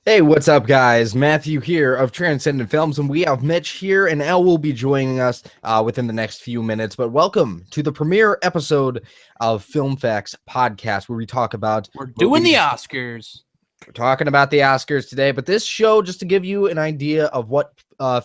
Hey, what's up, guys? Matthew here of Transcendent Films, and we have Mitch here, and Elle will be joining us within the next few minutes. But welcome to the premiere episode of Film Facts podcast, where we talk about We're doing the Oscars. We're talking about the Oscars today, but this show, just to give you an idea of what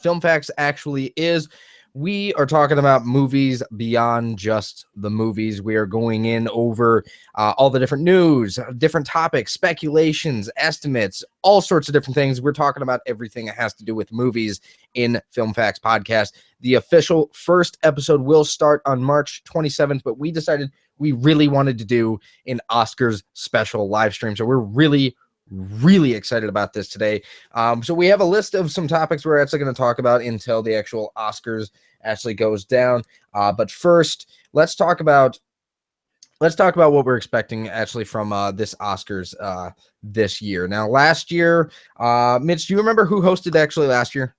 Film Facts actually is, we are talking about movies beyond just the movies. We are going in over all the different news, different topics, speculations, estimates, all sorts of different things. We're talking about everything that has to do with movies in Film Facts podcast. The official first episode will start on March 27th, but we decided we really wanted to do an Oscars special live stream. So we're really excited about this today. So we have a list of some topics we're actually going to talk about until the actual Oscars actually goes down. But first, let's talk about what we're expecting actually from this Oscars this year. Now, last year, Mitch, do you remember who hosted actually last year?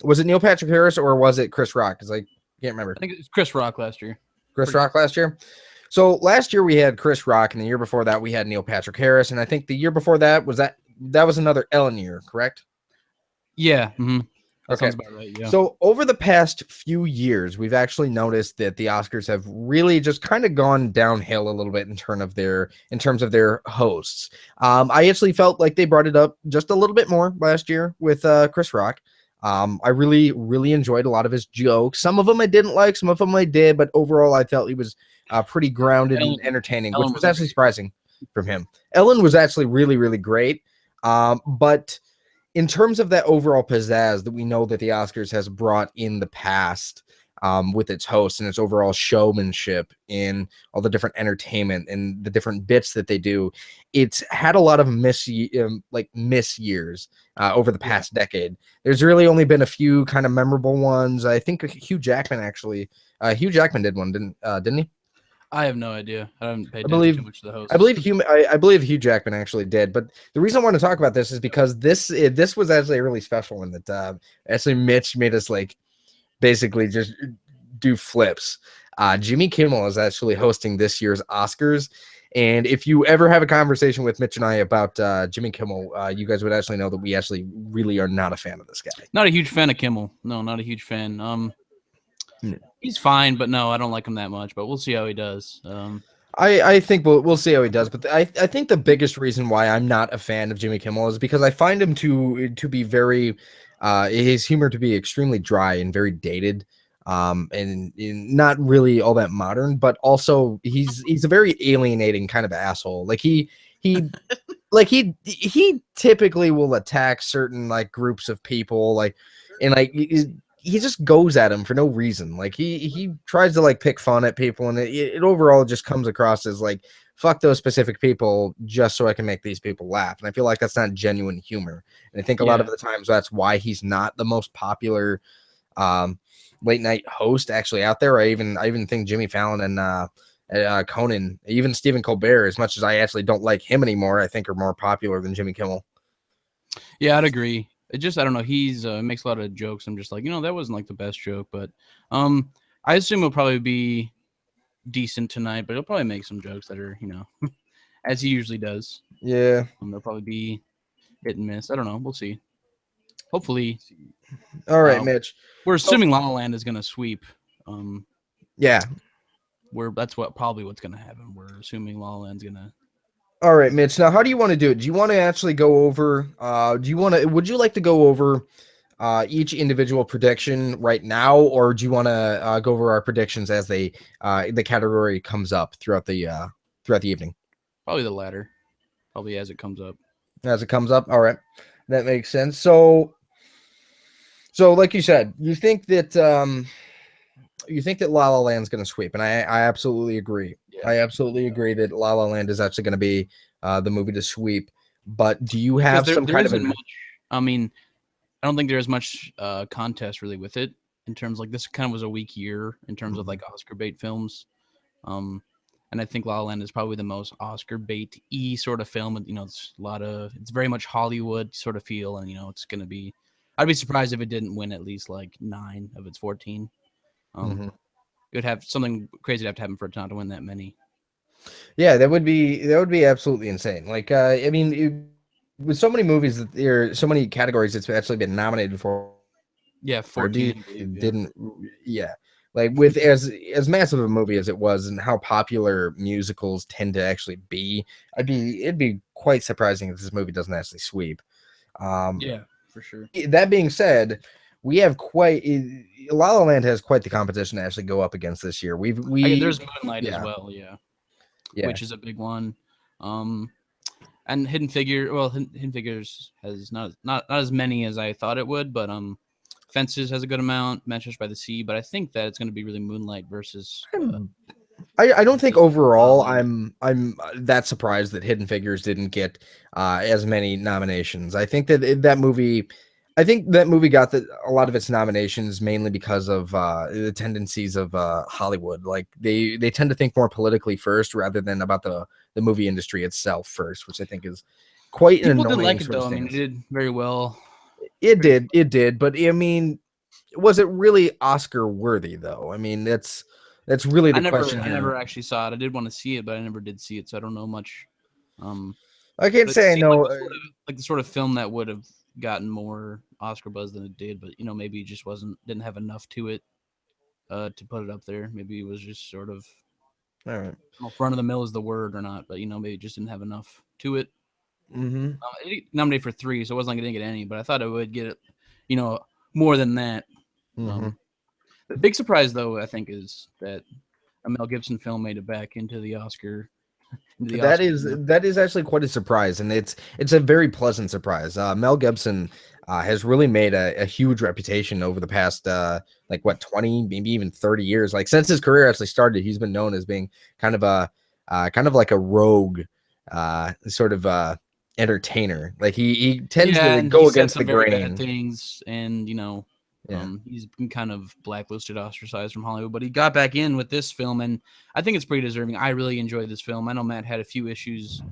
Was it Neil Patrick Harris or was it Chris Rock? Because I can't remember. I think it was Chris Rock last year. Chris Rock last year? So last year we had Chris Rock, and the year before that we had Neil Patrick Harris, and I think the year before that was another Ellen year, correct? Yeah. Mm-hmm. That Okay. sounds about right, yeah. So over the past few years, we've actually noticed that the Oscars have really just kind of gone downhill a little bit in terms of their hosts. I actually felt like they brought it up just a little bit more last year with Chris Rock. I really enjoyed a lot of his jokes. Some of them I didn't like, some of them I did, but overall I felt he was pretty grounded and entertaining, which was actually surprising from him. Ellen was actually really great. But in terms of that overall pizzazz that we know that the Oscars has brought in the past with its hosts and its overall showmanship in all the different entertainment and the different bits that they do, it's had a lot of miss years over the past decade. There's really only been a few kind of memorable ones. I think Hugh Jackman did one, didn't he? I have no idea. I haven't paid attention too much to the hosts. I believe Hugh Jackman actually did. But the reason I want to talk about this is because this was actually a really special one that actually Mitch made us like basically just do flips. Jimmy Kimmel is actually hosting this year's Oscars. And if you ever have a conversation with Mitch and I about Jimmy Kimmel, you guys would actually know that we actually really are not a fan of this guy. Not a huge fan of Kimmel. No, not a huge fan. He's fine, but no, I don't like him that much. But we'll see how he does. I think we'll see how he does. But I think the biggest reason why I'm not a fan of Jimmy Kimmel is because I find him to be very his humor to be extremely dry and very dated. And not really all that modern, but also he's a very alienating kind of asshole. Like he typically will attack certain like groups of people, he just goes at him for no reason. Like he tries to like pick fun at people, and it overall just comes across as like fuck those specific people just so I can make these people laugh. And I feel like that's not genuine humor. And I think a lot of the times that's why he's not the most popular late night host actually out there. I even think Jimmy Fallon and Conan, even Stephen Colbert, as much as I actually don't like him anymore, I think are more popular than Jimmy Kimmel. Yeah, I'd agree. It just, I don't know. He's makes a lot of jokes. I'm just like, that wasn't like the best joke, but I assume it'll probably be decent tonight, but he'll probably make some jokes that are, as he usually does. Yeah. They'll probably be hit and miss. I don't know. We'll see. Hopefully. All right, Mitch. We're assuming La La Land is going to sweep. Yeah. That's probably what's going to happen. We're assuming La La Land's going to. All right, Mitch. Now, how do you want to do it? Do you want to actually go over? Would you like to go over each individual prediction right now, or do you want to go over our predictions as the category comes up throughout the evening? Probably the latter. Probably as it comes up. As it comes up. All right, that makes sense. So like you said, you think that La La Land's going to sweep, and I absolutely agree. Yeah. I absolutely agree that La La Land is actually going to be the movie to sweep. But do you have some kind of? I mean, I don't think there's much contest really with it in terms like this kind of was a weak year in terms of like Oscar bait films. And I think La La Land is probably the most Oscar bait-y sort of film. It's very much Hollywood sort of feel, and it's going to be. I'd be surprised if it didn't win at least like 9 of its 14. It would have something crazy to have to happen for it not to win that many. Yeah, that would be absolutely insane. Like, I mean, with so many movies that there are so many categories it's actually been nominated for. Yeah, Do 14, you I believe. Yeah. didn't yeah. Like with as massive a movie as it was and how popular musicals tend to actually be, it'd be quite surprising if this movie doesn't actually sweep. Um Yeah, for sure. that being said, we have quite La La Land has quite the competition to actually go up against this year. There's Moonlight as Yeah, well. Yeah, yeah. which is a big one. Um, and Hidden Figure. Well, Hidden Figures has not as many as I thought it would, but Fences has a good amount. Manchester by the Sea, but I think that it's going to be really Moonlight versus I don't think versus La La overall Land. I'm that surprised that Hidden Figures didn't get as many nominations. I think that movie got a lot of its nominations mainly because of the tendencies of Hollywood. Like they tend to think more politically first rather than about the movie industry itself first, which I think is quite an People did annoying like it sort of though. I mean, it stance. did very well. Critics. It did, but I mean, was it really Oscar worthy though? I mean, that's really the question I here. never actually saw it. I did want to see it, but I never did see it, so I don't know much. Um, I can't but it say I seemed like know. the sort of film that would have gotten more Oscar buzz than it did. But maybe it just didn't have enough to it to put it up there. Maybe it was just sort of All right. front of the mill is the word or not, but maybe it just didn't have enough to it. Mm-hmm. It nominated for 3, so it wasn't like it didn't get any, but I thought it would get more than that. Mm-hmm. The big surprise though, I think, is that a Mel Gibson film made it back into the Oscars. That is actually quite a surprise, and it's a very pleasant surprise. Mel Gibson has really made a huge reputation over the past like what 20, maybe even 30 years. Like since his career actually started, he's been known as being kind of a kind of like a rogue sort of entertainer. Like he tends Yeah, to and he go said against the some very bad grain. things, and Yeah. he's been kind of blacklisted, ostracized from Hollywood. But he got back in with this film, and I think it's pretty deserving. I really enjoyed this film. I know Matt had a few issues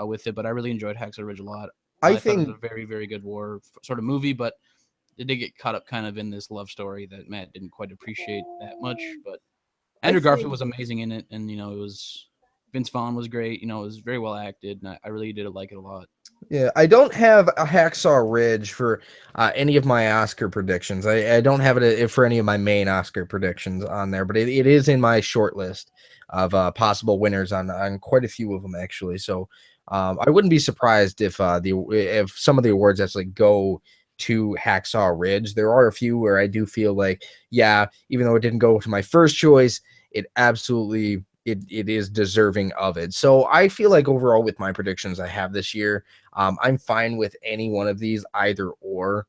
with it, but I really enjoyed Hacksaw Ridge a lot. I I thought it was think a very, very good war sort of movie, but it did get caught up kind of in this love story that Matt didn't quite appreciate that much. But I Andrew Garfield think was amazing in it, and it was Vince Vaughn was great. It was very well acted, and I really did like it a lot. Yeah, I don't have a Hacksaw Ridge for any of my Oscar predictions. I don't have it for any of my main Oscar predictions on there, but it is in my short list of possible winners on quite a few of them actually. So I wouldn't be surprised if some of the awards actually go to Hacksaw Ridge. There are a few where I do feel like, yeah, even though it didn't go to my first choice, it absolutely it is deserving of it. So I feel like overall with my predictions I have this year. I'm fine with any one of these, either or.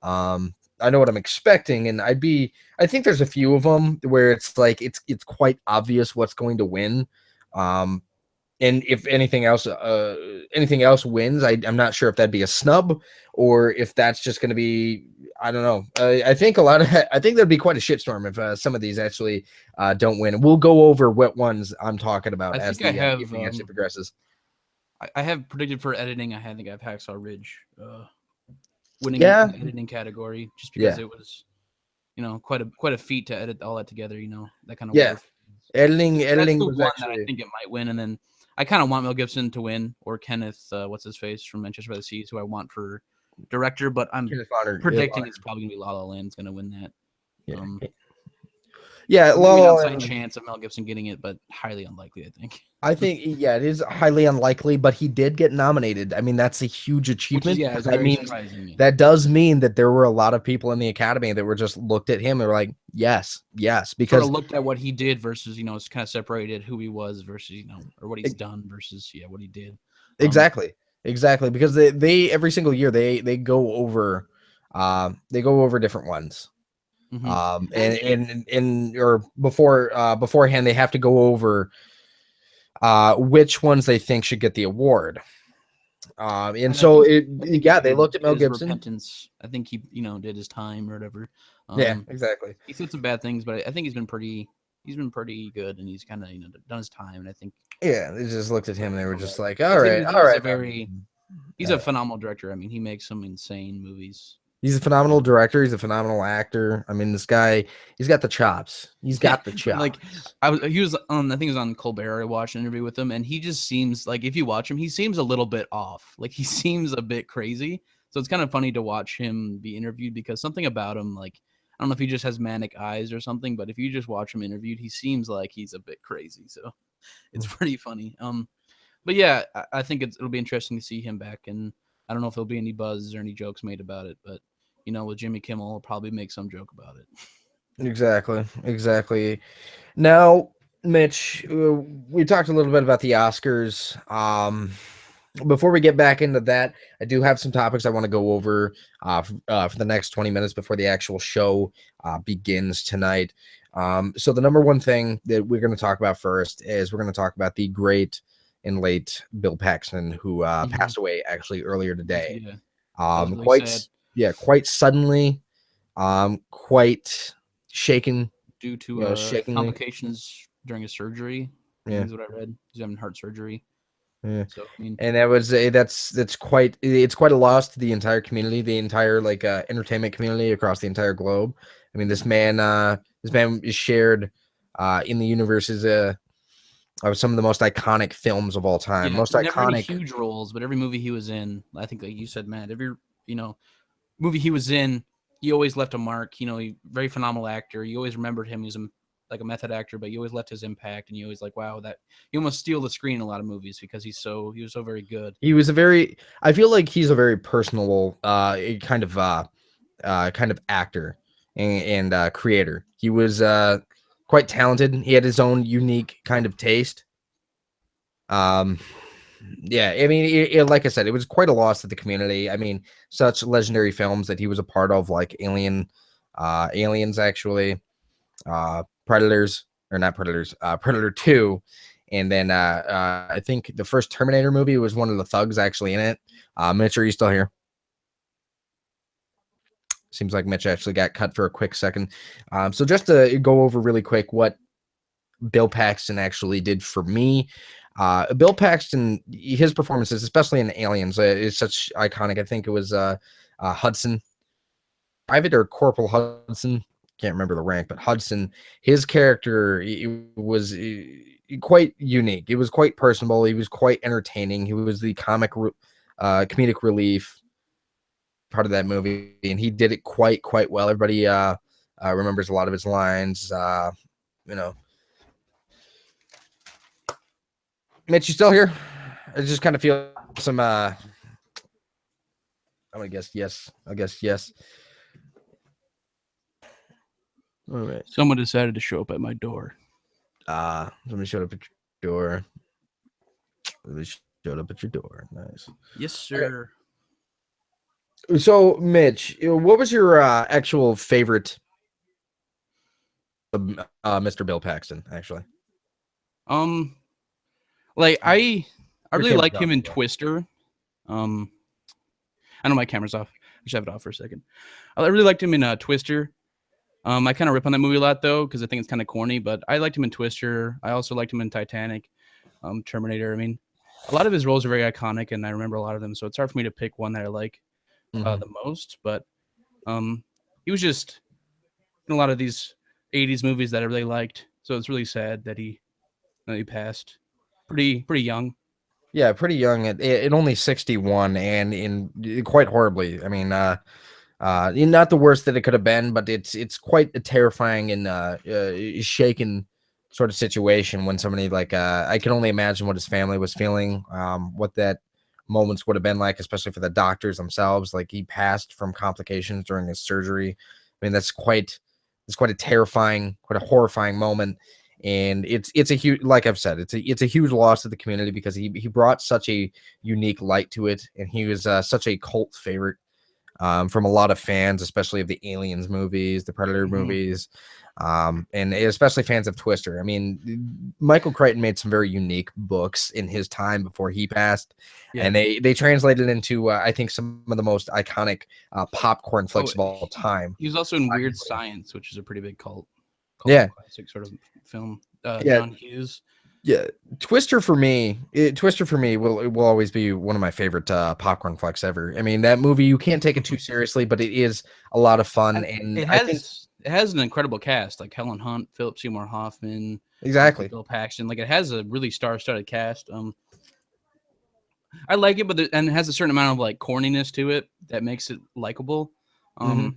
I know what I'm expecting, and I think there's a few of them where it's like it's quite obvious what's going to win. Um, and if anything else wins, I'm not sure if that'd be a snub or if that's just going to be, I don't know. I think I think that'd be quite a shitstorm if some of these actually don't win. We'll go over what ones I'm talking about I as think I the have evening actually progresses. I have predicted for editing. I think I have Hacksaw Ridge winning in Yeah, the editing category, just because yeah, it was quite a feat to edit all that together. That kind of yeah. work. That's Editing the was one that I actually think it might win, and then I kind of want Mel Gibson to win, or Kenneth, what's his face from Manchester by the Sea, who I want for director. But I'm Kenneth Bonner. predicting it's probably gonna be La La Land's gonna win that. Yeah, Um, yeah. La maybe an La outside Land. chance of Mel Gibson getting it, but highly unlikely, I think. I think yeah, it is highly unlikely, but he did get nominated. I mean, that's a huge Which is achievement because it's that very means surprising. Yeah. that does mean that there were a lot of people in the academy that were just looked at him and were like, yes, yes, Sort of because looked at what he did versus it's kind of separated who he was versus or what he's done versus what he did. exactly, exactly because they every single year they go over different ones. Mm-hmm. And or beforehand they have to go over which ones they think should get the award. And And I so think he they looked at did Mel his Gibson. repentance. I think he did his time or whatever. Yeah, exactly. He said some bad things, but I think he's been pretty good, and he's kind of done his time. And I think Yeah, they just looked at him and they were just like, he's all right, a man. he's All a right. phenomenal director. I mean, he makes some insane movies. He's a phenomenal director. He's a phenomenal actor. I mean, this guy, he's got the chops. He's Yeah, got the but like chops. he was on, I think it was on Colbert. I watched an interview with him, and he just seems like, if you watch him, he seems a little bit off. Like he seems a bit crazy. So it's kind of funny to watch him be interviewed because something about him, like I don't know if he just has manic eyes or something, but if you just watch him interviewed, he seems like he's a bit crazy. So it's pretty funny. But yeah, I think it'll be interesting to see him back, and I don't know if there'll be any buzz or any jokes made about it, but with Jimmy Kimmel, he'll probably make some joke about it. Exactly. Exactly. Now, Mitch, we talked a little bit about the Oscars. Before we get back into that, I do have some topics I want to go over for the next 20 minutes before the actual show begins tonight. So the number one thing that we're going to talk about first is we're going to talk about the great and late Bill Paxton, who passed away actually earlier today. Yeah, that was really Quite, sad. quite suddenly, quite shaken, Due to shakingly. complications during his surgery. I Yeah. think is what I read. He's having heart surgery. Yeah. So I mean, And that was that's quite it's quite a loss to the entire community, the entire entertainment community across the entire globe. I mean, this man is shared in the universe as of some of the most iconic films of all time. yeah, Most never any iconic. huge roles, but every movie he was in, I think, like you said, Matt, every you know movie he was in, he always left a mark. He very phenomenal actor. You always remembered him. He was like a method actor, but you always left his impact, and you always like, wow, that you almost steal the screen in a lot of movies because he was so very good. He was a very I feel like he's a very personable kind of actor and creator. He was quite talented. He had his own unique kind of taste. Um, yeah, I mean, like I said, it was quite a loss to the community. I mean, such legendary films that he was a part of, like Aliens, actually, Predators, or not Predators, Predator 2. And then I think the first Terminator movie was one of the thugs actually in it. Mitch, are you still here? Seems like Mitch actually got cut for a quick second. So just to go over really quick what Bill Paxton actually did for me. Bill Paxton, his performances, especially in Aliens, is such iconic. I think it was Hudson, Private or Corporal Hudson. Can't remember the rank, but Hudson, his character was quite unique. It was quite personable. He was quite entertaining. He was the comedic relief part of that movie, and he did it quite well. Everybody remembers a lot of his lines. You know, Mitch, you still here? I just kind of feel some I'm gonna guess yes. I guess yes. All right. Someone decided to show up at my door. Somebody showed up at your door. Somebody showed up at your door. Nice. Yes, sir. Okay. So, Mitch, what was your actual favorite of Mr. Bill Paxton, actually? Like I Your really camera's liked him off, in yeah. Twister. I know my camera's off. I should have it off for a second. I really liked him in Twister. I kind of rip on that movie a lot though because I think it's kind of corny, but I liked him in Twister. I also liked him in Titanic, Terminator. I mean, a lot of his roles are very iconic, and I remember a lot of them. So it's hard for me to pick one that I like the most. But he was just in a lot of these '80s movies that I really liked. So it's really sad that he passed pretty young. Yeah, pretty young at only 61 and in quite horribly. I mean, not the worst that it could have been, but it's quite a terrifying and shaken sort of situation when somebody like I can only imagine what his family was feeling, what that moments would have been like, especially for the doctors themselves. Like he passed from complications during his surgery. I mean, it's quite a terrifying, quite a horrifying moment. And it's a huge, like I've said, it's a huge loss to the community because he brought such a unique light to it, and he was such a cult favorite from a lot of fans, especially of the Aliens movies, the Predator movies, and especially fans of Twister. I mean, Michael Crichton made some very unique books in his time before he passed, and they translated into I think some of the most iconic popcorn flicks of all time. He was also in Weird Science, which is a pretty big cult Yeah, classic sort of film. yeah. John Hughes. Yeah, Twister for me will always be one of my favorite popcorn flicks ever. I mean, that movie, you can't take it too seriously, but it is a lot of fun, And and it I think has an incredible cast, like Helen Hunt, Philip Seymour Hoffman, obviously exactly. Bill Paxton. Like it has a really star-studded cast. I like it, but and it has a certain amount of like corniness to it that makes it likable. Um, Hmm.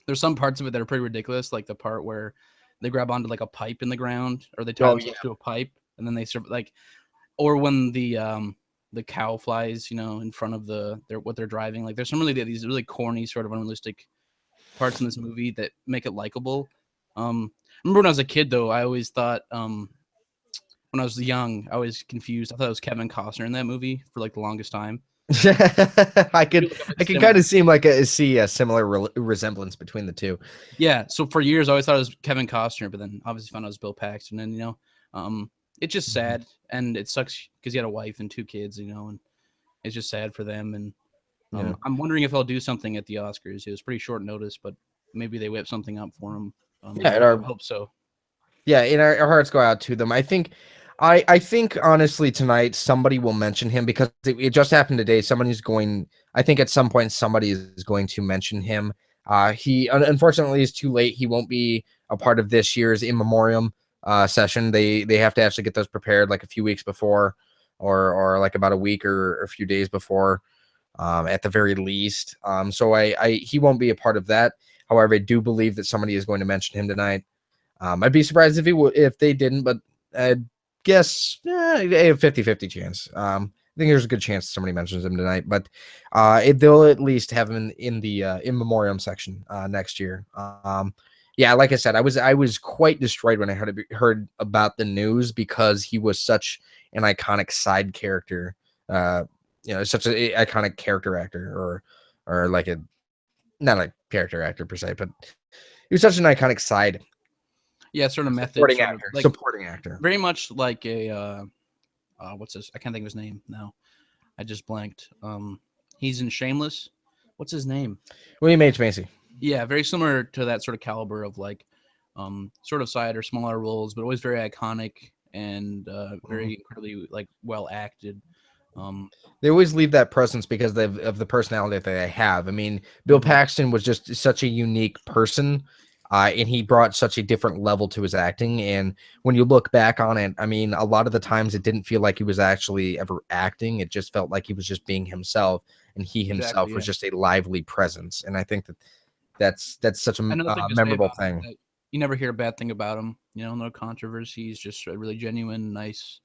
there's some parts of it that are pretty ridiculous, like the part where they grab onto like a pipe in the ground, or they tie Oh yeah, themselves to a pipe, and then they like, or when the cow flies, in front of what they're driving. Like there's some really these really corny, sort of unrealistic parts in this movie that make it likable. I remember when I was a kid, though, I always thought when I was young, I was confused. I thought it was Kevin Costner in that movie for like the longest time. I I feel could like I'm I could similar. kind of see a similar resemblance between the two. Yeah, so for years I always thought it was Kevin Costner, but then obviously found out it was Bill Paxton, and it's just Mhm. sad, and it sucks because he had a wife and two kids, and it's just sad for them. And Yeah. I'm wondering if they'll do something at the Oscars. It was pretty short notice, but maybe they whip something up for him. Yeah, I hope so. and our hearts go out to them. I think honestly tonight somebody will mention him because it just happened today. Somebody's going. I think at some point somebody is going to mention him. He unfortunately is too late. He won't be a part of this year's in memoriam session. They have to actually get those prepared like a few weeks before, or like about a week or a few days before, at the very least. So I he won't be a part of that. However, I do believe that somebody is going to mention him tonight. I'd be surprised if they didn't, but I guess a 50-50 chance. I think there's a good chance somebody mentions him tonight, but they'll at least have him in the in memoriam section next year. Yeah, like I said, I was quite destroyed when I heard about the news because he was such an iconic side character. Uh, such an iconic character actor, or like a not a character actor per se, but he was such an iconic side Yeah, sort of method, sort of like supporting actor. very much like a what's this? I can't think of his name now. I just blanked. He's in Shameless. What's his name? William H. Macy. Yeah, very similar to that sort of caliber of like, sort of side or smaller roles, but always very iconic and Mhm. very incredibly like well acted. Um, They always leave that presence because of the personality that they have. I mean, Bill mhm, Paxton was just such a unique person, and he brought such a different level to his acting. And when you look back on it, I mean, a lot of the times it didn't feel like he was actually ever acting. It just felt like he was just being himself, and he exactly. himself was Yeah. just a lively presence. And I think that that's such a Another thing to say memorable about him is thing. that you never hear a bad thing about him. No controversy. He's just a really genuine, nice,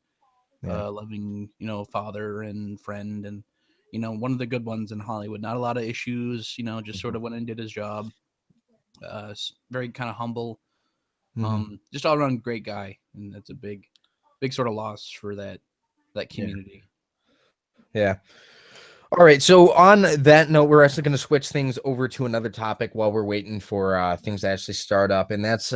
Yeah. loving, father and friend, and one of the good ones in Hollywood. Not a lot of issues. Just sort Mhm. of went and did his job. Very kind of humble. Mhm. Just all around great guy, and that's a big sort of loss for that Yeah. community. Yeah. All right. So on that note, we're actually going to switch things over to another topic while we're waiting for things to actually start up, and that's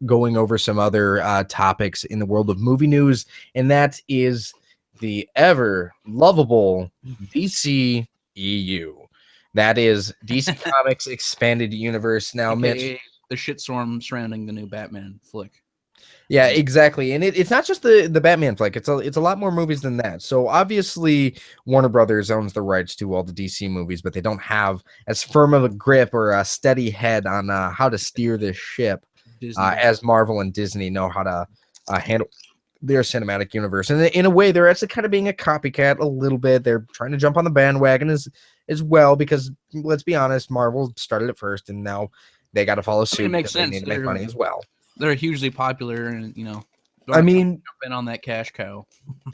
going over some other topics in the world of movie news, and that is the ever lovable DC EU. That is DC Comics Expanded Universe. Now, Mitch, AKA the shitstorm surrounding the new Batman flick. yeah, Um, exactly. And it's not just the Batman flick. It's a lot more movies than that. So obviously Warner Brothers owns the rights to all the DC movies, but they don't have as firm of a grip or a steady head on how to steer this ship Disney does. as Marvel and Disney know how to handle their cinematic universe. And in a way, they're actually kind of being a copycat a little bit. They're trying to jump on the bandwagon as well because let's be honest, Marvel started it first, and now they got to follow I mean, it suit makes because they sense. need to make money as well. They're hugely popular, and I trying to mean, jump in on that cash cow.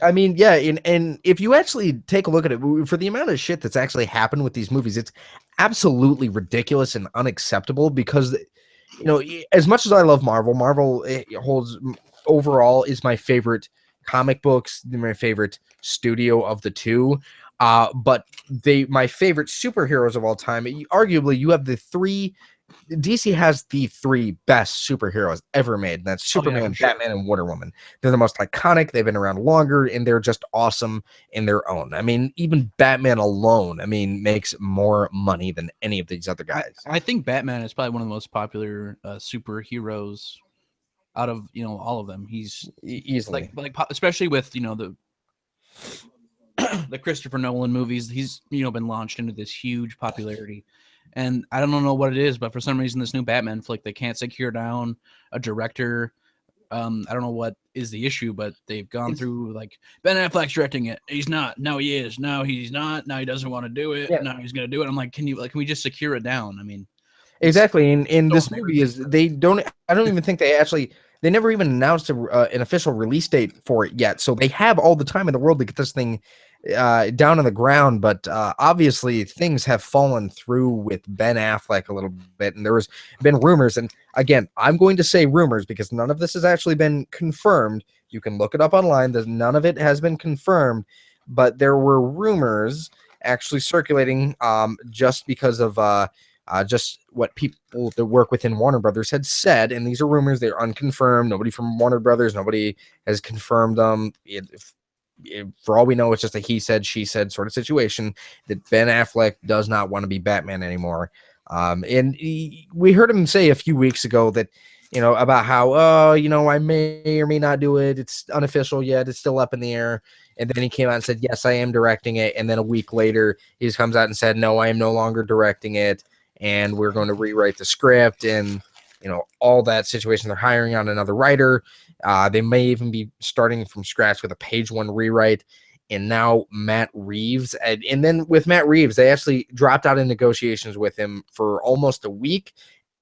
yeah, and if you actually take a look at it, for the amount of shit that's actually happened with these movies, it's absolutely ridiculous and unacceptable because, as much as I love Marvel, Marvel holds overall is my favorite comic books, my favorite studio of the two. But my favorite superheroes of all time, arguably, you have the three. DC has the three best superheroes ever made, and that's Oh yeah, for Superman, sure. Batman, and Wonder Woman. They're the most iconic. They've been around longer, and they're just awesome in their own. I mean, even Batman alone, I mean, makes more money than any of these other I guys. I think Batman is probably one of the most popular superheroes out of all of them. He's Easily. especially with the Christopher Nolan movies. He's been launched into this huge popularity, and I don't know what it is, but for some reason this new Batman flick, they can't secure down a director. I don't know what is the issue, but they've gone through like Ben Affleck's directing it. He's not. Now he is. Now he's not. Now he doesn't want to do it. Yeah. Now he's gonna do it. I'm like, can we just secure it down? I mean, Exactly. In so this movie is I don't even think they never even announced an official release date for it yet. So they have all the time in the world to get this thing down on the ground. But obviously things have fallen through with Ben Affleck a little bit. And there has been rumors. And again, I'm going to say rumors because none of this has actually been confirmed. You can look it up online. None of it has been confirmed. But there were rumors actually circulating just because of just what people that work within Warner Brothers had said, and these are rumors; they're unconfirmed. Nobody from Warner Brothers, nobody has confirmed them. For all we know, it's just a he said, she said sort of situation that Ben Affleck does not want to be Batman anymore. We heard him say a few weeks ago that about how I may or may not do it. It's unofficial yet. It's still up in the air. And then he came out and said, yes, I am directing it. And then a week later, he just comes out and said, no, I am no longer directing it. And we're going to rewrite the script and, all that situation. They're hiring on another writer. They may even be starting from scratch with a page one rewrite. And now Matt Reeves. And then with Matt Reeves, they actually dropped out in negotiations with him for almost a week.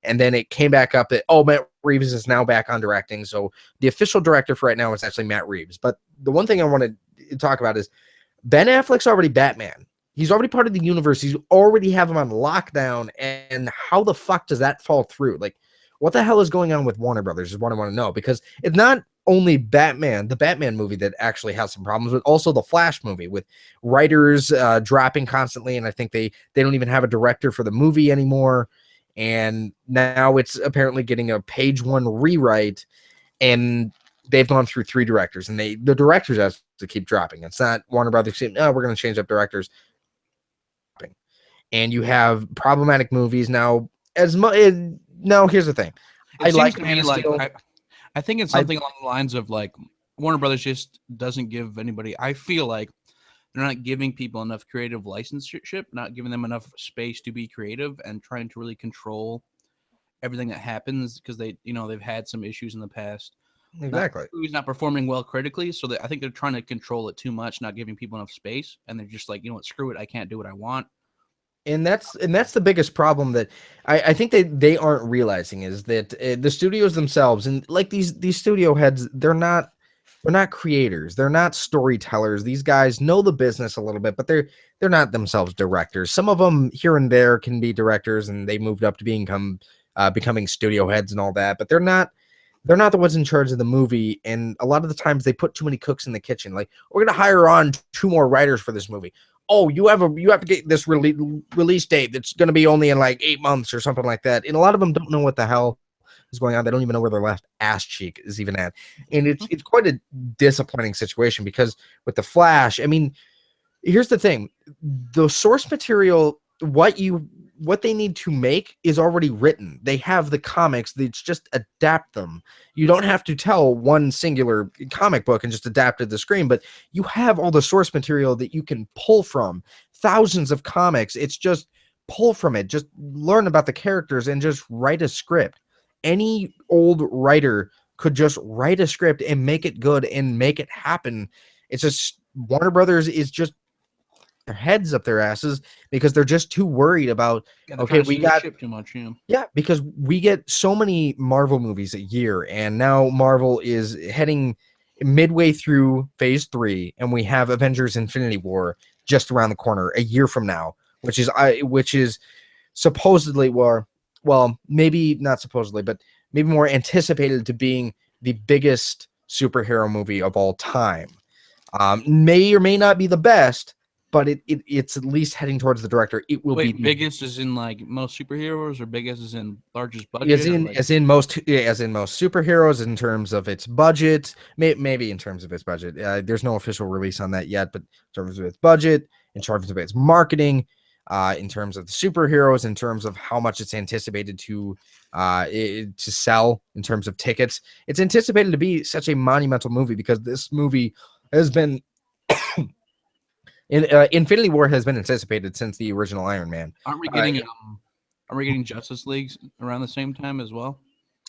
And then it came back up that, Matt Reeves is now back on directing. So the official director for right now is actually Matt Reeves. But the one thing I want to talk about is Ben Affleck's already Batman. He's already part of the universe. You already have him on lockdown. And how the fuck does that fall through? Like, what the hell is going on with Warner Brothers is what I want to know. Because it's not only Batman, the Batman movie that actually has some problems, but also the Flash movie with writers dropping constantly. And I think they don't even have a director for the movie anymore. And now it's apparently getting a page one rewrite. And they've gone through 3 directors. And the directors have to keep dropping. It's not Warner Brothers saying, no, we're going to change up directors. And you have problematic movies now. No, here's the thing. I like Man of Steel. I think it's something along the lines of like Warner Brothers just doesn't give anybody. I feel like they're not giving people enough creative licensorship, not giving them enough space to be creative, and trying to really control everything that happens because they've had some issues in the past. Exactly. He's not performing well critically, so I think they're trying to control it too much, not giving people enough space, and they're just like, what, screw it, I can't do what I want. And that's the biggest problem that I think they aren't realizing is that the studios themselves, and like these studio heads, they're not creators, they're not storytellers. These guys know the business a little bit, but they're not themselves directors. Some of them here and there can be directors, and they moved up to becoming studio heads and all that, but they're not the ones in charge of the movie. And a lot of the times they put too many cooks in the kitchen. Like, we're gonna hire on 2 more writers for this movie. Oh, you have to get this release date that's going to be only in like 8 months or something like that. And a lot of them don't know what the hell is going on. They don't even know where their left ass cheek is even at. And it's quite a disappointing situation because with the Flash, I mean, here's the thing. The source material, what they need to make is already written. They have the comics. They just adapt them. You don't have to tell one singular comic book and just adapt it to the screen, but you have all the source material that you can pull from. Thousands of comics. It's just pull from it. Just learn about the characters and just write a script. Any old writer could just write a script and make it good and make it happen. It's just Warner Brothers is just their heads up their asses because they're just too worried about we got too much. Because we get so many Marvel movies a year, and now Marvel is heading midway through phase 3, and we have Avengers Infinity War just around the corner a year from now, which is supposedly well, maybe not supposedly, but maybe more anticipated to being the biggest superhero movie of all time. May or may not be the best, but it's at least heading towards the director. It will be biggest as in like most superheroes, or biggest as in largest budget? As in most superheroes in terms of its budget, maybe in terms of its budget. There's no official release on that yet, but in terms of its budget, in terms of its marketing, in terms of the superheroes, in terms of how much it's anticipated to sell, in terms of tickets. It's anticipated to be such a monumental movie because this movie has been Infinity War has been anticipated since the original Iron Man. Aren't we getting Justice Leagues around the same time as well?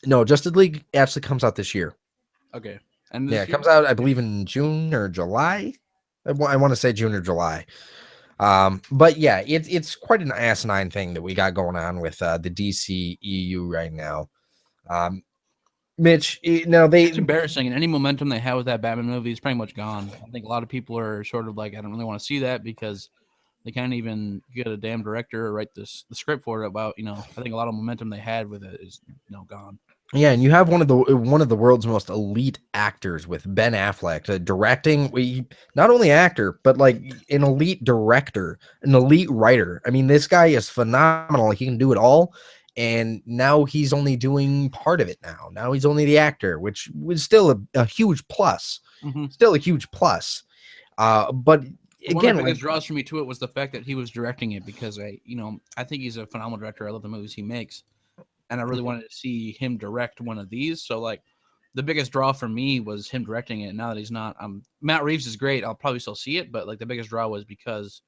No, Justice League actually comes out this year. Okay, and Yeah, this it year? comes out, I believe, in June or July. I want to say June or July. But yeah, it's quite an asinine thing that we got going on with the DC EU right now. Mitch, now It's embarrassing, and any momentum they had with that Batman movie is pretty much gone. I think a lot of people are sort of like, I don't really want to see that because they can't even get a damn director or write the script for it. About I think a lot of momentum they had with it is gone. Yeah, and you have one of the world's most elite actors with Ben Affleck directing. Not only actor, but like an elite director, an elite writer. I mean, this guy is phenomenal. He can do it all. And now he's only doing part of it now. Now he's only the actor, which was still a huge plus. Mm-hmm. Still a huge plus. But again, one of the biggest draws for me to it was the fact that he was directing it because I think he's a phenomenal director. I love the movies he makes, and I really wanted to see him direct one of these. So like, the biggest draw for me was him directing it. Now that he's not, Matt Reeves is great. I'll probably still see it, but like the biggest draw was because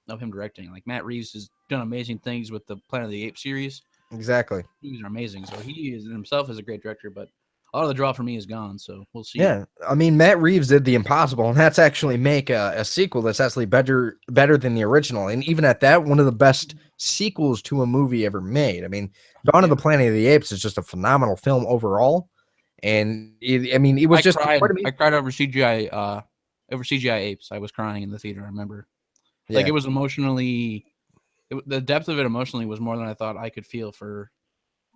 of him directing. Like Matt Reeves has done amazing things with the Planet of the Apes series. Exactly. Movies are amazing. So he is himself is a great director, but a lot of the draw for me is gone. So we'll see. Yeah, I mean, Matt Reeves did the impossible, and that's actually make a sequel that's actually better than the original, and even at that, one of the best sequels to a movie ever made. I mean, Dawn of the Planet of the Apes is just a phenomenal film overall, and it was just cried. I cried over CGI apes. I was crying in the theater. I remember, like it was emotionally, the depth of it emotionally was more than I thought I could feel for.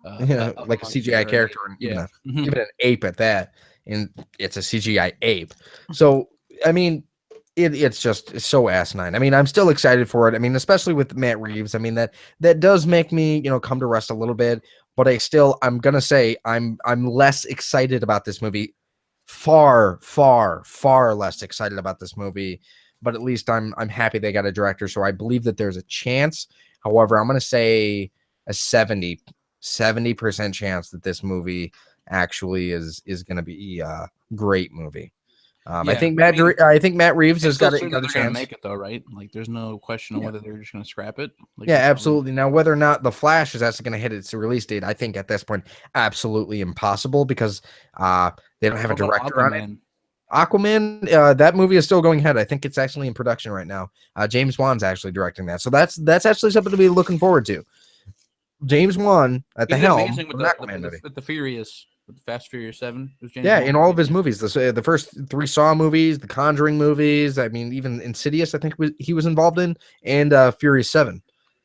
Like a CGI character, and even an ape at that, and it's a CGI ape. So I mean, it's so asinine. I mean, I'm still excited for it. I mean, especially with Matt Reeves. I mean, that does make me come to rest a little bit. But I'm gonna say I'm less excited about this movie. Far, far, far less excited about this movie. But at least I'm happy they got a director, so I believe that there's a chance. However, I'm gonna say a 70% chance that this movie actually is going to be a great movie. I think Matt Reeves has got a chance. Make it though, right? Like, there's no question on whether they're just going to scrap it. Like, yeah, absolutely. Now, whether or not The Flash is actually going to hit its release date, I think at this point, absolutely impossible because they don't have a director on it. Aquaman, that movie is still going ahead. I think it's actually in production right now. James Wan's actually directing that, so that's actually something to be looking forward to. James Wan at the helm with the Fast Furious 7. In all of his movies, the first 3 Saw movies, the Conjuring movies. I mean, even Insidious, I think he was involved in, and Furious 7.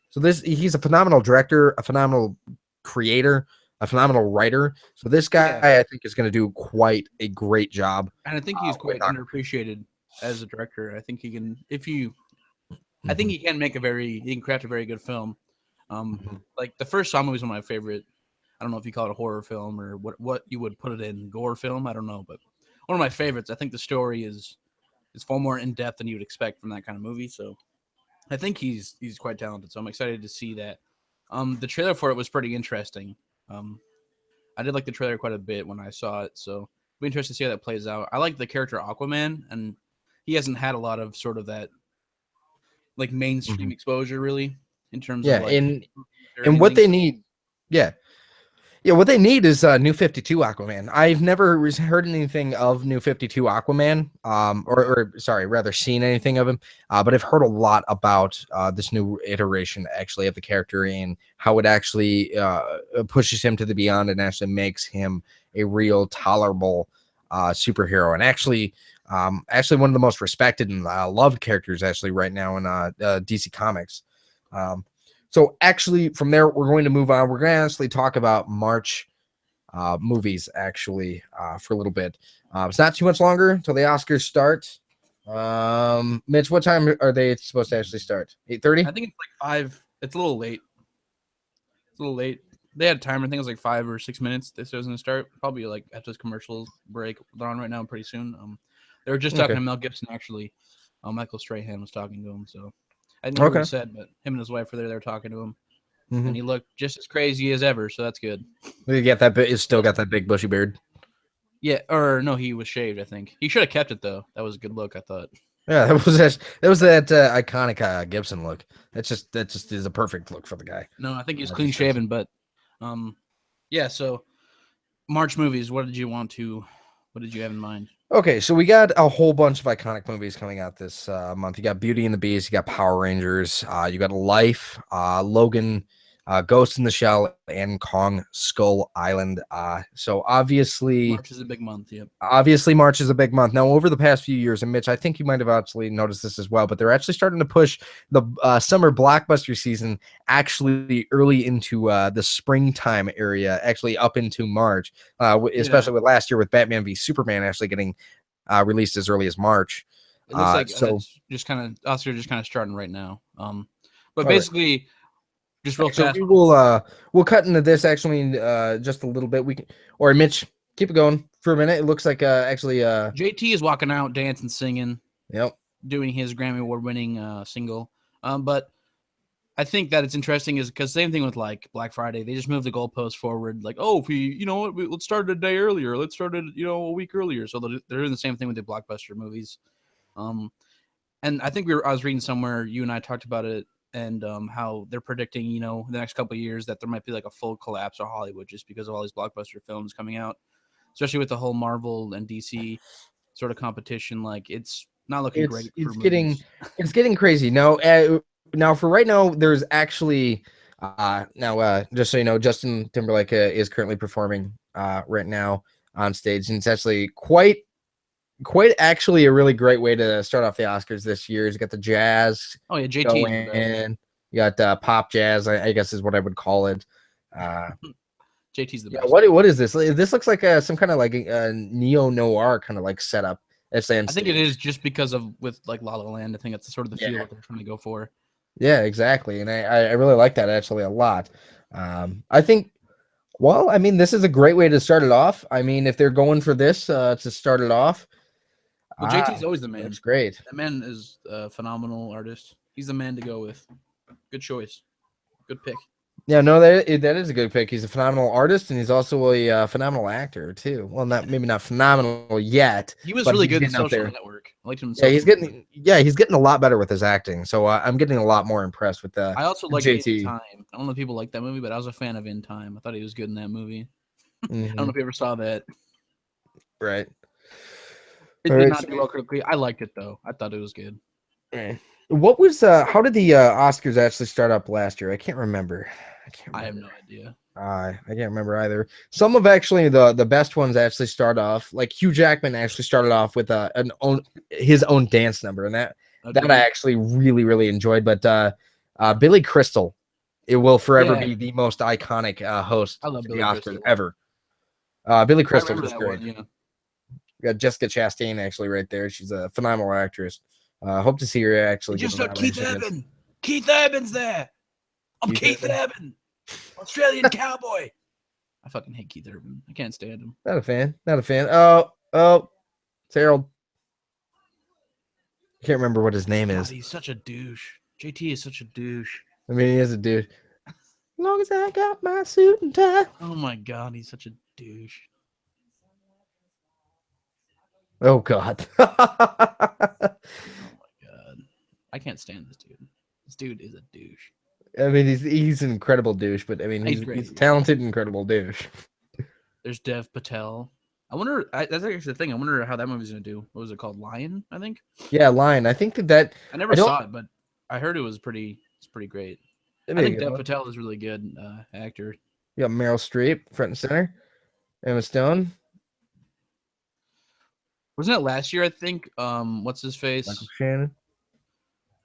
So he's a phenomenal director, a phenomenal creator, a phenomenal writer. So this guy, I think, is going to do quite a great job. And I think he's quite underappreciated as a director. I think he can, I think he can he can craft a very good film. Like the first Saw movie is one of my favorite. I don't know if you call it a horror film or what you would put it in, gore film. I don't know, but one of my favorites. I think the story is far more in depth than you would expect from that kind of movie. So I think he's quite talented. So I'm excited to see that. The trailer for it was pretty interesting. I did like the trailer quite a bit when I saw it. So it'll be interesting to see how that plays out. I like the character Aquaman, and he hasn't had a lot of sort of that like mainstream exposure really. In terms of and what they need, what they need is New 52 Aquaman. I've never heard anything of New 52 Aquaman, or sorry, rather seen anything of him, but I've heard a lot about this new iteration actually of the character and how it actually pushes him to the beyond and actually makes him a real tolerable superhero, and actually one of the most respected and loved characters actually right now in DC Comics. So actually from there, we're going to move on. We're going to actually talk about March movies actually for a little bit. It's not too much longer until the Oscars start. Mitch, what time are they supposed to actually start? 8:30? I think it's like 5. It's a little late. They had a timer. I think it was like 5 or 6 minutes. This was going to start probably like after this commercial break. They're on right now pretty soon. They were just talking to Mel Gibson actually. Michael Strahan was talking to him. So I didn't hear what Okay. he said, but him and his wife were there talking to him, Mm-hmm. and he looked just as crazy as ever. So that's good. You get that bit. It's still got that big bushy beard. Yeah, or no, he was shaved. I think he should have kept it though. That was a good look. I thought. Yeah, that iconic Gibson look. That just is a perfect look for the guy. No, I think he was That clean just is. shaven, but yeah. So March movies. What did you have in mind? Okay, so we got a whole bunch of iconic movies coming out this month. You got Beauty and the Beast, you got Power Rangers, you got Life, Logan, Ghost in the Shell, and Kong Skull Island. So March is a big month. Yep. obviously March is a big month. Now, over the past few years, and Mitch, I think you might have actually noticed this as well, but they're actually starting to push the summer blockbuster season actually early into the springtime area, actually up into March, especially with last year with Batman v Superman actually getting released as early as March. It looks like So it's just kind of Oscar just kind of starting right now. But all right. basically, just real So fast. we'll cut into this actually in just a little bit. We can, or Mitch, keep it going for a minute. It looks like actually JT is walking out, dancing, singing, yep. doing his Grammy Award-winning single. But I think that it's interesting is because same thing with like Black Friday, they just moved the goalpost forward. Like, oh, if we, let's start a day earlier. Let's start it, a week earlier. So they're doing the same thing with the blockbuster movies. And I think I was reading somewhere, you and I talked about it, and how they're predicting, the next couple of years that there might be like a full collapse of Hollywood just because of all these blockbuster films coming out, especially with the whole Marvel and DC sort of competition. Like it's not looking great for movies. It's getting crazy now. Now for right now, there's actually just so you know, Justin Timberlake is currently performing right now on stage, and it's actually quite actually a really great way to start off the Oscars this year. You got the jazz. Oh yeah, JT going in. You got pop jazz, I guess is what I would call it. JT's the Yeah, best. what is this? This looks like some kind of like a neo noir kind of like setup. I think it is just because of with like La La Land. I think it's sort of the feel that they're trying to go for. Yeah, exactly, and I really like that actually a lot. I think. Well, I mean, this is a great way to start it off. I mean, if they're going for this to start it off, well, JT's always the man. That's great. That man is a phenomenal artist. He's the man to go with. Good choice. Good pick. Yeah, no, that is a good pick. He's a phenomenal artist, and he's also a phenomenal actor too. Well, maybe not phenomenal yet. He was really good in Social Network. I liked him. He's getting a lot better with his acting. So I'm getting a lot more impressed with that. I also like JT. In Time. I don't know if people like that movie, but I was a fan of In Time. I thought he was good in that movie. Mm-hmm. I don't know if you ever saw that. Right. It did not do well critically. I liked it though. I thought it was good. What was how did the Oscars actually start up last year? I can't remember. I have no idea. I can't remember either. Some of actually the best ones actually start off like Hugh Jackman actually started off with his own dance number, and that I actually really enjoyed. But Billy Crystal, it will forever be the most iconic host of the Oscars ever. Billy Crystal is great. We got Jessica Chastain actually right there. She's a phenomenal actress. Hope to see her actually. Just Keith Urban. Keith Urban's there. I'm Keith Urban, Australian cowboy. I fucking hate Keith Urban. I can't stand him. Not a fan. Oh, it's Harold. I can't remember what his name is. He's such a douche. JT is such a douche. I mean, he is a douche. As long as I got my suit and tie. Oh my god, he's such a douche. Oh god. Oh my god. I can't stand this dude. This dude is a douche. I mean, he's an incredible douche, but I mean, he's a talented, incredible douche. There's Dev Patel. I wonder. That's actually the thing. I wonder how that movie's gonna do. What was it called? Lion, I think. Yeah, Lion. I think that. I never saw it, but I heard it was pretty. It's pretty great. I think Dev Patel is really good actor. You got Meryl Streep front and center. Emma Stone. Wasn't it last year? I think. What's his face? Michael Shannon.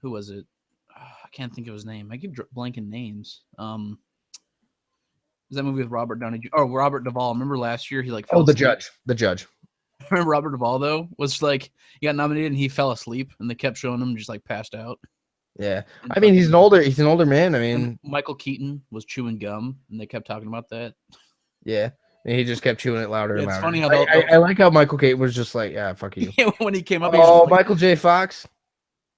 Who was it? I can't think of his name. I keep blanking names. Is that movie with Robert Downey Jr.? Oh, Robert Duvall. Remember last year he like fell asleep? The judge. Remember Robert Duvall though was like he got nominated and he fell asleep and they kept showing him just like passed out. Yeah, I mean he's an older man. I mean and Michael Keaton was chewing gum and they kept talking about that. Yeah, and he just kept chewing it louder and louder. It's funny how I like how Michael Keaton was just like, yeah, fuck you. Yeah, when he came up. Oh, Michael J. Fox.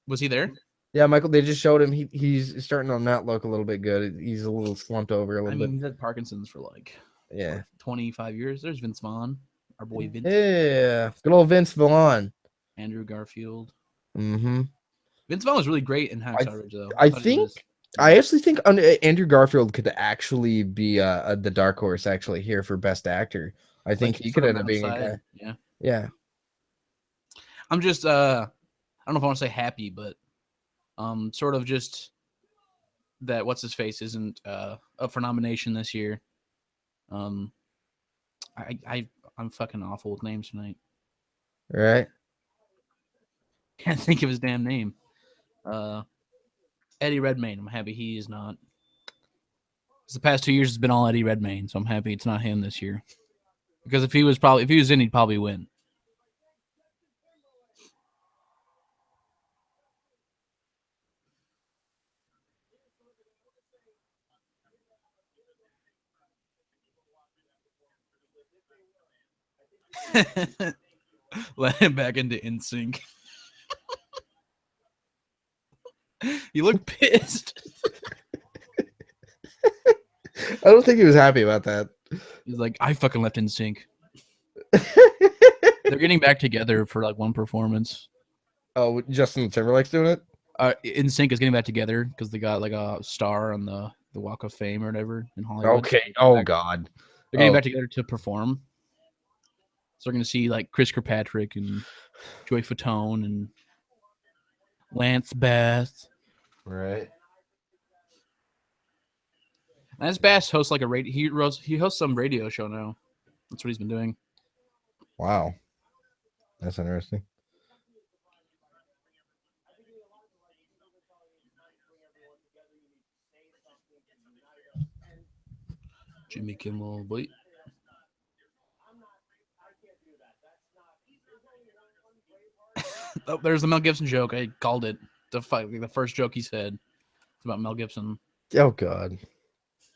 Was he there? Yeah, Michael. They just showed him. He's starting to not look a little bit good. He's a little slumped over a I little mean, bit. he's had Parkinson's for like Yeah. 25 years. There's Vince Vaughn, our boy Vince, Yeah. Good old Vince Vaughn. Andrew Garfield. Mm-hmm. Vince Vaughn was really great in I Hacksaw Ridge, though. I I thought he think was. I actually think Andrew Garfield could actually be the dark horse actually here for best actor. I think Like he could sort of end on up the being a side. guy. Yeah. Yeah. I'm just I don't know if I want to say happy, but sort of just that what's his face isn't up for nomination this year. Um I'm fucking awful with names tonight. Right. Can't think of his damn name. Uh Eddie Redmayne. I'm happy he is not. 'Cause the past 2 years has been all Eddie Redmayne, so I'm happy it's not him this year. Because if he was in, he'd probably win. Let him back into NSYNC. You look pissed. I don't think he was happy about that. He's like, I fucking left NSYNC. They're getting back together for like one performance. Oh, Justin Timberlake's doing it? NSYNC is getting back together because they got like a star on the Walk of Fame or whatever in Hollywood. Okay. Oh God. They're getting Oh. back together to perform. So we're gonna see like Chris Kirkpatrick and Joy Fatone and Lance Bass. Right. Lance Bass hosts like a radio. He hosts some radio show now. That's what he's been doing. Wow. That's interesting. Jimmy Kimmel, wait. Oh, there's the Mel Gibson joke. I called it. The first joke he said. It's about Mel Gibson. Oh God.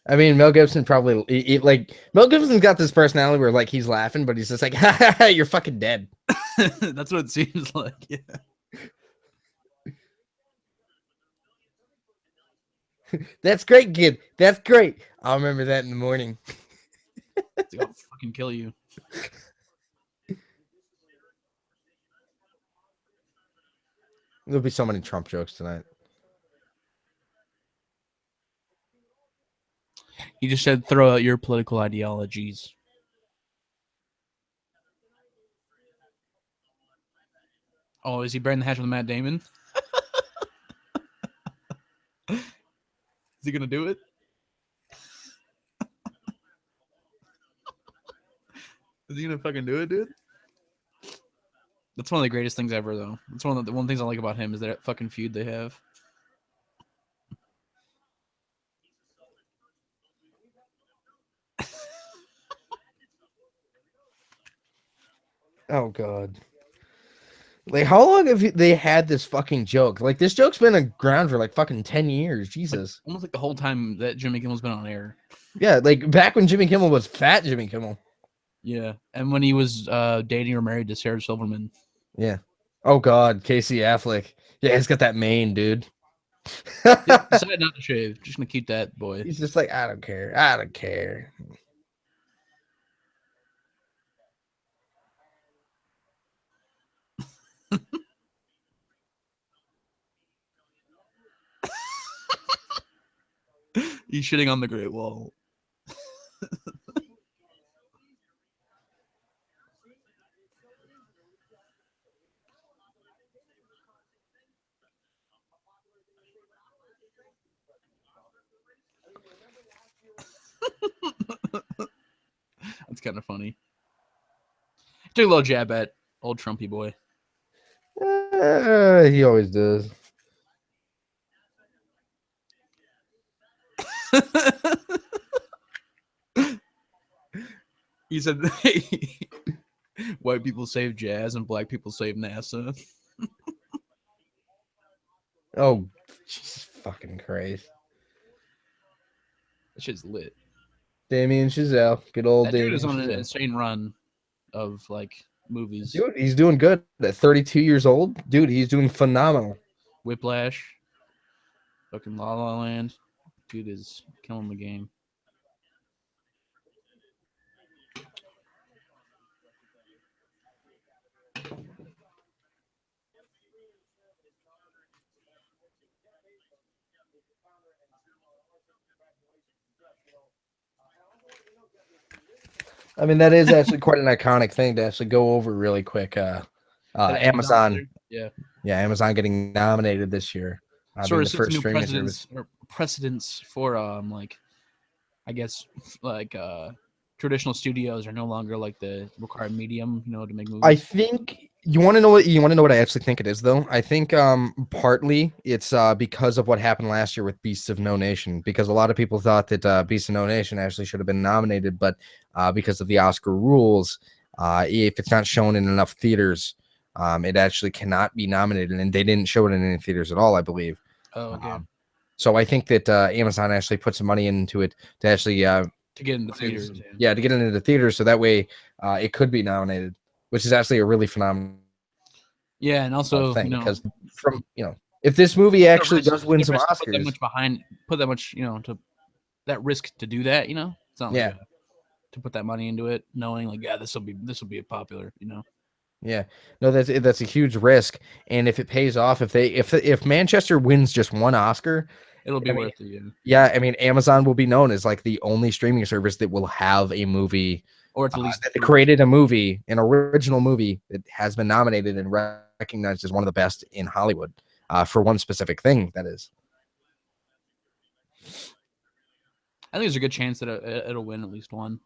I mean, Mel Gibson probably like Mel Gibson's got this personality where like he's laughing, but he's just like, "You're fucking dead." That's what it seems like. Yeah. That's great, kid. That's great. I'll remember that in the morning. It's like, I'll fucking kill you. There'll be so many Trump jokes tonight. He just said, throw out your political ideologies. Oh, is he burning the hatch with Matt Damon? Is he gonna do it? Is he gonna fucking do it, dude? That's one of the greatest things ever, though. That's one of the things I like about him is that fucking feud they have. Oh God. Like, how long have they had this fucking joke? Like, this joke's been around for like fucking 10 years. Jesus. Almost like the whole time that Jimmy Kimmel's been on air. Yeah, like back when Jimmy Kimmel was fat Jimmy Kimmel. Yeah, and when he was dating or married to Sarah Silverman. Yeah. Oh God, Casey Affleck. Yeah, he's got that mane, dude. Decided not to shave. Just gonna keep that boy. He's just like, I don't care. I don't care. He's shitting on the Great Wall. That's kind of funny. Took a little jab at old Trumpy boy. He always does. He said, white people save jazz and black people save NASA. Oh, Jesus fucking Christ. That shit's lit. Damien Chazelle. Good old That Damien dude is on an Chazelle. insane run of like movies. Dude, he's doing good at 32 years old. Dude, he's doing phenomenal. Whiplash. Fucking La La Land. Dude is killing the game. I mean, that is actually quite an iconic thing to actually go over really quick. That Emmy Amazon, nominator. Yeah. yeah, Amazon getting nominated this year, being Sort the of sets first new streaming service. precedents for like I guess like traditional studios are no longer like the required medium, to make I movies. think you want to know what I actually think it is though. I think partly it's because of what happened last year with Beasts of No Nation, because a lot of people thought that Beasts of No Nation actually should have been nominated, but because of the Oscar rules, if it's not shown in enough theaters, it actually cannot be nominated, and they didn't show it in any theaters at all, I believe. Oh, okay. So I think that Amazon actually put some money into it to actually To get into theaters. yeah, to get it into theaters, so that way it could be nominated, which is actually a really phenomenal Yeah, and also thing, because from if this movie actually does win some Put that Oscars, much behind, put that much to that risk to do that. It's not like yeah, to put that money into it, knowing like this will be a popular. yeah, no, that's a huge risk, and if it pays off, if Manchester wins just one Oscar, It'll be I mean, worth it. Yeah. yeah, I mean, Amazon will be known as like the only streaming service that will have a movie, Or at least that created a movie, an original movie that has been nominated and recognized as one of the best in Hollywood, for one specific thing. That is, I think there's a good chance that it'll win at least one.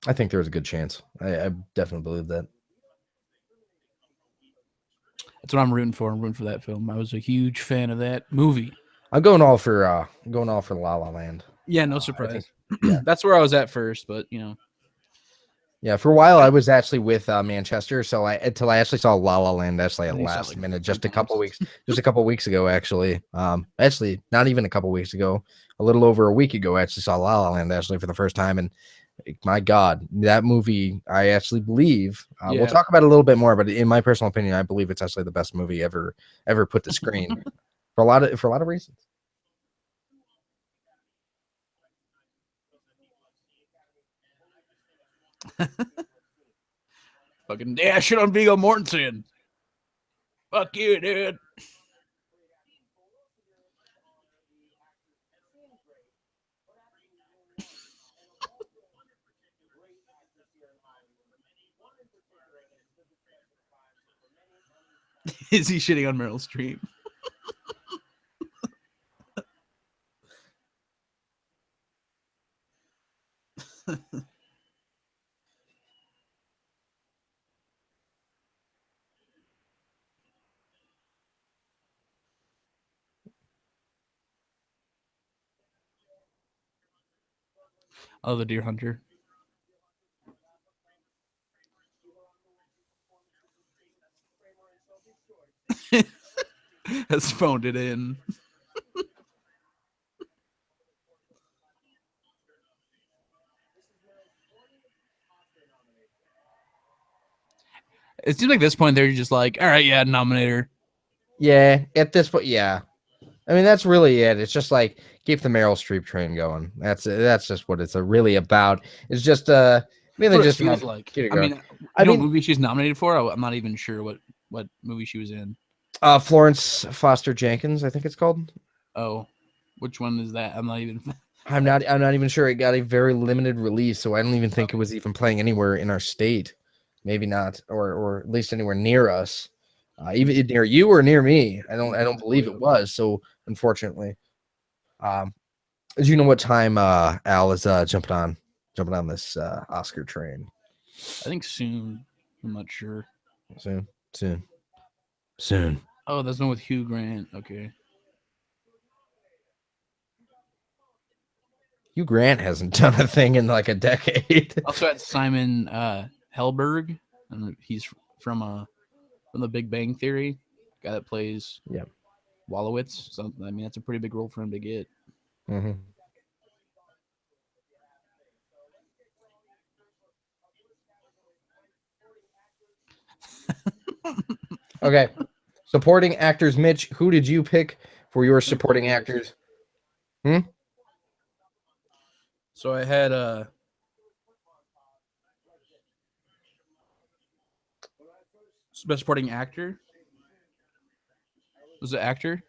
I think there's a good chance. I definitely believe that. That's what I'm rooting for. I'm rooting for that film. I was a huge fan of that movie. I'm going all for La La Land. Yeah, no surprise. Yeah, that's where I was at first, but yeah. For a while, I was actually with Manchester, so until I actually saw La La Land actually at last minute, just a couple weeks ago, actually. Actually, not even a couple weeks ago, a little over a week ago, I actually saw La La Land actually for the first time, and my God, that movie, I actually believe we'll talk about it a little bit more, but in my personal opinion, I believe it's actually the best movie ever put to screen for a lot of reasons. fucking shit on Viggo Mortensen. Fuck you, dude. Is he shitting on Meryl Streep? Oh, the Deer Hunter. Has phoned it in. It seems like at this point they're just like, all right, yeah, nominate her. Yeah, at this point, yeah. I mean, that's really it. It's just like keep the Meryl Streep train going. That's just what it's really about. It's just mainly just feels like. I mean, what movie she's nominated for? I'm not even sure what movie she was in. Florence Foster Jenkins, I think it's called. Oh, which one is that? I'm not even. I'm not even sure. It got a very limited release, so I don't even think it was even playing anywhere in our state. Maybe not, or at least anywhere near us. Even near you or near me. I don't believe it was. So unfortunately, do you know what time Al is jumping on this Oscar train? I think soon. I'm not sure. Soon. Oh, there's one with Hugh Grant. Okay. Hugh Grant hasn't done a thing in like a decade. Also had Simon Helberg, and he's from The Big Bang Theory, guy that plays Wallowitz. So I mean, that's a pretty big role for him to get. Mm-hmm. Okay. Supporting actors, Mitch, who did you pick for your supporting actors Hmm? So I had best supporting actor. Was it actor?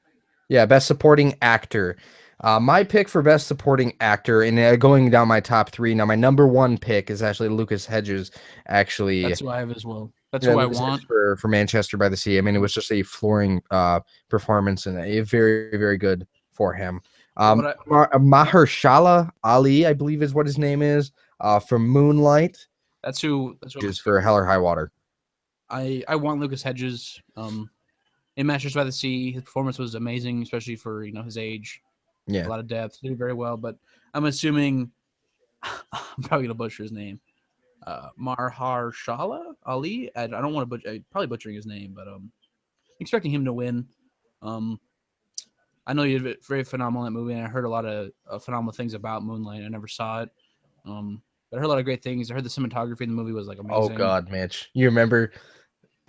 Yeah, best supporting actor. My pick for best supporting actor, and going down my top three. Now, my number one pick is actually Lucas Hedges. Actually, That's who I have as well. That's yeah, who I Lucas Hedges want. for Manchester by the Sea. I mean, it was just a flooring performance and a very very good for him. What I Mahershala Ali, I believe is what his name is, from Moonlight, that's who I'm is for expecting. Hell or High Water. I want Lucas Hedges. In Masters by the Sea, his performance was amazing, especially for his age. A Yeah. lot of depth, did very well. But I'm assuming I'm probably gonna butcher his name. Mahershala Ali. I don't want to butcher. Probably butchering his name, but expecting him to win. Um, I know you did very phenomenal in that movie, and I heard a lot of phenomenal things about Moonlight. I never saw it, but I heard a lot of great things. I heard the cinematography in the movie was like Oh amazing, God, Mitch, you remember?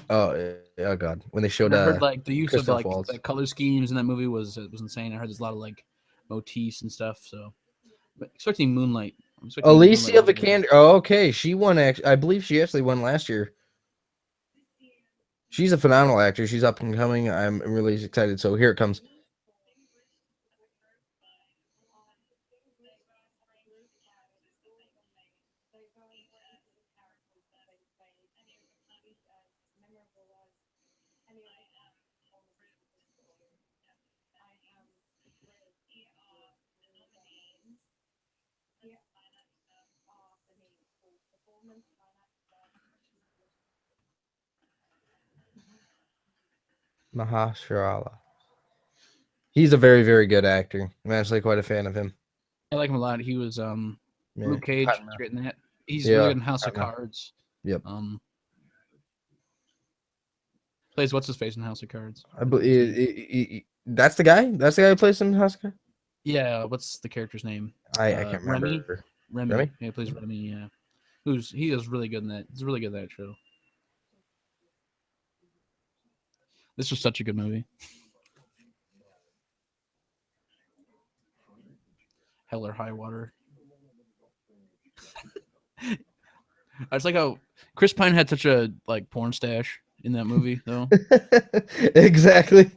Oh God, when they showed and I heard like the use of Christoph like Waltz. the color schemes in that movie was insane. I heard there's a lot of like motifs and stuff. So, but expecting Moonlight. I'm expecting Moonlight Alicia to win. Vikander. Oh, okay. She won. I believe she actually won last year. She's a phenomenal actor. She's up and coming. I'm really excited. So here it comes. Mahasharala. He's a very, very good actor. I'm actually quite a fan of him. I like him a lot. He was Yeah. Luke Cage. He's Padma. great in that. He's really Yeah. good in House of Padma. Cards. Yep. Um, plays what's his face in House of Cards. I Forget his name. believe that's the guy. That's the guy who plays in House. Yeah, what's the character's name? I can't Remy. remember. Remy. Remy? Yeah, he plays Remy. Yeah, he is really good in that. He's really good in that show. This was such a good movie. Hell or High Water. I just like how Chris Pine had such a like porn stash in that movie, though. Exactly.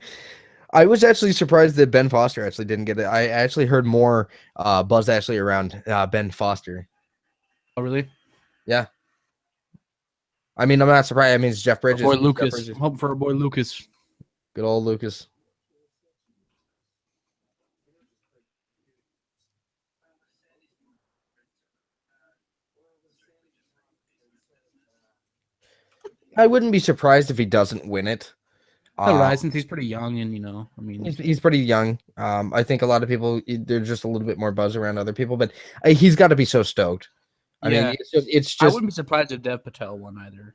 I was actually surprised that Ben Foster actually didn't get it. I actually heard more buzz actually around Ben Foster. Oh, really? Yeah. I mean, I'm not surprised. I mean, it's Jeff Our boy Bridges. Jeff Lucas. Bridges. I'm hoping for our boy Lucas. Good old Lucas. I wouldn't be surprised if he doesn't win it. No, Uh, right, since he's pretty young, and I mean, he's pretty young. I think a lot of people they're just a little bit more buzz around other people, but he's got to be so stoked. I mean, yeah, it's I just wouldn't be surprised if Dev Patel won either.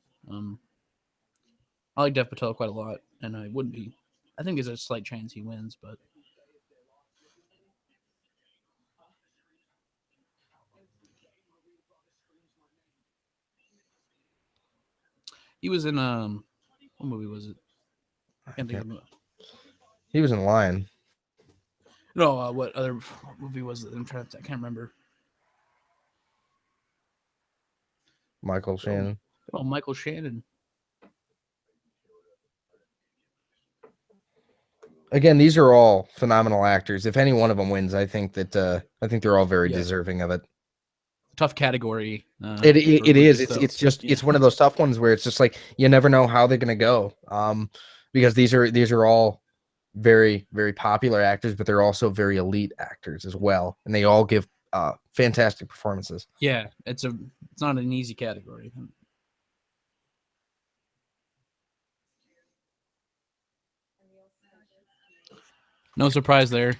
I like Dev Patel quite a lot, and I wouldn't be. I think there's a slight chance he wins, but he was in what movie was it? Can't think of it. he was in Lion. No, what movie was it? I can't remember. Michael Oh, Shannon. oh, Michael Shannon. Again, these are all phenomenal actors. If any one of them wins, I think they're all very Yeah, deserving of it. tough category. For It is. Lucas though. Yeah, It's one of those tough ones where it's just like you never know how they're gonna go. Because these are all very very popular actors, but they're also very elite actors as well, and they all give fantastic performances. yeah. It's not an easy category. No surprise there.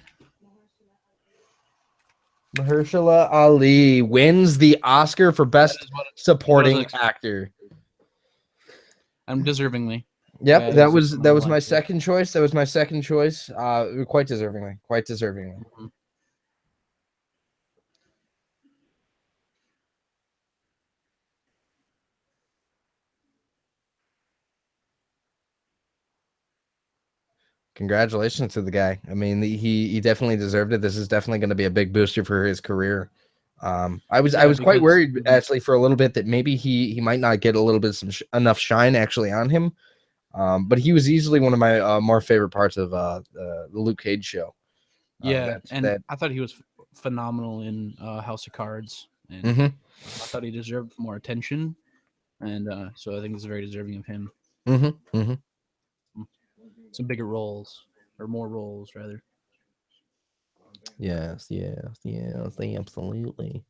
Mahershala Ali wins the Oscar for That Best is what I was Supporting expecting. Actor. I'm deservingly. Yep, That is a that phenomenal was my actor. second choice. That was my second choice. Quite deservingly. Quite deservingly. Mhm. Congratulations to the guy. I mean, he definitely deserved it. This is definitely going to be a big booster for his career. I Yeah, was quite because worried actually for a little bit that maybe he might not get a little bit enough shine actually on him. But he was easily one of my more favorite parts of the Luke Cage show. yeah, That's and that. I thought he was phenomenal in House of Cards, and Mm-hmm, I thought he deserved more attention, and so I think it's very deserving of him. mm-hmm, mm-hmm. Some bigger roles or more roles rather. Yes, yes, yes, absolutely.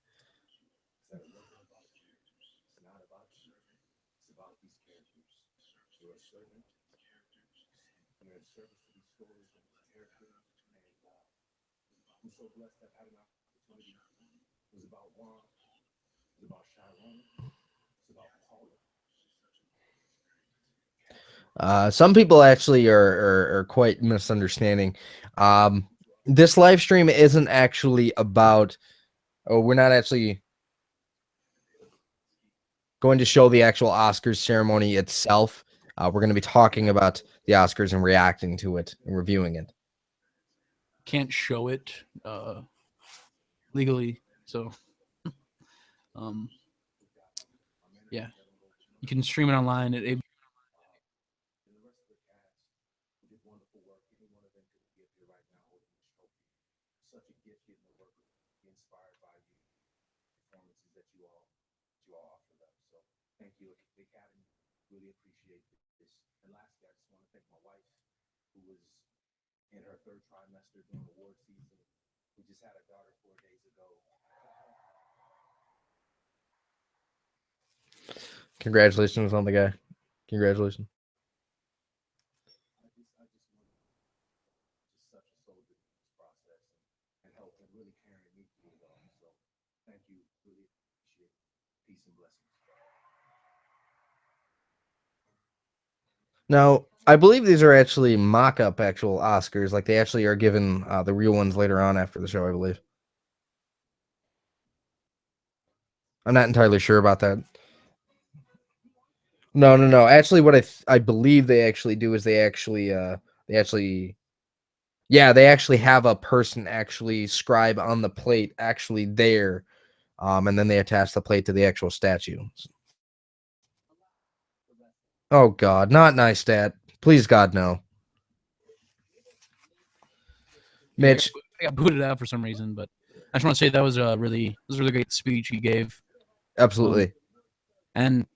Some people actually are quite misunderstanding. Um, this live stream isn't actually about. Oh, we're not actually going to show the actual Oscars ceremony itself. We're going to be talking about the Oscars and reacting to it and reviewing it. Can't show it legally, so um, yeah, you can stream it online at Congratulations on the guy. Congratulations. Now, I believe these are actually mock-up actual Oscars. Like they actually are given the real ones later on after the show, I believe. I'm not entirely sure about that. No, no, no. Actually, what I believe they actually do is they actually yeah, they actually have a person actually scribe on the plate actually there, and then they attach the plate to the actual statue. Oh God, not nice, Dad. Please, God, no. yeah, Mitch, I got booted out for some reason, but I just want to say that was a really great speech he gave. Um, absolutely. and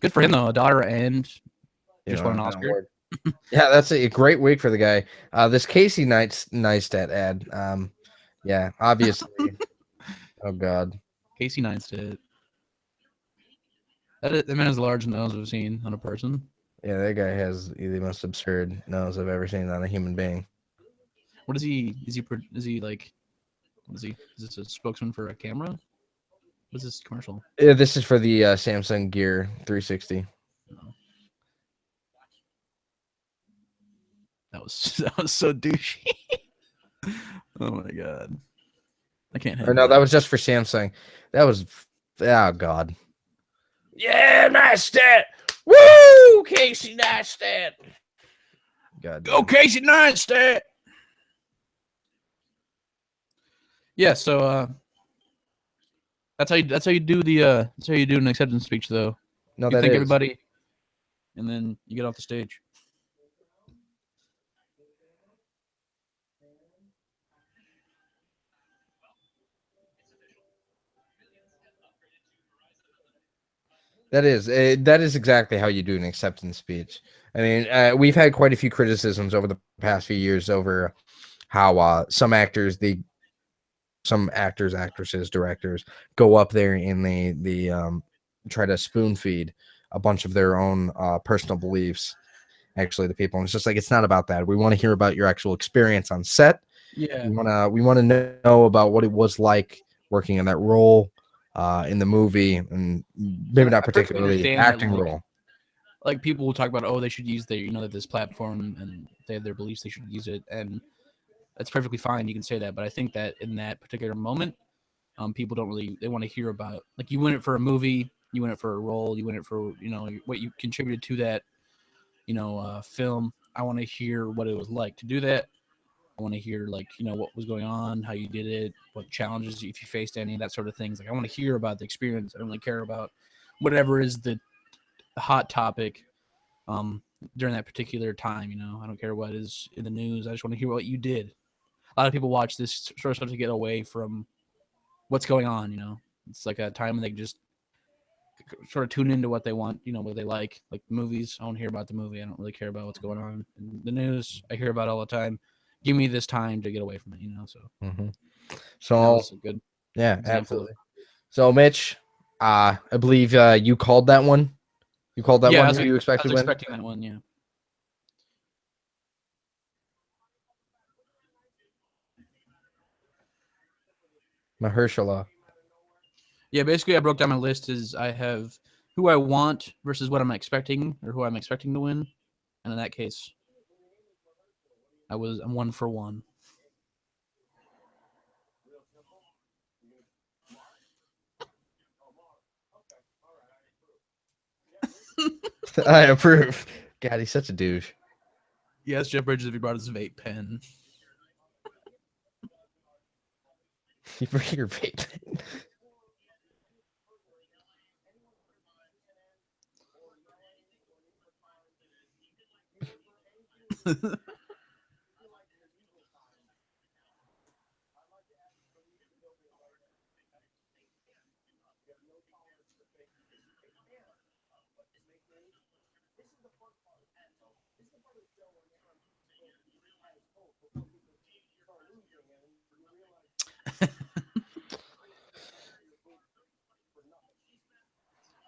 good for him though, a daughter and You just know, won an an Oscar. award. Yeah, that's a great week for the guy. This Casey Neistat ad. Yeah, obviously. Oh God. Casey Neistat. That man has the largest nose I've seen on a person. Yeah, that guy has the most absurd nose I've ever seen on a human being. What is he? Is he like? What is he? Is this a spokesman for a camera? What's this commercial? Yeah, this is for the Samsung Gear 360. No. That was that was so douchey. Oh my god, I can't Or handle no, that that. was just for Samsung. That was oh God. Yeah, Neistat. Woo, Casey Neistat. God Go damn. Casey Neistat. Yeah, so that's how you do the that's how you do an acceptance speech though. No, You that thank is. everybody, and then you get off the stage. That is exactly how you do an acceptance speech. I mean, we've had quite a few criticisms over the past few years over how some actors, actresses, directors go up there and they try to spoon feed a bunch of their own personal beliefs actually to people. And it's just like it's not about that. We want to hear about your actual experience on set. Yeah, We want to know about what it was like working in that role in the movie, and maybe and not I perfectly particularly understand that acting role. like people will talk about they should use their this platform and they have their beliefs they should use it, and that's perfectly fine. You can say that, but I think that in that particular moment, people don't really they want to hear about like you win it for a movie, you win it for a role, you win it for what you contributed to that film. I want to hear what it was like to do that. I want to hear like what was going on, how you did it, what challenges if you faced any, that sort of things. Like I want to hear about the experience. I don't really care about whatever is the hot topic during that particular time. I don't care what is in the news. I just want to hear what you did. A lot of people watch this sort of stuff to get away from what's going on. It's like a time when they just sort of tune into what they want, what they like movies. I want to hear about the movie. I don't really care about what's going on in the news. I hear about it all the time. Give me this time to get away from it, so. So that was a good example. Absolutely. So Mitch, I believe you called that one. You called that one. You expected I was expecting that one. Yeah. Mahershala. Yeah, basically, I broke down my list as I have who I want versus what I'm expecting, or who I'm expecting to win, and in that case, I'm 1 for 1. I approve. God, he's such a douche. Yes, Jeff Bridges, if he brought his vape pen. You bring your vape pen.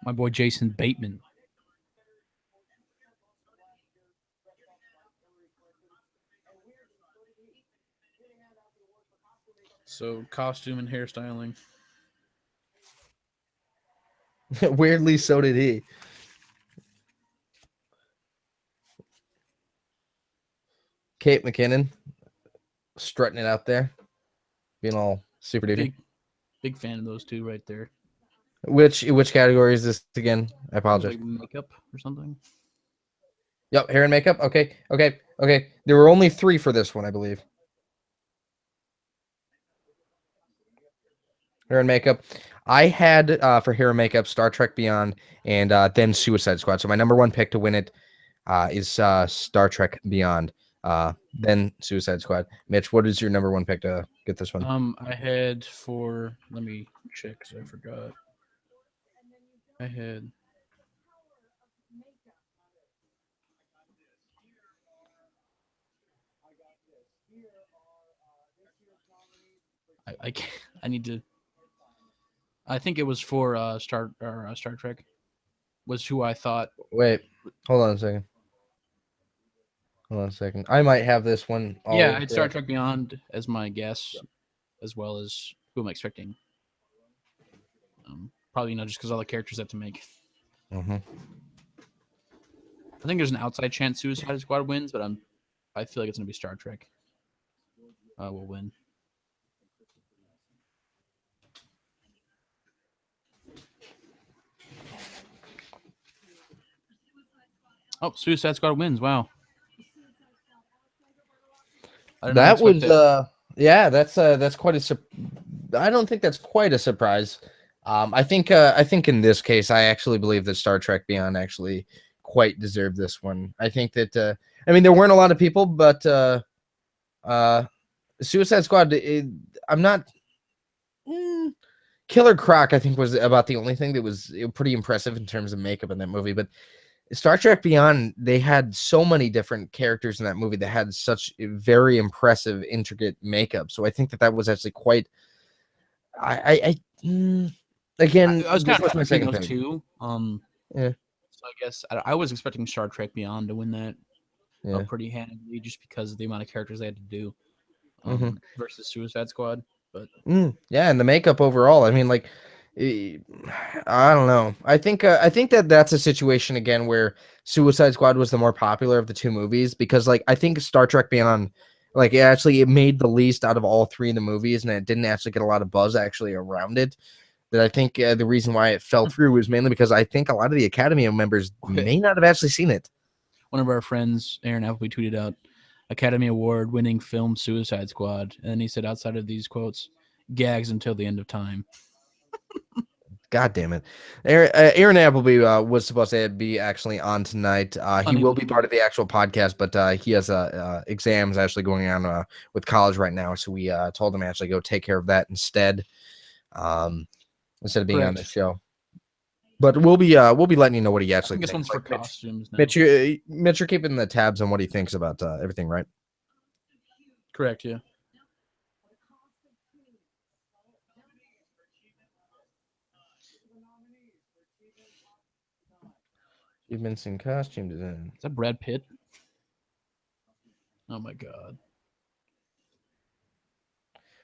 My boy Jason Bateman. So costume and hairstyling. Weirdly, so did he. Kate McKinnon, strutting it out there, being all super duty. Big fan of those two right there. Which category is this again? I apologize. Like makeup or something. Yep, hair and makeup. Okay. There were only 3 for this one, I believe. Hair and makeup. I had for hair and makeup Star Trek Beyond and then Suicide Squad. So my number 1 pick to win it is Star Trek Beyond. Then Suicide Squad. Mitch, what is your number 1 pick to get this one? I had for, let me check because I forgot. I had. I can't. I need to. I think it was for Star Trek. Was who I thought. Wait, hold on a second. I might have this one. Yeah, I had Star Trek Beyond as my guess, as well as who am I expecting. Probably just because all the characters have to make. Mm-hmm. I think there's an outside chance Suicide Squad wins, but I feel like it's gonna be Star Trek. Will win. Oh, Suicide Squad wins! Wow. That was that's quite a. I don't think that's quite a surprise. I think in this case, I actually believe that Star Trek Beyond actually quite deserved this one. I think that there weren't a lot of people, but Suicide Squad. I'm not. Killer Croc, I think, was about the only thing that was pretty impressive in terms of makeup in that movie. But Star Trek Beyond, they had so many different characters in that movie that had such very impressive, intricate makeup. So I think that was actually quite. Again, I was kind of my second pick too. Yeah. So I guess I was expecting Star Trek Beyond to win that pretty handily, just because of the amount of characters they had to do versus Suicide Squad. But yeah, and the makeup overall. I mean, like, I don't know. I think that's a situation again where Suicide Squad was the more popular of the 2 movies, because like I think Star Trek Beyond, like it made the least out of all 3 of the movies, and it didn't actually get a lot of buzz actually around it. That I think the reason why it fell through was mainly because I think a lot of the Academy members may not have actually seen it. one of our friends, Aaron Appleby, tweeted out Academy Award winning film Suicide Squad. And then he said, outside of these quotes, gags until the end of time. God damn it. Aaron Appleby was supposed to be actually on tonight. He will be part of the actual podcast, but he has exams actually going on with college right now. So we told him to actually go take care of that instead of being on the show. But we'll be letting you know what he actually thinks. This one's for costumes now. Mitch, you're keeping the tabs on what he thinks about everything, right? Correct, yeah. Achievements in costume design. Is that Brad Pitt? Oh my god.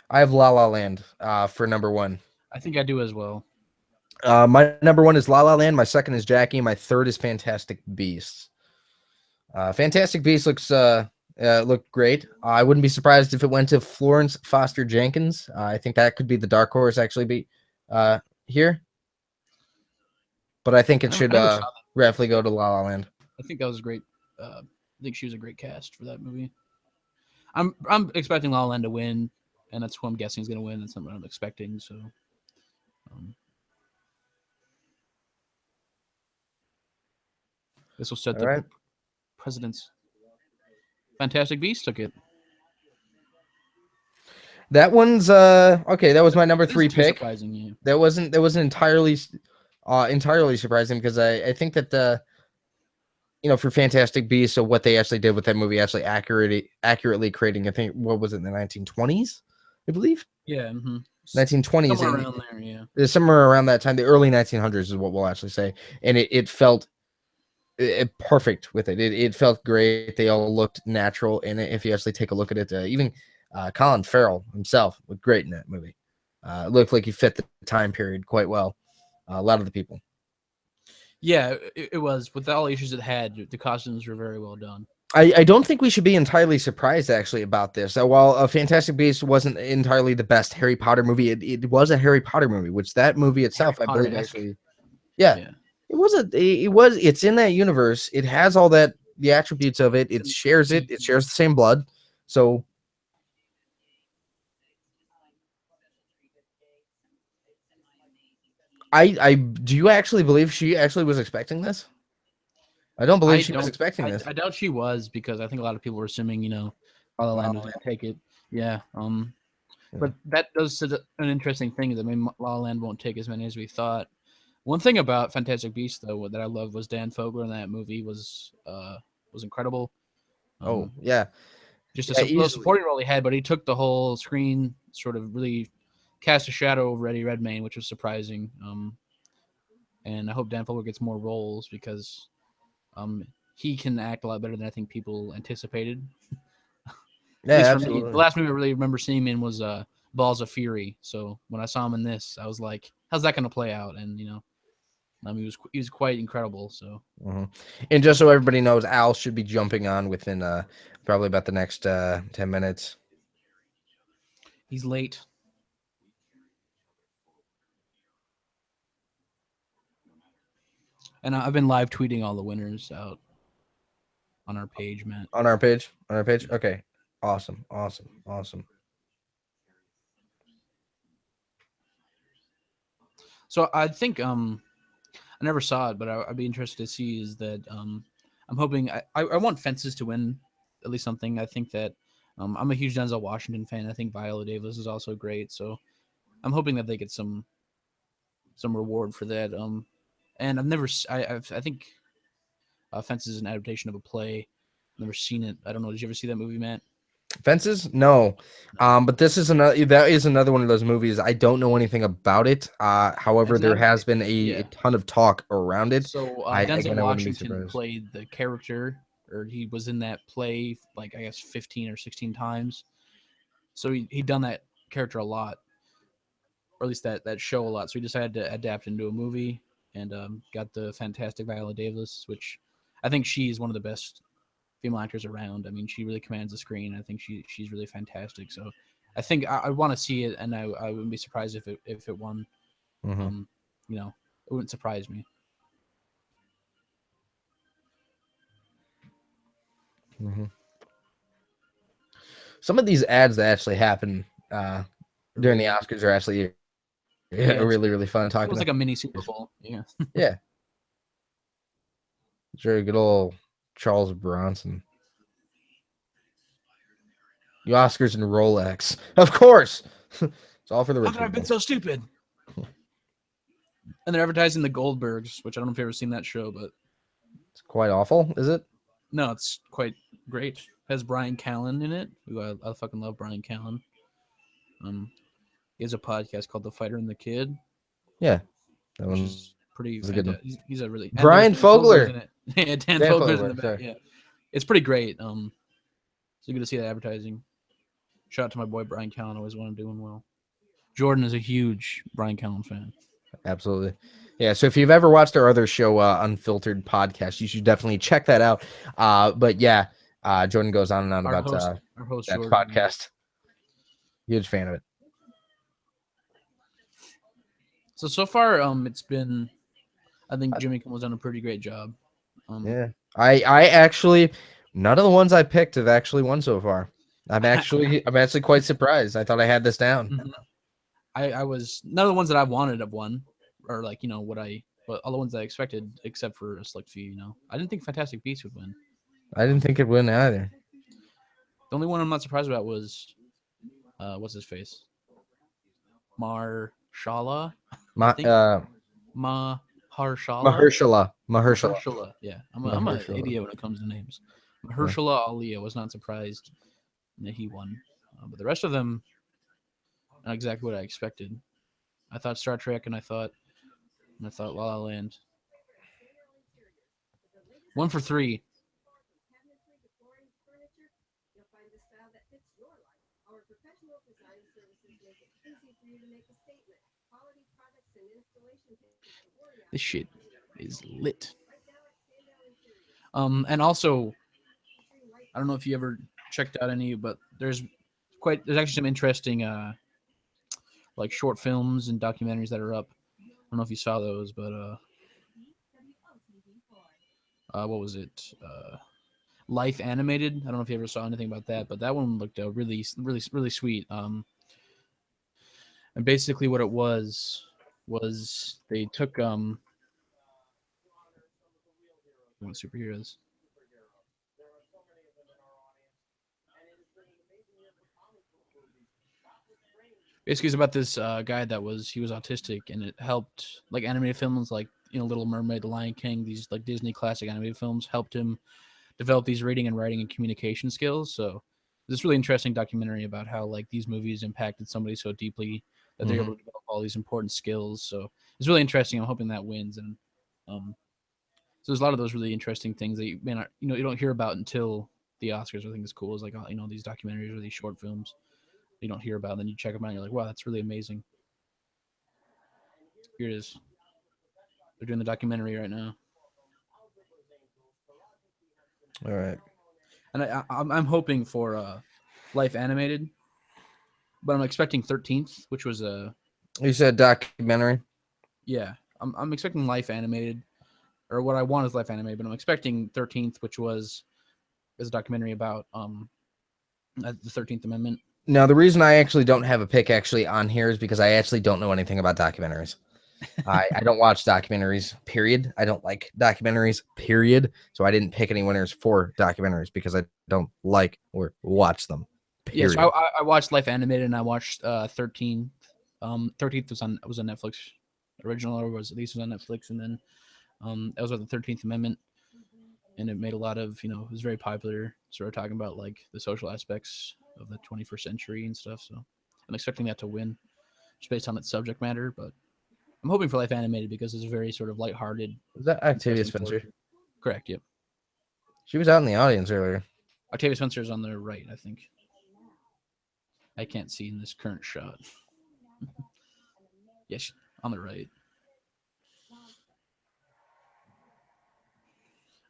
I have La La Land for number 1. I think I do as well. My number 1 is La La Land. My second is Jackie. My third is Fantastic Beasts. Fantastic Beasts looked great. I wouldn't be surprised if it went to Florence Foster Jenkins. I think that could be the dark horse actually be here. But I think it should roughly go to La La Land. I think that was great. I think she was a great cast for that movie. I'm expecting La La Land to win, and that's who I'm guessing is going to win. That's something I'm expecting. So, this will set the precedence. Fantastic Beasts took it. That one's okay. That was my number 3 pick. Surprising, yeah. That wasn't entirely surprising because I think that for Fantastic Beasts, so what they actually did with that movie actually accurately creating, I think, what was it, in the 1920s, I believe? Yeah. 1920s. Somewhere around there, yeah. Somewhere around that time, the early 1900s is what we'll actually say. And it felt perfect with it. It felt great. They all looked natural. And if you actually take a look at it, even Colin Farrell himself looked great in that movie. It looked like he fit the time period quite well. A lot of the people. Yeah, it was. With all the issues it had, the costumes were very well done. I don't think we should be entirely surprised, actually, about this. While Fantastic Beasts wasn't entirely the best Harry Potter movie, it was a Harry Potter movie, which that movie itself, I believe, actually, yeah. It's in that universe. It has all the attributes of it. It shares the same blood. So, do you actually believe she actually was expecting this? I don't believe she was expecting this. I doubt she was, because I think a lot of people were assuming, La La Land was going to take it. Yeah. But that does set an interesting thing. I mean, La La Land won't take as many as we thought. One thing about Fantastic Beasts, though, that I love was Dan Fogler in that movie was incredible. Yeah. Just a little supporting role he had, but he took the whole screen, sort of really cast a shadow over Eddie Redmayne, which was surprising. And I hope Dan Fogler gets more roles, because he can act a lot better than I think people anticipated. Yeah, absolutely. The last movie I really remember seeing him in was Balls of Fury. So when I saw him in this, I was like, how's that going to play out? And, he was quite incredible. So, And just so everybody knows, Al should be jumping on within probably about the next 10 minutes. He's late. And I've been live tweeting all the winners out on our page, Matt. On our page? Okay. Awesome. So I think I never saw it, but I'd be interested to see is that I'm hoping I want Fences to win at least something. I think that I'm a huge Denzel Washington fan. I think Viola Davis is also great, so I'm hoping that they get some reward for that. And I think Fences is an adaptation of a play. I've never seen it. I don't know. Did you ever see that movie, Matt? Fences? No. But that is another one of those movies. I don't know anything about it. However, there has been a ton of talk around it. So Denzel Washington played the character, or he was in that play, like, I guess 15 or 16 times. So he'd done that character a lot, or at least that show a lot. So he decided to adapt into a movie, and got the fantastic Viola Davis, which I think she's one of the best female actors around. I mean, she really commands the screen. I think she's really fantastic. So I think I want to see it, and I wouldn't be surprised if it won. It wouldn't surprise me. Mm-hmm. Some of these ads that actually happen during the Oscars are actually really, really fun to talk It was about. like a mini Super Bowl. Yeah. Yeah. Very good old Charles Bronson. The Oscars and Rolex. Of course. It's all for the How rich could I have been people. so stupid? And they're advertising the Goldbergs, which I don't know if you've ever seen that show, but It's quite awful, is it? no, it's quite great. It has Brian Callen in it, who I fucking love Brian Callen. He has a podcast called The Fighter and the Kid, Yeah. That which one's is pretty a good one. fantastic. He's a really and there's Brian Dan Fogler's Fogler. in it. Yeah, Dan Dan Fogler's in the Fogler, back. sorry. Yeah, it's pretty great. So good to see that advertising. Shout out to my boy Brian Callen. Always want him doing well. Jordan is a huge Brian Callen fan. Absolutely. Yeah. So if you've ever watched our other show, Unfiltered Podcast, you should definitely check that out. But yeah, Jordan goes on and on Our about host that Jordan. podcast. Huge fan of it. So far, it's been. I think Jimmy Kimmel's done a pretty great job. Yeah. I actually, none of the ones I picked have actually won so far. I'm actually quite surprised. I thought I had this down. I was none of the ones that I wanted have won, or like but all the ones I expected, except for a select few. I didn't think Fantastic Beasts would win. I didn't think it'd win either. The only one I'm not surprised about was, what's his face, Mahershala. Mahershala. Yeah, I'm an idiot when it comes to names. Mahershala Ali. I was not surprised that he won, but the rest of them, not exactly what I expected. I thought Star Trek, and I thought La La Land. 1 for 3. This shit is lit. And also, I don't know if you ever checked out any, but there's actually some interesting like short films and documentaries that are up. I don't know if you saw those, but what was it? Life Animated. I don't know if you ever saw anything about that, but that one looked really, really, really sweet. And basically, what it was they took superheroes. Basically, it's about this guy that he was autistic, and it helped like animated films like Little Mermaid, The Lion King, these like Disney classic animated films helped him develop these reading and writing and communication skills. So this really interesting documentary about how like these movies impacted somebody so deeply that they're able to develop all these important skills. So it's really interesting. I'm hoping that wins. And so there's a lot of those really interesting things that you may not, you don't hear about until the Oscars. I think is cool. Is like these documentaries or these short films you don't hear about. And then you check them out and you're like, wow, that's really amazing. Here it is. They're doing the documentary right now. All right. And I'm hoping for Life Animated, but I'm expecting 13th, which was You said documentary? Yeah, I'm expecting Life Animated, or what I want is Life Animated, but I'm expecting 13th, which is a documentary about the 13th Amendment. Now, the reason I actually don't have a pick actually on here is because I actually don't know anything about documentaries. I don't watch documentaries, period. I don't like documentaries, period. So I didn't pick any winners for documentaries because I don't like or watch them, period. Yeah, so I watched Life Animated and I watched 13th. 13th was on Netflix original, or was at least was on Netflix, and then that was about the 13th Amendment, and it made a lot of, it was very popular, sort of talking about like the social aspects of the 21st century and stuff. So I'm expecting that to win just based on its subject matter, but I'm hoping for Life Animated because it's a very sort of lighthearted. Is that Octavia Spencer? Portion. Correct, yep. She was out in the audience earlier. Octavia Spencer is on the right, I think. I can't see in this current shot. Yes, on the right.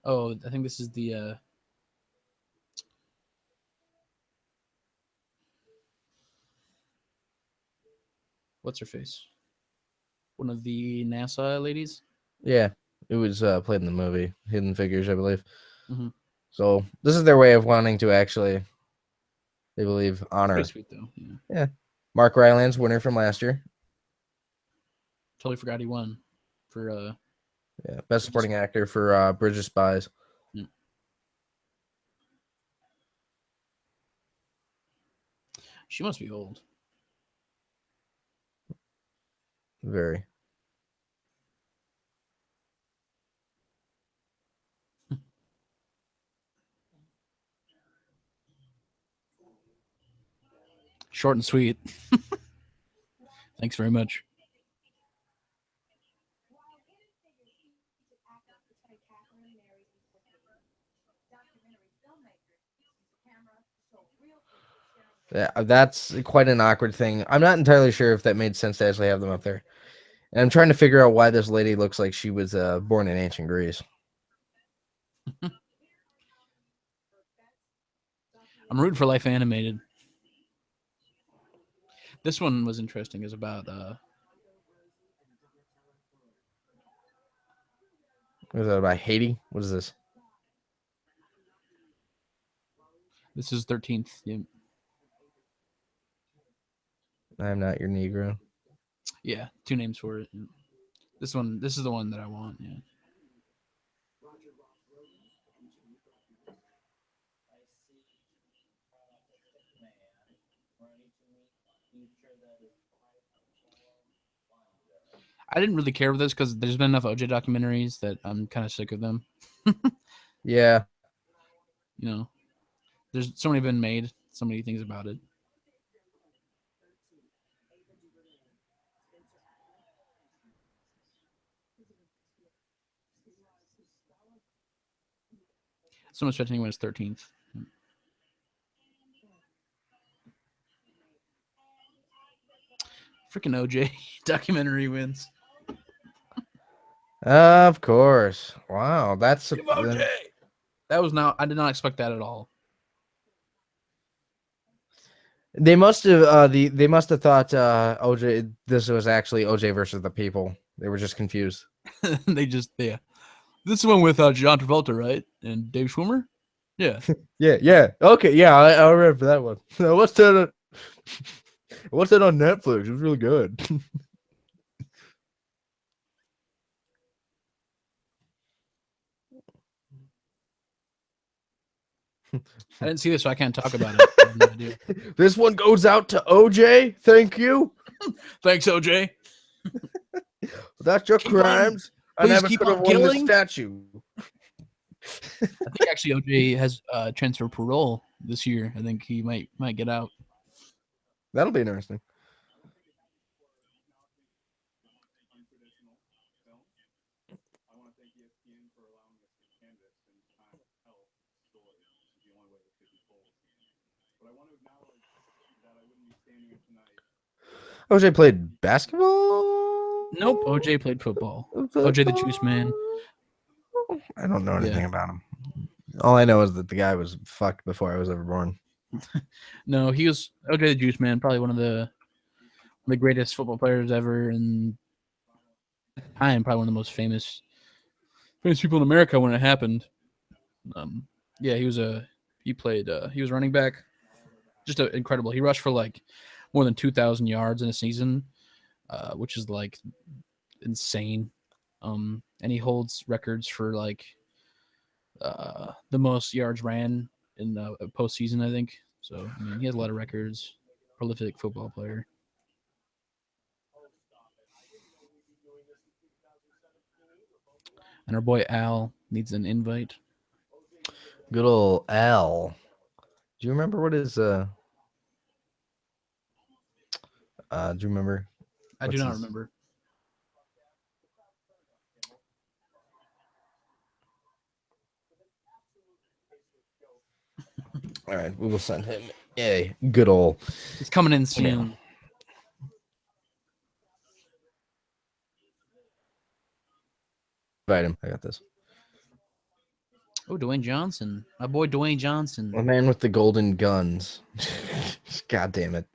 Oh, I think this is the what's her face? One of the NASA ladies. Yeah, it was played in the movie Hidden Figures, I believe. Mm-hmm. So this is their way of wanting to actually, they believe, honor. Pretty sweet though. Yeah. Mark Rylance, winner from last year. Totally forgot he won for Best supporting actor for Bridge of Spies. Yeah. She must be old. Very. Short and sweet. Thanks very much. Yeah, that's quite an awkward thing. I'm not entirely sure if that made sense to actually have them up there. And I'm trying to figure out why this lady looks like she was born in ancient Greece. I'm rooting for Life Animated. This one was interesting. Is about What is that about Haiti? What is this? This is 13th. Yeah. I'm not your Negro. Yeah, 2 names for it. Yeah. This is the one that I want. Yeah. I didn't really care for this because there's been enough OJ documentaries that I'm kind of sick of them. Yeah. You know, there's so many been made, so many things about it. So much expecting when it's 13th. Freaking OJ documentary wins. Of course. Wow, that's That was not. I did not expect that at all. They must have they must have thought OJ this was actually OJ versus the people. They were just confused. Yeah. This is one with John Travolta, right? And Dave Schwimmer? Yeah. Yeah. Okay, yeah, I remember that one. What's that? What's that on Netflix? It was really good. I didn't see this, so I can't talk about it. I have no idea. This one goes out to OJ. Thank you. Thanks, OJ. That's your Keep on- crimes. I please never keep could have on won this killing. statue. I think actually OJ has transfer parole this year. I think he might get out. That'll be interesting. OJ played basketball? Nope. OJ played football. OJ the Juice Man. I don't know anything about him. All I know is that the guy was fucked before I was ever born. No, he was OJ the Juice Man, probably one of the greatest football players ever, and I am probably one of the most famous people in America when it happened. Yeah, he was running back, just incredible. He rushed for like more than 2,000 yards in a season, which is like insane. And he holds records for like the most yards ran in the postseason, I think. So I mean, he has a lot of records. Prolific football player. And our boy Al needs an invite. Good old Al. Do you remember what his do you remember? I do not remember. All right, we will send him a good old. He's coming in soon. Invite him. I got this. Oh, Dwayne Johnson. My boy Dwayne Johnson. A man with the golden guns. God damn it.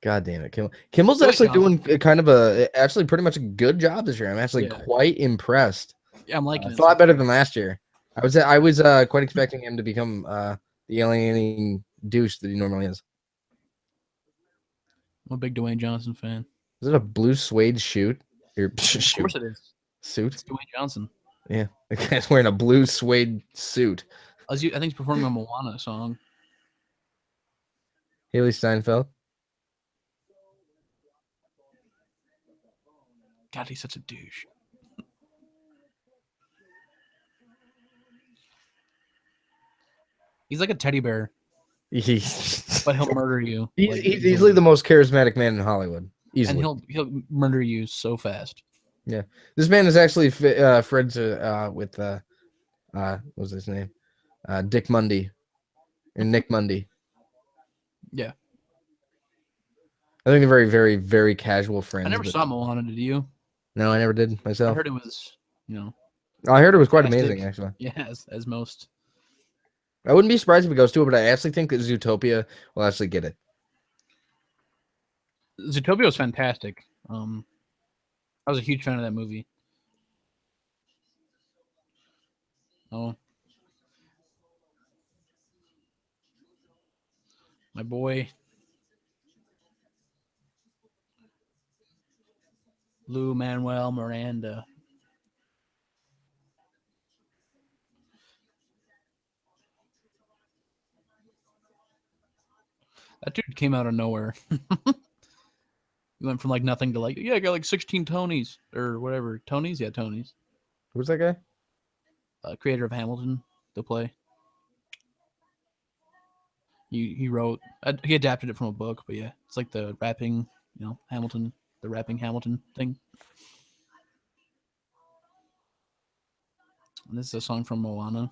God damn it. Kimmel's actually doing kind of actually pretty much a good job this year. I'm actually quite impressed. Yeah, I'm liking it. It's a lot better than last year. I was quite expecting him to become the alienating douche that he normally is. I'm a big Dwayne Johnson fan. Is it a blue suede shoot? Or Of shoot course it is. suit? It's Dwayne Johnson. Yeah, the guy's wearing a blue suede suit. I think he's performing a Moana song. Haley Steinfeld. God, he's such a douche. He's like a teddy bear, He's but he'll murder you. Like, he's easily the most charismatic man in Hollywood. Easily. and he'll murder you so fast. Yeah, this man is actually friends with what was his name? Dick Mundy and Nick Mundy. Yeah. I think they're very, very, very casual friends. I never saw Moana, did you? No, I never did myself. I heard it was, I heard it was quite fantastic. amazing, actually. Yeah, as most. I wouldn't be surprised if it goes to it, but I actually think that Zootopia will actually get it. Zootopia was fantastic. I was a huge fan of that movie. Oh, my boy, Lou Manuel Miranda. That dude came out of nowhere. He went from like nothing to like, yeah, I got like 16 Tonys or whatever. Tonys? Yeah, Tonys. Who's that guy? Creator of Hamilton, the play. He wrote, he adapted it from a book, but yeah, it's like the rapping, Hamilton, the rapping Hamilton thing. And this is a song from Moana.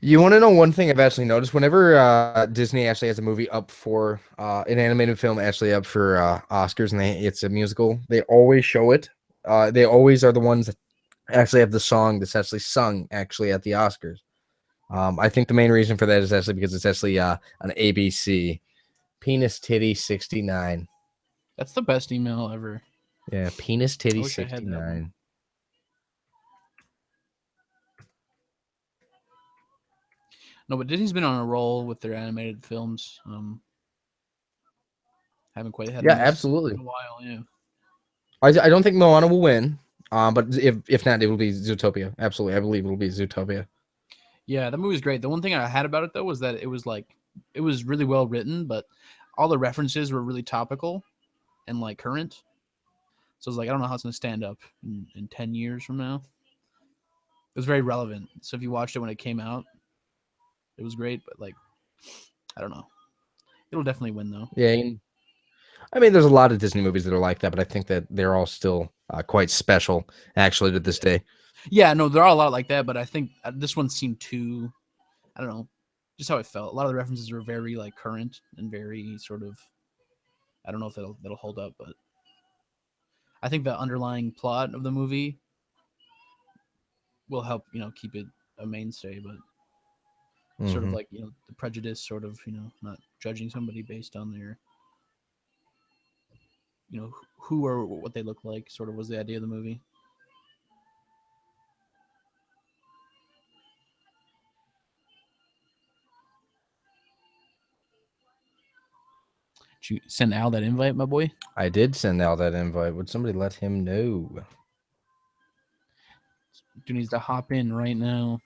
You want to know one thing I've actually noticed? Whenever Disney actually has a movie up for an animated film actually up for Oscars and it's a musical, they always show it. They always are the ones that actually have the song that's actually sung actually at the Oscars. I think the main reason for that is actually because it's actually an ABC. Penis Titty 69. That's the best email ever. Yeah, Penis Titty wish I had that 69. No, but Disney's been on a roll with their animated films. Haven't quite had a miss absolutely. in a while. Yeah, I don't think Moana will win. But if not, it will be Zootopia. Absolutely, I believe it will be Zootopia. yeah, that movie's great. The one thing I had about it though was that it was really well written, but all the references were really topical and like current. So it's like I don't know how it's gonna stand up in 10 years from now. It was very relevant. So if you watched it when it came out, it was great. But like, I don't know. It'll definitely win though. Yeah, I mean, there's a lot of Disney movies that are like that, but I think that they're all still quite special, actually, to this day. Yeah, no, there are a lot like that, but I think this one seemed too, I don't know, just how it felt. A lot of the references were very like current and very sort of, I don't know if that'll hold up, but I think the underlying plot of the movie will help, keep it a mainstay, but sort of like, the prejudice, sort of, not judging somebody based on their, who or what they look like, sort of was the idea of the movie. Did you send Al that invite, my boy? I did send out that invite. Would somebody let him know? Dude needs to hop in right now.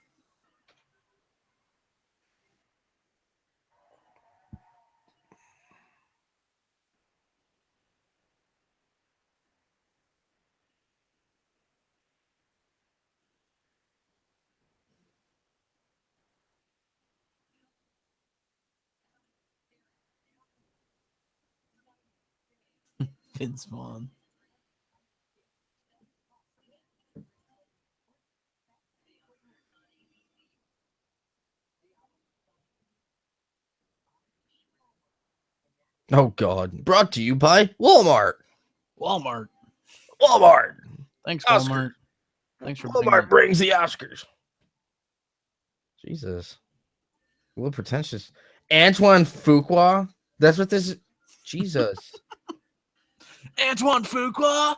Vince Vaughn. Oh, God. Brought to you by Walmart. Walmart. Walmart. Thanks, Oscar. Walmart. Thanks for Walmart brings the Oscars. Jesus. A little pretentious. Antoine Fuqua? That's what this is. Jesus. Antoine Fuqua.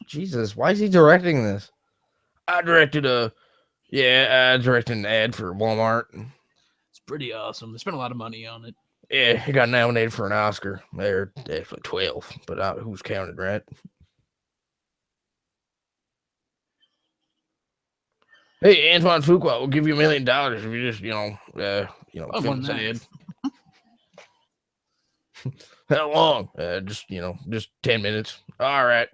Jesus, why is he directing this? I directed I directed an ad for Walmart. It's pretty awesome. They spent a lot of money on it. Yeah, he got nominated for an Oscar. They're definitely 12, but who's counted, right? Hey, Antoine Fuqua will give you $1 million if you just, Oh, more film than this that. ad. How long? Just 10 minutes. All right.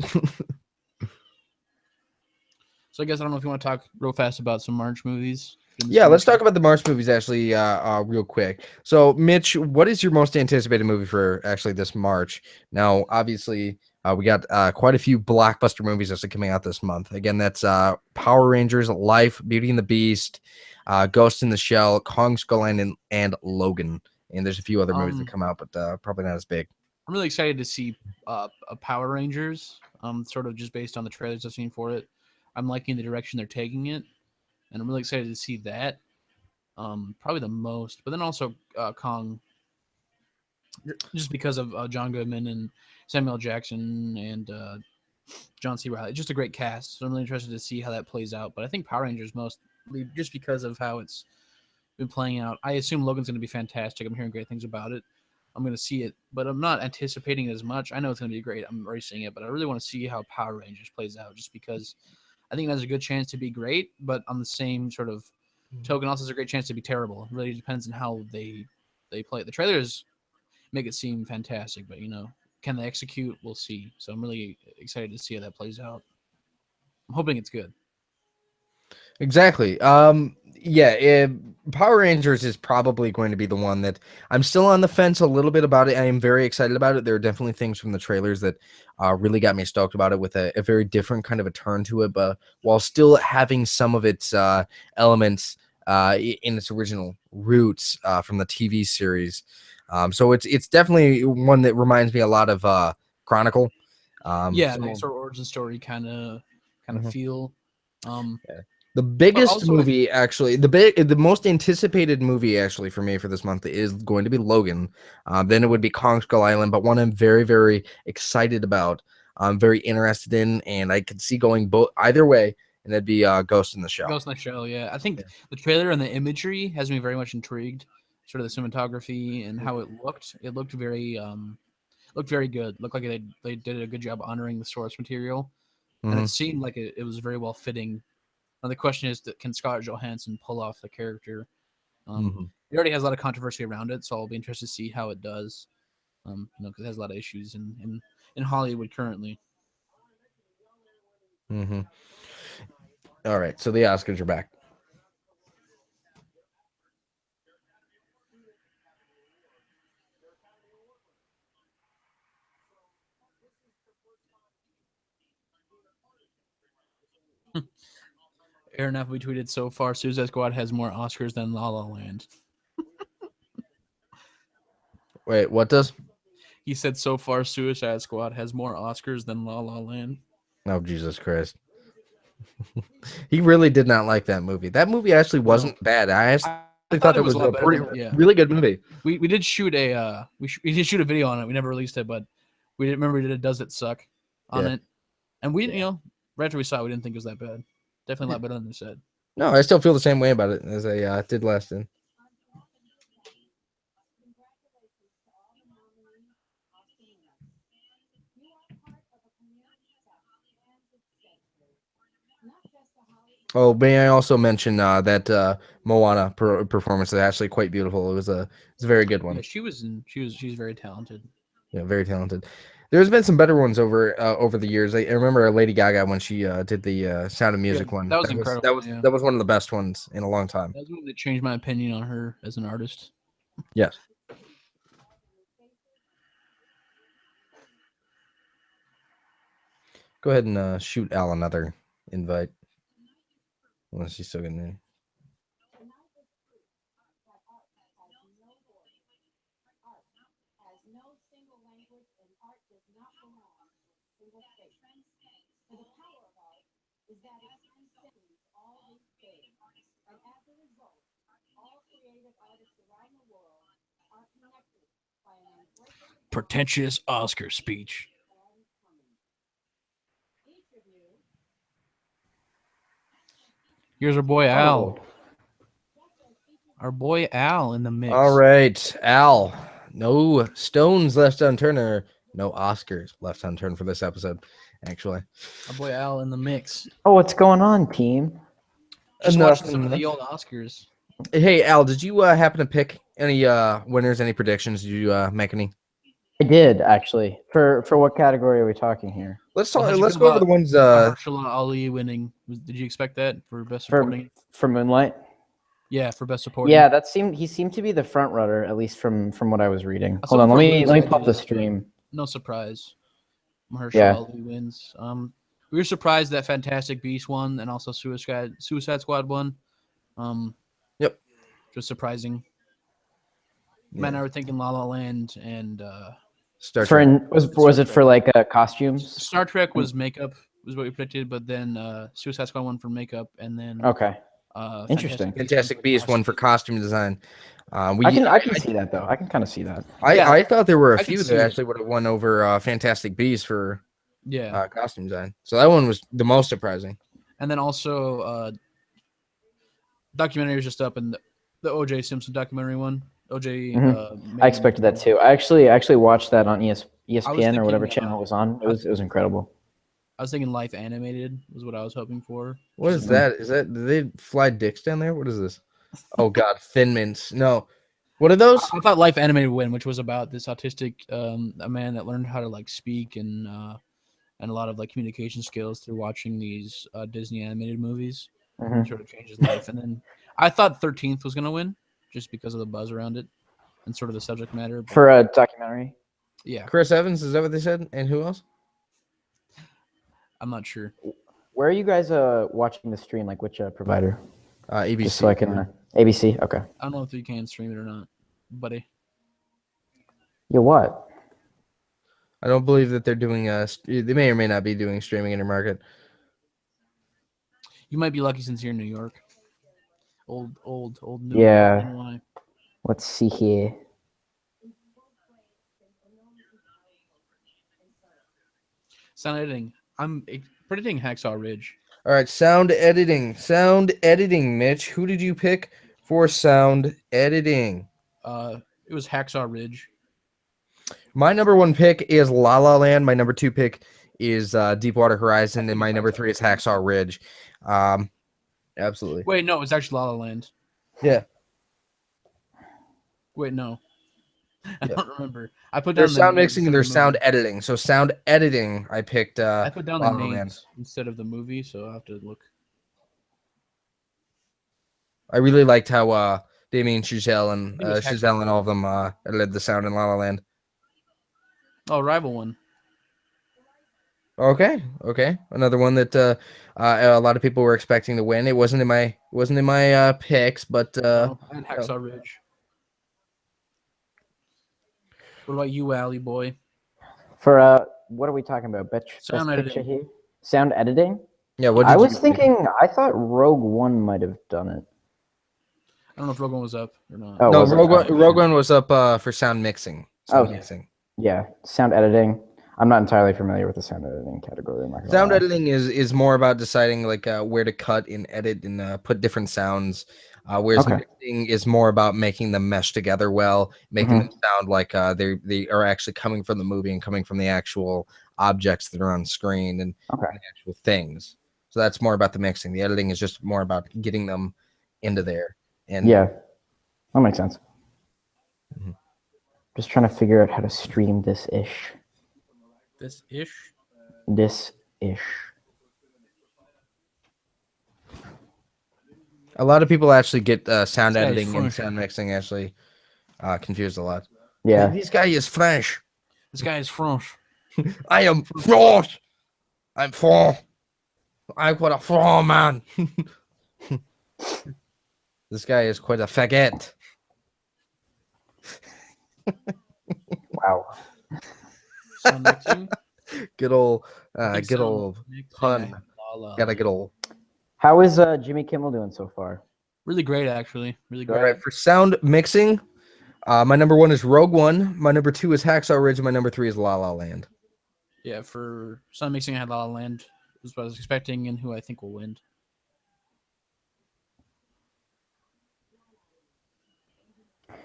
So I guess I don't know if you want to talk real fast about some March movies. Yeah, let's talk about the March movies actually real quick. So, Mitch, what is your most anticipated movie for actually this March? Now, obviously, we got quite a few blockbuster movies that's coming out this month. Again, that's Power Rangers, Life, Beauty and the Beast, Ghost in the Shell, Kong Skull Island, and Logan. And there's a few other movies that come out, but probably not as big. I'm really excited to see Power Rangers. Sort of just based on the trailers I've seen for it. I'm liking the direction they're taking it, and I'm really excited to see that. Probably the most, but then also Kong, just because of John Goodman and Samuel Jackson and John C. Reilly. Just a great cast. So I'm really interested to see how that plays out. But I think Power Rangers mostly just because of how it's been playing out. I assume Logan's going to be fantastic. I'm hearing great things about it. I'm going to see it, but I'm not anticipating it as much. I know it's going to be great. I'm already seeing it, but I really want to see how Power Rangers plays out just because I think it has a good chance to be great, but on the same sort of token, also has a great chance to be terrible. It really depends on how they play it. The trailers make it seem fantastic, but can they execute? We'll see. So I'm really excited to see how that plays out. I'm hoping it's good. Exactly. Power Rangers is probably going to be the one that I'm still on the fence a little bit about it. I am very excited about it. There are definitely things from the trailers that really got me stoked about it with a very different kind of a turn to it, but while still having some of its elements in its original roots from the TV series. So it's definitely one that reminds me a lot of Chronicle. Yeah, like sort of origin story kind of feel. Yeah. The But biggest also, movie, actually, the most anticipated movie, actually, for me for this month is going to be Logan. Then it would be Kong Skull Island, but one I'm very, very excited about. I'm very interested in, and I could see going both either way, and that'd be Ghost in the Shell. Ghost in the Shell, yeah. I think the trailer and the imagery has me very much intrigued. Sort of the cinematography and how it looked. It looked very good. Looked like they did a good job honoring the source material, and it seemed like it was very well fitting. Now the question is, can Scarlett Johansson pull off the character? It already has a lot of controversy around it, so I'll be interested to see how it does. Because it has a lot of issues in Hollywood currently. All right, so the Oscars are back. Aaron Appleby tweeted, "So far, Suicide Squad has more Oscars than La La Land." Wait, what does? He said, "So far, Suicide Squad has more Oscars than La La Land." Oh, Jesus Christ. He really did not like that movie. That movie actually wasn't bad. I actually I thought thought it that was was a lot a better pretty, than really good movie. We did shoot a we did shoot a video on it. We never released it, but we didn't remember we did a Does It Suck on Yeah. it, and we right after we saw it, we didn't think it was that bad. Definitely a lot better than they said. No, I still feel the same way about it as I did last time. Oh, may I also mention that Moana performance is actually quite beautiful. It's a very good Yeah, one. she's very talented. Yeah, very talented. There's been some better ones over the years. I remember Lady Gaga when she did the Sound of Yeah, Music one. that was That was incredible. Yeah, that was one of the best ones in a long time. that was one that changed my opinion on her as an artist. Yes. Go ahead and shoot Al another invite. Unless she's still getting in. Pretentious Oscar speech. Here's our boy Al. Oh. Our boy Al in the mix. All right, Al. No stones left unturned, or no Oscars left unturned for this episode. Actually, Our boy Al in the mix. Oh, what's going on, team? Just watching some of Nothing the much. old Oscars. Hey, Al, did you happen to pick any winners? Any predictions? Did you make any? I did actually. For what category are we talking here? Let's Well, talk. how'd you Let's feel go over the about ones. Mahershala Ali winning. Did you expect that for best supporting? For Moonlight? Yeah, for best supporting. Yeah, he seemed to be the front runner, at least from what I was reading. I Hold saw on, for let me Moonlight, pop the but stream. No surprise. Mahershala Yeah. Ali wins. We were surprised that Fantastic Beasts won and also Suicide Squad won. Yep. Just surprising. Yeah. Matt and I were thinking La La Land and Star Trek. Was it for like costumes? Star Trek was makeup was what we predicted, but then Suicide Squad won for makeup, and then Okay. Interesting. Fantastic Beasts won for costume design. I can see that though. I can kind of see that. I thought there were a I can few see that it. actually would have won over Fantastic Beasts for Yeah, costume design. So that one was the most surprising. and then also documentary was just up, and the O.J. Simpson documentary one. O.J. I expected that too. I actually watched that on ESPN or whatever thinking, channel it was on. It was incredible. I was thinking Life Animated was what I was hoping for. What is that? Is that did they fly dicks down there? What is this? Oh God, Thin Mints. No, what are those? I thought Life Animated would win, which was about this autistic a man that learned how to like speak and a lot of like communication skills through watching these Disney animated movies. Mhm. Sort of changed his life, and then I thought 13th was gonna win just because of the buzz around it and sort of the subject matter. But, For a documentary. yeah, Chris Evans, is that what they said? And who else? I'm not sure. Where are you guys watching the stream? Like which provider? ABC. Just so I can ABC. Okay. I don't know if you can stream it or not, buddy. Yeah. What? I don't believe that they're doing they may or may not be doing streaming intermarket. You might be lucky since you're in New York. Old New Yeah. NY. Let's see here. Sound editing. I'm predicting Hacksaw Ridge. All right, sound editing. Sound editing, Mitch. Who did you pick for sound editing? It was Hacksaw Ridge. My number one pick is La La Land. My number two pick is Deepwater Horizon, and my number three is Hacksaw Ridge. Absolutely. Wait, no, it was actually La La Land. Yeah. Wait, no. I don't remember. I put down There's sound the mixing and instead of there's the sound movie. editing. So sound editing, I picked I put down La the La Land. names instead of the movie, so I'll have to look. I really liked how Damien Chazelle and It was Chazelle and all of them edited the sound in La La Land. Oh, Rival one. Okay. Another one that a lot of people were expecting to win. It wasn't in my picks, but No, I had Hacksaw Ridge. What about you, Alley boy? For what are we talking about? Sound Best editing. picture here? Sound editing? yeah. What I did was you pick? thinking. I thought Rogue One might have done it. I don't know if Rogue One was up or not. Oh, No, was it? Rogue One was up for sound mixing. Sound Oh. mixing. Yeah, sound editing. I'm not entirely familiar with the sound editing category. I'm not gonna Sound lie. editing is more about deciding like where to cut and edit and put different sounds. Whereas Okay. mixing is more about making them mesh together well, making them sound like they are actually coming from the movie and coming from the actual objects that are on screen and Okay. the actual things. So that's more about the mixing. The editing is just more about getting them into there. And Yeah, that makes sense. Mhm. Just trying to figure out how to stream this ish. This ish. This ish. a lot of people actually get sound This guy is editing and French. sound mixing actually confused a lot. Yeah. Hey, this guy is French. This guy is French. I am French. I'm French. I'm quite a French man. This guy is quite a faggot. Wow. Sound mixing. Good old, I think good sound old mixing, pun. La La Got a Land. good old. How is Jimmy Kimmel doing so far? Really great, actually. Really All great. right, for sound mixing, my number one is Rogue One. My number two is Hacksaw Ridge. And my number three is La La Land. Yeah, for sound mixing, I had La La Land. Was what I was expecting, and who I think will win.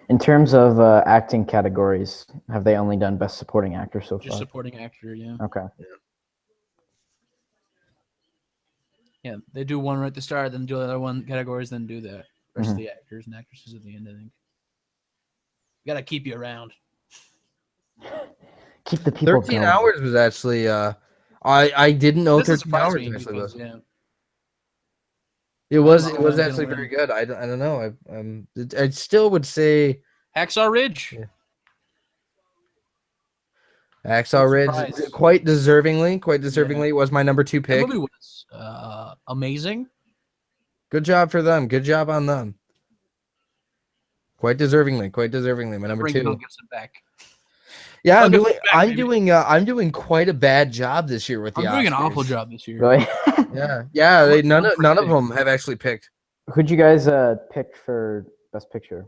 In terms of acting categories, have they only done Best Supporting Actor so Just far? supporting actor, yeah. Okay. Yeah, they do one right at the start, then do the other one categories, then do the rest of the actors and actresses at the end, I think. Got to keep you around. Keep the people 13 going. hours was actually I didn't know This 13 surprised hours me actually because, was. yeah. It I was think it La La was Land's actually gonna very win. good. I don't know. I still would say Hacksaw Ridge. Yeah. Hacksaw What a Ridge surprise. quite deservingly was my number 2 That pick. movie was amazing. Good job for them. Good job on them. Quite deservingly. My number Bring 2. Mel Gibson back. Yeah, Mel Gibson's back, baby. I'm doing quite a bad job this year with the I'm doing an awful Oscars. job this year. Really? Yeah. None of forgetting. them have actually picked. Who'd you guys pick for Best Picture?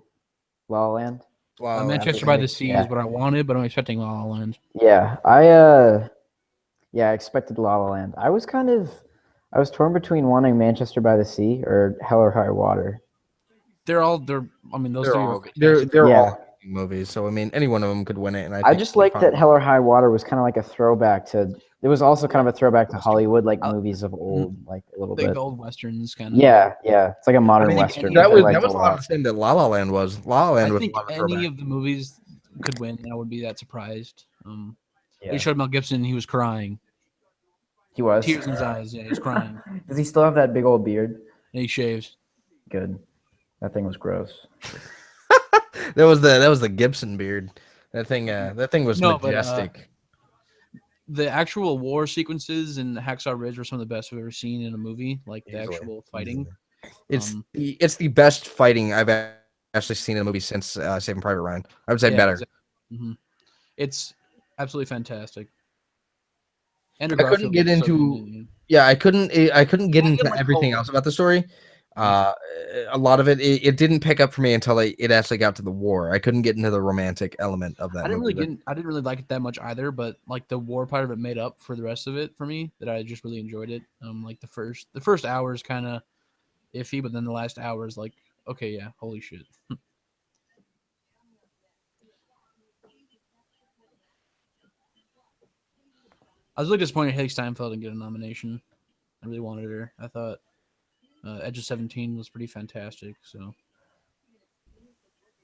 La La Land? Wow. Manchester by the Sea is what I wanted, but I'm expecting La La Land. Yeah, I expected La La Land. I was torn between wanting Manchester by the Sea or Hell or High Water. I mean, those three are They're fantastic. all movies, so I mean, any one of them could win it. And I just like that Hell or High Water was kind of like a throwback to. It was also kind of a throwback to Hollywood, like movies of old, like a little bit. Big old westerns, kind of. Yeah. It's like a modern western. That was a lot of the same that La La Land was. La La Land was. I think any of the movies could win, and I wouldn't be that surprised. Yeah. They showed Mel Gibson; he was crying. He was. Tears in his eyes. Yeah, he was crying. Does he still have that big old beard? And he shaves. Good. That thing was gross. That was the Gibson beard. That thing was majestic. But, the actual war sequences in Hacksaw Ridge were some of the best I've ever seen in a movie. Like the actual fighting. It's the best fighting I've actually seen in a movie since Saving Private Ryan. I would say better. Exactly. Mm-hmm. It's absolutely fantastic. I couldn't get into I couldn't get into everything else about the story. A lot of it didn't pick up for me until it actually got to the war. I couldn't get into the romantic element of that. I didn't really like it that much either, but like the war part of it made up for the rest of it for me. That I just really enjoyed it. Like the first hour is kind of iffy, but then the last hour is like, okay, yeah, holy shit. I was really disappointed Haley Steinfeld didn't get a nomination. I really wanted her. I thought Edge of 17 was pretty fantastic. So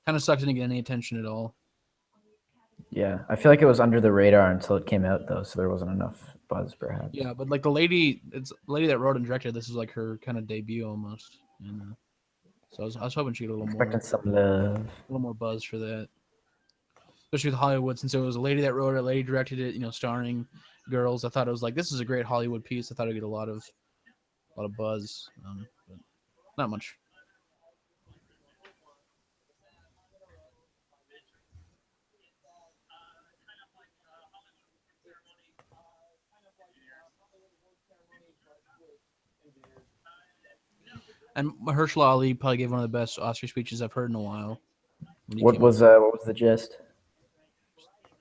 kind of sucked didn't get any attention at all. Yeah, I feel like it was under the radar until it came out, though, so there wasn't enough buzz, perhaps. Yeah, but like the lady that wrote and directed this is like her kind of debut almost, and so I was hoping she'd get a little more buzz for that, especially with Hollywood, since it was a lady that wrote it, a lady directed it, starring girls. I thought it was like, this is a great Hollywood piece. I thought it'd get a lot of buzz, but not much. And Mahershala Ali probably gave one of the best Oscar speeches I've heard in a while. What was the gist?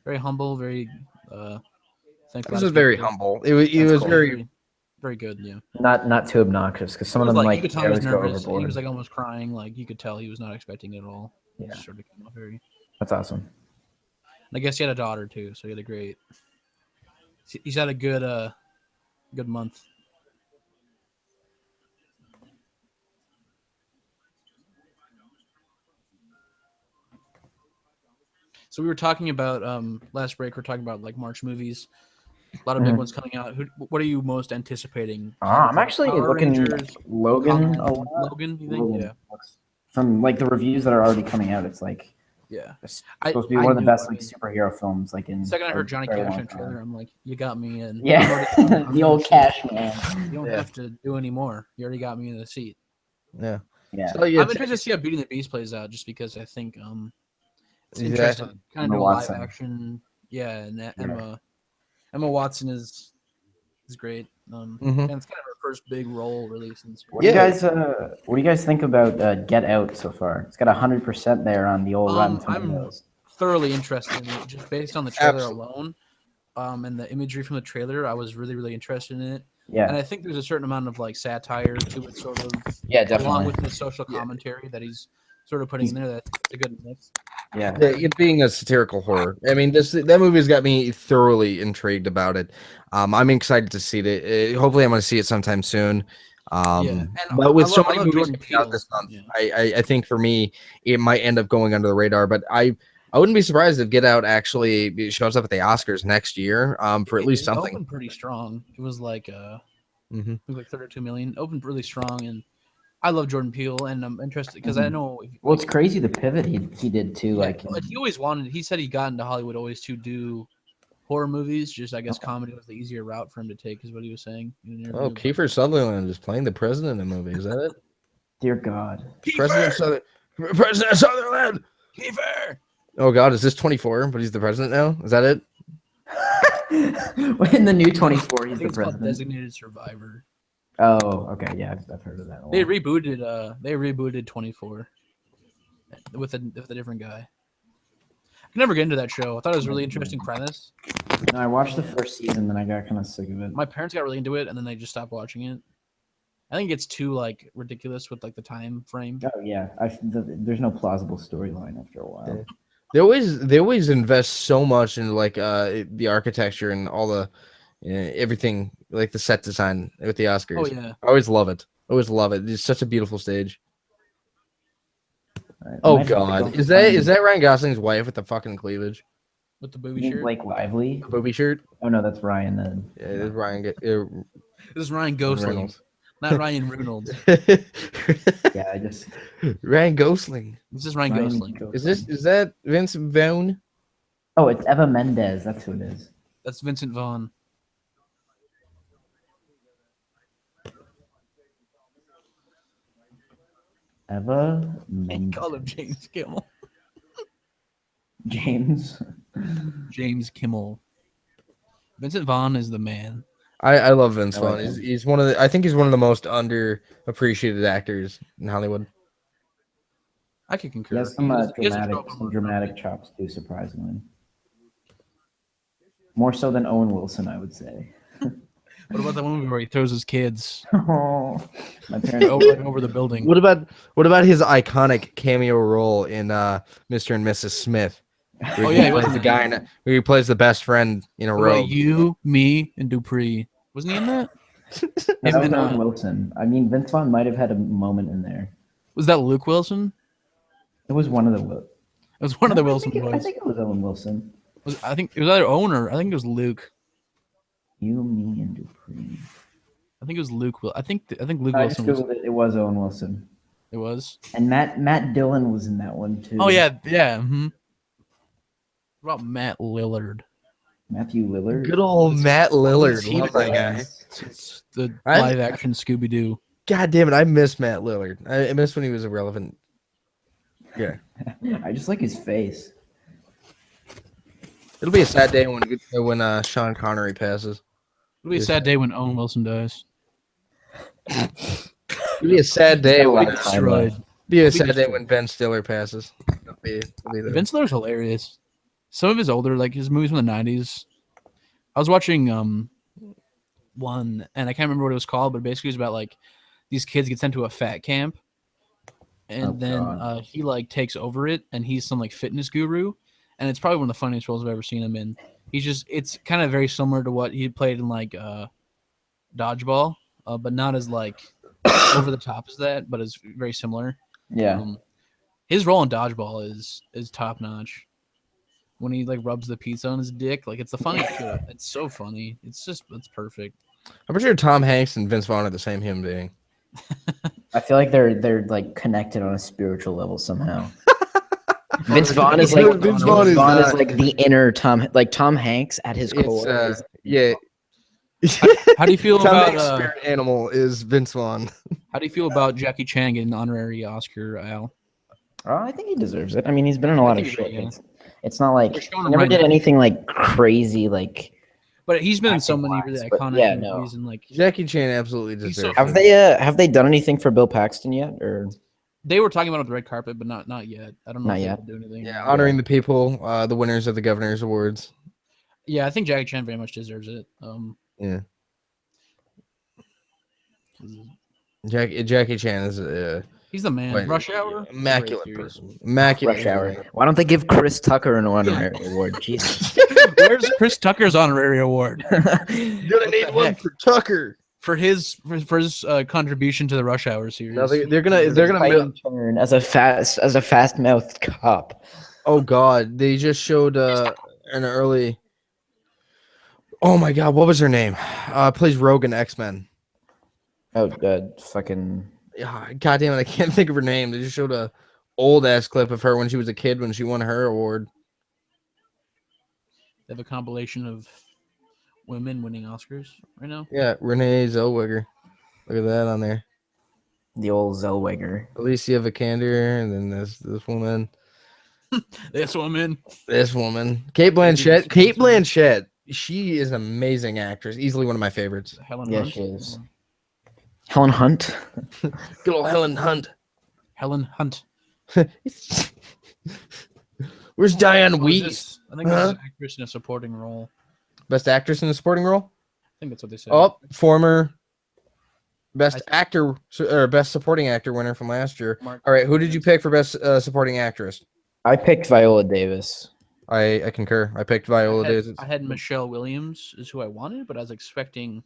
Very humble, very thankful. This was very humble. It was cool. very, very good. Yeah, not too obnoxious, because some of them you like could tell he was nervous. overboard. He was like almost crying. Like you could tell he was not expecting it at all. Yeah, it sort of came off very. That's awesome. And I guess he had a daughter too, so he had a great. He's had a good month. So we were talking about last break. We're talking about like March movies. A lot of big ones coming out. What are you most anticipating? I'm actually looking at Logan a lot. Logan, you think? Yeah. From like the reviews that are already coming out, it's like it's supposed to be one of the best like superhero films. Like in the second I heard Johnny Cash in trailer, I'm like, you got me in. Yeah, the old Cash man. You don't have to do any more. You already got me in the seat. Yeah. So, I'm interested to see how Beauty and the Beast plays out, just because I think it's interesting. Kind of do live action. Yeah, and Emma Watson is great. And it's kind of her first big role really since. What do you guys think about Get Out so far? It's got 100% there on the old Rotten Tomatoes. I'm thoroughly interested in it, just based on the trailer alone, and the imagery from the trailer. I was really, really interested in it. Yeah, and I think there's a certain amount of like satire to it, sort of. Yeah, definitely. Along with the social commentary that he's sort of putting in there. That's a good mix. Yeah. It being a satirical horror. I mean, that movie's got me thoroughly intrigued about it. I'm excited to see it. Hopefully, I'm going to see it sometime soon. And But with so I many love movies Jordan coming out Peele. this month, Yeah. I think for me, it might end up going under the radar. But I wouldn't be surprised if Get Out actually shows up at the Oscars next year. For at least It something. opened pretty strong. It was like Mm-hmm. it was like 32 million. Opened really strong, and I love Jordan Peele, and I'm interested because I know. Well, it's crazy the pivot he did too. Yeah, Like but he always wanted. He said he got into Hollywood always to do horror movies. Just I guess comedy was the easier route for him to take, is what he was saying in an Oh, interview. Kiefer Sutherland is playing the president in the movie. Is that it? dear God. President Sutherland. Kiefer. Oh God, is this 24? But he's the president now. Is that it? In the new 24, he's I think the it's called president. Designated Survivor. Oh, okay, yeah, I've heard of that. They rebooted 24 with a different guy. I could never get into that show. I thought it was a really interesting premise. No, I watched the first season, then I got kind of sick of it. My parents got really into it, and then they just stopped watching it. I think it's too like ridiculous with like the time frame. Oh yeah, there's no plausible storyline after a while. They always invest so much in like the architecture and all the everything, like the set design with the Oscars. Oh yeah, I always love it. Always love it. It's such a beautiful stage. Right, Oh might have to God, go is find- that Ryan Gosling's wife with the fucking cleavage, with the You booby mean shirt. Blake Lively? booby shirt? Oh no, that's Ryan. Yeah, it is Ryan. This is Ryan Gosling, Reynolds. not Ryan Reynolds. Yeah, I just Ryan Gosling. This is Ryan Gosling. Is that Vince Vaughn? Oh, it's Eva Mendes. That's who it is. That's Vincent Vaughn. Eva They Mendes. call him James Kimmel. James. James Kimmel. Vincent Vaughn is the man. I love Vince I like Vaughn. him. He's one of the. I think he's one of the most underappreciated actors in Hollywood. I could concur. He has some He doesn't show up some on more dramatic chops too, surprisingly. More so than Owen Wilson, I would say. What about the movie where he throws his kids Oh, my parents. over the building? What about his iconic cameo role in Mr. and Mrs. Smith? Oh, yeah, he he was plays the in guy where he plays the best friend in a What row. about you, me, and Dupree? Wasn't he in that? No, that was And, Owen Wilson. I mean, Vince Vaughn might have had a moment in there. Was that Luke Wilson? It was one of the. It was one of the Wilson I boys. think it was Owen Wilson. I think it was either Owen or I think it was Luke. You, me, and Dupree. I think it was Luke. I think Luke I just Wilson was. googled it. It was Owen Wilson, It was. and Matt Dillon was in that one too. Oh yeah. What about Matt Lillard? Matthew Lillard. Good old Matt Lillard. He Love that guy. It's the I- live action Scooby Doo. God damn it! I miss Matt Lillard. I miss when he was irrelevant. Yeah, I just like his face. it'll be a sad day when Sean Connery passes. It'll be a sad day when Owen Wilson dies. It'll be a sad day Got a lot when of time left. when Ben Stiller passes. It'll be there. Vince Miller's hilarious. Some of his older, like his movies from the '90s. I was watching one, and I can't remember what it was called, but basically it was about like these kids get sent to a fat camp, and Oh, then God. he like takes over it, and he's some like fitness guru, and it's probably one of the funniest roles I've ever seen him in. It's kind of very similar to what he played in like Dodgeball, but not as like over the top as that, but it's very similar. Yeah. His role in Dodgeball is top notch. When he like rubs the pizza on his dick, like it's the funniest shit. It's so funny. It's perfect. I'm pretty sure Tom Hanks and Vince Vaughn are the same human being. I feel like they're like connected on a spiritual level somehow. Vince Vaughn is like Vince Vaughn is, like the inner Tom Hanks at his core. It's yeah. How do you feel Tom about Hanks' spirit animal is Vince Vaughn. how do you feel about Jackie Chan getting an honorary Oscar, Al? Oh, I think he deserves it. I mean, he's been in a lot of think he shit. will, yeah. It's not like They're showing he him never right did now. anything like crazy. Like But he's been in so many Acting-wise, really but iconic yeah, no. movies and like Jackie Chan absolutely He's deserves so- it. have they done anything for Bill Paxton yet? Or they were talking about it on the red carpet, but not yet. I don't know Not if yet. they'll do anything. Yeah, honoring the people, the winners of the Governor's Awards. Yeah, I think Jackie Chan very much deserves it. Yeah, Jackie Chan is He's the man. Wait, Rush Hour. immaculate Great series. person. Immaculate. Rush Hour. Why don't they give Chris Tucker an honorary award? Jesus. Where's Chris Tucker's honorary award You're gonna What need the one heck? for Tucker. for his contribution to the Rush Hour series? No, they're gonna. Fighting turn as a fast mouthed cop. Oh God, they just showed an early. Oh my God, what was her name? Plays Rogue in X-Men. Oh, fucking. God damn it, I can't think of her name. They just showed a old ass clip of her when she was a kid when she won her award. They have a compilation of women winning Oscars right now. Yeah, Renee Zellweger. Look at that on there. The old Zellweger. Alicia Vikander, and then this woman. This woman. This woman. Kate Blanchett. Kate Blanchett. She is an amazing actress. Easily one of my favorites. Helen Yeah, Hunt. she is. Helen Hunt. Good old Helen Hunt. Helen Hunt. Where's Diane What was Weiss? this? I think this is an actress in a supporting role. Best actress in a supporting role? I think that's what they said. Oh, former best actor or best supporting actor winner from last year. All right, who did you pick for best supporting actress? I picked Viola Davis. I concur. I picked Viola Davis. I had Michelle Williams is who I wanted, but I was expecting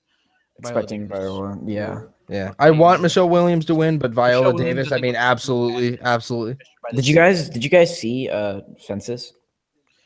Expecting Davis. Viola. Yeah. Yeah, I want Michelle Williams to win, but Viola Williams Davis. is I mean, absolutely. By the Did you guys see Fences?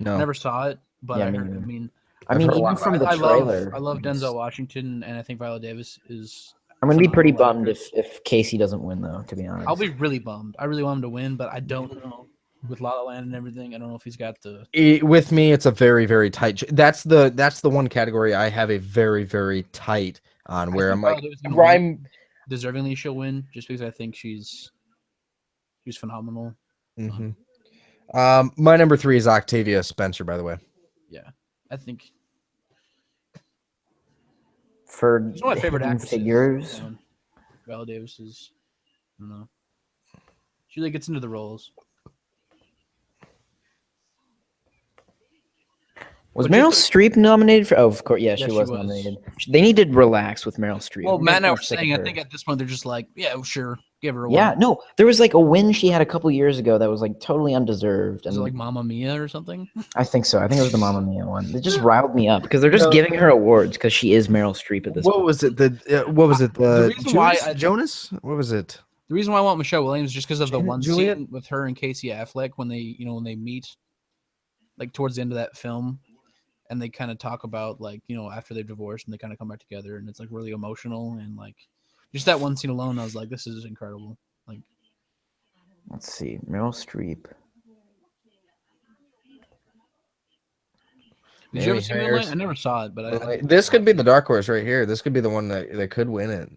No. Never saw it, but Yeah, I me heard. neither. I've heard a even lot from the I trailer. love Denzel Washington, and I think Viola Davis is. I'm gonna be pretty phenomenal bummed actress. if Casey doesn't win, though. To be honest. I'll be really bummed. I really want him to win, but I don't know with La La Land and everything. I don't know if he's got the. With me, it's a very, very tight. That's the one category I have a very, very tight on where I'm like, I'm deservingly she'll win just because I think she's phenomenal. Mm-hmm. My number 3 is Octavia Spencer, by the way. Yeah, I think for she's one of my favorite hidden actresses. figures. Viola Davis is, I don't know. She really gets into the roles. Was Meryl Streep nominated for? Oh, of course, yeah, Yeah, she she was was. nominated. They need to relax with Meryl Streep. Well, I'm Matt and I getting were sick of saying, I her. think at this point they're just like, yeah, sure, give her a Yeah, win. no, there was like a win she had a couple years ago that was like totally undeserved. Is And it like Mamma Mia or something? I think so. I think it was the Mamma Mia one. It just riled me up because they're just giving her awards because she is Meryl Streep at this point. What was it? What was it? The reason why Jonas? What was it? The reason why I want Michelle Williams is just because of the one Juliet? scene with her and Casey Affleck when they meet, like towards the end of that film, and they kind of talk about like after they've divorced and they kind of come back together, and it's like really emotional and like just that one scene alone, I was like, this is incredible. Like, Let's see, Meryl Streep. did you ever see Moonlight? I never saw it, but This could be the dark horse right here. This could be the one that could win it.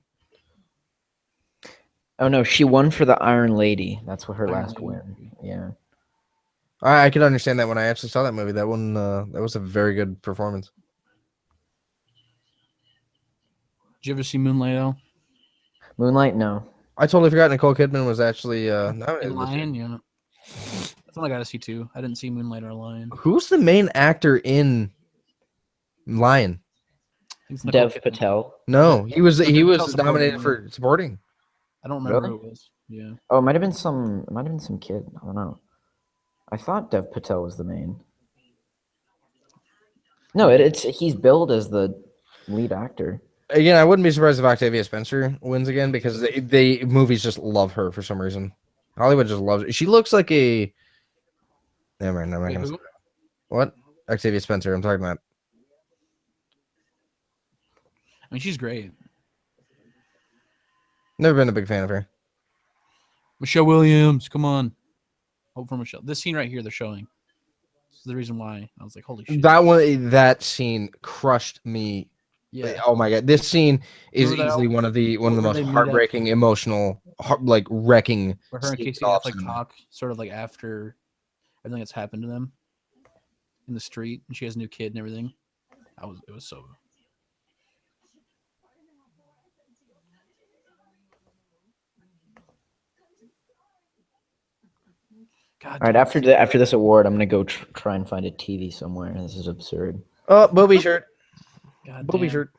Oh no, she won for the Iron Lady. That's what her Iron last Lady. win. Yeah. I could understand that when I actually saw that movie. That one, that was a very good performance. did you ever see Moonlight? Though? Moonlight, no. I totally forgot Nicole Kidman was actually nominated. And Lion, yeah. That's one I got to see too. I didn't see Moonlight or Lion. Who's the main actor in Lion? I think it's Nicole Dev Kidman. No, Patel. he was Dev Patel nominated supporting for supporting. I don't remember Really? who it was. Yeah. Oh, it might have been some. It might have been some kid. I don't know. I thought Dev Patel was the main. No, it's he's billed as the lead actor. Again, I wouldn't be surprised if Octavia Spencer wins again because they movies just love her for some reason. Hollywood just loves her. She looks like a. Never mind. Wait, Gonna who? say that. What? Octavia Spencer. I'm talking about. I mean, she's great. Never been a big fan of her. Michelle Williams, come on. Hope for Michelle. This scene right here, they're showing. This is the reason why I was like, holy shit. That scene crushed me. Yeah. Oh my god, this scene is Remember that easily one of the where most they meet up? heartbreaking, emotional, like wrecking. Where her and scenes Casey in all Affleck cinema. talk sort of like after everything that's happened to them in the street, and she has a new kid and everything. It was so. God, All right, after this award, I'm gonna go try and find a TV somewhere. This is absurd. Oh, booby shirt. God Booby damn. shirt.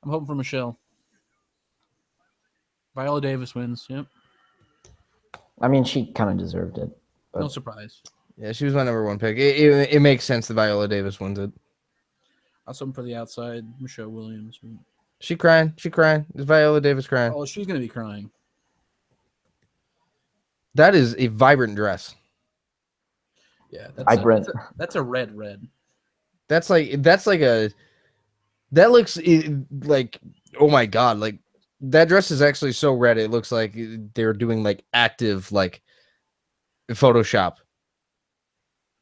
I'm hoping for Michelle. Viola Davis wins. Yep. I mean, she kind of deserved it. No But surprise. Yeah, she was my number one pick. It makes sense that Viola Davis wins it. Also for the outside, Michelle Williams. She crying. She crying. Is Viola Davis crying? Oh, she's gonna be crying. That is a vibrant dress. Yeah, that's a red. That's like a that looks like, oh my god, like that dress is actually so red it looks like they're doing like active like Photoshop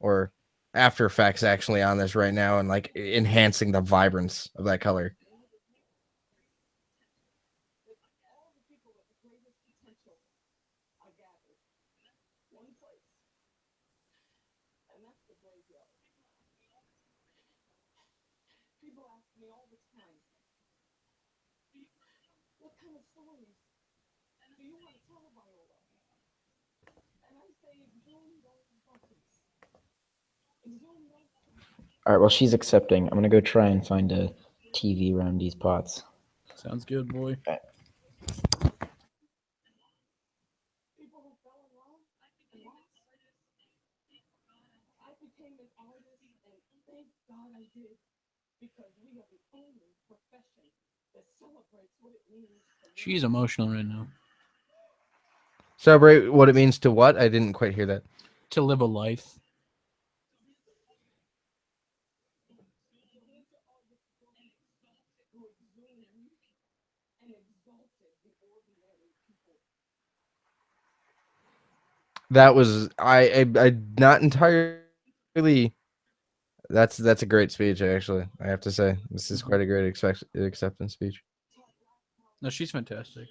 or After Effects actually on this right now and like enhancing the vibrance of that color. all right, well, she's accepting. I'm gonna go try and find a TV around these pots. Sounds good, boy. Okay. She's emotional right now. Celebrate what it means to what? I didn't quite hear that. To live a life. That was I not entirely. That's a great speech actually. I have to say this is quite a great acceptance speech. No, she's fantastic.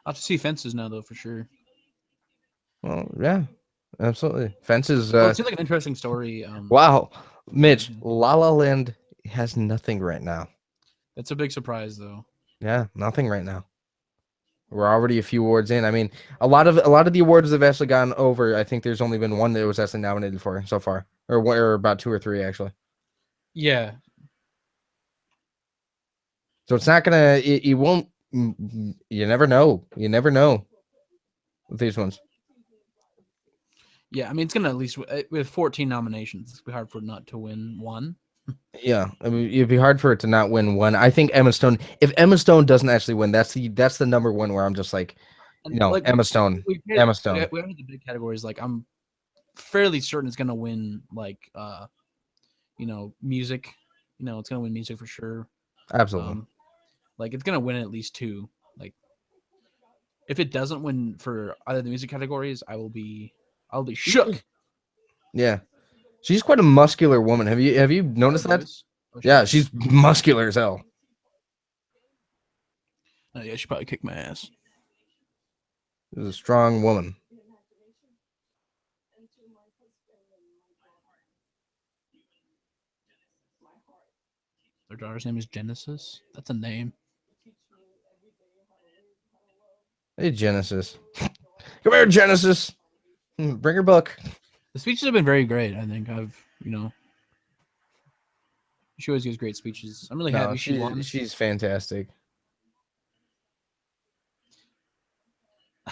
I'll have to see Fences now, though, for sure. Well, yeah, absolutely. Fences. Well, it seems like an interesting story. Wow, Mitch, La La Land has nothing right now. That's a big surprise, though. Yeah, nothing right now. We're already a few awards in. I mean, a lot of the awards have actually gone over. I think there's only been one that was actually nominated for so far, or about 2 or 3 actually. Yeah. So it's not gonna. It won't. You never know. You never know with these ones. Yeah, I mean, it's gonna at least with 14 nominations, it's gonna be hard for it not to win one. Yeah, I mean, it'd be hard for it to not win one. I think Emma Stone. If Emma Stone doesn't actually win, that's the number one where I'm just like, And, no, like, Emma Stone. Emma Stone. We have the big categories. Like, I'm fairly certain it's gonna win. Like, music. It's gonna win music for sure. Absolutely. Like, it's gonna win at least 2. Like, if it doesn't win for either of the music categories, I'll be shook. Yeah, she's quite a muscular woman. Have you noticed that? Oh, Yeah, she's muscular as hell. Oh, yeah, she probably kicked my ass. She's a strong woman. Their daughter's name is Genesis. That's a name. Hey, Genesis. Come here, Genesis. Bring her book. The speeches have been very great. I think she always gives great speeches. I'm really happy she won. She's fantastic.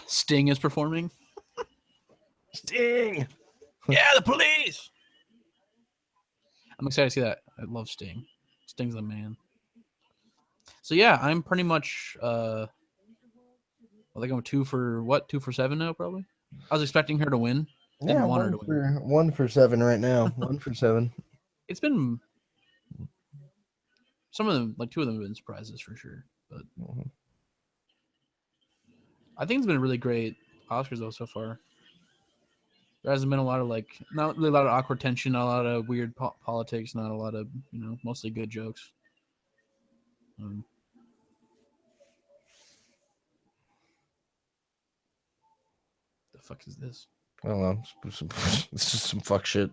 Sting is performing. Sting. Yeah, the police. I'm excited to see that. I love Sting. Sting's the man. So yeah, I'm pretty much I think I'm 2 for 7 now, probably. I was expecting her to win. Yeah, one for 7 right now. 1 for 7. It's been some of them, like 2 of them have been surprises for sure. But I think it's been a really great Oscars though so far. There hasn't been a lot of not really a lot of awkward tension, not a lot of weird politics, not a lot of mostly good jokes. The fuck is this? I don't know. This is some fuck shit.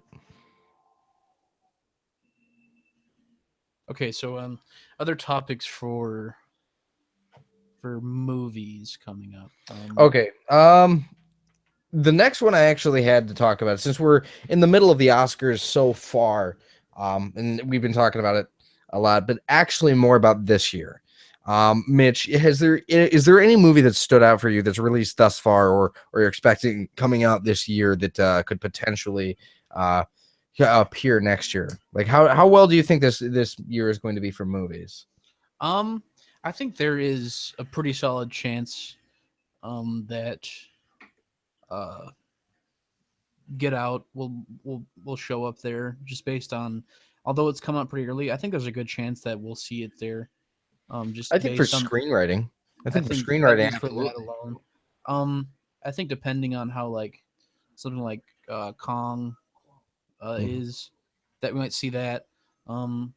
Okay, so other topics for movies coming up. Okay. The next one I actually had to talk about, since we're in the middle of the Oscars so far, And we've been talking about it a lot, but actually more about this year. Mitch, is there any movie that stood out for you that's released thus far, or you're expecting coming out this year that could potentially appear next year? Like how well do you think this year is going to be for movies? I think there is a pretty solid chance that Get Out will show up there just based on, although it's come out pretty early. I think there's a good chance that we'll see it there. Just I think for based on screenwriting. I think for at screenwriting, least for that absolutely. alone. I think depending on how like something like Kong is, that we might see that. Um,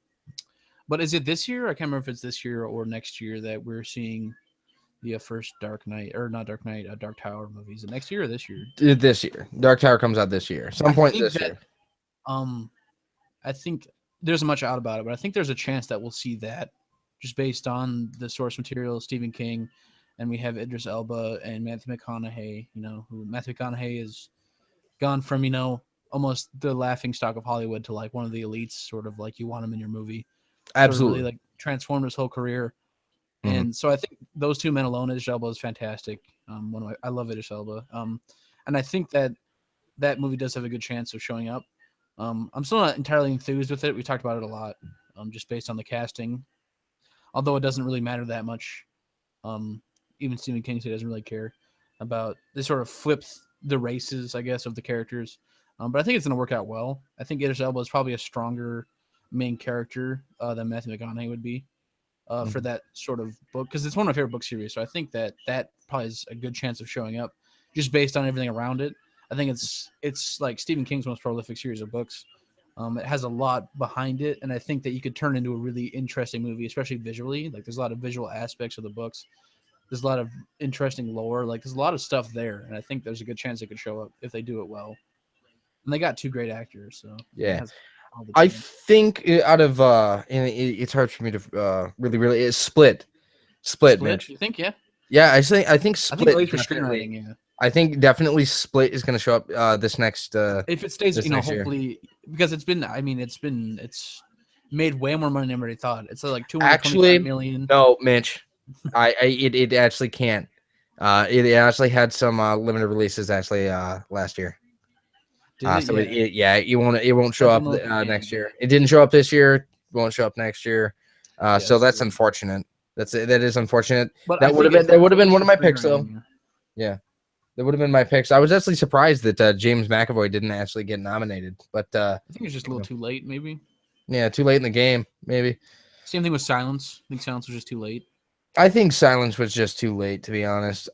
but is it this year? I can't remember if it's this year or next year that we're seeing the first Dark Knight, or not Dark Knight, Dark Tower movies. Is it next year or this year? This year, Dark Tower comes out this year, some I point think this that year. um I think there's much out about it, but I think there's a chance that we'll see that just based on the source material, Stephen King, and we have Idris Elba and Matthew McConaughey. Who Matthew McConaughey is gone from almost the laughing stock of Hollywood to like one of the elites, sort of like you want him in your movie, sort of really Absolutely. like transformed his whole career. Mhm. And so I think those two men alone, Idris Elba is fantastic. I love Idris Elba, and I think that movie does have a good chance of showing up. I'm still not entirely enthused with it. We talked about it a lot, just based on the casting. Although it doesn't really matter that much. Um, Even Stephen King said he doesn't really care about. They sort of flipped the races, I guess, of the characters. But I think it's going to work out well. I think Idris Elba is probably a stronger main character than Matthew McConaughey would be for that sort of book, because it's one of my favorite book series. So I think that probably is a good chance of showing up, just based on everything around it. I think it's like Stephen King's most prolific series of books. It has a lot behind it, and I think that you could turn into a really interesting movie, especially visually. Like there's a lot of visual aspects of the books. There's a lot of interesting lore. Like there's a lot of stuff there, and I think there's a good chance it could show up if they do it well. And they got two great actors, so it Yeah. has all the I chance. think out of and it's hard for me to really it's split, Split, Mitch. you think? Yeah, Yeah, I think I think at Split least for definitely. screenwriting, yeah. I think definitely Split is going to show up this next If it stays, year. hopefully, because it's made way more money than everybody thought. It's like 225 Actually, million. no, Mitch. It actually can't. It actually had some limited releases actually last year. Did it? So Yeah. it won't show That up didn't look like a game, next but year. It didn't show up this year. Won't show up next year. So yes. that's unfortunate. That is unfortunate. But I That would think have been it's that would worth have at been least one for of my picks though. screenwriting. Yeah, that would have been my picks. I was actually surprised that James McAvoy didn't actually get nominated, but I think it's just a little too late, maybe. yeah, too late in the game, maybe. Same thing with Silence. I think Silence was just too late. I think Silence was just too late, to be honest.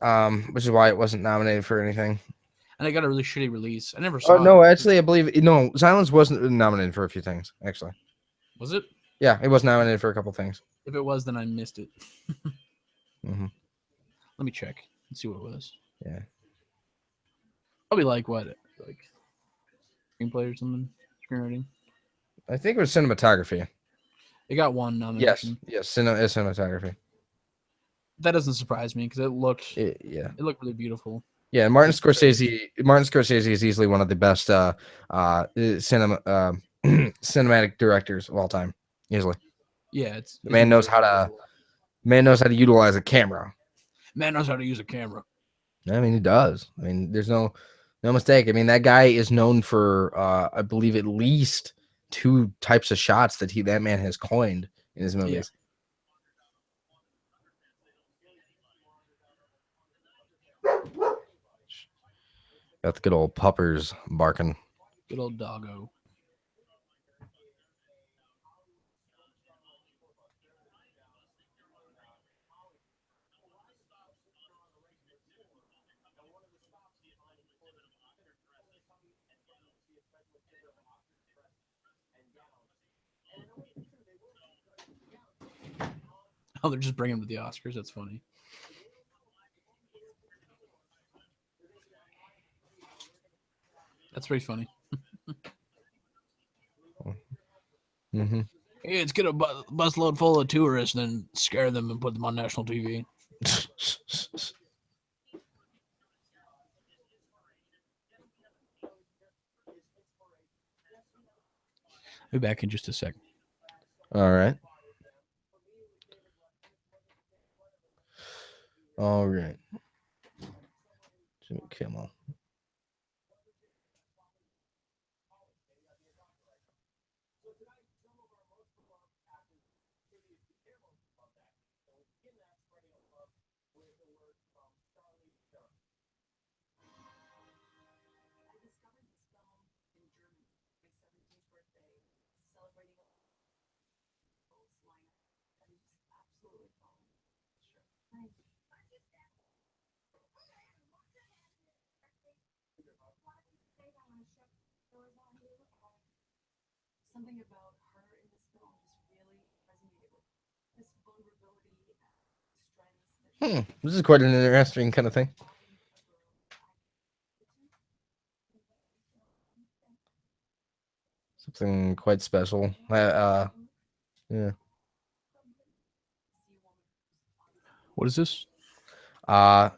Which is why it wasn't nominated for anything. And it got a really shitty release. I never Oh saw no, it. actually, I believe no. Silence wasn't nominated for a few things. Actually, Was it? yeah, it was nominated for a couple things. If it was, then I missed it. Hmm. Let me check and see what it was. Yeah, Probably like what? Like screenplay or something? Screenwriting? I think it was cinematography. It got one nomination. Yes, cinematography. That doesn't surprise me because Yeah, it looked really beautiful. yeah. Martin Scorsese is easily one of the best cinematic directors of all time. Easily, Yeah, it's the man knows how to utilize a camera. Man knows how to use a camera. I mean, he does. I mean, there's no mistake. I mean, that guy is known for I believe at least two types of shots that man has coined in his movies. Got the good old puppers barking. Good old doggo. Oh, they're just bringing him to the Oscars. That's funny. That's pretty funny. Mm-hmm. Hey, let's get a busload full of tourists and then scare them and put them on national TV. Be back in just a sec. All right. All right. Jimmy Kimmel. This is quite an interesting kind of thing. Something quite special. Yeah. What is this?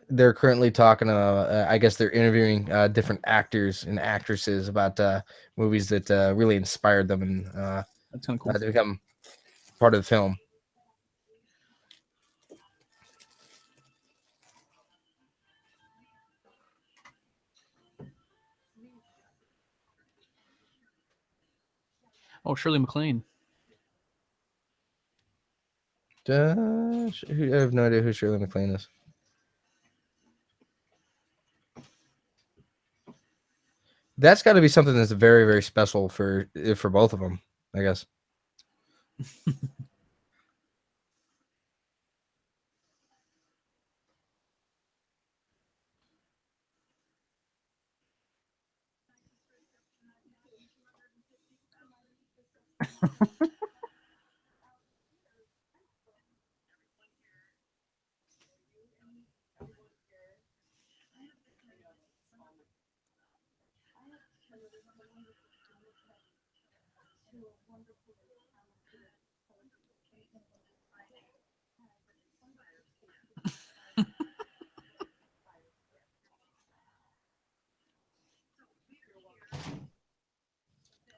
They're currently talking. I guess they're interviewing different actors and actresses about movies that really inspired them and That's kind of cool. to become part of the film. Oh, Shirley MacLaine. I have no idea who Shirley MacLaine is. That's got to be something that's very, very special for both of them, I guess.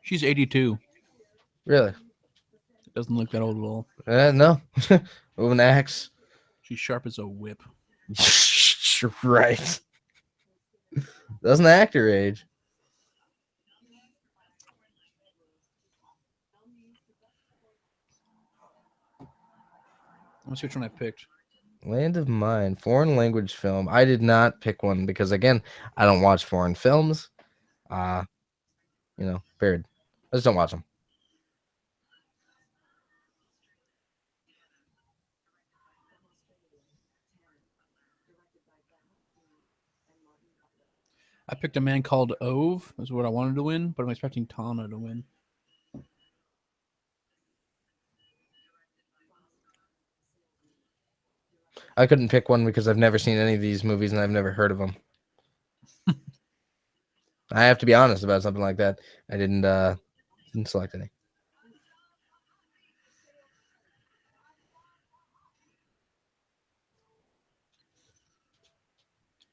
She's 82. Really? Doesn't look that old at all. No. With an axe. She's sharp as a whip. Right. Doesn't act her age. Let's see which one I picked. Land of Mine, foreign language film. I did not pick one because, again, I don't watch foreign films. Period. I just don't watch them. I picked A Man Called Ove. That's what I wanted to win, but I'm expecting Tana to win. I couldn't pick one because I've never seen any of these movies and I've never heard of them. I have to be honest about something like that. I didn't select any.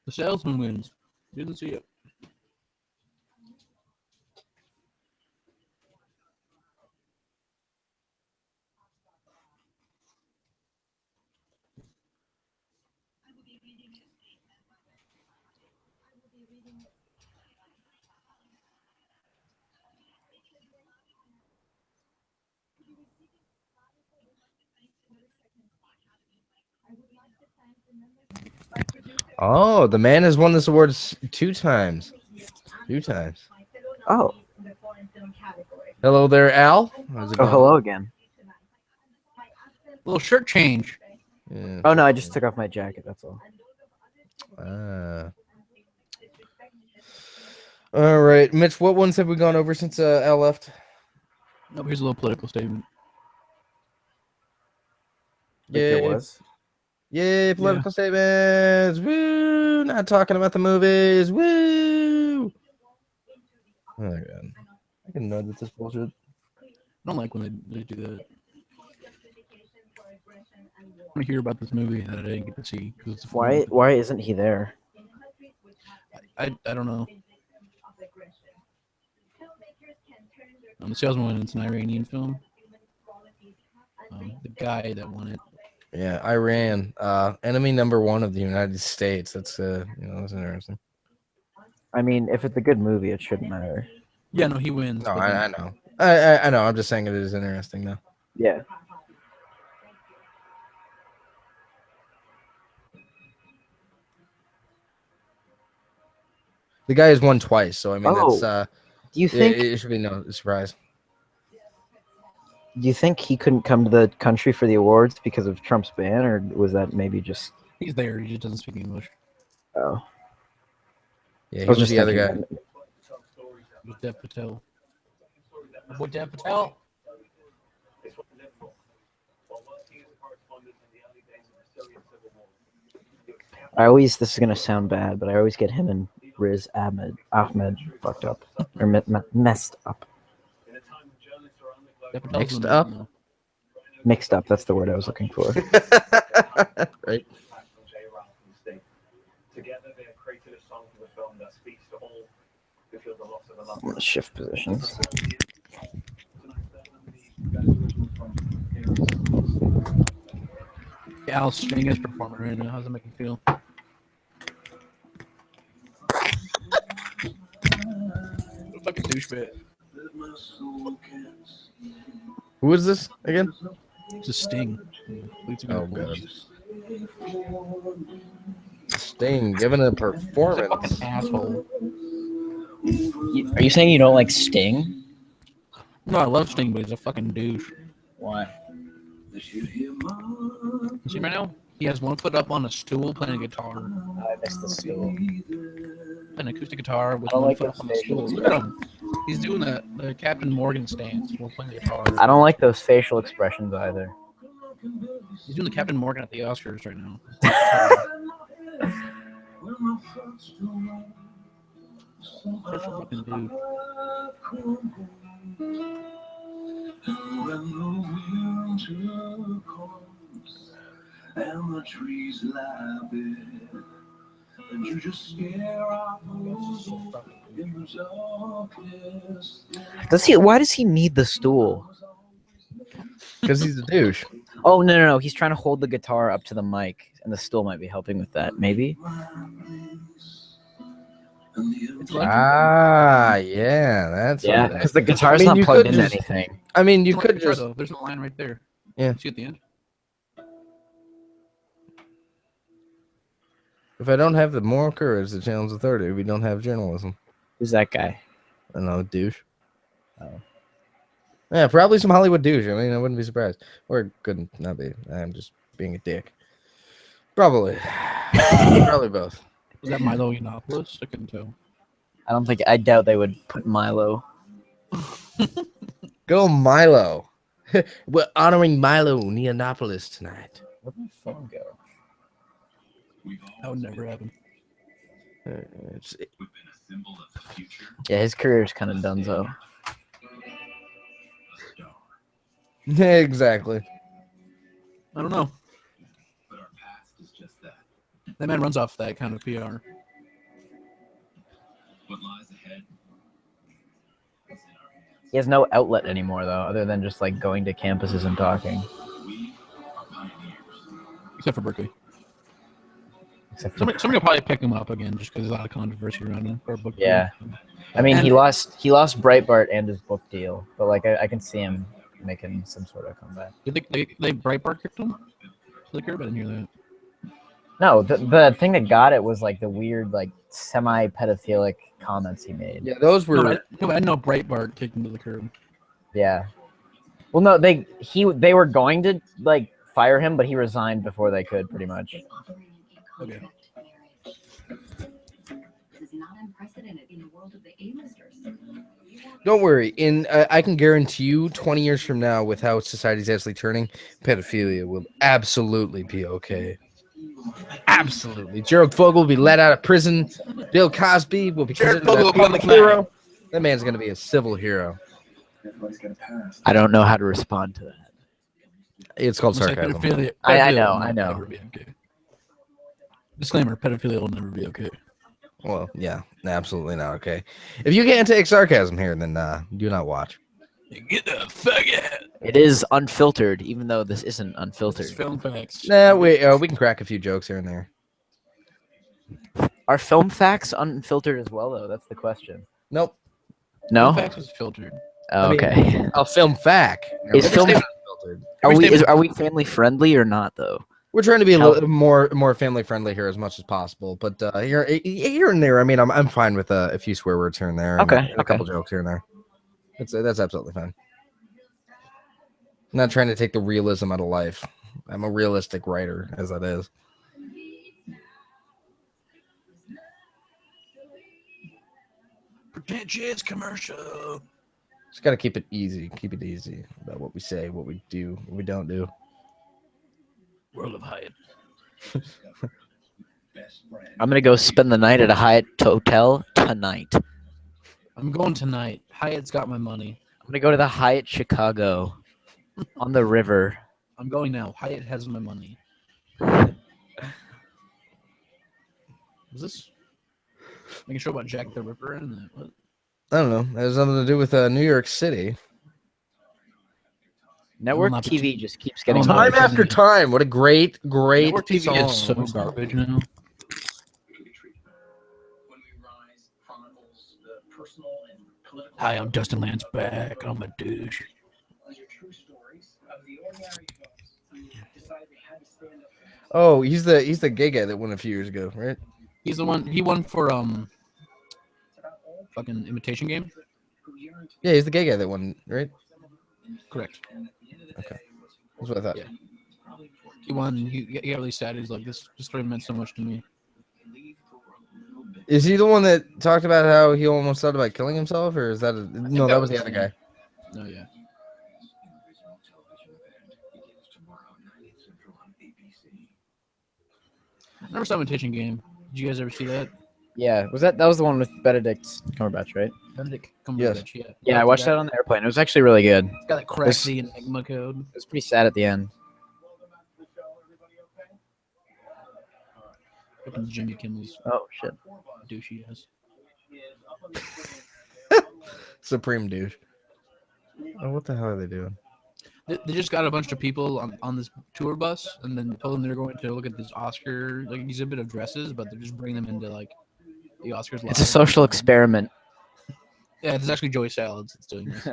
The Salesman wins. Didn't see it. Oh, the man has won this award 2 times. 2 times. Oh. Hello there, Al. How's it going? Hello again. Little shirt change. Yeah. Oh no, I just took off my jacket. That's all. All right, Mitch. What ones have we gone over since Al left? Oh, here's a little political statement. Like there was. Yay, political statements. Woo! Not talking about the movies. Woo! Oh my god. I can know that this bullshit. I don't like when they do that. I want to hear about this movie that I didn't get to see. Why isn't he there? I don't know. The Salesman won. It's an Iranian film. The guy that won it. Yeah, Iran, enemy number one of the United States. That's that's interesting. I mean, if it's a good movie, it shouldn't matter. Yeah, no, he wins. No, but I know. I know. I'm just saying it is interesting though. Yeah. The guy has won twice, so I mean Oh, that's do you think? it should be no surprise. Do you think he couldn't come to the country for the awards because of Trump's ban, or was that maybe just? He's there. He just doesn't speak English. Oh, Yeah, I he was was just the other guy. thinking With Dev Patel. With Dev Patel. This is gonna sound bad, but I always get him and Riz Ahmed fucked up or messed up. Dev Patel's Mixed the- up? no. Mixed up. That's the word I was looking for. Right. Together they have created a song for the film that speaks to all who feel the loss of a loved I'm gonna shift positions. Al String is performing right now. How's it make you feel? Fucking douchebag. Who is this again? It's a Sting. Oh god. Sting giving a performance. Fucking asshole. Are you saying you don't like Sting? No, I love Sting, but he's a fucking douche. Why? You see right now? He has one foot up on a stool playing a guitar. I missed the stool. An acoustic guitar with I don't one like foot those up on the stool. facial Look at him. He's doing the Captain Morgan stance while playing the guitar. I don't like those facial expressions either. He's doing the Captain Morgan at the Oscars right now. Such a fucking dude. and the trees lie bare, and you just stare out in the darkness. Why does he need the stool? Because he's a douche. Oh no! He's trying to hold the guitar up to the mic, and the stool might be helping with that. Maybe. Ah, yeah, that's Yeah, what it because is. the guitar's I mean, not you plugged could into just- anything. I mean, you Look, could guitar, just though. There's a line right there. Yeah. See at the end? if I don't have the moral courage to challenge authority, we don't have journalism. Who's that guy? I don't know, douche. Oh. Yeah, probably some Hollywood douche. I mean, I wouldn't be surprised. Or it couldn't not be. I'm just being a dick. Probably. Probably both. Was that Milo Yiannopoulos? I couldn't tell. I doubt they would put Milo. Go Milo. We're honoring Milo Yiannopoulos tonight. Where'd my phone go? That would never happen. It's- Yeah, his career's kind of donezo. exactly. I don't know. That man runs off that kind of PR. He has no outlet anymore, though, other than just like going to campuses and talking. Except for Berkeley. Except for, Somebody will probably pick him up again just because there's a lot of controversy around him for a book. Yeah. I mean, he lost Breitbart and his book deal, but like I can see him making some sort of comeback. Did they Breitbart kicked him? I didn't hear that. No, the thing that got it was like the weird, like semi-pedophilic comments he made. Yeah, those were. No, I know Breitbart kicked him to the curb. Yeah. Well, no, they were going to like fire him, but he resigned before they could, pretty much. Okay. Don't worry. I can guarantee you, 20 years from now, with how society's actually turning, pedophilia will absolutely be okay. Absolutely. Gerald Fogle will be let out of prison. Bill Cosby will be Gerald considered Fogle a will be on the public hero. That man's going to be a civil hero. I don't know how to respond to that. It's called sarcasm. Pedophilia I know, will I know. never be okay. Disclaimer: pedophilia will never be okay. Well, yeah, absolutely not okay. If you can't take sarcasm here, then do not watch. Get the fuck out. It is unfiltered, even though this isn't This unfiltered. is film facts. Nah, we can crack a few jokes here and there. Are film facts unfiltered as well, though? That's the question. Nope. No. Film facts is filtered. Oh, I mean, okay. A film fact. Is Every film- statement's filtered. Are we family friendly or not, though? We're trying to be a How- little more family friendly here as much as possible, but here and there, I mean, I'm fine with a few swear words here and there. And Okay, a couple jokes here and there. That's absolutely fine. I'm not trying to take the realism out of life. I'm a realistic writer, as that is. Pretentious commercial. Just got to keep it easy. Keep it easy about what we say, what we do, what we don't do. World of Hyatt. I'm gonna go spend the night at a Hyatt hotel tonight. I'm going tonight. Hyatt's got my money. I'm gonna go to the Hyatt Chicago on the river. I'm going now. Hyatt has my money. Is this making a show about Jack the Ripper and what? I don't know. It has nothing to do with New York City. Network not TV be- just keeps getting Oh, more Time Network after TV. time. What a great Network TV song. is so garbage now. Hi, I'm Dustin Lance back. I'm a douche. Oh, he's the gay guy that won a few years ago, right? He's the one. He won for fucking Imitation Game. Yeah, he's the gay guy that won, right? Correct. That's what I thought. Yeah. He won. He got really sad. He's like, this story meant so much to me. Is he the one that talked about how he almost thought about killing himself, or is that no? That was the other guy. Oh yeah. I never saw Imitation Game. Did you guys ever see that? Yeah, that was the one with Benedict Cumberbatch, right? Benedict Yes. Cumberbatch, yeah. Yeah, I watched that on the airplane. It was actually really good. It It's got that crazy Enigma code. was pretty sad at the end. Opens Jimmy Kimmel's Oh shit. douchey ass. Supreme douche. Oh, what the hell are they doing? They just got a bunch of people on this tour bus, and then told them they're going to look at this Oscar exhibit of dresses, but they're just bringing them into like the Oscars. It's a social experiment. Yeah, it's actually Joey Salads that's doing this.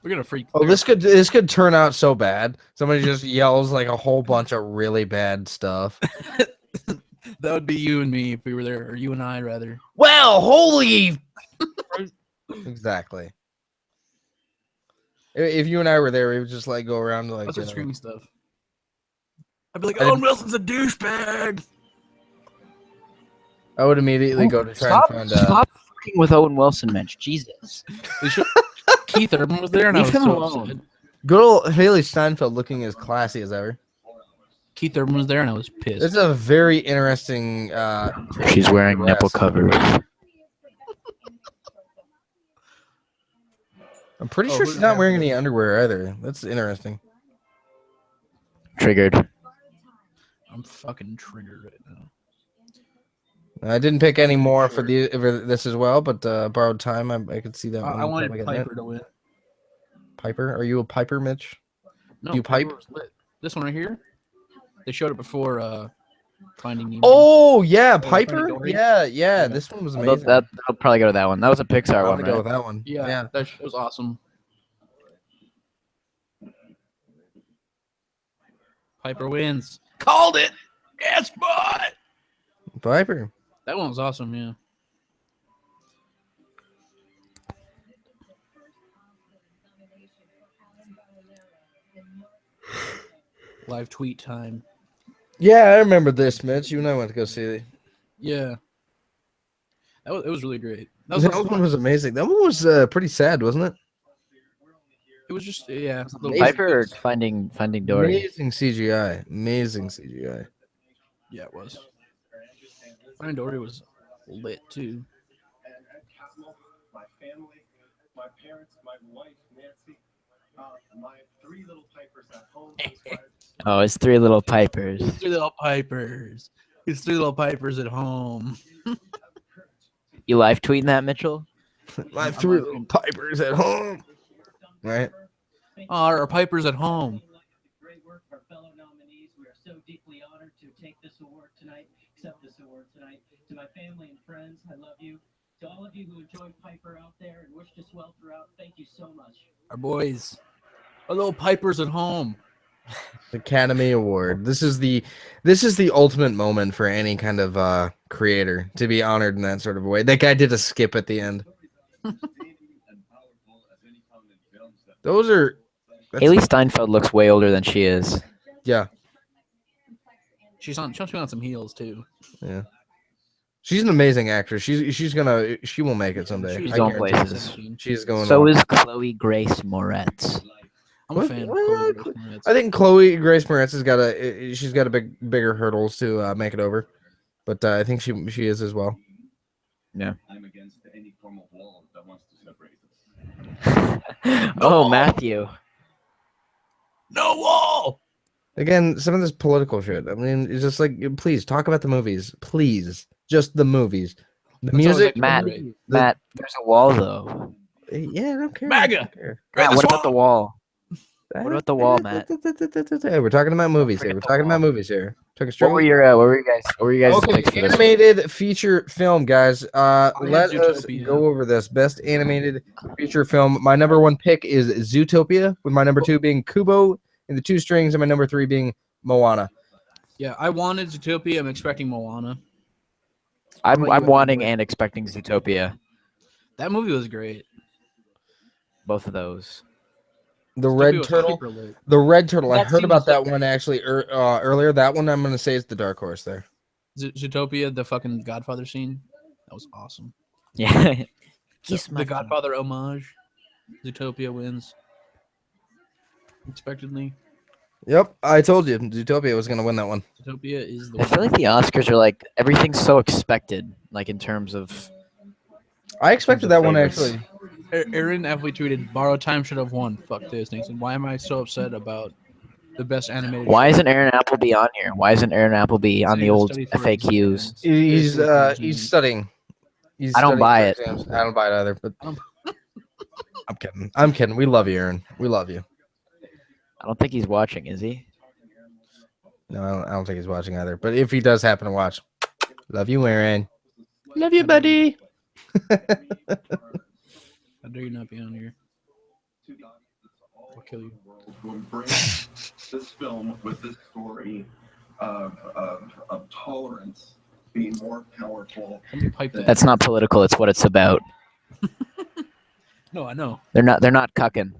We're gonna freak. Oh, this could turn out so bad. Somebody just yells like a whole bunch of really bad stuff. That would be you and me if we were there, or you and I rather. Well, holy. Exactly. If you and I were there, we would just like go around to like. What's you that know, screaming stuff? I'd be like, I Owen didn't- Wilson's a douchebag. I would immediately go to try Stop, and find. stop fucking with Owen Wilson, Mitch. Jesus. Keith Urban was there, and I Leave was him so alone. upset. Good old Haley Steinfeld looking as classy as ever. Keith Urban was there, and I was pissed. This is a very interesting. She's wearing nipple dress. covers. I'm pretty Oh, sure who she's did not that wearing with? any underwear either. That's interesting. Triggered. I'm fucking triggered right now. I didn't pick any more for this as well, but borrowed time. I could see that. I one wanted probably getting Piper to win. it. Piper, are you a Piper, Mitch? No, You Piper pipe? was lit. This one right here. They showed it before Finding Nemo. Oh yeah, Finding Piper. Dory? Yeah. Yeah. This one was I'll amazing. probably go to that one. That was a Pixar I'm one, gonna go right? with that one. yeah, that was awesome. Piper wins. Called it. Yes, boy. Piper. That one was awesome. Yeah. Live tweet time. Yeah, I remember this, Mitch. You and I went to go see it. Yeah. It was really great. That one was amazing. That one was pretty sad, wasn't it? It was just yeah. little Piper or bits. Finding Dory? Amazing CGI. Amazing CGI. Yeah, it was. Finding Dory was lit too. My family, my parents, my wife, Nancy, my 3 little Pipers at home. Oh, it's Three Little Pipers. Three little Pipers. It's 3 little Pipers at home. You live tweeting that, Mitchell? My three little pipers at home. Right. Our pipers at home. Great work of our fellow nominees. We are so deeply honored to take this award tonight, accept this award tonight. To my family and friends, I love you. To all of you who enjoyed Piper out there and wished us well throughout, thank you so much. Our boys. Our little pipers at home. Academy Award. This is the ultimate moment for any kind of creator to be honored in that sort of way. That guy did a skip at the end. Those are Haley Steinfeld looks way older than she is. yeah. She's on some heels too. Yeah. She's an amazing actress. She will make it someday. She's I going guarantee places. 17. She's going So on. is Chloe Grace Moretz. I'm a fan of Chloe Grace Moretz. I think Chloe Grace Moretz has got a bigger hurdles to make it over, but I think she is as well. Yeah. I'm against any form of wall that wants to separate us. Oh, Matthew. No wall. Again, some of this political shit. I mean, it's just like, please talk about the movies, please, just the movies, the That's always music. Matt, great. Matt, there's a wall though. Yeah, I don't care. MAGA! I don't care. Matt, what about the wall? What about the wall, Matt? We're talking about movies here. Forget We're the talking about wall. movies here. Took a What were your guys' Okay, picks for this? animated feature film, guys. have Let us Zootopia. go over this. Best animated feature film. My number one pick is Zootopia, with my number two being Kubo and the Two Strings, and my number three being Moana. Yeah, I wanted Zootopia. I'm expecting Moana. I'm What about you, wanting Edward? and expecting Zootopia. That movie was great. Both of those. The Zootopia Red was Turtle. super lit. The Red Turtle. I That heard scene about was that like- one actually earlier. That one I'm going to say is the dark horse there. Zootopia, the fucking Godfather scene. That was awesome. Yeah. The Godfather homage. Zootopia wins. Expectedly. Yep, I told you Zootopia was going to win that one. Zootopia is the I feel like the Oscars are like everything's so expected, like in terms of I expected of that one favorites. actually. Aaron Appley tweeted, "Borrowed Time should have won." Fuck this, Nathan. Why am I so upset about the best animated? why show? isn't Aaron Appleby on here? Why isn't Aaron Appleby on Saying the to old study for FAQs? exams. He's Basically for he's exams. studying. He's I don't studying buy for it. exams. I don't buy it either. But I don't- I'm kidding. I'm kidding. We love you, Aaron. We love you. I don't think he's watching, is he? No, I don't think he's watching either. But if he does happen to watch, love you, Aaron. Love you, buddy. How dare you not be on here? I'll kill you. To embrace this film with this story of tolerance being more powerful. Somebody pipe that. That's not political. It's what it's about. No, I know. They're not cucking.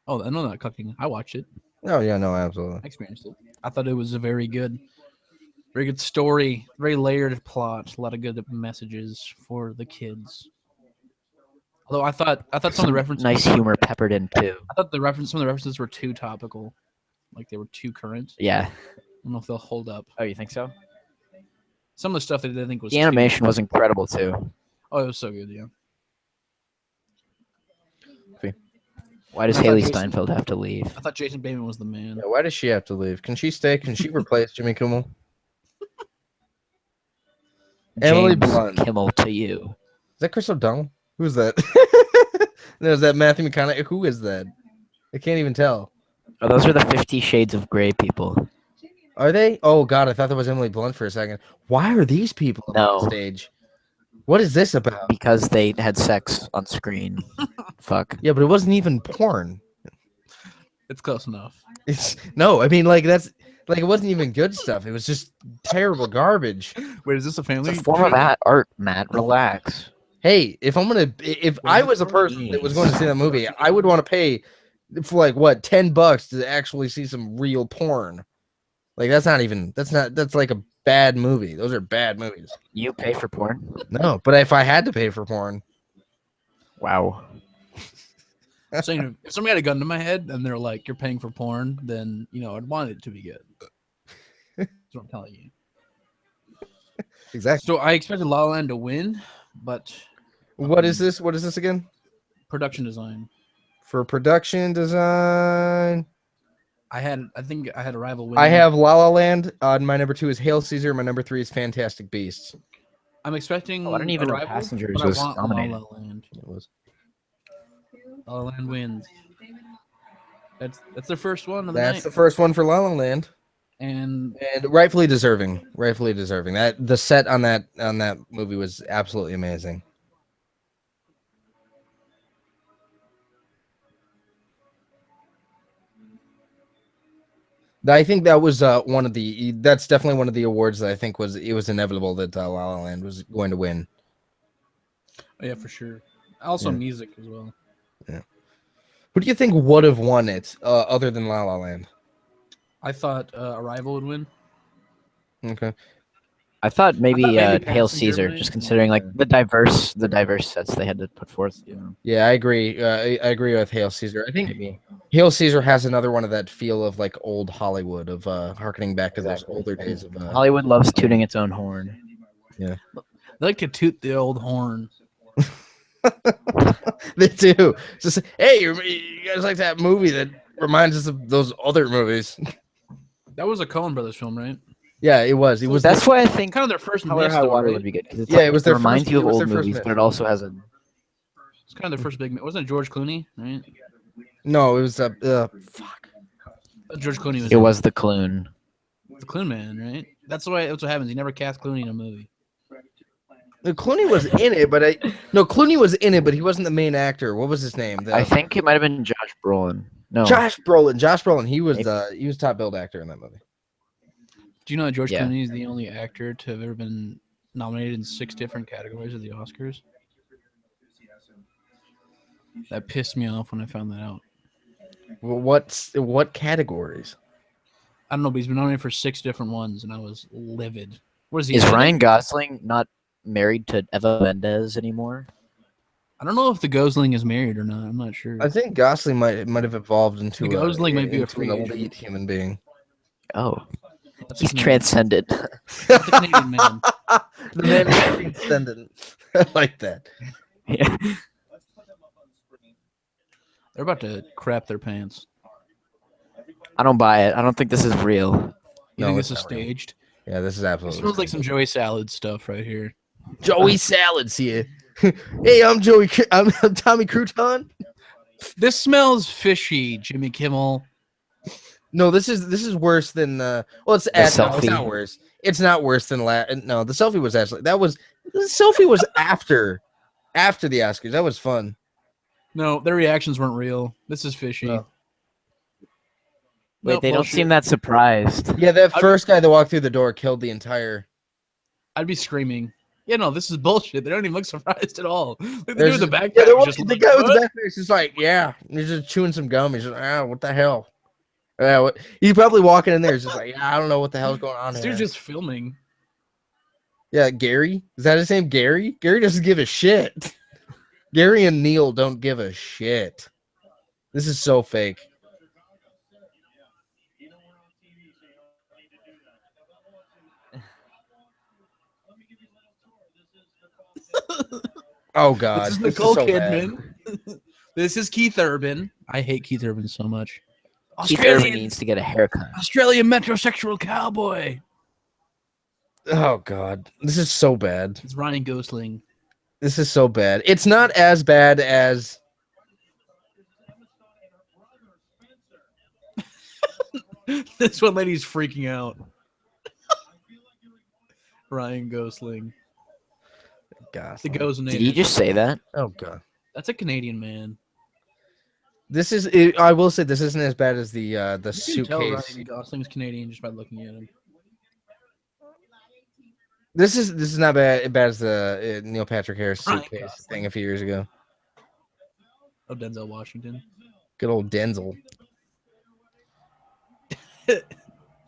Oh, I know that cooking. I watched it. Oh yeah, no, absolutely. I experienced it. I thought it was a very good story, very layered plot, a lot of good messages for the kids. Although I thought some of the references, Nice humor peppered in too. I thought some of the references were too topical, like they were too current. Yeah. I don't know if they'll hold up. Oh, you think so? Some of the stuff they did, I think was The too- animation was incredible too. Oh, it was so good. Yeah. Why does I thought Haley Jason- Steinfeld have to leave? I thought Jason Bateman was the man. Yeah, why does she have to leave? Can she stay? Can she replace Jimmy Kimmel? Emily James Blunt. Kimmel to you. Is that Chris O'Donnell? Who's that? No, is that Matthew McConaughey? Who is that? I can't even tell. Oh, those are the 50 Shades of Grey people. Are they? Oh God, I thought that was Emily Blunt for a second. Why are these people on No. stage? What is this about? Because they had sex on screen. Fuck. Yeah, but it wasn't even porn. It's close enough. It's no, I mean like that's like it wasn't even good stuff. It was just terrible garbage. Wait, is this a family? It's a form of art, Matt. Relax. Hey, if I was a person that was going to see that movie, I would want to pay for like what $10 to actually see some real porn. Like that's like a bad movie. Those are bad movies. You pay for porn? No, but if I had to pay for porn, Wow. Saying if somebody had a gun to my head and they're like, "You're paying for porn," then I'd want it to be good. That's what I'm telling you. exactly. So I expected La La Land to win, but What is this? What is this again? production design. For production design, I think I had a rival win. I have La La Land. My number 2 is Hail Caesar. My number 3 is Fantastic Beasts. I'm expecting. Oh, I didn't even know Arrival, Passengers but I was want nominated. La La Land. It was. La La Land wins. That's their first one of the That's night, the first one for La La Land, and and rightfully deserving. Rightfully deserving. That the set on that movie was absolutely amazing. I think that was one of the. That's definitely one of the awards that I think was inevitable that La La Land was going to win. oh, yeah, for sure. Also, Yeah. music as well. Yeah. Who do you think would have won it other than La La Land? I thought Arrival would win. Okay. I thought maybe, maybe Hail Passenger Caesar, might. just considering like the diverse sets they had to put forth. You know, Yeah, I agree. I agree with Hail Caesar. I think maybe Hail Caesar has another one of that feel of like old Hollywood of harkening back to those exactly. older days of Hollywood loves tooting its own horn. They like to toot the old horn. They do. Just hey, you guys like that movie that reminds us of those other movies? That was a Coen Brothers film, right? Yeah, it was. It So was. That's why I think Kind of their first Hell or miss, High though, Water right? would be good because Yeah, it was it their reminds first- you it of was old their first movies, miss. but it also has a It's kind of their first big. Wasn't it George Clooney? Right? No, it was fuck. George Clooney was. it was the Clune. the Clooney Man, right? That's what happens. He never cast Clooney in a movie. Clooney was in it, but Clooney was in it, but he wasn't the main actor. What was his name? I think it might have been Josh Brolin. No, Josh Brolin. Josh Brolin. He was Maybe. top billed actor in that movie. Do you know that George Yeah. Clooney is the only actor to have ever been nominated in 6 different categories of the Oscars? That pissed me off when I found that out. Well, what categories? I don't know, but he's been nominated for 6 different ones, and I was livid. What is he? is editing? Ryan Gosling not married to Eva Mendes anymore? I don't know if the Gosling is married or not. I'm not sure. I think Gosling might have evolved into The Gosling might be a into free an agent. elite human being. Oh, That's he's his name. transcended. That's a Canadian man. The man is transcendent. I like that. Yeah. They're about to crap their pants. I don't buy it. I don't think this is real. You No, think it's this is not real. staged? Yeah, this is It absolutely. smells like some Joey Salad stuff right here. Joey Salads here. Hey, I'm Joey. I'm Tommy Crouton. This smells fishy, Jimmy Kimmel. No, this is worse than well, it's no, it's selfie. not worse. It's not worse than no. The selfie was actually the selfie was after the Oscars. That was fun. No, their reactions weren't real. This is fishy. No. Wait, Nope, they don't bullshit. seem that surprised. Yeah, that first guy that walked through the door killed the entire. I'd be screaming. Yeah, no, this is bullshit. They don't even look surprised at all. Like the dude There's with the just- backpack yeah, there was just the like, guy with the "What?" backpack. He's just like, yeah, he's just chewing some gum. He's just, what the hell? Yeah, he's probably walking in there. He's just like, yeah, I don't know what the hell's going on This here. dude's just filming. Yeah, Gary. Is that his name? Gary? Gary doesn't give a shit. Gary and Neil don't give a shit. This is so fake. Oh God, This is this Nicole so bad. Kidman. This is Keith Urban. I hate Keith Urban so much. Keith Urban needs to get a haircut. Australian metrosexual cowboy. Oh God, this is so bad. It's Ryan Gosling. This is so bad. It's not as bad as. This one lady's freaking out. Ryan Gosling. Gosh. The Gosling. Did you just say that? Oh God. That's a Canadian man. This is. I will say this isn't as bad as the You can tell suitcase. Ryan Gosling's Canadian just by looking at him. This is not bad as the Neil Patrick Harris Ryan suitcase Gosling. thing a few years ago. Oh, Denzel Washington. Good old Denzel.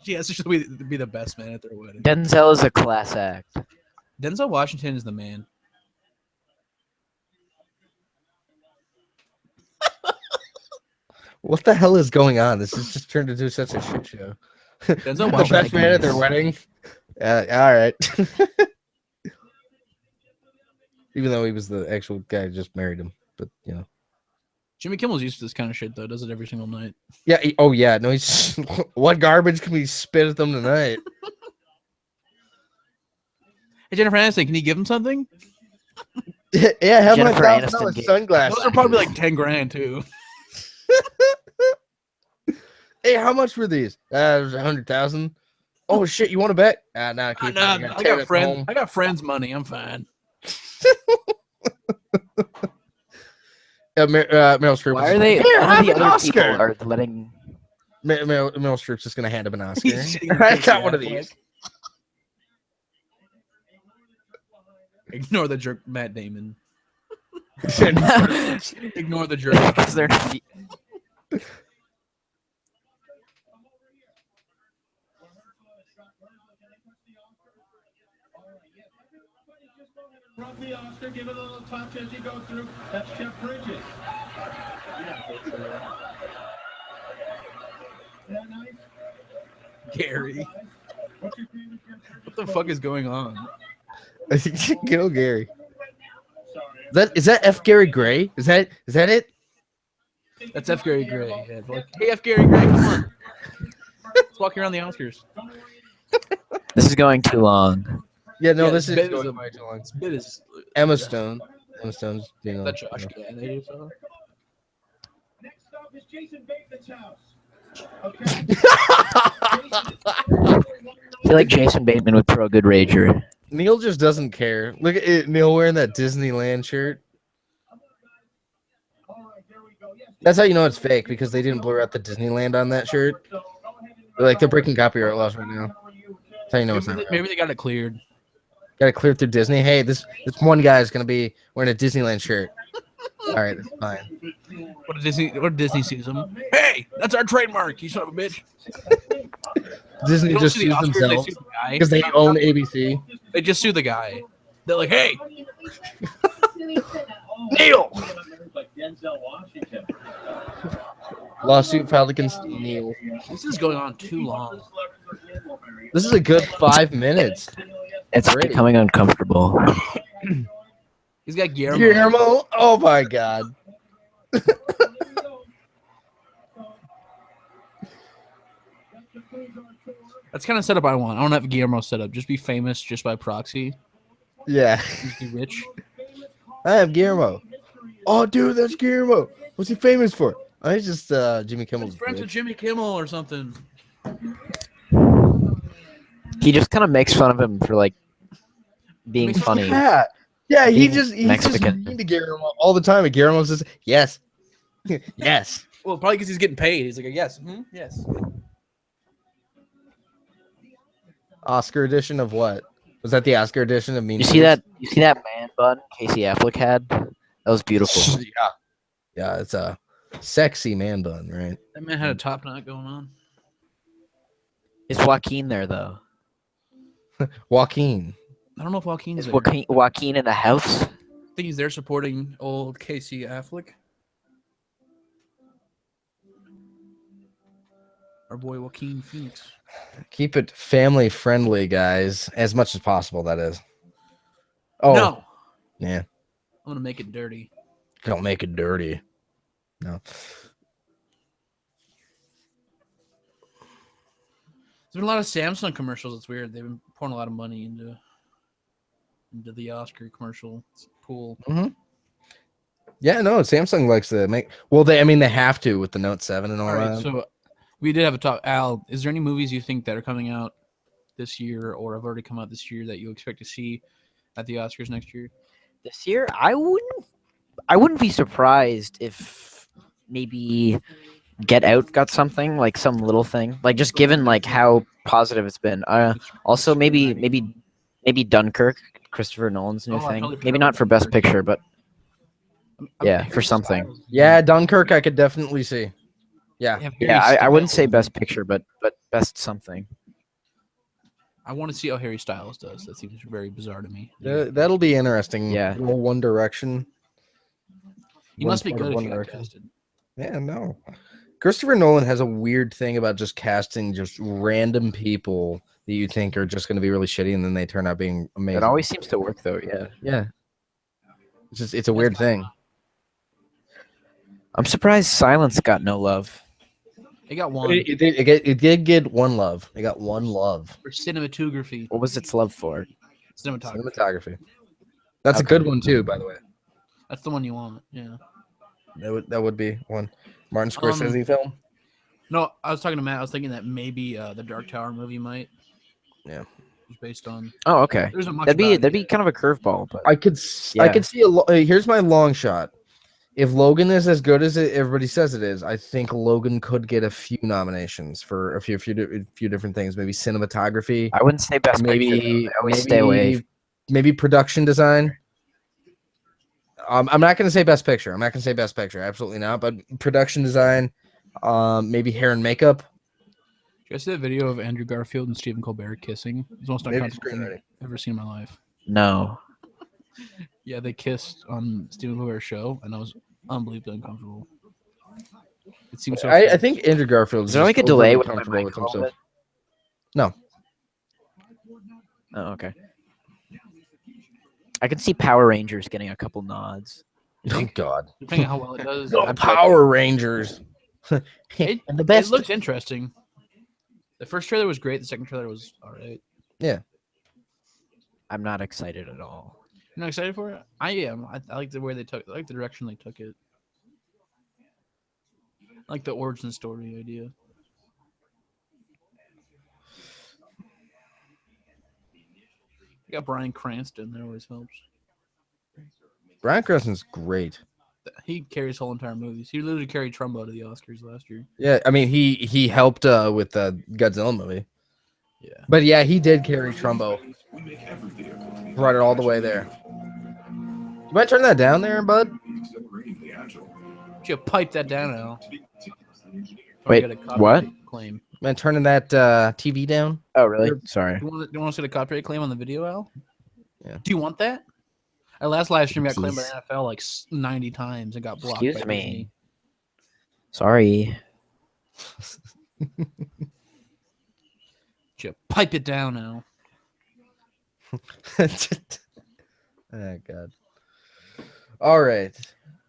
She has to be the best man at their wedding. Denzel is a class act. Denzel Washington is the man. What the hell is going on? This has just turned into such a shit show. Denzel The Washington. best man at their wedding. All right. Even though he was the actual guy who just married him, but you know. Jimmy Kimmel's used to this kind of shit though. Does it every single night. Yeah. Oh yeah. No. He's. What garbage can we spit at them tonight? Hey, Jennifer Aniston, can you give him something? Yeah, have my Jennifer Aniston $1,000 gave- sunglasses. Those are probably like 10 grand too. Hey, how much were these? It was 100,000. Oh shit, you want to bet? Nah, keep it. Nah, You gotta I tear got it friends. home. I got friends' money. I'm fine. Meryl Streep. Why was are just they? like, Here, All have the an other people Oscar. are letting. Meryl Streep's just gonna hand him an Oscar. He's shitting in I Casey got one of Affleck. these. Ignore the jerk, Matt Damon. Because Ignore the jerk. they're. Rub the Oscar, give it a little touch as you go through. That's Jeff Bridges. Isn't that nice? Gary. What's your favorite Jeff Bridges? What the fuck is going on? Get old Gary. Sorry. Is that F. Gary Gray? Is that it? That's F. Gary Gray. Yeah, like, hey, F. Gary Gray, come on. Let's walk around the Oscars. This is going too long. Yeah, no, Yeah, this is Ben is going a- way too long. This bit is Emma Stone. Emma Stone's doing that Josh Gad. So. Next up is Jason Bateman's house. Okay. I feel like Jason Bateman would throw a good rager. Neil just doesn't care. Look at it, Neil wearing that Disneyland shirt. All right, there we go. Yes, That's how you know it's fake, because they didn't blur out the Disneyland on that shirt. They're breaking copyright laws right now. That's how you know it's not real. Maybe they got it cleared. Got to clear through Disney. Hey, this one guy is gonna be wearing a Disneyland shirt. All right, that's fine. What did Disney sees him? Hey, that's our trademark, you son of a bitch. Disney They don't just sue the sues Oscars, they themselves sue the guy. because they own ABC. They just sue the guy. They're like, hey, Neil! like Denzel Washington. Lawsuit filed against Neil. this is going on too long. This is a good 5 minutes. It's Great. becoming uncomfortable. He's got Guillermo. Guillermo, oh my god. That's kind of setup I want. I don't have Guillermo set up. Just be famous just by proxy. Yeah, Just be rich. I have Guillermo. Oh, dude, that's Guillermo. What's he famous for? Oh, he's just Jimmy Kimmel's He's friends with bitch. Jimmy Kimmel or something. He just kind of makes fun of him for like being Makes- funny. Yeah, yeah. He's Being just Mexican. mean to Guillermo all the time, and Guillermo says yes, yes. Well, probably because he's getting paid. He's like, yes, yes. Oscar edition of what? Was that the Oscar edition of Mean You see Streets? that? You see that man bun Casey Affleck had? That was beautiful. Yeah, it's a sexy man bun, right? That man had a top knot going on. Is Joaquin there though? Joaquin. I don't know if Joaquin's Is there. Joaquin in the house? I think he's there supporting old Casey Affleck. Our boy Joaquin Phoenix. Keep it family friendly, guys, as much as possible. That is. Oh No, yeah, I'm gonna make it dirty. don't make it dirty. No. There's been a lot of Samsung commercials. It's weird. They've been pouring a lot of money into the Oscar commercial pool. Yeah, no, Samsung likes to make. Well, they have to with the Note 7 and all All right, that. so we did have a talk. Al, is there any movies you think that are coming out this year or have already come out this year that you expect to see at the Oscars next year? This year, I wouldn't be surprised if maybe Get Out got something, like some little thing, like just given like how positive it's been. Also maybe Dunkirk, Christopher Nolan's new Oh, I thing. totally Maybe forgot not about for Best Dunkirk. Picture, but I'm Yeah, Harry for something. Styles. Yeah, Dunkirk, I could definitely see. Yeah, They have yeah, Harry I wouldn't say Styles. Best Picture, but Best something. I want to see how Harry Styles does. That seems very bizarre to me. that'll be interesting. Yeah. Little One Direction. He must be One part good of if he One got Direction. casted. Yeah, no. Christopher Nolan has a weird thing about just casting just random people that you think are just going to be really shitty, and then they turn out being amazing. It always seems to work though. Yeah, yeah. It's a weird thing. I'm surprised Silence got no love. It got one It did get one love. It got one love. for cinematography. What was its love for? Cinematography. Cinematography. That's a Okay. good one too, by the way. That's the one you want. Yeah. That would be one. Martin Scorsese film. No, I was talking to Matt. I was thinking that maybe the Dark Tower movie might. Yeah. Was based on. Oh, okay. There's a much That'd be about it. kind of a curveball, but I could Yeah. see here's my long shot. If Logan is as good as everybody says it is, I think Logan could get a few nominations for a few different things. Maybe cinematography, I wouldn't say best picture. maybe Though. I always stay away. maybe production design. I'm not going to say best picture. I'm not going to say best picture. Absolutely not. But production design, maybe hair and makeup. Did you guys see that video of Andrew Garfield and Stephen Colbert kissing? It's the most Maybe uncomfortable thing screenwriting. I've ever seen in my life. No. Yeah, they kissed on Stephen Colbert's show, and I was unbelievably uncomfortable. It seems so. I think Andrew Garfield Is is there like a just delay overly with my comfortable mic with a little himself. bit? No. Oh, okay. I can see Power Rangers getting a couple nods. Oh God. depending on how well it does. No I'm Power Rangers. It, And the it best. looks interesting. The first trailer was great. The second trailer was all right. I'm not excited at all. You're not excited for it? I am. I like the way they took. I like the direction they took it. I like the origin story idea. You got Bryan Cranston. That always helps. Bryan Cranston's great. He carries whole entire movies. He literally carried Trumbo to the Oscars last year. Yeah, I mean he helped with the Godzilla movie. Yeah. But yeah, he did carry Trumbo. Brought it all the way there. You might turn that down there, bud. You pipe that down now. Wait, what? Claim. Man, turning that TV down. Oh, really? Sorry. Do you want to see the copyright claim on the video, Al? Yeah. Do you want that? Our last live stream got claimed by Jeez. the NFL like 90 times and got blocked. Excuse by me. Disney. Sorry. You pipe it down now. Oh God. All right.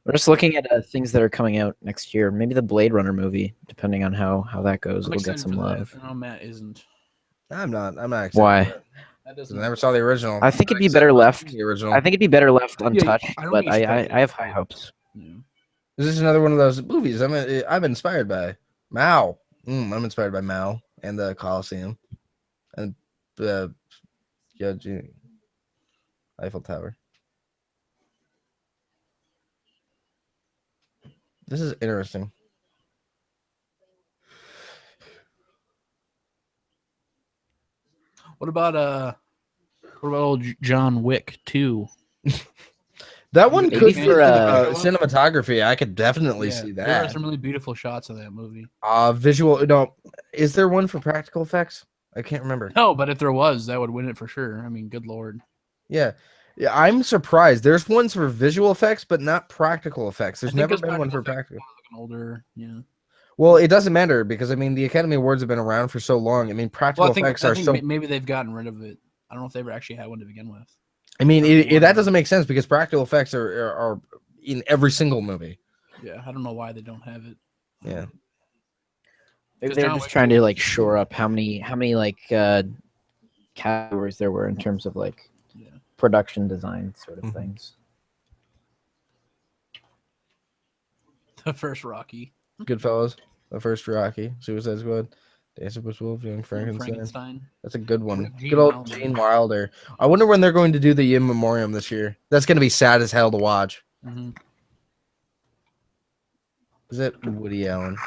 We're just looking at things that are coming out next year. Maybe the Blade Runner movie, depending on how that goes, I'm it'll get excited some for that. love. No, Matt isn't. I'm not excited. Why? for that. That 'Cause doesn't. I never saw the original. I think I'm it'd be excited better about left. the original. I think it'd be better left untouched, I don't but think you should I touch it. have high hopes. Yeah. This is another one of those movies I'm inspired by. Mao. I'm inspired by Mao and the Colosseum and the Eiffel Tower. This is interesting. What about old John Wick 2? That one Maybe could for, be for uh, cinematography. I could definitely Yeah, see there are that. some really beautiful shots of that movie. Visual. No, is there one for practical effects? I can't remember. No, but if there was, that would win it for sure. I mean, good lord. Yeah, I'm surprised. There's ones for visual effects, but not practical effects. There's I think never 'cause been one for practical practical. Looking older, yeah. Well, it doesn't matter because I mean the Academy Awards have been around for so long. I mean practical Well, I effects think are so. maybe they've gotten rid of it. I don't know if they ever actually had one to begin with. I mean I don't know why. that doesn't make sense because practical effects are in every single movie. Yeah, I don't know why they don't have it. Yeah. Maybe 'Cause they're John just Wick trying two to was like shore up how many like categories there were in terms of like Yeah. production design sort of Mhm. things. The first Rocky. Goodfellas, the first Rocky, Suicide Squad, Dancing with Wolves, Young Frankenstein. That's a good one. With Gene Good old Wilder. Gene Wilder. I wonder when they're going to do the in memoriam this year. That's going to be sad as hell to watch. Mm-hmm. Is it Woody Allen?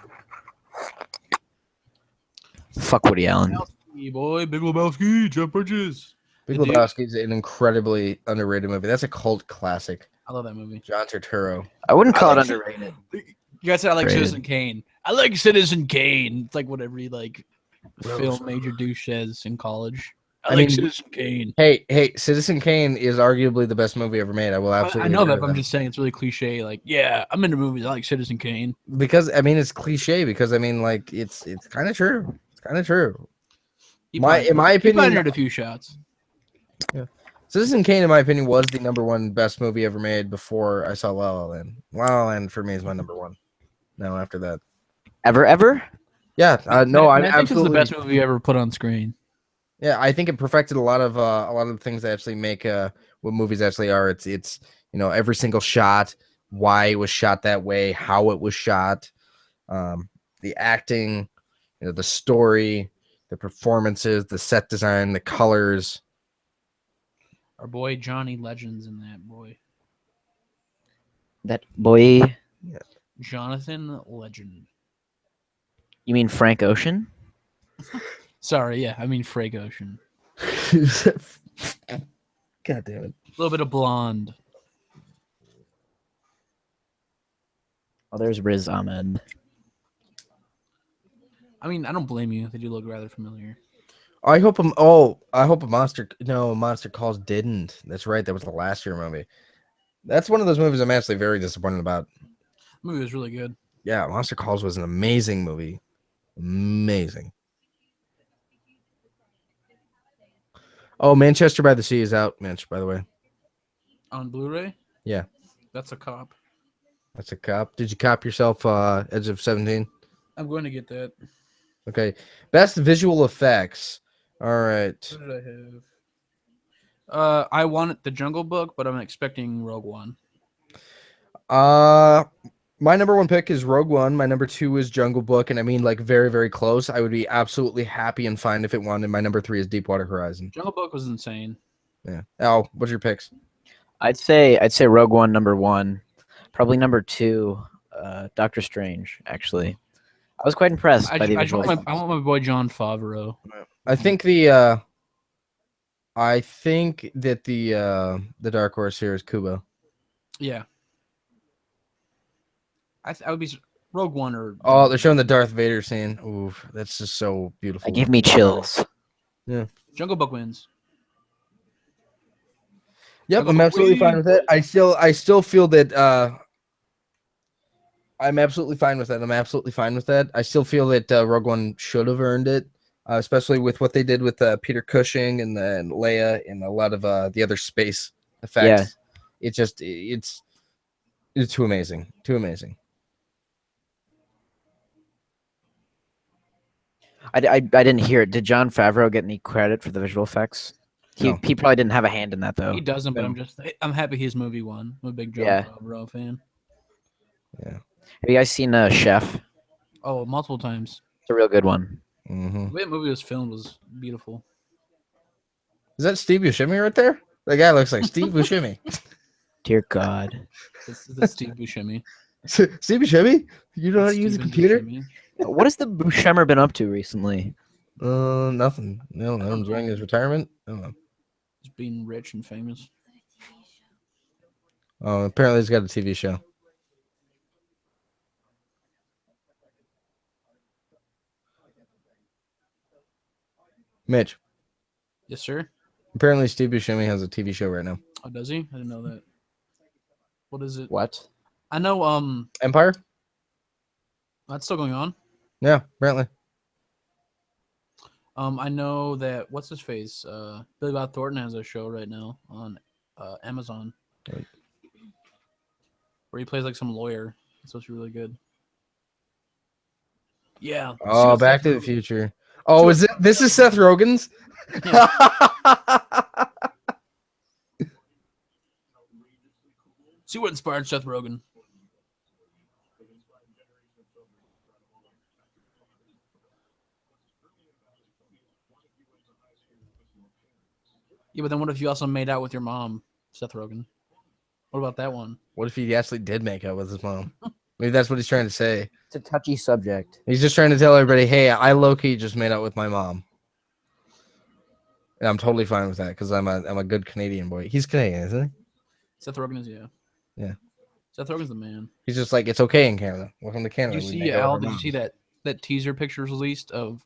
Fuck Woody Allen. Hey boy, Big Lebowski, Jeff Bridges. Big The dude. Lebowski is an incredibly underrated movie. That's a cult classic. I love that movie. John Turturro. I wouldn't I call it like underrated. You guys said I like Rated. Citizen Kane. I like Citizen Kane. It's like what every like Rose. film major douche says in college. I I like mean, Citizen Kane. Hey, Citizen Kane is arguably the best movie ever made. I will absolutely. I know agree that, with but I'm them. just saying it's really cliche. Like, yeah, I'm into movies. I like Citizen Kane. Because I mean it's cliche because I mean like it's kind of true. It's kind of true. He In probably opinion, pioneered a few shots. Citizen Kane, in my opinion, was the #1 best movie ever made before I saw La La Land. La La Land for me is my #1. Now after that, Ever? yeah, no, I'm I think it's the absolutely. best movie ever put on screen. Yeah, I think it perfected a lot of the things that actually make what movies actually are. It's every single shot, why it was shot that way, how it was shot, the acting, the story, the performances, the set design, the colors. Our boy Johnny Legend's in that boy. That boy. Jonathan Legend. You mean Frank Ocean? Sorry, yeah, I mean Frank Ocean. God damn it. A little bit of blonde. Oh, there's Riz Ahmed. I mean, I don't blame you. They do look rather familiar. I hope a Monster Calls didn't. That's right. That was the last year movie. That's one of those movies I'm actually very disappointed about. The movie was really good. Yeah, Monster Calls was an amazing movie. Amazing. Oh, Manchester by the Sea is out, Mitch, by the way. On Blu-ray? Yeah. That's a cop. That's a cop. Did you cop yourself Edge of 17? I'm going to get that. Okay. Best visual effects. All right. What did I have? I wanted The Jungle Book, but I'm expecting Rogue One. My number one pick is Rogue One. My number two is Jungle Book, and I mean like very, very close. I would be absolutely happy and fine if it won. And my number three is Deepwater Horizon. Jungle Book was insane. Yeah. Al, what's your picks? I'd say Rogue One number one, probably number two, Doctor Strange. Actually, I was quite impressed by the visual effects. I want my boy John Favreau. I think that the dark horse here is Kubo. Yeah. I would be Rogue One or. Oh, they're showing the Darth Vader scene. Ooh, that's just so beautiful. It gave me chills. Yeah. Jungle Book wins. Yep, Jungle I'm Book absolutely fine with it. I still feel that I'm absolutely fine with that. I still feel that Rogue One should have earned it, especially with what they did with Peter Cushing and then Leia and a lot of the other space effects. Yeah. It's too amazing. Too amazing. I didn't hear it. Did Jon Favreau get any credit for the visual effects? He probably didn't have a hand in that though. He doesn't, but I'm happy his movie won. I'm a big Jon Favreau fan. Yeah. Have you guys seen Chef? Oh, multiple times. It's a real good one. Mm-hmm. The way the movie was filmed was beautiful. Is that Steve Buscemi right there? That guy looks like Steve Buscemi. Dear God. That's Steve Buscemi. Steve Buscemi? You know how to use a computer? Buscemi. What has the Buscemi been up to recently? Nothing. No, enjoying his retirement. I don't know. Just being rich and famous. Oh, apparently he's got a TV show. Mitch. Yes, sir. Apparently Steve Buscemi has a TV show right now. Oh, does he? I didn't know that. What is it? What? I know. Empire? That's still going on. Yeah, apparently. I know that what's his face? Billy Bob Thornton has a show right now on Amazon, right, where he plays like some lawyer. So it's really good. Yeah. Oh, Back to the Future. Oh, is it? This is Seth Rogen's. Yeah. See what inspired Seth Rogen. Yeah, but then what if you also made out with your mom, Seth Rogen? What about that one? What if he actually did make out with his mom? Maybe that's what he's trying to say. It's a touchy subject. He's just trying to tell everybody, hey, I low-key just made out with my mom. And I'm totally fine with that because I'm a good Canadian boy. He's Canadian, isn't he? Seth Rogen is, yeah. Yeah. Seth Rogen's the man. He's just like, it's okay in Canada. Welcome to Canada. Did you see that teaser pictures released of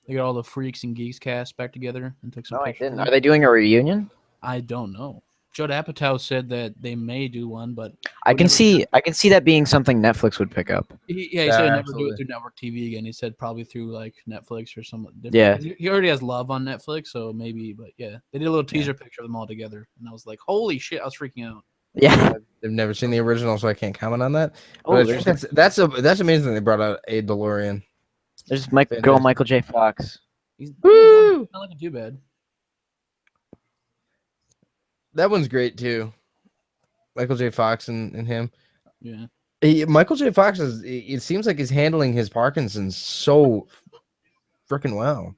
they got all the Freaks and Geeks cast back together and took some No, I pictures? didn't. Are they doing a reunion? I don't know. Judd Apatow said that they may do one, but I can see that being something Netflix would pick up. he said never do it through network TV again. He said probably through like Netflix or something different. Yeah. He already has Love on Netflix, so maybe. But yeah, they did a little teaser picture of them all together, and I was like, "Holy shit!" I was freaking out. Yeah. I've never seen the original, so I can't comment on that. Oh, But I think that's amazing. They brought out a DeLorean. There's Michael J. Fox. He's Woo! Not looking too bad. That one's great too. Michael J. Fox and him. Yeah. Michael J. Fox is. It seems like he's handling his Parkinson's so freaking well.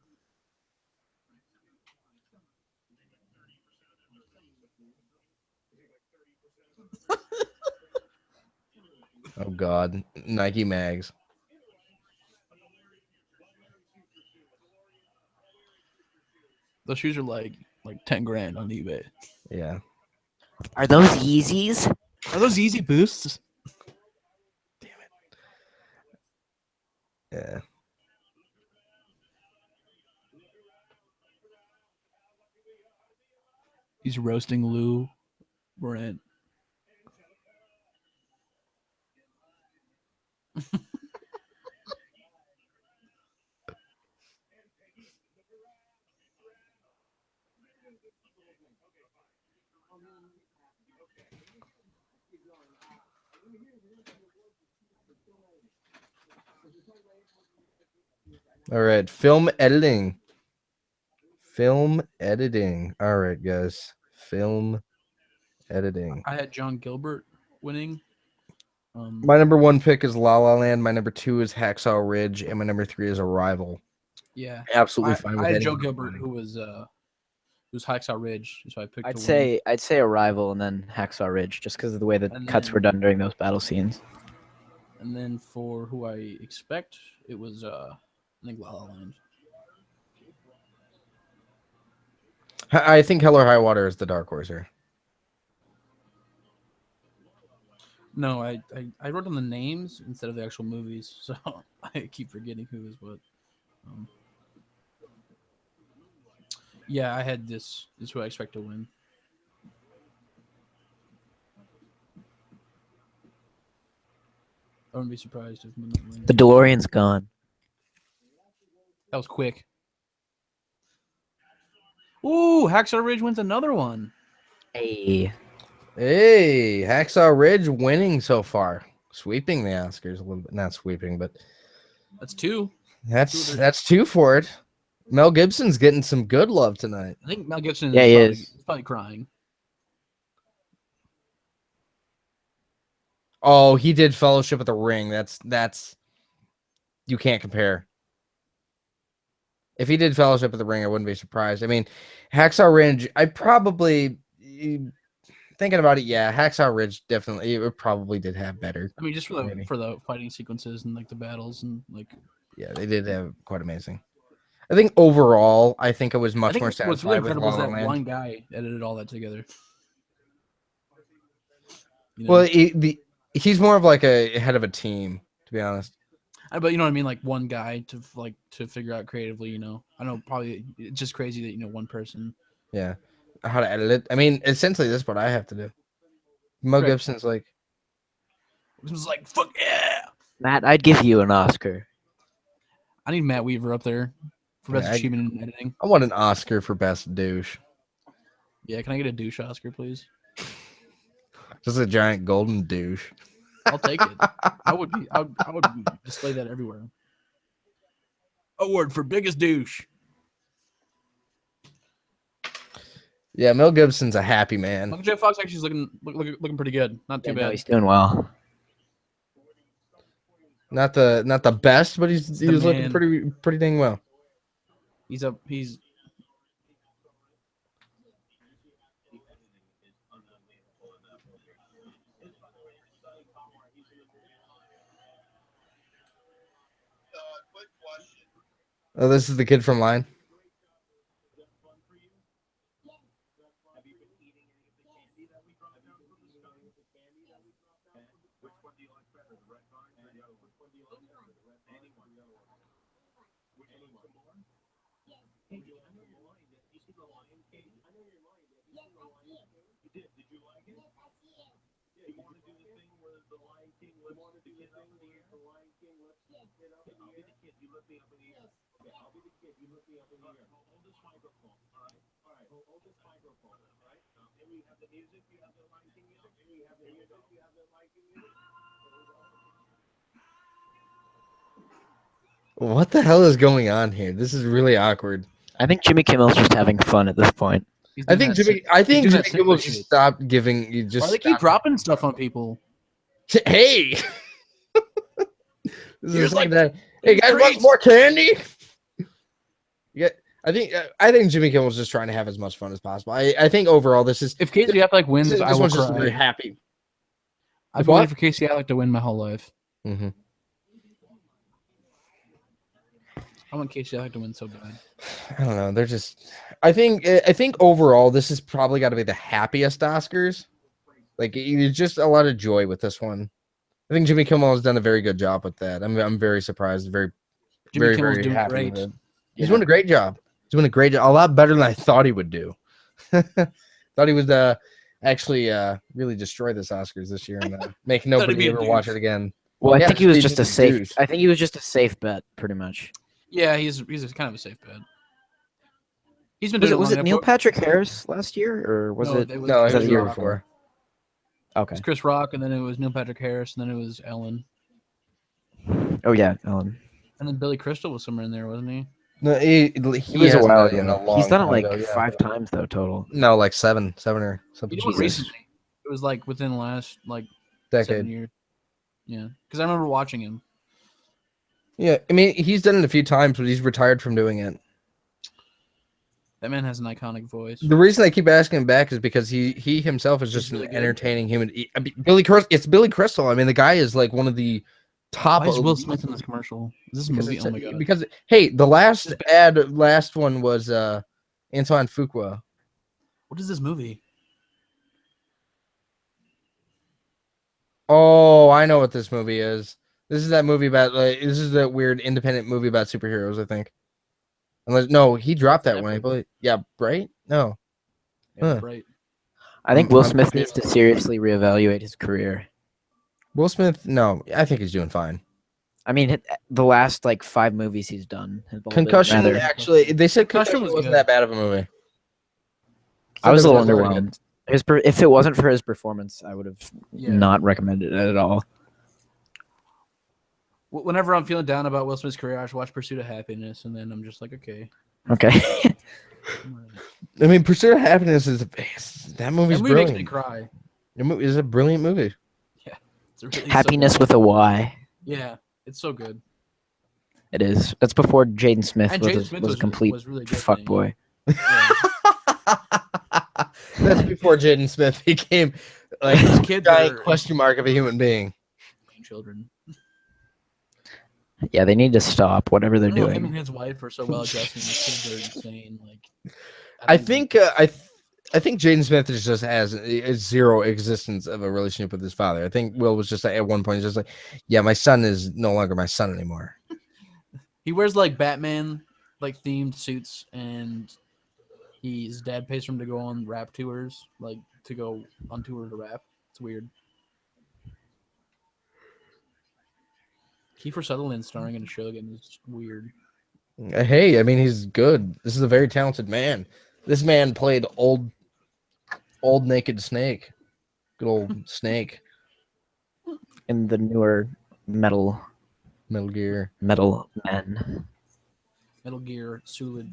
Oh God, Nike mags. Those shoes are like 10 grand on eBay. Yeah. Are those Yeezys? Are those Easy Boosts? Yeah. He's roasting Lou Brent. All right. Film editing. Film editing. All right, guys. Film editing. I had John Gilbert winning. My number 1 pick is La La Land. My number 2 is Hacksaw Ridge, and my number 3 is Arrival. Yeah. Absolutely fine with I had any Joe one Gilbert, winning. who was Hacksaw Ridge, so I picked. I'd to win. say Arrival and then Hacksaw Ridge, just because of the way the And cuts were then- done during those battle scenes. And then for who I expect, it was I think La La Land. I think Hell or High Water is the dark horse here. No, I wrote down the names instead of the actual movies, so I keep forgetting who is what. Yeah, I had this. This is who I expect to win. I wouldn't be surprised if Moonlight wins. The DeLorean's gone. That was quick. Ooh, Hacksaw Ridge wins another one. Hey, Hey, Hacksaw Ridge winning so far. Sweeping the Oscars a little bit. Not sweeping, but That's two. that's 2 for it. Mel Gibson's getting some good love tonight. I think Mel Gibson Yeah, he is is. probably crying. Oh, he did Fellowship of the Ring. That's you can't compare. If he did Fellowship of the Ring, I wouldn't be surprised. I mean, Hacksaw Ridge, I probably thinking about it, yeah, Hacksaw Ridge definitely it probably did have better. I mean, just Maybe. for the fighting sequences and like the battles and like. Yeah, they did have quite amazing. I think overall, I think I was I much think more what's really satisfied with incredible La is La that Land. one guy edited all that together. You know? Well, he's more of like a head of a team, to be honest. But you know what I mean, like one guy to figure out creatively. You know, I know probably it's just crazy that one person. Yeah, how to edit it. I mean, essentially, this is what I have to do. Mel Right. Gibson's like, It was like fuck yeah. Matt, I'd give you an Oscar. I need Matt Weaver up there for best Yeah, achievement in editing. I want an Oscar for best douche. Yeah, can I get a douche Oscar, please? Just a giant golden douche. I'll take it. I would display that everywhere. Award for biggest douche. Yeah, Mel Gibson's a happy man. Michael J. Fox actually is looking pretty good. Not too Yeah, bad. no, he's doing well. Not the best, but he's the looking man. pretty dang well. He's Oh, this is the kid from Line. What the hell is going on here? This is really awkward. I think Jimmy Kimmel's just having fun at this point. He's I doing think that Jimmy. sick- I he's think doing Jimmy that sick Kimmel bitch just shit. stopped giving. You just Why they keep stopped- dropping stuff on people? Hey, this is Here's the second like time. Hey guys, want treats. some more candy? Yeah, I think Jimmy Kimmel's just trying to have as much fun as possible. I think overall this is If Casey Affleck wins, this I will one's just very cry. happy. I've What? been waiting for Casey Affleck to win my whole life. Mm-hmm. I want Casey Affleck to win so bad. I don't know. They're just. I think overall this has probably got to be the happiest Oscars. Like there's just a lot of joy with this one. I think Jimmy Kimmel has done a very good job with that. I'm very surprised. Very Jimmy very Kimmel's very doing happy great. with it. He's Yeah. doing a great job. He's doing a great job. A lot better than I thought he would do. Thought he would actually really destroy this Oscars this year and make Thought he'd nobody be a ever watch douche. it again. Well, I Yeah, think he just was be just a just a safe. douche. I think he was just a safe bet, pretty much. Yeah, he's a kind of a safe bet. He's been Was doing it was long it Neil enough. Patrick Harris last year, or was No, it? it was No, it was that was the the year year before? before. It Okay. was Chris Rock, and then it was Neil Patrick Harris, and then it was Ellen, Oh yeah, Ellen. and then Billy Crystal was somewhere in there, wasn't he? No, he It was a hasn't while done it in ago. a long He's done it time like ago, yeah. 5 times though total. No, like seven or something. He did one Jesus. recently. It was like within the last 7 Decade. years. Yeah, because I remember watching him. Yeah, I mean he's done it a few times, but he's retired from doing it. That man has an iconic voice. The reason I keep asking him back is because he himself is just really an good. entertaining human. I mean, it's Billy Crystal. I mean, the guy is like one of the top. Why is Will elite- Smith in this commercial? Is this a because movie? it's- Oh my god! Because hey, the last one was Antoine Fuqua. What is this movie? Oh, I know what this movie is. This is that movie about this is that weird independent movie about superheroes, I think. Unless no, he dropped that one. I believe. Yeah, Bright? No. Yeah, Huh. right. I think Will I'm Smith confused. needs to seriously reevaluate his career. Will Smith? No, I think he's doing fine. I mean, the last like 5 movies he's done have all been Concussion, rather- actually, they said Concussion Concussion was wasn't good. that bad of a movie. I was a little Said it was very good. underwhelmed. If it wasn't for his performance, I would have Yeah. not recommended it at all. Whenever I'm feeling down about Will Smith's career, I just watch Pursuit of Happiness, and then I'm just like, okay. Okay. I mean, Pursuit of Happiness is that movie's That movie makes me brilliant. cry. It's a brilliant movie. It's really Happiness so with a Y. good. Yeah, it's so good. It is. That's before Jaden Smith And was, Jaden a, Smith was a was- complete was really good, didn't he? fuckboy. Yeah. That's before Jaden Smith became like His a kids giant are question mark of a human being. children. Yeah, they need to stop whatever they're I don't know, him doing. and his wife are so well adjusted. And his kids are insane. Like, I don't think I think Jaden Smith is just has a zero existence of a relationship with his father. I think Will was just like, at one point just like, yeah, my son is no longer my son anymore. he wears like Batman like themed suits, and his dad pays for him to go on rap tours, like to go on tour to rap. It's weird. Kiefer Sutherland starring in a show again is weird. Hey, I mean he's good. This is a very talented man. This man played old naked Snake. Good old Snake. In the newer Metal Metal Gear. Men. Metal Gear Solid.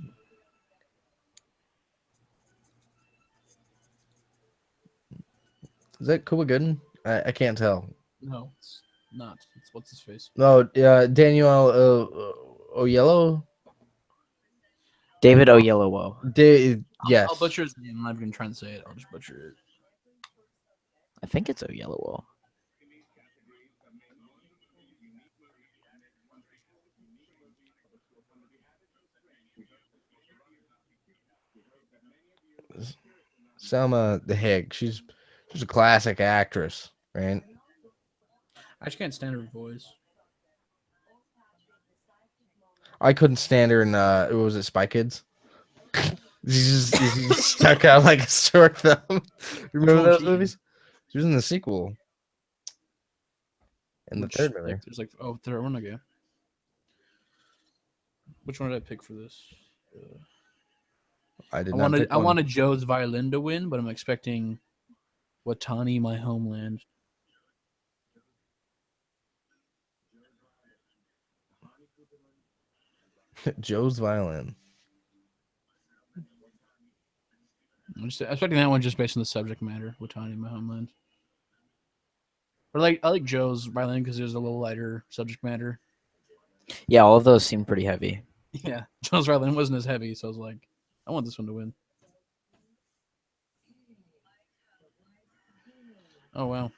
Is that Cuba Gooden? I can't tell. No, it's not. It's what's his face. No, Daniel Oyelowo. David Oyelowo. Yes. I'll butcher his name. I'm not even gonna try and say it. I'll just butcher it. I think it's Oyelowo. Selma the Hig. She's a classic actress, right? I just can't stand her voice. I couldn't stand her in what was it, Spy Kids? she's just stuck out like a sore thumb. Remember one those was she in? movies? She was in the sequel. In the Which, third movie. There's like third one again. Which one did I pick for this? I did I not wanted pick I one. wanted Joe's violin to win, but I'm expecting Watani, My Homeland. Joe's violin. I'm expecting that one just based on the subject matter with Tiny Homeland. Or I like Joe's violin because there's a little lighter subject matter. Yeah, all of those seem pretty heavy. Yeah, Joe's violin wasn't as heavy, so I was like, I want this one to win. Oh wow.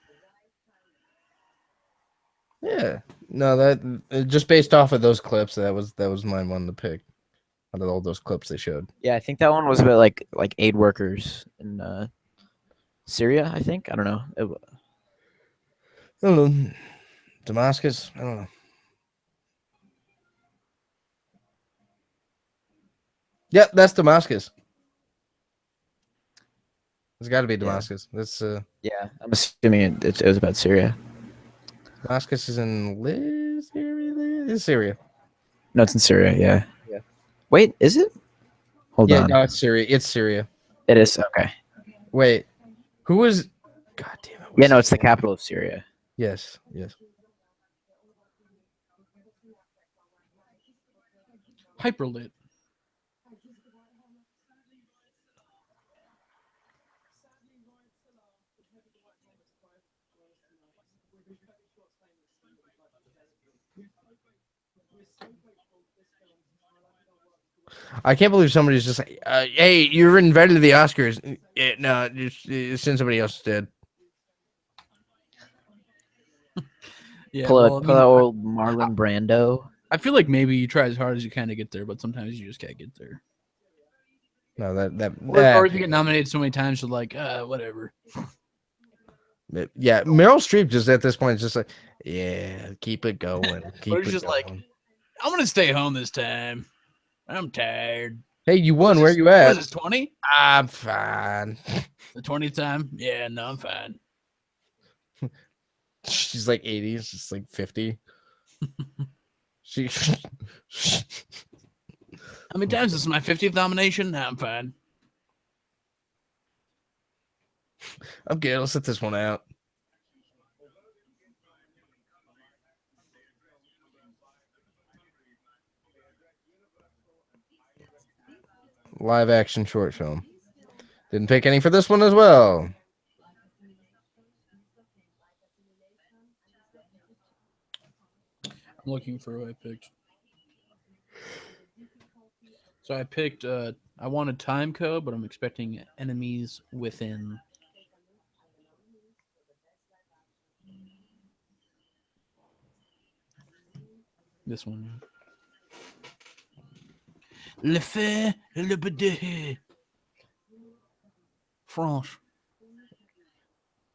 Yeah. No, that just based off of those clips, that was my one to pick. Out of all those clips they showed. Yeah, I think that one was about like aid workers in Syria. I think I don't know. I don't know. Damascus? I don't know. Yep, that's Damascus. It's got to be Damascus. That's Yeah, I'm assuming it was about Syria. Damascus is in Syria. No, it's in Syria. Yeah. Yeah. Wait, is it? Hold Yeah, on. no, it's Syria. It's Syria. It is okay. Wait, who was? God damn it! Yeah, no, it's the capital of Syria. Yes, yes. Hyperlit. I can't believe somebody's just like, "Hey, you're invited to the Oscars." No, just send somebody else instead. Yeah, Pull well, out old Marlon Brando. I feel like maybe you try as hard as you can to get there, but sometimes you just can't get there. No, Or if you get nominated so many times, you're like, whatever. Yeah, Meryl Streep just at this point is just like, yeah, keep it going. Keep it's it just going. like, I'm gonna stay home this time. I'm tired. Hey, you won. Where you at? What is this, 20? I'm fine. The 20th time? Yeah, no, I'm fine. She's like 80. It's just like 50. She. How many times? This is my 50th nomination? Nah, I'm fine. I'm good. I'll set this one out. Live action short film. Didn't pick any for this one as well. I'm looking for who I picked. So I picked, I wanted Time Code, but I'm expecting Enemies Within. This one. Le fait, le bede. France.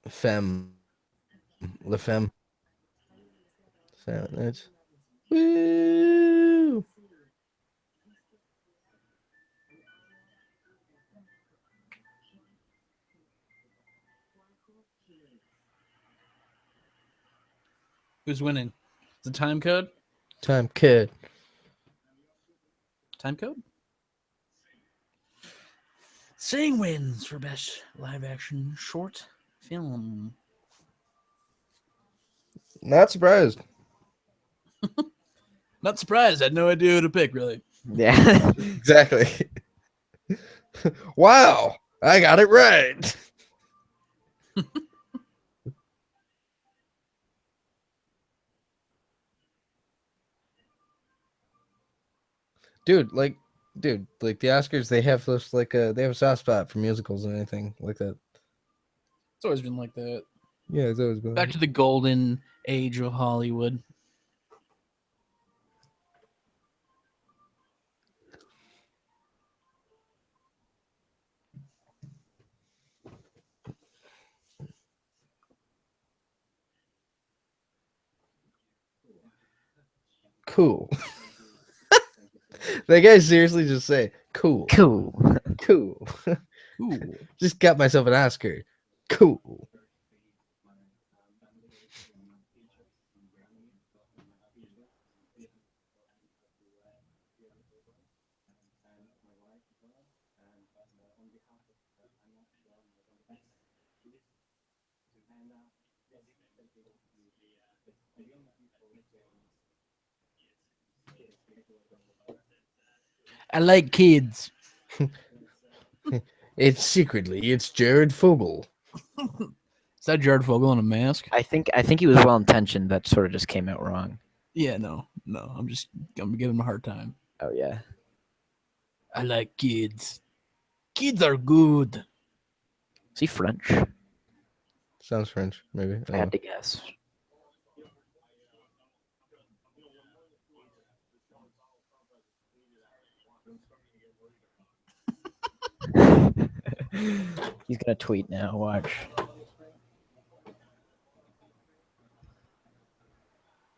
Femme. Le Femme. 7 minutes. Woo! Who's winning? The Time Code? Time Kid. Time Code? Sing wins for best live action short film. Not surprised. Not surprised. I had no idea who to pick, really. Yeah. Exactly. Wow. I got it right. Dude, like the Oscars, they have this they have a soft spot for musicals and anything like that. It's always been like that. Yeah, it's always been Back to the golden age of Hollywood. cool. That guy seriously just say cool. Cool. Cool. Ooh. Just got myself an Oscar. Cool. I like kids. It's Jared Fogle. Is that Jared Fogle in a mask? I think he was well intentioned. That sort of just came out wrong. Yeah, no. I'm giving him a hard time. Oh yeah. I like kids. Kids are good. Is he French? Sounds French, maybe. I had to guess. He's gonna tweet now. Watch.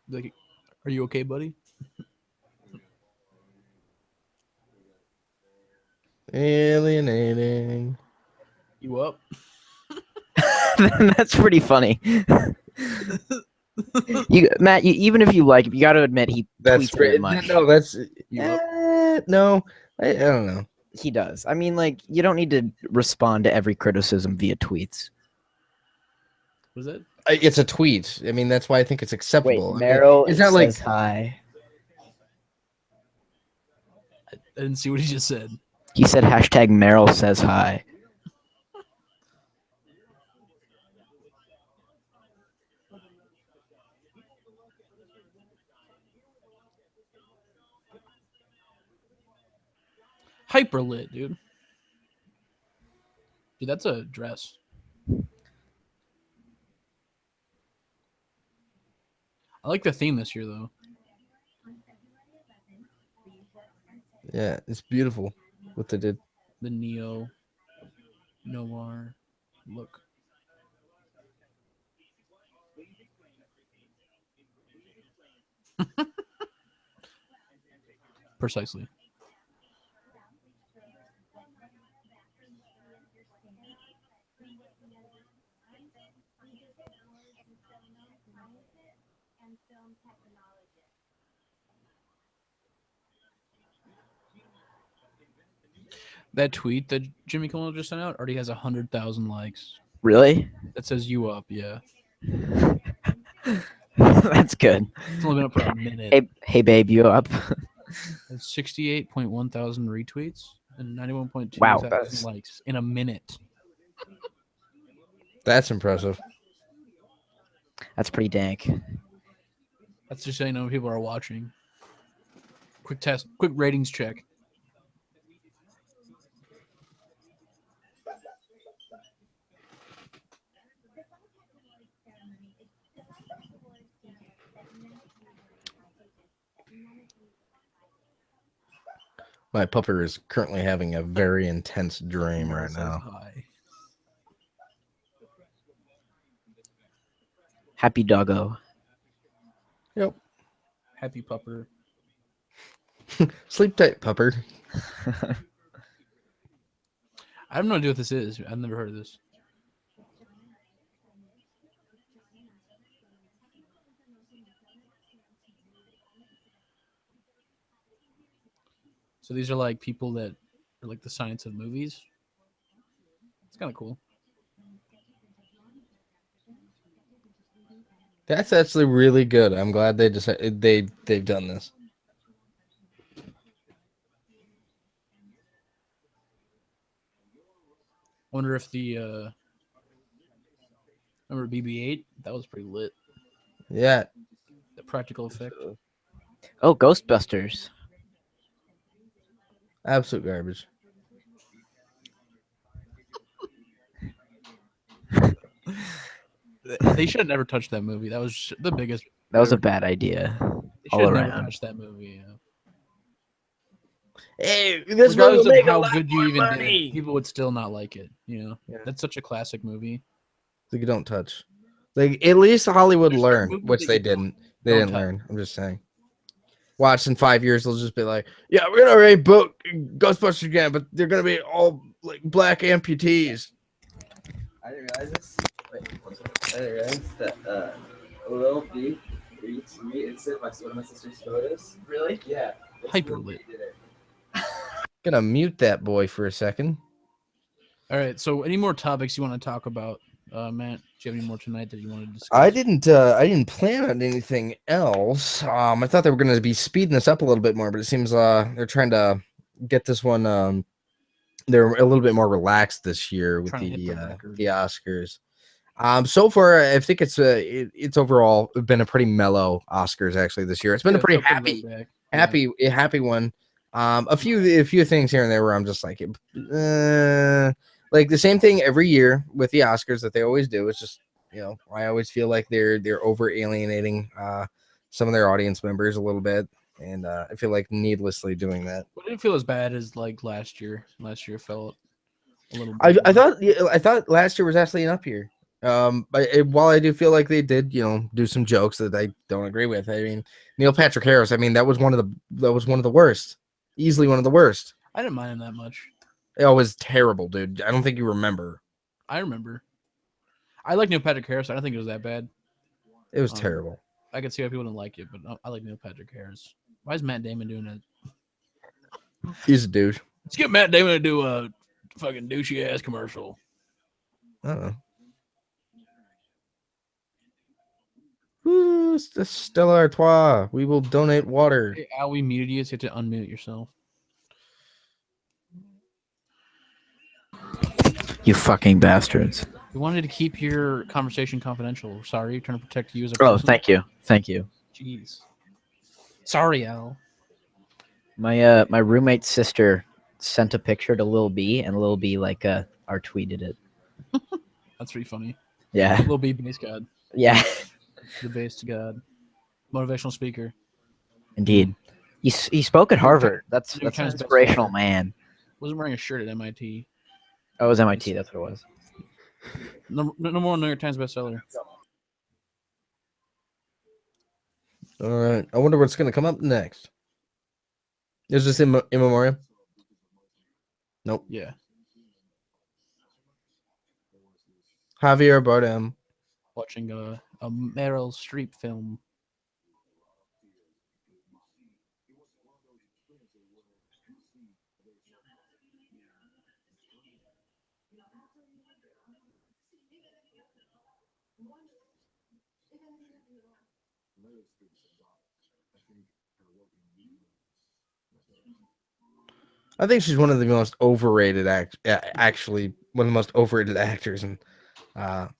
Like, are you okay, buddy? Alienating. You up? That's pretty funny. Matt, even if you like him, you got to admit he That's tweets a bit great. much. No, that's You up? no. I don't know. He does. I mean, like, you don't need to respond to every criticism via tweets. Was it? It's a tweet. I mean, that's why I think it's Wait, acceptable. I mean, Meryl it's not says like hi. I didn't see what he just said. He said hashtag Meryl says hi. Hyper lit, dude. Dude, that's a dress. I like the theme this year, though. yeah, it's beautiful what they did. The neo noir look. Precisely. That tweet that Jimmy Kimmel just sent out already has 100,000 likes. Really? That says you up, yeah. That's good. It's only been up for a minute. Hey, babe, you up? It's 68.1 thousand retweets and 91.2 Wow, thousand that's- likes in a minute. That's impressive. That's pretty dank. That's just so you know people are watching. Quick test, quick ratings check. My pupper is currently having a very intense dream right Says now. hi. Happy doggo. Yep. Happy pupper. Sleep tight, pupper. I have no idea what this is. I've never heard of this. So these are like people that are like the science of movies. It's kind of cool. That's actually really good. I'm glad they decided they've done this. Wonder if the remember BB-8? That was pretty lit. Yeah. The practical effect. Oh, Ghostbusters. Absolute garbage. They should have never touched that movie. That was the biggest. That was a bad idea. They all should have never around. touched that movie. Yeah. Hey, this Regardless movie of make a how lot good you more even money. did, people would still not like it. You know, Yeah. that's such a classic movie. Like you don't touch. Like at least Hollywood There's certain learned, movies which that they you don't- didn't. They don't didn't touch. learn. I'm just saying. Watch in 5 years, they'll just be like, "Yeah, we're gonna reboot Ghostbusters again, but they're gonna be all like black amputees." I didn't realize this. Wait, I didn't realize that Lil B retweeted one of my sister's photos. Really? Yeah. It's Hyper Lil B lit. did it. Gonna mute that boy for a second. All right. So, any more topics you want to talk about, Matt? Do you have any more tonight that you want to discuss? I didn't plan on anything else. I thought they were gonna be speeding this up a little bit more, but it seems they're trying to get this one they're a little bit more relaxed this year with Trying to hit the record. the Oscars. So far, I think it's overall been a pretty mellow Oscars actually this year. It's been a pretty happy one. A few things here and there where I'm just like the same thing every year with the Oscars that they always do. It's just, I always feel like they're over alienating some of their audience members a little bit, and I feel like needlessly doing that. But it didn't feel as bad as like last year. Last year felt a little. I thought last year was actually an up year. But while I do feel like they did, do some jokes that I don't agree with. I mean, Neil Patrick Harris. I mean, that was one of the worst, easily one of the worst. I didn't mind him that much. It was terrible, dude. I don't think you remember. I remember. I like Neil Patrick Harris. I don't think it was that bad. It was terrible. I could see why people didn't like it, but I like Neil Patrick Harris. Why is Matt Damon doing it? He's a douche. Let's get Matt Damon to do a fucking douchey ass commercial. Woo, Stella Artois. We will donate water. Hey, Al, we muted you. So you have to unmute yourself. You fucking bastards. We wanted to keep your conversation confidential. Sorry, trying to protect you as a Oh, person. thank you. Jeez. Sorry, Al. My roommate's sister sent a picture to Lil B, and Lil B our tweeted it. That's pretty funny. Yeah. Little B bass god. Yeah. The bass god. Motivational speaker. Indeed. He spoke at Harvard. That's an Times inspirational bestseller. man. Wasn't wearing a shirt at MIT. Oh, it was MIT. That's what it was. Number one New York Times bestseller. All right. I wonder what's going to come up next. Is this in memoriam? Nope. Yeah. Javier Bardem. Watching a Meryl Streep film. I think she's one of the most overrated actually one of the most overrated actors in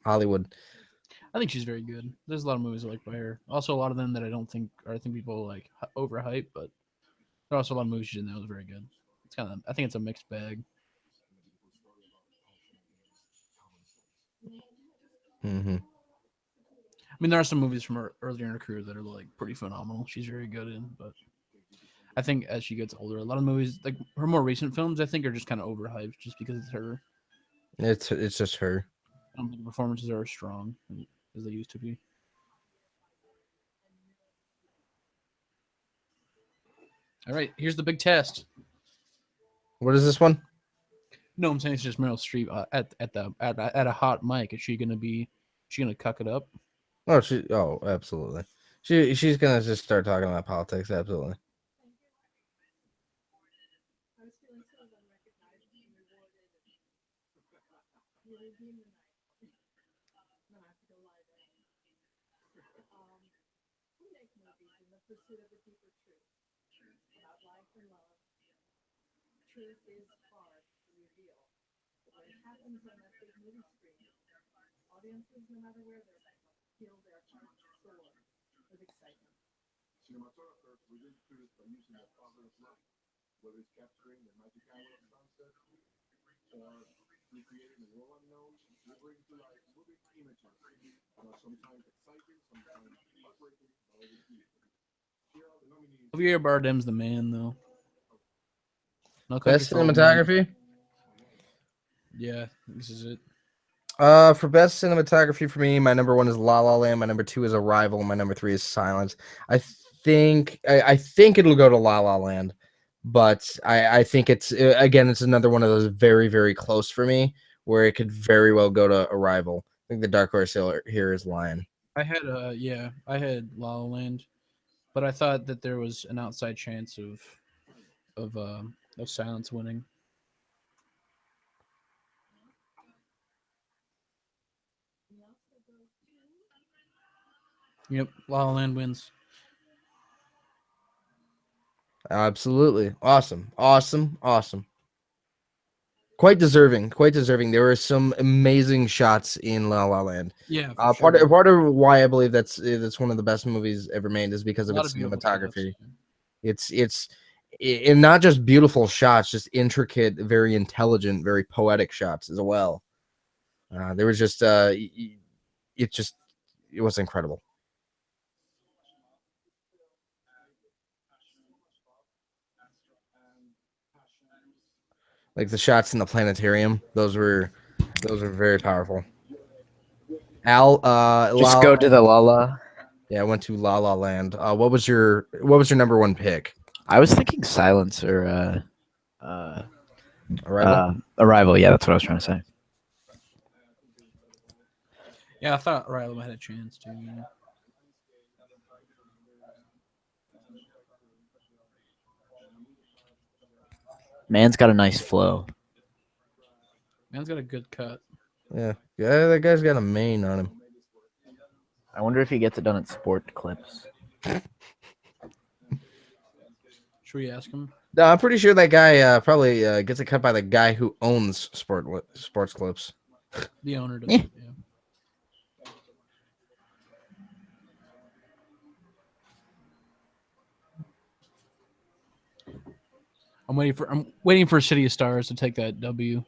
Hollywood. I think she's very good. There's a lot of movies I like by her. Also, a lot of them that I think people like overhype, but there are also a lot of movies she's in that was very good. It's I think it's a mixed bag. Mm-hmm. I mean, there are some movies from her earlier in her career that are like pretty phenomenal. She's very good in, but I think as she gets older, a lot of movies, like her more recent films, I think are just kind of overhyped just because it's her. It's just her. I don't think the performances are as strong as they used to be. All right, here's the big test. What is this one? No, I'm saying it's just Meryl Streep at a hot mic. Is she gonna cuck it up? Oh, absolutely. She's gonna just start talking about politics. Absolutely. Cinematographers within studios by using the power of light, whether it's capturing the magic hour of sunset or recreating a world unknown, we bring to life moving images that are sometimes exciting, sometimes heartbreaking, but always beautiful. Here are the nominees. Javier Bardem's the man, though. No Best Country for Old Men. cinematography. Yeah, this is it. For best cinematography for me, my number 1 is La La Land. My number 2 is Arrival. My number 3 is Silence. I think it'll go to La La Land, but I think it's another one of those very, very close for me where it could very well go to Arrival. I think the dark horse here is Lion. I had I had La La Land, but I thought that there was an outside chance of Silence winning. Yep, La La Land wins. Absolutely. Awesome. Quite deserving. Quite deserving. There were some amazing shots in La La Land. Yeah, Part of why I believe that's one of the best movies ever made is because a of lot its of beautiful shots. cinematography. And not just beautiful shots, just intricate, very intelligent, very poetic shots as well. There was just it was incredible. Like the shots in the planetarium, those were very powerful. Al, Just La go La to the Lala. Yeah, I went to La La Land. What was your number one pick? I was thinking Silence or Arrival. Arrival. Yeah, that's what I was trying to say. Yeah, I thought Riley had a chance too. Man's got a nice flow. Man's got a good cut. Yeah, that guy's got a mane on him. I wonder if he gets it done at Sport Clips. Should we ask him? No, I'm pretty sure that guy probably gets it cut by the guy who owns Sports Clips. The owner does. Yeah. Yeah. I'm waiting for City of Stars to take that W.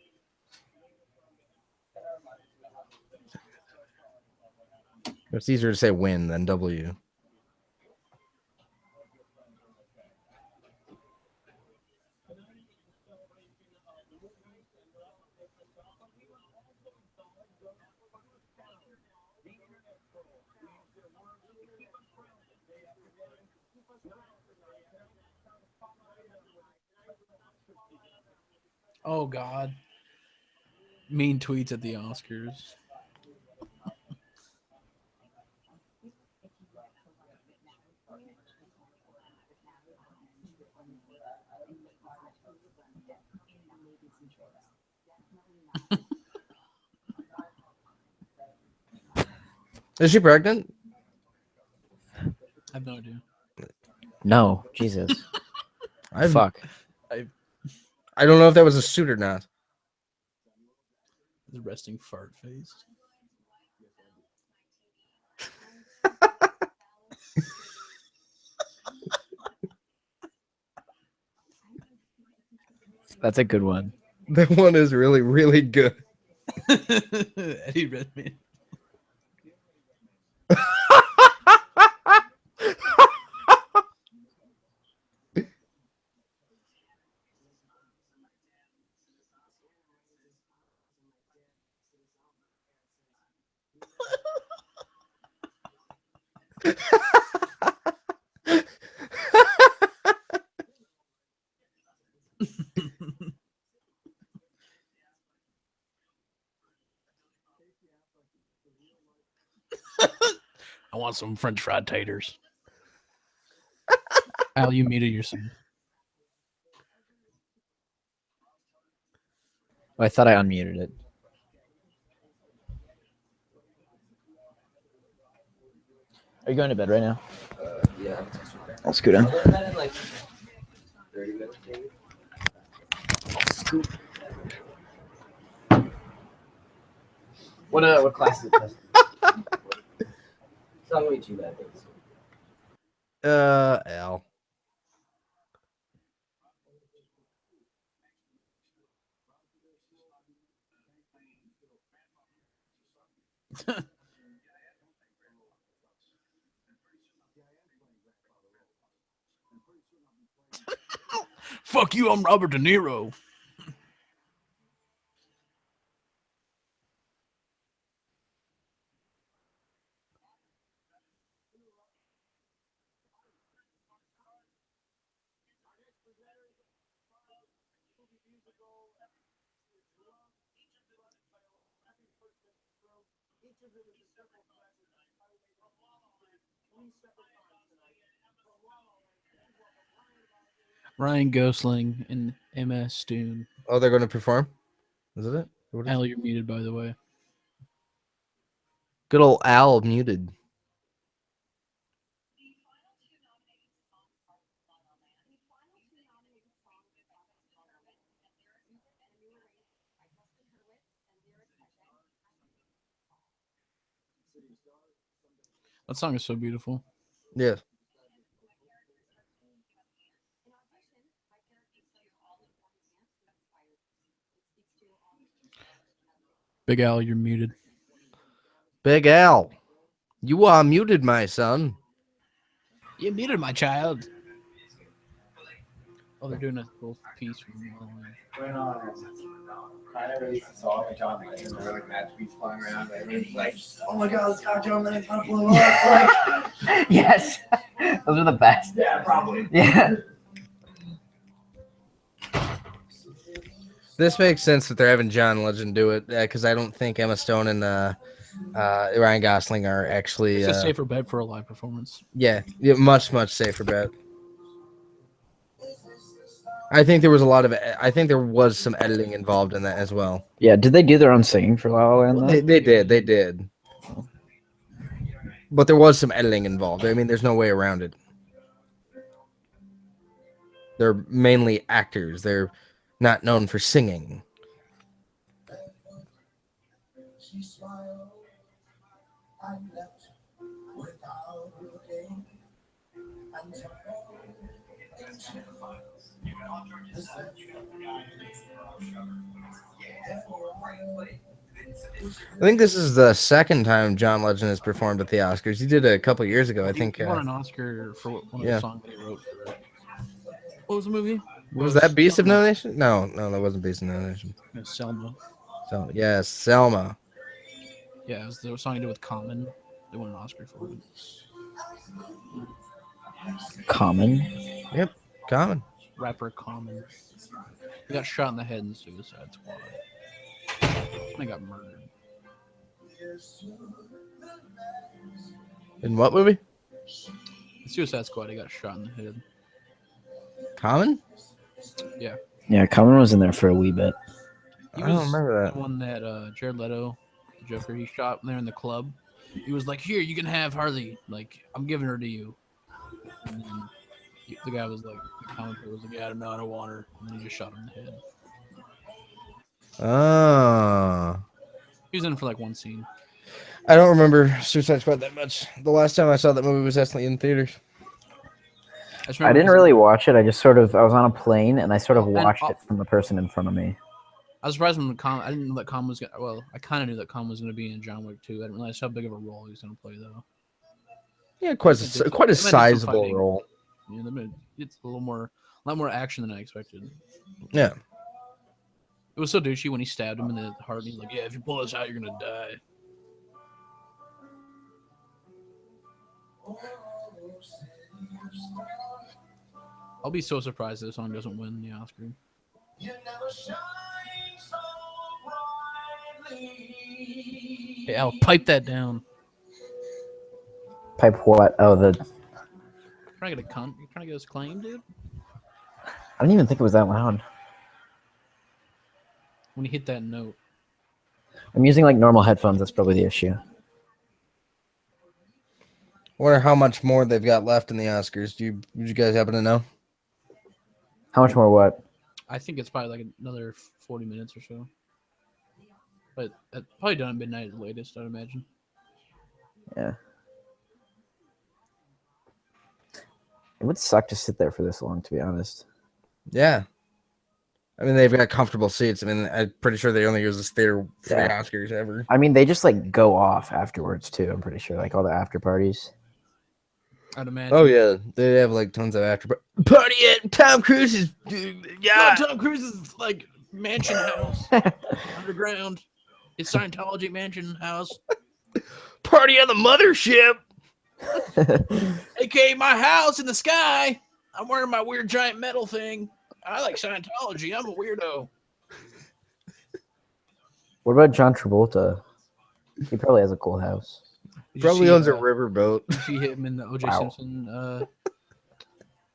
It's easier to say win than W. Oh God. Mean tweets at the Oscars. Is she pregnant? I have no idea. No, Jesus. Fuck. I don't know if that was a suit or not. The resting fart face. That's a good one. That one is really, really good. Eddie Redmayne. I want some French fried taters. Al, you muted yourself. Oh, I thought I unmuted it. Are you going to bed right now? Yeah. I'll scoot down. I'll go to bed in like 30 minutes, maybe. What class is it? It's not gonna be too bad. Al. Fuck you, I'm Robert De Niro. Ryan Gosling and Emma Stone. Oh, they're going to perform? Is it? What is Al, it? you're muted, by the way. Good old Al muted. That song is so beautiful. Yeah. Big Al, you're muted. Big Al, you are muted, my son. You muted my child. Oh, they're doing a little piece from When Tyler released the song with John Lennon, there were like mad tweets flying around. Everyone's like, "Oh my God, this guy John Lennon's gonna blow up!" Like, Yes, those are the best. yeah, probably. Yeah. This makes sense that they're having John Legend do it because I don't think Emma Stone and Ryan Gosling are actually. It's a safer bet for a live performance. Yeah, much safer bet. I think there was I think there was some editing involved in that as well. Yeah. Did they do their own singing for La La Land? Though? They did. But there was some editing involved. I mean, there's no way around it. They're mainly actors. They're not known for singing. She smiled and left without looking and turned into the I think this is the second time John Legend has performed at the Oscars. He did it a couple years ago. I think. He won an Oscar for one of yeah. the songs that he wrote for. What was the movie? Was that Beast of No Nation? No, that wasn't Beast of No Nation. It was Selma. So yes, Selma. Yeah, it was the song he did with Common. They won an Oscar for it. Common. Yep, Common. Rapper Common. He got shot in the head in Suicide Squad. And he got murdered. In what movie? In Suicide Squad, he got shot in the head. Common? Yeah. Yeah, Common was in there for a wee bit. He I don't was remember that. The one that Jared Leto, the Joker, he shot there in the club. He was like, "Here, you can have Harley. Like, I'm giving her to you." And then the guy was like, the commentator was like, "Yeah, I don't know, I don't want her." And then he just shot him in the head. Oh. He was in for like one scene. I don't remember Suicide Squad that much. The last time I saw that movie was actually in theaters. I didn't really watch it. I was on a plane and I sort of watched it from the person in front of me. I was surprised when I didn't know that Common was gonna. Well, I kind of knew that Common was gonna be in John Wick 2. I didn't realize how big of a role he was gonna play though. Yeah, quite a sizable role. Yeah, it's a lot more action than I expected. Yeah. It was so douchey when he stabbed him in the heart. And he's like, "Yeah, if you pull this out, you're gonna die." I'll be so surprised if this song doesn't win the Oscar. You never shine so brightly. Hey, Al, pipe that down. Pipe what? Oh, You're trying to get us claim, dude? I didn't even think it was that loud. When you hit that note. I'm using like normal headphones. That's probably the issue. Wonder how much more they've got left in the Oscars. Would you guys happen to know? How much more what? I think it's probably like another 40 minutes or so. But probably done at midnight at the latest, I'd imagine. Yeah. It would suck to sit there for this long, to be honest. Yeah. I mean, they've got comfortable seats. I mean, I'm pretty sure they only use this theater for the Oscars ever. I mean, they just like go off afterwards too. I'm pretty sure, like all the after parties. I'd imagine. Oh yeah, they have like tons of after party at Tom Cruise's. Yeah, Tom Cruise's like mansion house underground. His Scientology mansion house. Party on the mothership. AKA my house in the sky. I'm wearing my weird giant metal thing. I like Scientology. I'm a weirdo. What about John Travolta? He probably has a cool house. Probably owns a riverboat. You see him in the O.J. Simpson.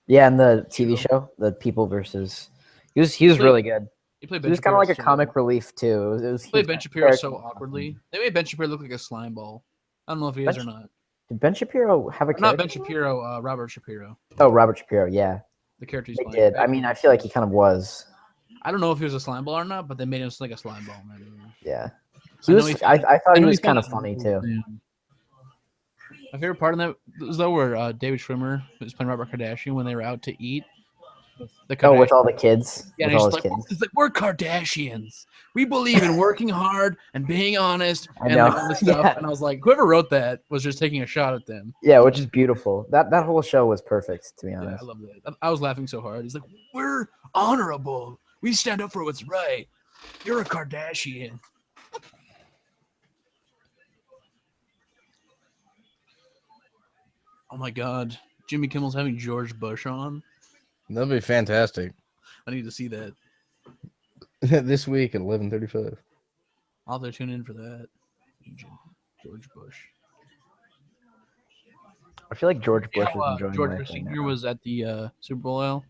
Yeah, in the TV show, The People versus. He was really good. He played. He was kind of like a comic relief too. He played Ben Shapiro so awkwardly. They made Ben Shapiro look like a slime ball. I don't know if he is or not. Did Ben Shapiro have a character? Not Ben Shapiro. Robert Shapiro. Oh, Robert Shapiro. Yeah. The character he's They playing. did. I mean, I feel like he kind of was. I don't know if he was a slime ball or not, but they made him like a slime ball. Man. Yeah. I thought he was kind of funny too. Yeah. My favorite part of that was though where David Schwimmer was playing Robert Kardashian when they were out to eat. The Oh, with Kardashians. all the kids, Yeah, with and all he's his like, kids. it's like we're Kardashians. We believe in working hard and being honest I and know. like all this stuff. Yeah. And I was like, whoever wrote that was just taking a shot at them. Yeah, which is beautiful. That whole show was perfect, to be Yeah, I honest. love that. I was laughing so hard. He's like, we're honorable. We stand up for what's right. You're a Kardashian. Oh my God. Jimmy Kimmel's having George Bush on. That'd be fantastic. I need to see that. This week at 11:35. I'll have to tune in for that. George Bush. I feel like George Bush is enjoying George life Bush right Sr. now. was at the Super Bowl. Al.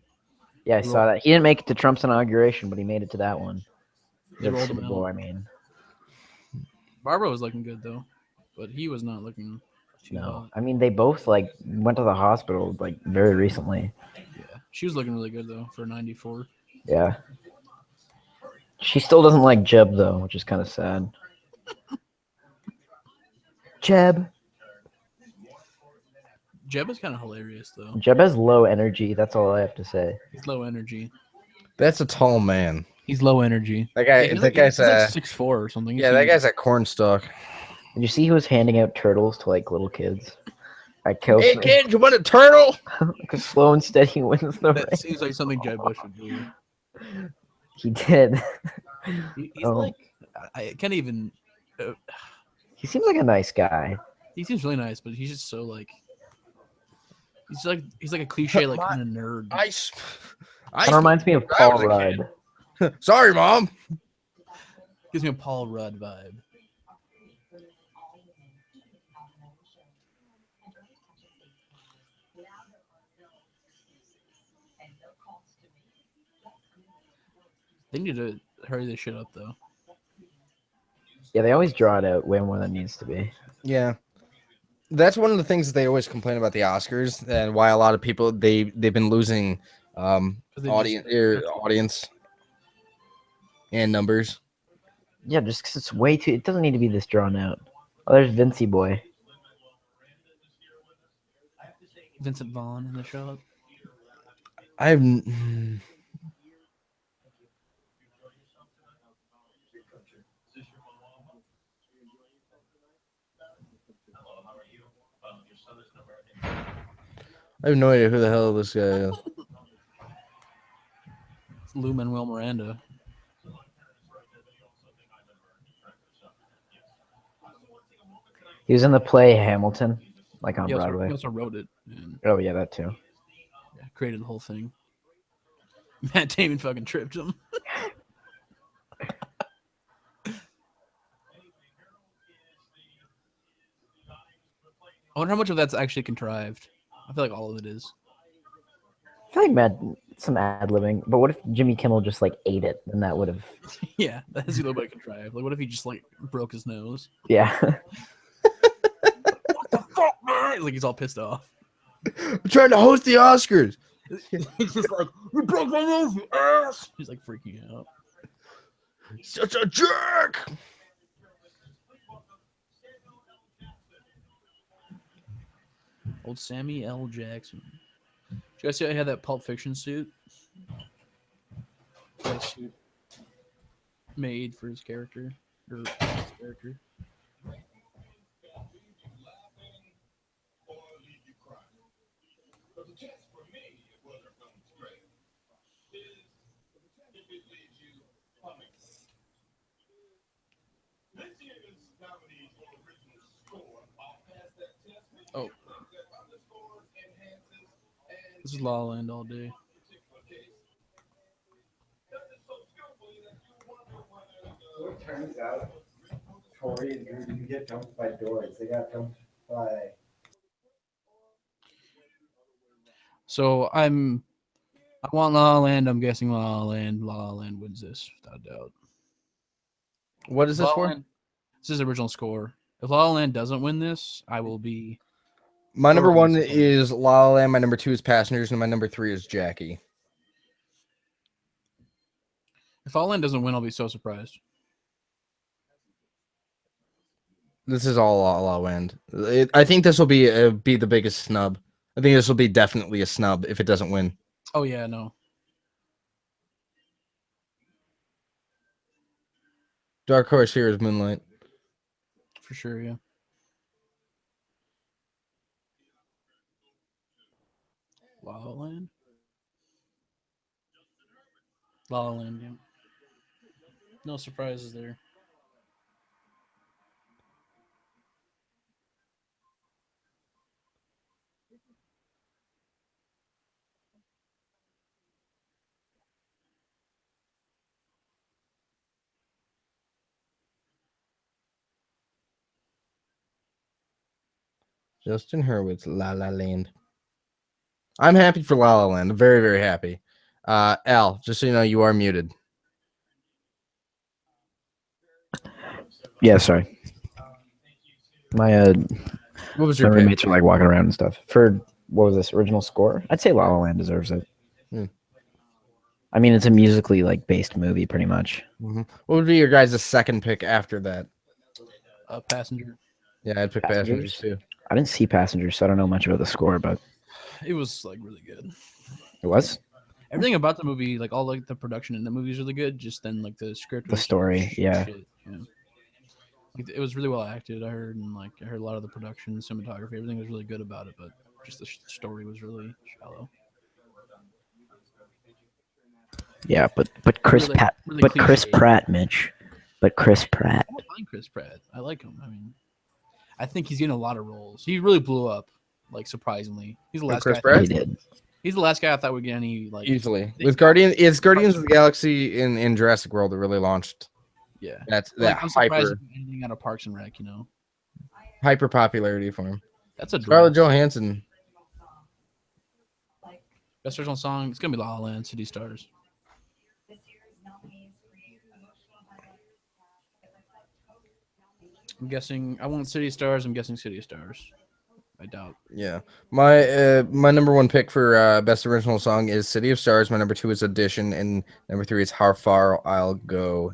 Yeah, I saw that. He didn't make it to Trump's inauguration, but he made it to that one. They The rolled Super him Bowl, out. I mean. Barbara was looking good though, but he was not looking too No, hot. I mean they both like went to the hospital like very recently. Yeah, she was looking really good though for 94. Yeah. She still doesn't like Jeb though, which is kind of sad. Jeb. Jeb is kind of hilarious though. Jeb has low energy. That's all I have to say. He's low energy. That's a tall man. He's low energy. That guy. He's that like, guy's he's like 6'4" or something. yeah. That guy's a cornstalk. Did you see he was handing out turtles to like little kids? At Hey Kelsey, kid, you want a turtle? because slow and steady wins the That race. seems like something Jeb Bush would do. He did. He's Oh. like, I can't even. He seems like a nice guy. He seems really nice, but he's just so like. He's like a cliche like kind of nerd. Kind of reminds me of I Paul was a Rudd. kid. Sorry, Mom. Gives me a Paul Rudd vibe. They need to hurry this shit up though. Yeah, they always draw it out way more than it needs to be. Yeah. That's one of the things that they always complain about the Oscars and why a lot of people they've been losing They audience and numbers. Yeah, just because it's way too. It doesn't need to be this drawn out. Oh, there's Vincey boy. Vincent Vaughn in the shot. I have no idea who the hell this guy is. It's Lou Manuel Miranda. He was in the play Hamilton, like on He Broadway. also wrote it and Oh yeah, that too. created the whole thing. Matt Damon fucking tripped him. I wonder how much of that's actually contrived. I feel like all of it is. I feel like some ad libbing, but what if Jimmy Kimmel just like ate it? Then that would have. Yeah, that is a little bit contrived. Like, what if he just like broke his nose? Yeah. What the fuck, man? Like he's all pissed off. I'm trying to host the Oscars. He's just like, you broke my nose, you ass. He's like freaking out. Such a jerk. Old Sammy L. Jackson. Did you guys see I had that Pulp Fiction suit? That suit made for his character. Or his character. Oh. This is La La Land all day. So it turns out Corey and Drew didn't get dumped by doors. They got dumped by. So I want La La Land. I'm guessing La La Land. La La Land wins this without a doubt. What is this La La for? Land- This is the original score. If La La Land doesn't win this, I will be. My number thoroughly one disappointed. is La La Land. My number 2 is Passengers, and my number 3 is Jackie. If La La Land doesn't win, I'll be so surprised. This is all La La Land. I think this will be the biggest snub. I think this will be definitely a snub if it doesn't win. Oh yeah, no. Dark horse here is Moonlight. For sure, yeah. La La Land. La La Land, yeah. No surprises there. Justin Hurwitz, La La Land. I'm happy for La La Land. I'm very, very happy. Al, just so you know, you are muted. Yeah, sorry. My What was my your pick? roommates are like walking around and stuff. For what was this original score? I'd say La La Land deserves it. Hmm. I mean, it's a musically like based movie, pretty much. Mm-hmm. What would be your guys' second pick after that? Passenger. Yeah, I'd pick Passengers too. I didn't see Passengers, so I don't know much about the score, but It was like really good. it was Everything about the movie, like all like the production in the movie is really good. Just then like the script, the was story. Yeah, shit, yeah. Like, it was really well acted. I heard, and like I heard a lot of the production, cinematography, everything was really good about it. But just the story was really shallow. yeah, but Chris Really- Pratt, really but Chris cliche. Pratt, Mitch, but Chris Pratt. I like Chris Pratt. I like him. I mean, I think he's getting a lot of roles. He really blew up, like surprisingly. He's the last Chris guy. Pratt? He did. He's the last guy I thought would get any like Easily. they- With Guardians of the Galaxy in Jurassic World that really launched. Yeah, That's like, that I'm surprised hyper anything out of Parks and Rec. You know, hyper popularity for him. that's a Scarlett draw. Johansson. Best original song. It's gonna be La La Land, City Stars. I'm guessing. I want City Stars. I'm guessing City Stars. I doubt. Yeah. My number one pick for best original song is City of Stars. My number two is Audition, and number three is How Far I'll Go.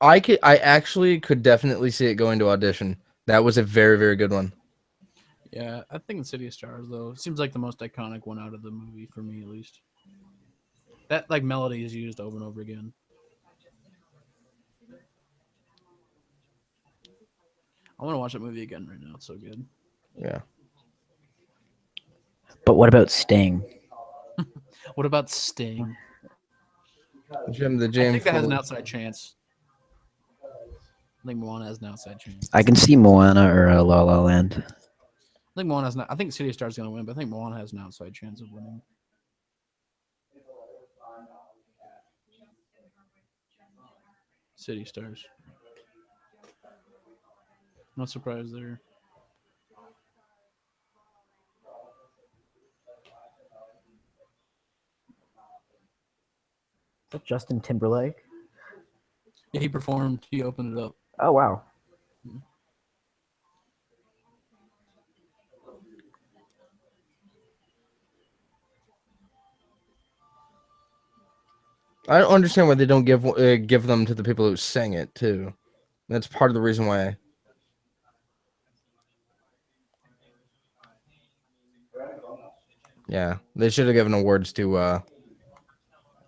I actually could definitely see it going to Audition. That was a very, very good one. Yeah, I think City of Stars though. It seems like the most iconic one out of the movie for me, at least. That like melody is used over and over again. I want to watch that movie again right now. It's so good. Yeah. But what about Sting? What about Sting? Jim the I Jam. think that has an Full- outside chance. I think Moana has an outside chance. I can see Moana or La La Land. I think Moana has not. I think City of Stars is gonna win, but I think Moana has an outside chance of winning. City Stars. Not surprised there. Is that Justin Timberlake? Yeah, he performed. He opened it up. Oh wow. I don't understand why they don't give them to the people who sang it too. That's part of the reason why. Yeah, they should have given awards to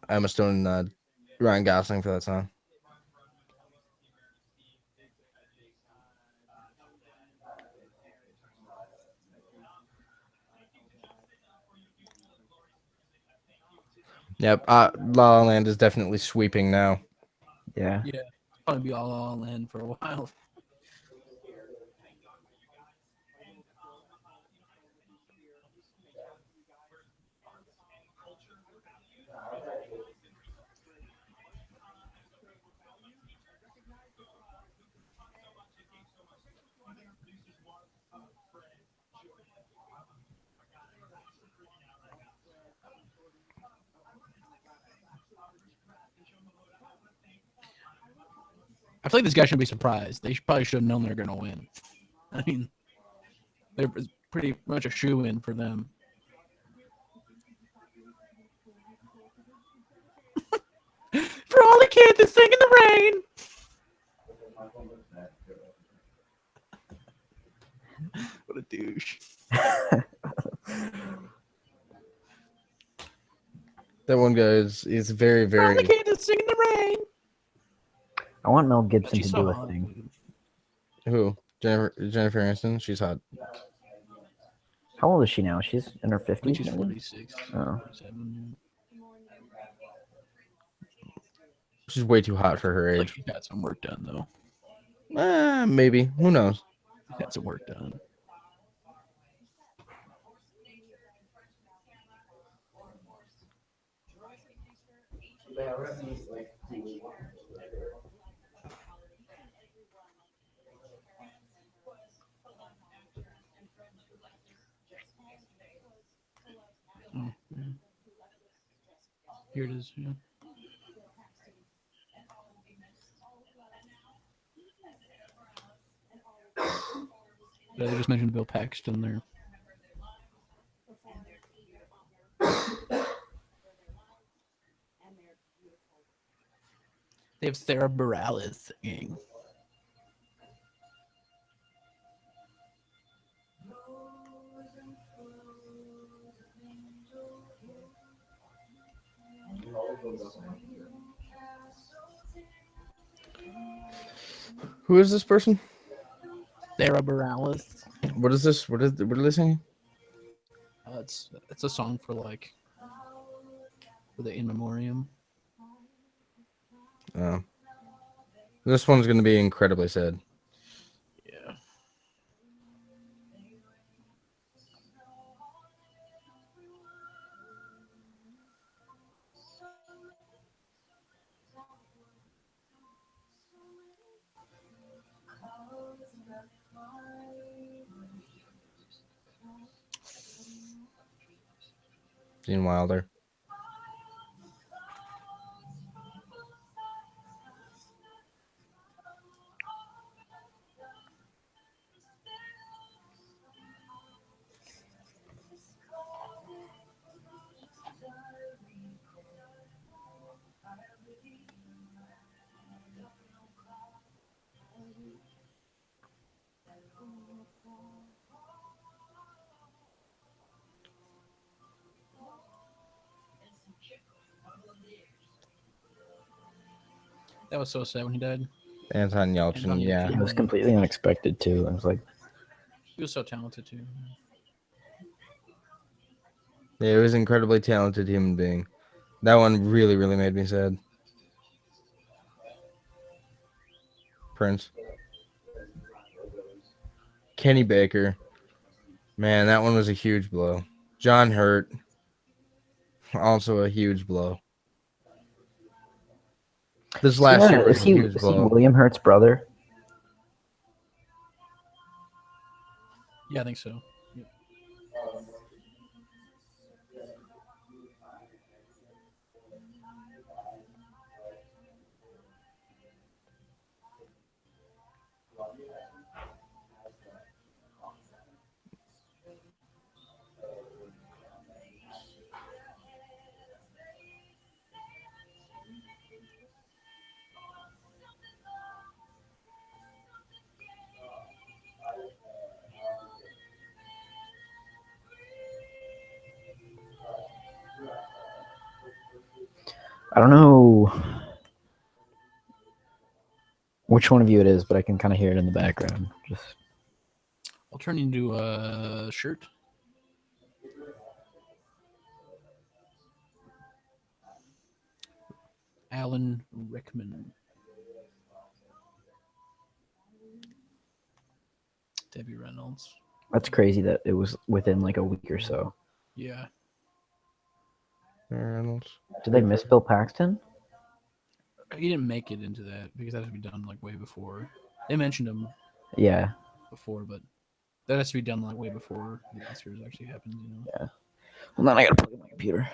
Emma Stone and Ryan Gosling for that song. Yep, La La Land is definitely sweeping now. Yeah. Yeah, it's probably be all La La Land for a while. I feel like this guy shouldn't be surprised. They probably should have known they're gonna win. I mean, they're pretty much a shoe in for them. all the kids that sing in the rain. What a douche. That one guy is very, All the very. kids that sing in the rain. I want Mel Gibson She's to so do a hot, thing. dude. Who? Jennifer Aniston. She's hot. How old is she now? She's in her I think 50s, she's maybe? 46. Oh. 47. She's way too hot for her Like age. she got some work done though. Maybe. Who knows? She got some work done. Oh, yeah. Here it is. Yeah. Yeah, they just mentioned Bill Paxton there. They have Sarah Bareilles singing. Who is this person? Sarah Bareilles. What is this? What are they singing? It's a song for like for the in memoriam. Oh. This one's gonna be incredibly sad. Yeah. Gene Wilder. That was so sad when he died. Anton Yelchin. Anton Yeah. It was completely unexpected, too. I was like, He was so talented too. Yeah, he was an incredibly talented human being. That one really, really made me sad. Prince. Kenny Baker. Man, that one was a huge blow. John Hurt. Also a huge blow. This last year was a huge is he blow. William Hurt's brother? Yeah, I think so. Yep. I don't know which one of you it is, but I can kind of hear it in the background. Just I'll turn into a shirt. Alan Rickman. Debbie Reynolds. that's crazy that it was within like a week or so. Yeah. Reynolds. Did they miss Bill Paxton? He didn't make it into that because that has to be done like way before. They mentioned him Yeah. before, but that has to be done like way before the Oscars actually happens, you know. Yeah. Well, then I gotta plug in my computer.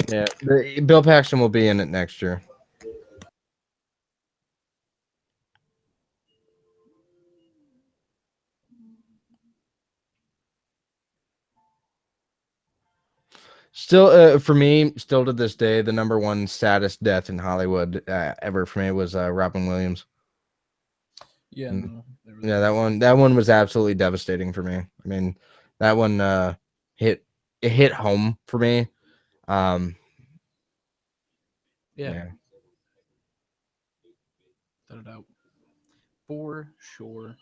Yeah, Bill Paxton will be in it next year. Still, for me, still to this day, the number one saddest death in Hollywood ever for me was Robin Williams. Yeah, Mm. no, Yeah, that one was absolutely devastating for me. I mean, that one hit home for me. yeah, Yeah. without a doubt, for sure.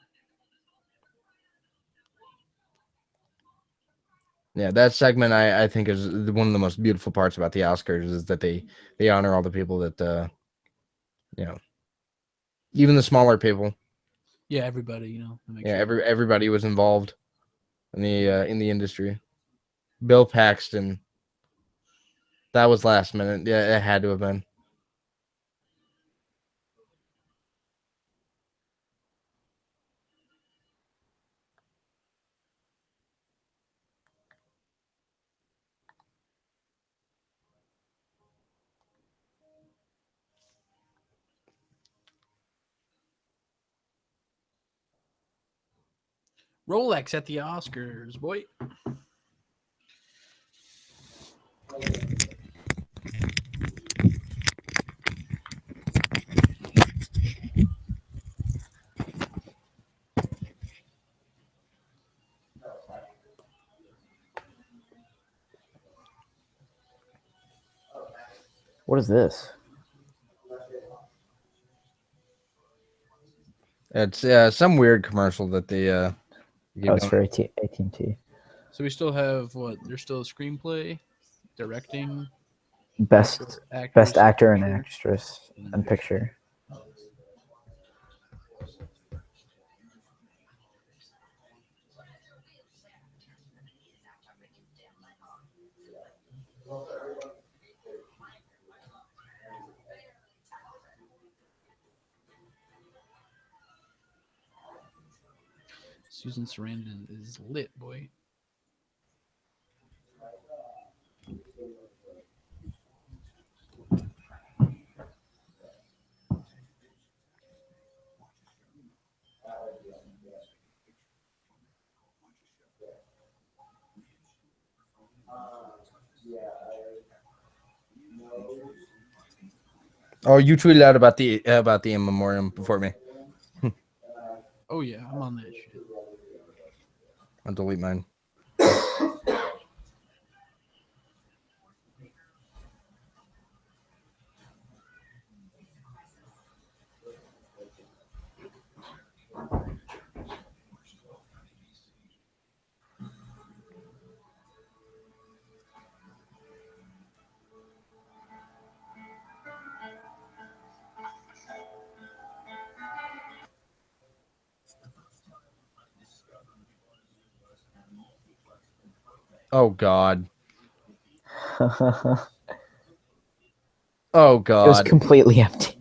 Yeah, that segment I think is one of the most beautiful parts about the Oscars is that they honor all the people that you know, even the smaller people. Yeah, everybody, to make Yeah, sure. everybody was involved in the industry. Bill Paxton, that was last minute. Yeah, it had to have been. Rolex at the Oscars, boy. What is this? It's some weird commercial that they give Oh, it's going. for AT&T. So we still have what? There's still a screenplay, directing, Best actress, actor and picture. actress and picture. Susan Sarandon is lit, boy. Oh, you tweeted out about the in memoriam before me. Oh yeah, I'm on that shit. I'll delete mine. Oh God. It Oh was God. completely empty.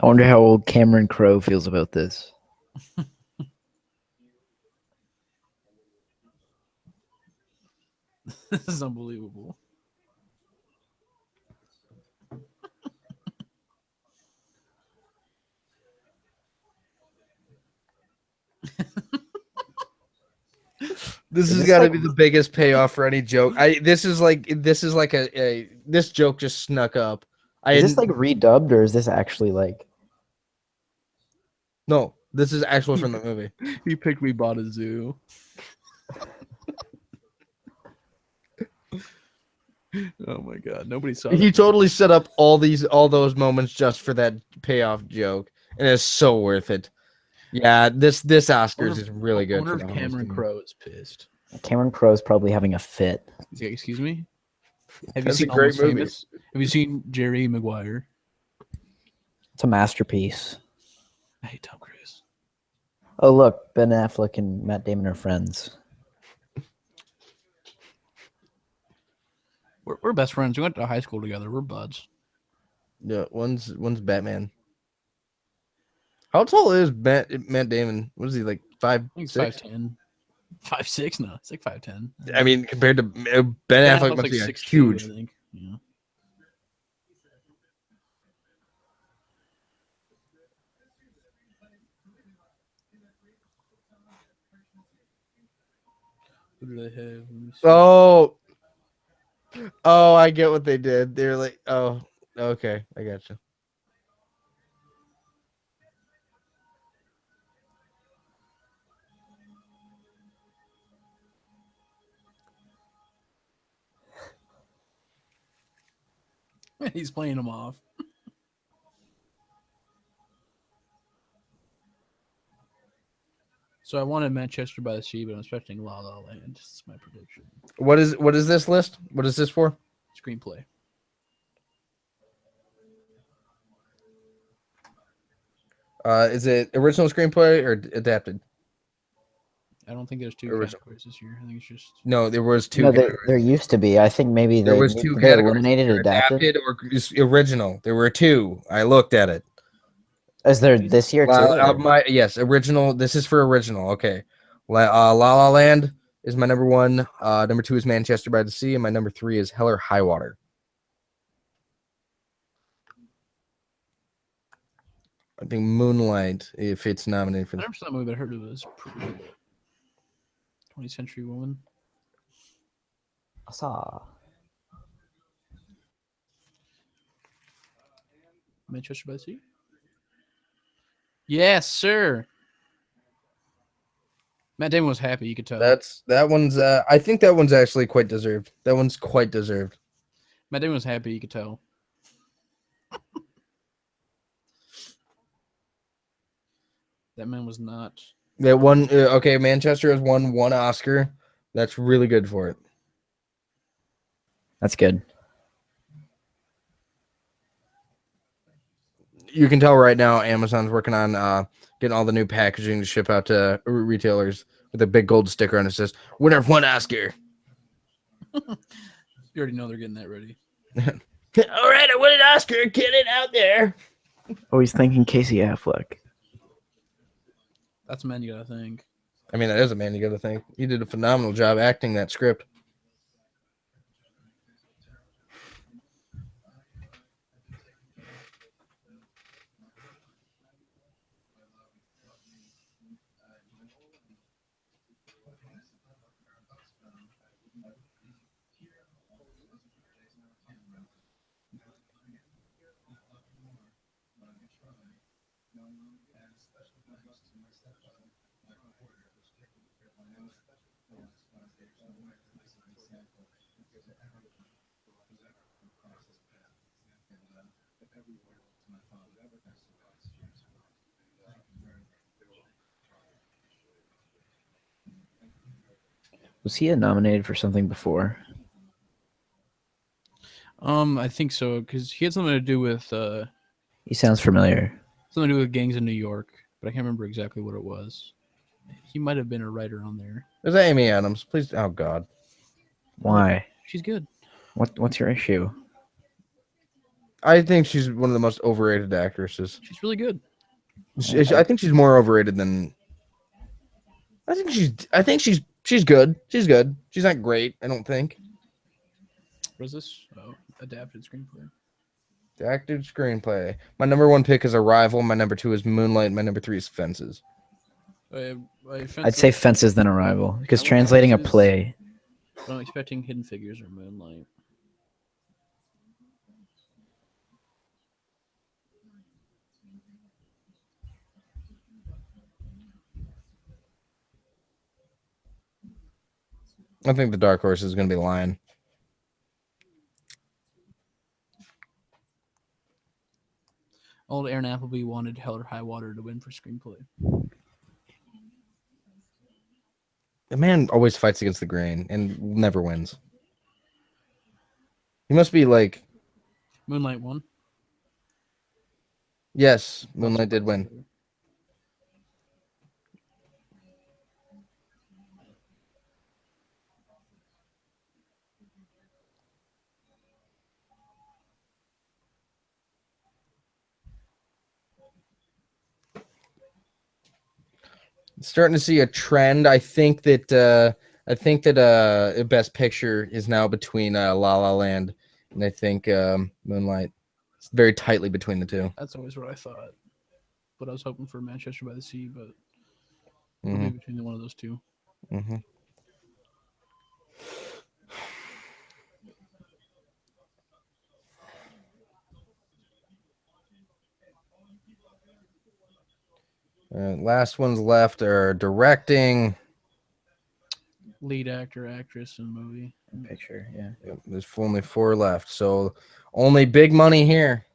I wonder how old Cameron Crowe feels about this. This is unbelievable. This Is has this got to like- be the biggest payoff for any joke. This is like a this joke just snuck up. Is this like redubbed or is this actually like? No, this is actually from the movie. He picked Me Bought a Zoo. Oh my god, nobody saw He that. totally set up all those moments just for that payoff joke, and it's so worth it. Yeah, this Oscars is really I good wonder for if the Cameron hosting. Crowe is pissed. Cameron Crowe's probably having a fit. He's like, excuse me? Have That's a you seen great Almost movie. Famous? Have you seen Jerry Maguire? It's a masterpiece. I hate Tom Cruise. Oh look, Ben Affleck and Matt Damon are friends. We're best friends. We went to high school together. We're buds. Yeah, one's Batman. How tall is Matt Damon? What is he, like, I think 5'6"? it's 5'10". 5'6"? No, it's like 5'10". I mean, compared to Ben Ben Affleck, Affleck's must like be 6'2", huge. I think. Yeah. Who do they have? Let me see. Oh, I get what they did. They're like, oh, okay, I got you. He's playing them off. So I wanted Manchester by the Sea, but I'm expecting La La Land. That's my prediction. What is this list? What is this for? Screenplay. Is it original screenplay or adapted? I don't think there's two Original. categories this year. I think it's just No, there was two. No, there categories. used to be. I think maybe There they was two they categories. eliminated Either adapted. or original. There were two. I looked at it. Is there this year too? or- Yes, original. This is for original. Okay. La La Land is my number one. Number two is Manchester by the Sea, and my number three is Hell or High Water. I think Moonlight, if it's nominated for I this. never saw that movie, but I heard it was pretty good. 20th Century Woman. I saw. Manchester by the Sea. Yes, sir. Matt Damon was happy. You could tell. That one's. I think that one's actually quite deserved. That one's quite deserved. Matt Damon was happy. You could tell. That man was not. That one. Okay, Manchester has won one Oscar. That's really good for it. That's good. You can tell right now Amazon's working on getting all the new packaging to ship out to retailers with a big gold sticker on it says winner of one Oscar. You already know they're getting that ready. All right, I won an Oscar. Get it out there. Always thinking Casey Affleck. That's a man you gotta think. I mean, that is a man you got to think. He did a phenomenal job acting that script. Was he nominated for something before? I think so because he had something to do with He sounds familiar. something to do with gangs in New York, but I can't remember exactly what it was. He might have been a writer on there. Is that Amy Adams? Please. Oh, God. Why? She's good. What's your issue? I think she's one of the most overrated actresses. She's really good. I think she's more overrated than. I think she's good. She's good. She's not great. I don't think. What is this? Oh, adapted screenplay. The acted screenplay. My number one pick is Arrival. My number two is Moonlight. My number three is Fences. I'd say Fences than Arrival because I would translating a Fences. play. But I'm expecting Hidden Figures or Moonlight. I think the dark horse is going to be Lion. Old Aaron Appleby wanted Hell or High Water to win for screenplay. The man always fights against the grain and never wins. He must be like, Moonlight won. yes, Moonlight did win. Starting to see a trend. I think that Best Picture is now between La La Land and I think Moonlight. It's very tightly between the two. That's always what I thought. But I was hoping for Manchester by the Sea, but it'll be between one of those two. Mm-hmm. Last ones left are directing. Lead actor, actress in movie. Picture, yeah. Yep, there's only 4 left, so only big money here.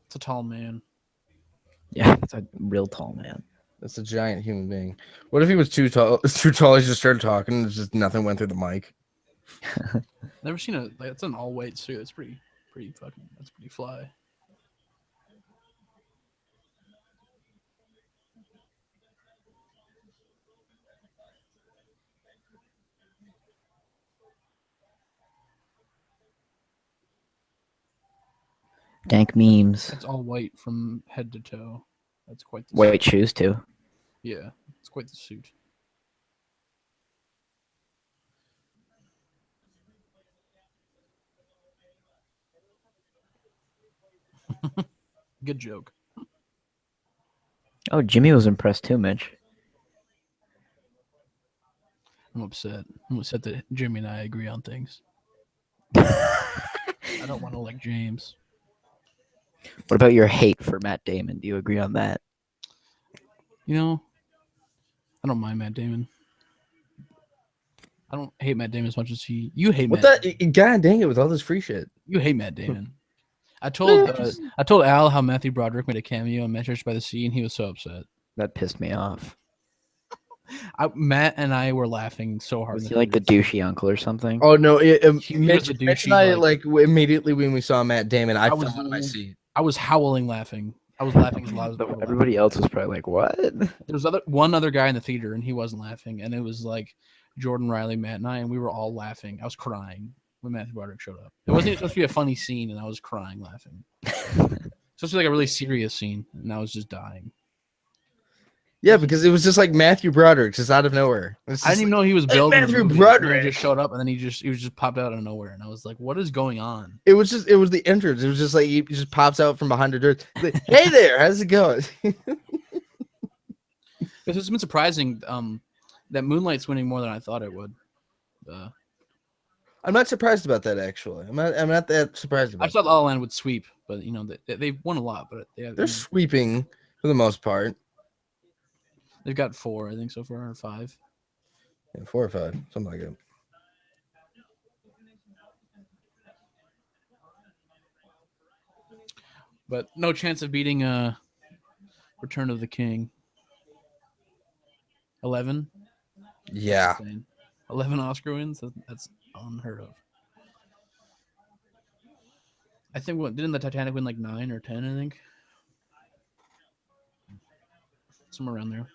It's a tall man. Yeah, it's a real tall man. That's a giant human being. What if he was too tall? Too tall. He just started talking, and just nothing went through the mic. Never seen it's an all white suit. It's pretty fucking. That's pretty fly. Dank memes. It's all white from head to toe. That's quite the White shoes too. Yeah, it's quite the suit. Good joke. Oh, Jimmy was impressed too, Mitch. I'm upset. I'm upset that Jimmy and I agree on things. I don't want to like James. What about your hate for Matt Damon? Do you agree on that? You know, I don't mind Matt Damon. I don't hate Matt Damon as much as you hate What Matt. that? God dang it! With all this free shit, You hate Matt Damon. I told Al how Matthew Broderick made a cameo in Manchester by the Sea, and he was so upset. That pissed me off. Matt and I were laughing so hard. Was he like the douchey uncle or something? Oh no! He was Mitch, the Mitch douchey, and I like- immediately when we saw Matt Damon, I was- fell out of my seat. I was howling laughing. I was laughing as loud as people. Everybody else was probably like, "What?" There was one other guy in the theater, and he wasn't laughing. And it was like Jordan, Riley, Matt, and I, and we were all laughing. I was crying when Matthew Broderick showed up. It wasn't even supposed to be a funny scene, and I was crying laughing. It's supposed to be like a really serious scene, and I was just dying. Yeah, because it was just like Matthew Broderick, just out of nowhere. I didn't even know he was building. Matthew the movie. Broderick. He just showed up, and then he just popped out of nowhere, and I was like, "What is going on?" It was the entrance. It was just like he just pops out from behind the dirt. Like, hey there, how's it going? It's been surprising that Moonlight's winning more than I thought it would. I'm not surprised about that actually. I'm not that surprised about I thought La La Land would sweep, but you know they've won a lot, but They're sweeping for the most part. They've got 4, I think, so far, or 5. Yeah, 4 or 5, something like that. But no chance of beating Return of the King. 11? Yeah. 11 Oscar wins? That's unheard of. I think, didn't the Titanic win like 9 or 10, I think? Somewhere around there.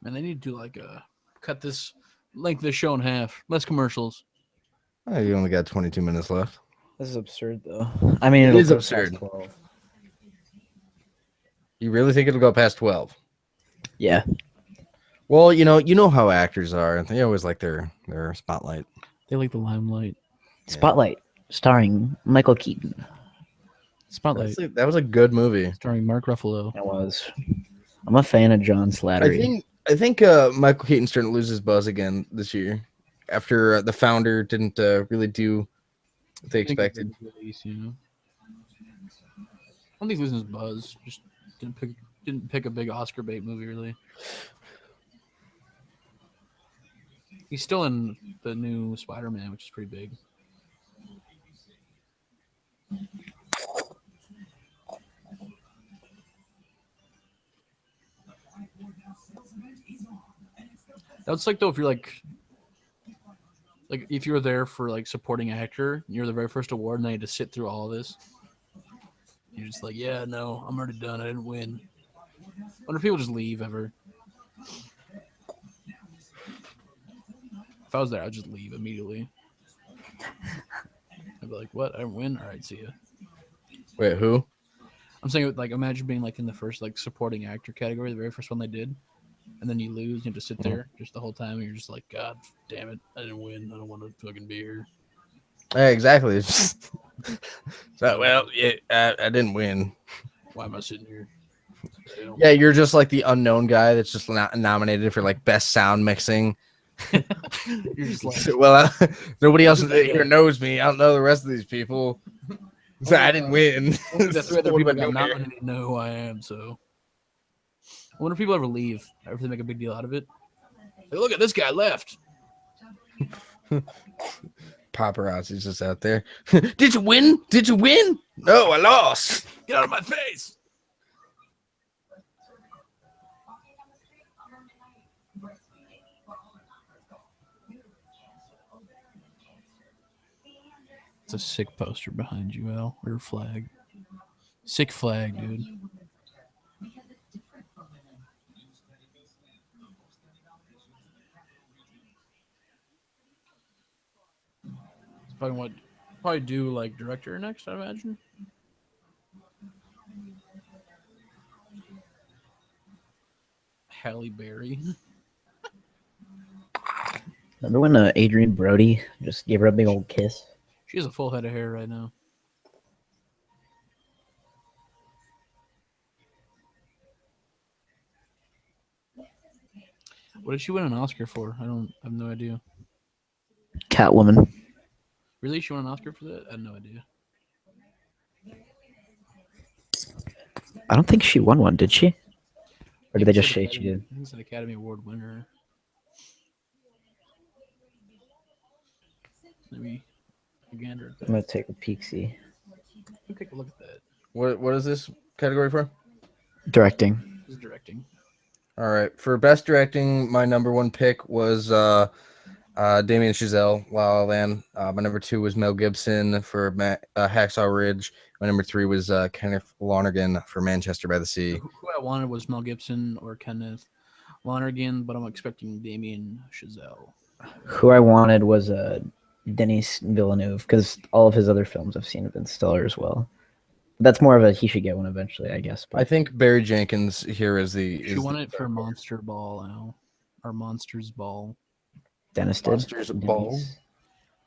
Man, they need to do like cut this length of the show in half. Less commercials. Oh, you only got 22 minutes left. This is absurd, though. I mean, It is it'll go past absurd. 12. You really think it'll go past 12? Yeah. Well, you know how actors are. They always like their spotlight. They like the limelight. Spotlight, starring Michael Keaton. Spotlight. That was a good movie. Starring Mark Ruffalo. It was. I'm a fan of John Slattery. I think Michael Keaton's starting to lose his buzz again this year after The Founder didn't really do what they expected. Release, you know? I don't think he's losing his buzz. Just didn't pick a big Oscar bait movie really. He's still in the new Spider-Man, which is pretty big. That's like though if you're like if you're there for like supporting actor, and you're the very first award, and then you had to sit through all of this. You're just like, yeah, no, I'm already done. I didn't win. wonder if people just leave ever. If I was there, I'd just leave immediately. I'd be like, "What? I didn't win. All right, see ya." Wait, who? I'm saying, like, imagine being like in the first like supporting actor category, the very first one they did, and then you lose. You have to sit there just the whole time, and you're just like, "God damn it, I didn't win. I don't want to fucking be here." Yeah, exactly. It's just- so, well, yeah, I didn't win. Why am I sitting here? Yeah, you're just like the unknown guy that's just not nominated for like best sound mixing. You're just like, well, nobody else here knows me. I don't know the rest of these people. So I didn't win. the three other What people am I got doing here? nominated know who I am. So, I wonder if people ever leave. Ever they make a big deal out of it? Like, look at this guy left. Paparazzi's just out there. Did you win? Did you win? No, I lost. Get out of my face. It's a sick poster behind you, Al. Or flag. Sick flag, dude. It's probably do like director next, I imagine. Halle Berry. Remember when Adrian Brody just gave her a big old kiss? She has a full head of hair right now. What did she win an Oscar for? I have no idea. Catwoman. Really? She won an Oscar for that? I had no idea. I don't think she won one, did she? Or did they just say say she did? He's an Academy Award winner. Maybe again. I'm gonna take a peek. See. Take a look at that. What is this category for? Directing. This is directing. All right. For best directing, my number one pick was Damien Chazelle, La La Land. My number two was Mel Gibson for Hacksaw Ridge. My number three was Kenneth Lonergan for Manchester by the Sea. Who I wanted was Mel Gibson or Kenneth Lonergan, but I'm expecting Damien Chazelle. Who I wanted was Denis Villeneuve, because all of his other films I've seen have been stellar as well. That's more of a he should get one eventually, I guess. But I think Barry Jenkins here is the. She won it for Monster Ball, Al. Or Monsters Ball. Dennis did. Monsters Ball. Denise.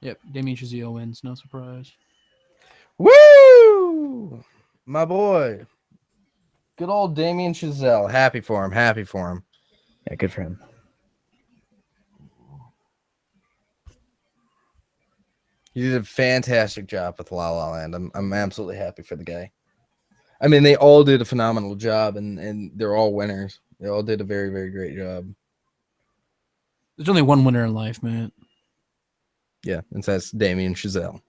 Yep, Damien Chazelle wins. No surprise. Woo! My boy. Good old Damien Chazelle. Happy for him. Happy for him. Yeah, good for him. He did a fantastic job with La La Land. I'm absolutely happy for the guy. I mean, they all did a phenomenal job, and they're all winners. They all did a very, very great job. There's only one winner in life, man. Yeah, and that's Damien Chazelle.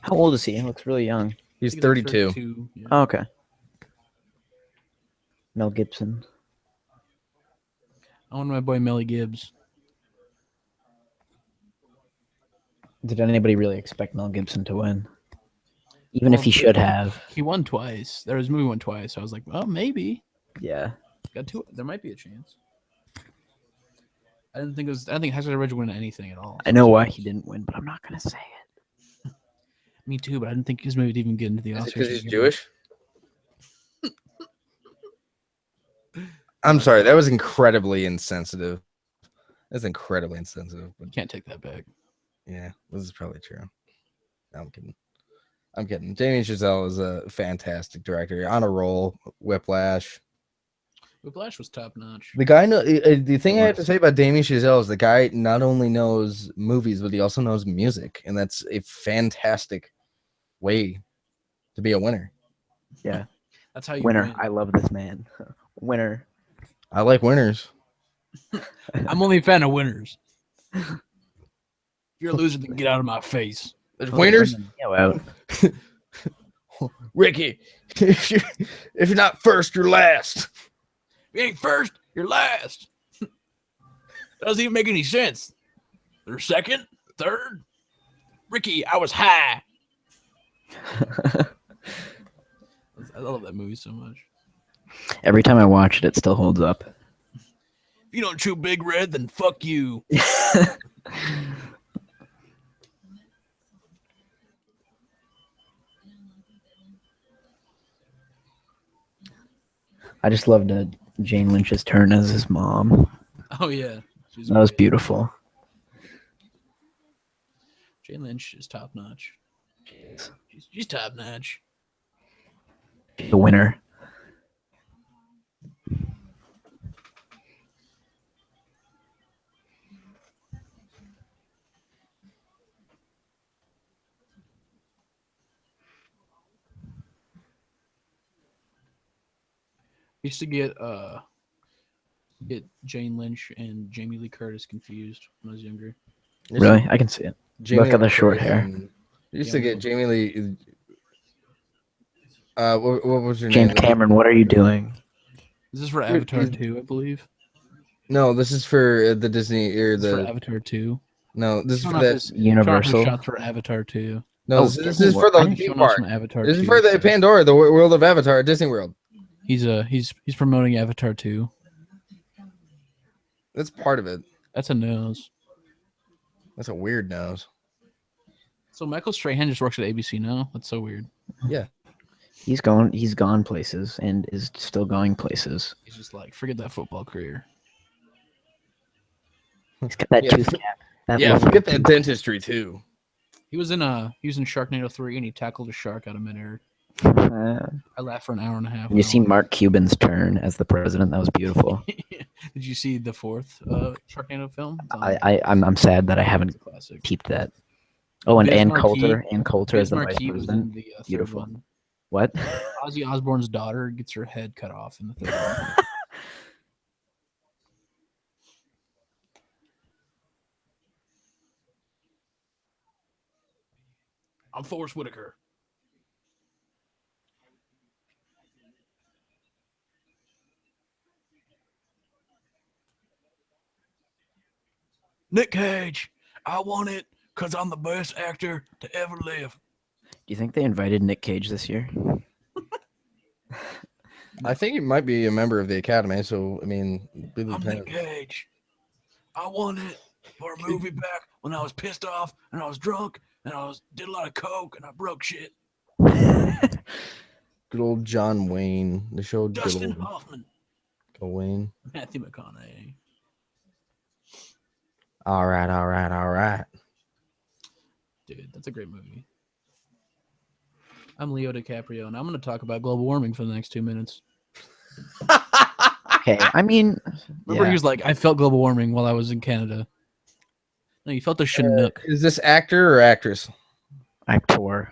How old is he? He looks really young. He's I think 32. 32, yeah. Oh, okay. Mel Gibson. I want my boy Melly Gibbs. Did anybody really expect Mel Gibson to win? Even if he should have. He won twice. There was a movie won twice. So I was like, well, maybe. Yeah. Got two. There might be a chance. I didn't think Hacksaw Ridge would win anything at all. I know why he didn't win, but I'm not gonna say it. Me too, but I didn't think his movie would even get into the Oscars. Because he's Jewish? I'm sorry. That was incredibly insensitive. That's incredibly insensitive. But Can't take that back. yeah, this is probably true. No, I'm kidding. I'm kidding. Damien Chazelle is a fantastic director. On a roll. Whiplash. Whiplash was top notch. The guy, the thing I have to say about Damien Chazelle is the guy not only knows movies, but he also knows music. And that's a fantastic way to be a winner. Yeah. That's how you Winner. win. I love this man. Winner. I like winners. I'm only a fan of winners. If you're a loser, then get out of my face. There's winners. Go out. Ricky, if you're not first, you're last. If you ain't first, you're last. Doesn't even make any sense. They're second, third. Ricky, I was high. I love that movie so much. Every time I watch it, it still holds up. If you don't chew Big Red, then fuck you. I just loved Jane Lynch's turn as his mom. Oh yeah, she's That was great. beautiful. Jane Lynch is top notch. She's top notch. The winner. I used to get Jane Lynch and Jamie Lee Curtis confused when I was younger. Really? I can see it. Look at the short hair. You used to get Jamie Lee. What was your James name? Cameron, what are you doing? Is this for Avatar 2, I believe? No, this is for the Disney or This is for the. Avatar 2. No, this is Showing for off that. his- Universal. showing off his shots for Avatar 2. No, Oh, this Disney is for World. the I didn't theme Showing off park. some Avatar This 2. is for the Pandora, the world of Avatar at Disney World. He's promoting Avatar 2. That's part of it. That's a nose. That's a weird nose. So Michael Strahan just works at ABC now. That's so weird. Yeah. He's gone places and is still going places. He's just like, forget that football career. He's got that Yeah, tooth gap. That Yeah, little forget that tooth. dentistry too. He was in Sharknado 3 and he tackled a shark out of midair. I laughed for an hour and a half. You see Mark Cuban's turn as the president. That was beautiful. Did you see the fourth Sharknado film? It's on- I'm sad that I haven't it's a classic. peeped that. Oh, and Biz Ann Marquis- Coulter. Ann Coulter as Biz the vice Marquis was in president. the third Beautiful. one. What? Ozzy Osbourne's daughter gets her head cut off in the third one. I'm Forrest Whitaker. Nick Cage, I want it because I'm the best actor to ever live. Do you think they invited Nick Cage this year? I think he might be a member of the Academy, so I mean, really I'm Nick depends. Cage. I won it for a movie back when I was pissed off and I was drunk and did a lot of coke and I broke shit. Good old John Wayne. The show good Dustin old Hoffman. Wayne. Matthew McConaughey. All right. Dude, that's a great movie. I'm Leo DiCaprio, and I'm going to talk about global warming for the next 2 minutes. Okay, I mean, Remember, yeah. he was like, I felt global warming while I was in Canada. No, you felt the Chinook. Is this actor or actress? Actor. All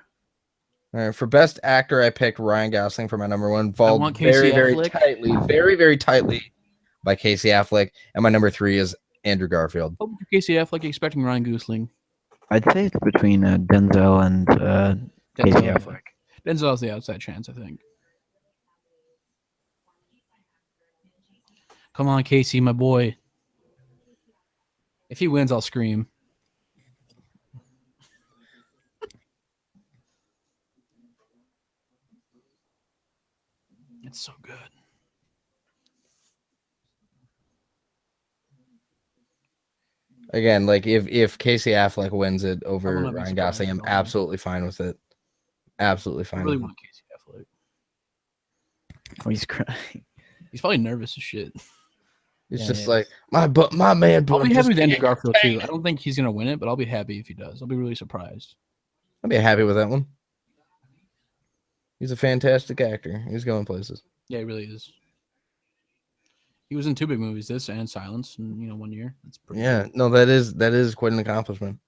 right, for best actor, I picked Ryan Gosling for my number one, want followed Casey very Affleck. tightly, very tightly by Casey Affleck, and my number 3 is Andrew Garfield. Hoping for Casey Affleck, expecting Ryan Gosling. I'd say it's between Denzel and Casey Denzel. Affleck. Denzel has the outside chance, I think. Come on, Casey, my boy. If he wins, I'll scream. It's so good. Again, like if Casey Affleck wins it I will over not be Ryan surprised Gosling, I'm at all. absolutely fine with it. Absolutely I fine. really with want Casey Affleck. Oh, he's crying. He's probably nervous as shit. it. It's Yeah, just yeah. like my man. I'll be happy with Andrew Garfield. Garfield too. I don't think he's gonna win it, but I'll be happy if he does. I'll be really surprised. I'll be happy with that one. He's a fantastic actor. He's going places. Yeah, he really is. He was in 2 big movies, this and Silence, in 1 year. That's pretty. Yeah, no, that is quite an accomplishment.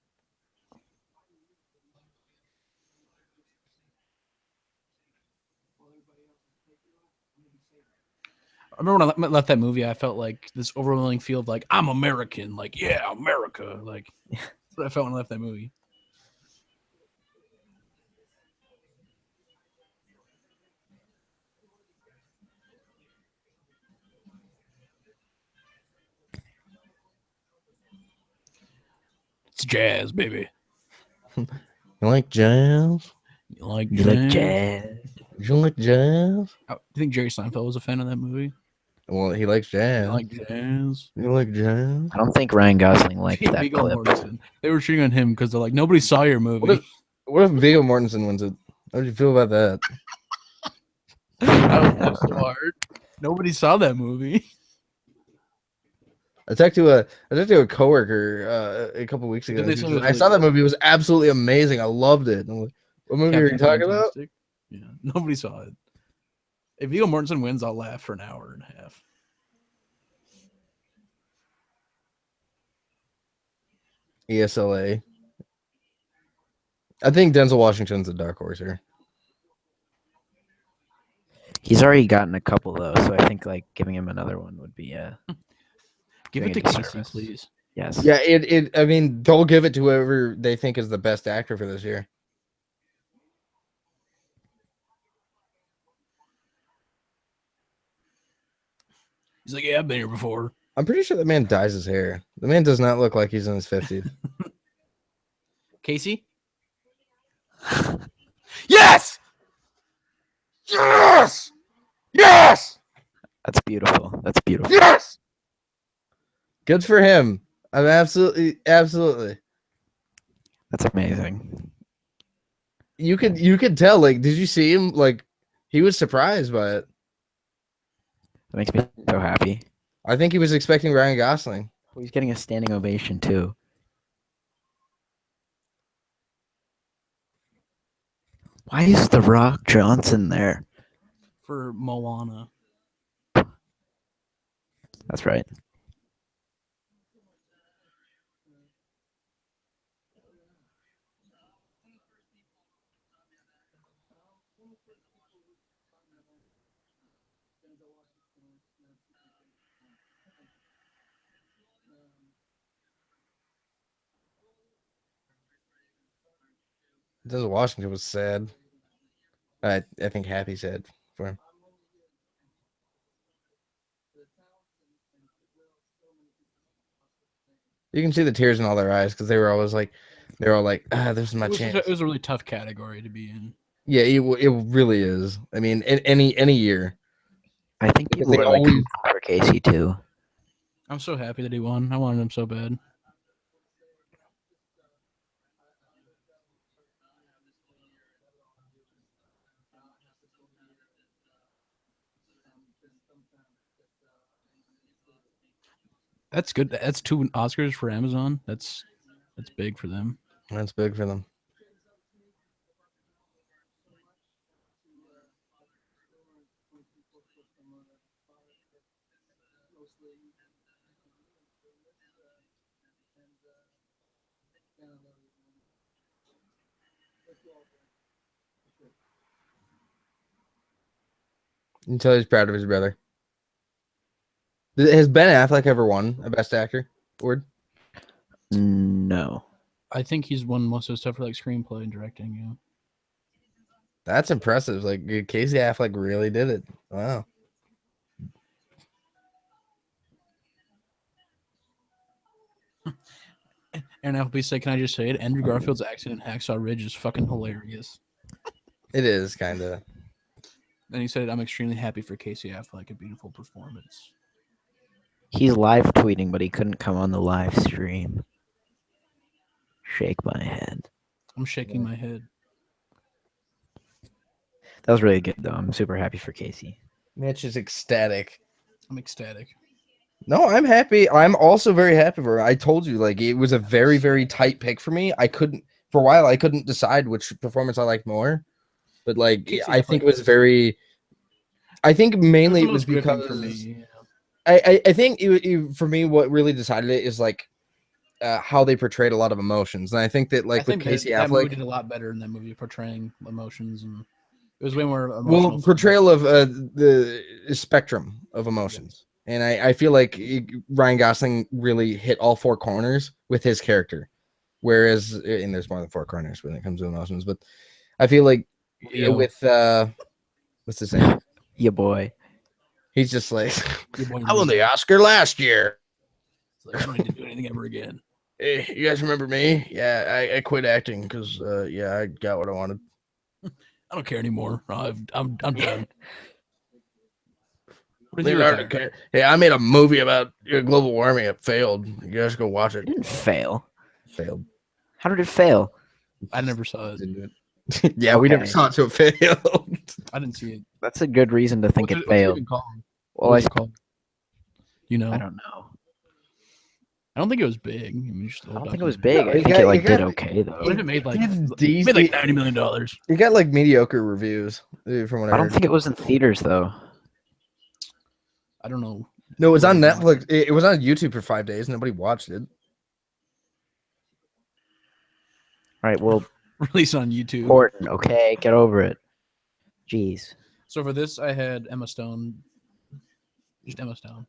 I remember when I left that movie, I felt like this overwhelming feel of like I'm American, like yeah, America, like that's what I felt when I left that movie. jazz, baby. You like jazz? You like You jazz? like jazz? You like jazz? Do you think Jerry Seinfeld was a fan of that movie? Well, he likes jazz. You like jazz? You like jazz? I don't think Ryan Gosling liked that Viggo clip. Mortensen. They were cheating on him because they're like, nobody saw your movie. What if Viggo Mortensen wins it? How do you feel about that? I would laugh so hard. Nobody saw that movie. I talked to a coworker a couple weeks ago. Did they She say was it like, was I saw really that movie. It was absolutely amazing. I loved it. And I'm like, what movie are you Captain talking about? Fantastic? Yeah, nobody saw it. If Viggo Mortensen wins, I'll laugh for an hour and a half. ESLA. I think Denzel Washington's a dark horse here. He's already gotten a couple though, so I think like giving him another one would be Give Doing it to a Casey, disservice. please. yes. Yeah, I mean, they'll give it to whoever they think is the best actor for this year. He's like, yeah, I've been here before. I'm pretty sure that man dyes his hair. The man does not look like he's in his 50s. Casey? Yes! Yes! Yes! That's beautiful. That's beautiful. Yes! Good for him. I'm absolutely. That's amazing. You could tell. Like, did you see him? Like, he was surprised by it. That makes me so happy. I think he was expecting Ryan Gosling. He's getting a standing ovation too. Why is The Rock Johnson there? For Moana. That's right. Denzel Washington was sad. I think happy sad for him. You can see the tears in all their eyes because they were all like, this is my chance. It was a really tough category to be in. Yeah, it really is. I mean, in any year. I think Because people they are like always- rooting for Casey too. I'm so happy that he won. I wanted him so bad. That's good. That's 2 Oscars for Amazon. That's big for them. That's big for them. You can tell he's proud of his brother. Has Ben Affleck ever won a Best Actor award? No. I think he's won most of his stuff for like screenplay and directing. Yeah. That's impressive. Like Casey Affleck really did it. Wow. And Appleby said, "Can I just say it? Andrew Garfield's accent in Hacksaw Ridge is fucking hilarious." It is kind of. Then he said, "I'm extremely happy for Casey Affleck. A beautiful performance." He's live tweeting, but he couldn't come on the live stream. Shake my head. I'm shaking my head. That was really good though. I'm super happy for Casey. Mitch is ecstatic. I'm ecstatic. No, I'm happy. I'm also very happy for her. I told you, like, it was a very, very tight pick for me. I couldn't, for a while, I couldn't decide which performance I liked more. But, like, Casey I think Affleck it was very, I think mainly it was the most gripping because, for me. I think for me, what really decided it is, like, how they portrayed a lot of emotions. And I think that, like, I think with Casey that movie Affleck, did a lot better in that movie, portraying emotions, and it was way more emotional. well, portrayal of the spectrum of emotions. And I feel like Ryan Gosling really hit all 4 corners with his character. Whereas, and there's more than 4 corners when it comes to emotions, but I feel like with, what's his name? Yeah, boy. He's just like, Your boy I won the Oscar last year. It's like, I don't need to do anything ever again. Hey, you guys remember me? Yeah, I quit acting because yeah, I got what I wanted. I don't care anymore. I'm done. What is your Leonardo attack? DiCaprio. Hey, I made a movie about global warming. It failed. You guys go watch it. It didn't fail. Failed. How did it fail? I never saw it. Yeah, we never Okay. saw it, so it failed. I didn't see it. That's a good reason to think What's it what's failed. even called? Well, What's it called? You know, I don't know. I don't think it was big. I mean, just a I little don't think it was documentary. big. No, I it think got- it like it did got- okay though. What if it made like It's made like $90 million? It got like mediocre reviews from what I I don't heard. think it was in theaters though. I don't know. No, it was on What Netflix. It was on YouTube for 5 days. Nobody watched it. All right, well, Released on YouTube. important. Okay, get over it. Jeez. So for this, I had Emma Stone. Just Emma Stone.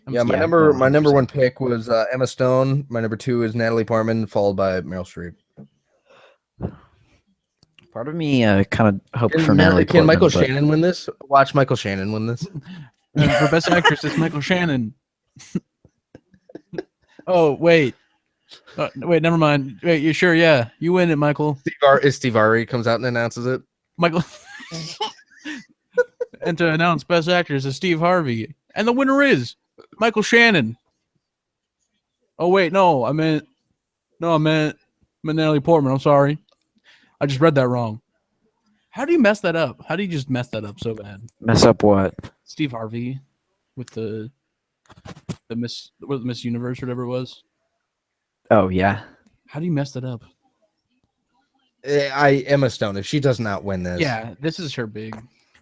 Emma Yeah, my Stone. no, number 100%. one pick was Emma Stone. My number 2 is Natalie Portman, followed by Meryl Streep. Part of me kind of hoped for Can, Natalie can Portman, Michael but Shannon win this? Watch Michael Shannon win this. And for best actress, it's Michael Shannon. Oh wait, wait, never mind. Wait, you sure? Yeah, you win it, Michael. Steve Ari comes out and announces it. Michael. And to announce best actress is Steve Harvey, and the winner is Michael Shannon. Oh wait, no, I meant Natalie Portman. I'm sorry, I just read that wrong. How do you mess that up? How do you just mess that up so bad? mess up what? Steve Harvey with the Miss Universe, or whatever it was. Oh yeah. How do you mess that up? Emma Stone. If she does not win this, Yeah, this is her big.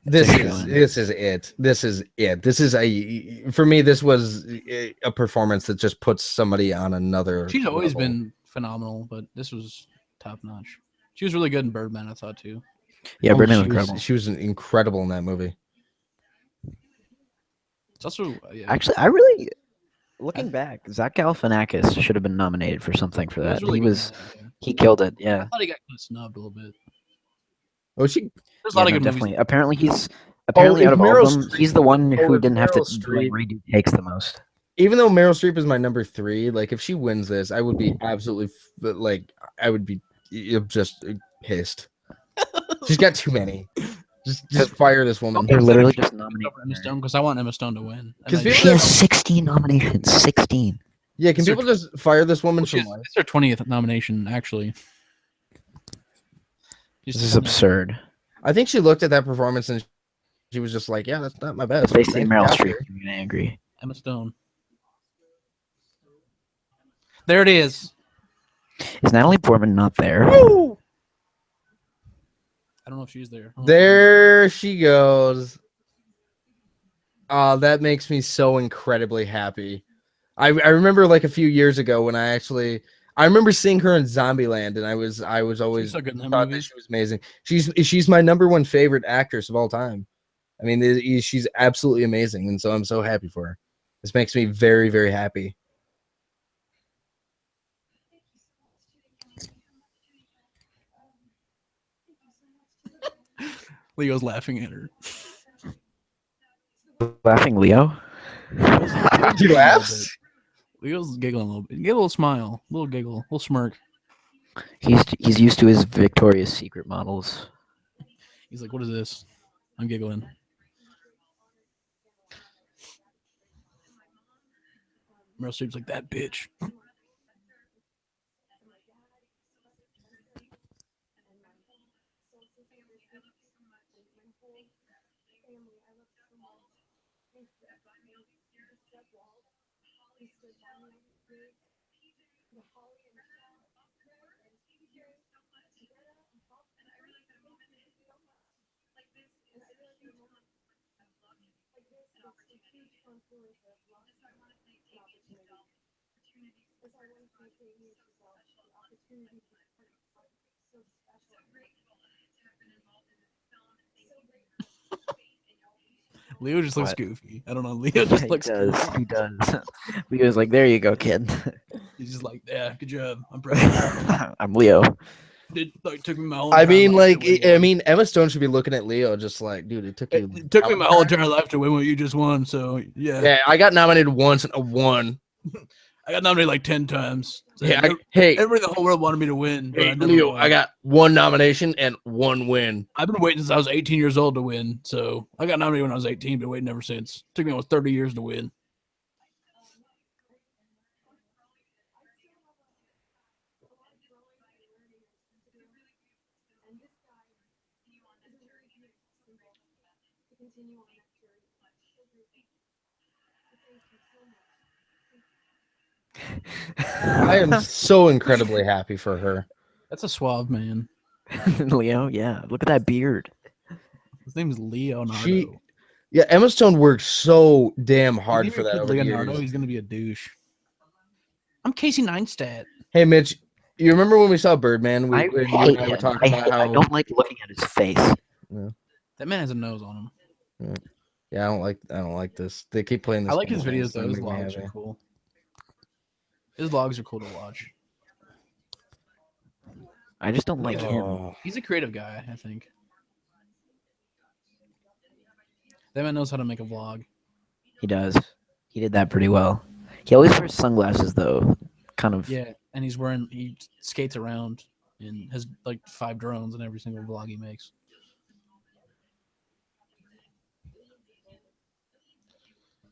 this Big is one. this is it. This is it. This is for me. This was a performance that just puts somebody on another. She's always level. been phenomenal, but this was top notch. She was really good in Birdman, I thought too. Yeah, Oh, Birdman she was incredible. She was incredible in that movie. It's also Actually, I really, looking back, Zach Galifianakis should have been nominated for something for that. really He good in was, that, yeah. he killed it. I Yeah. thought he got kind of snubbed a little bit. Oh, she. There's a Yeah, lot no, of good definitely. movies. Apparently, if out of all Meryl of them, Streep- he's the one who if didn't have to Meryl like, Streep- redo takes the most. Even though Meryl Streep is my number 3, like if she wins this, I would be absolutely like I would be just pissed. She's got too many. Just fire this woman. They're literally She just picked nominating up Emma her. Stone because I want Emma Stone to win. And 'Cause I- people She has 16 nominations. 16. Yeah, can It's her people just fire this woman which from is, life? it's her 20th nomination, actually. This is absurd. I think she looked at that performance and she was just like, "Yeah, that's not my best." If they say Thank Meryl God. Streep, I'm gonna agree. Emma Stone. There it is. Is Natalie Portman not there? I don't know if she's there. There she goes. Oh, that makes me so incredibly happy. I remember like a few years ago when I remember seeing her in Zombieland, and I was always She's so good in that thought movie. that she was amazing. She's my number 1 favorite actress of all time. I mean, she's absolutely amazing, and so I'm so happy for her. This makes me very, very happy. Leo's laughing at her. Laughing Leo? He laughs. Leo's giggling a little bit. Get a little smile, a little giggle, a little smirk. He's used to his Victoria's Secret models. He's like, "What is this?" I'm giggling. Meryl Streep's like, "That bitch." Leo just looks What? goofy. I don't know. Leo just He looks does. goofy. He does. Leo's like, there you go, kid. He's just like, "Yeah, good job. I'm proud of you." I'm Leo. It took me my whole I entire mean, life like, to win one. Emma Stone should be looking at Leo just like, dude, it took you. It took me my whole entire life to win what you just won. So yeah, Yeah, I got nominated once and I won. I got nominated like 10 times. So Hey, everybody in the whole world wanted me to win. But hey, I never Leo, won. I got 1 nomination and 1 win. I've been waiting since I was 18 years old to win. So I got nominated when I was 18, been waiting ever since. Took me almost 30 years to win. I am so incredibly happy for her. That's a suave man. Leo, yeah. Look at that beard. His name's Leonardo. Yeah, Emma Stone worked so damn You hard name for your that kid over the Leonardo, years. he's gonna be a douche. I'm Casey Neistat. Hey, Mitch, you remember when we saw Birdman? I You and hate I were him. talking about I how. don't like looking at his face. That man has a nose on him. Yeah, I don't like this. They keep playing this. I like his game, videos it's though. not His making me vlogs are happy. cool. His vlogs are cool to watch. I just don't like him. Oh. He's a creative guy, I think. That man knows how to make a vlog. He does. He did that pretty well. He always wears sunglasses though. Kind of. Yeah, and he skates around and has like 5 drones in every single vlog he makes.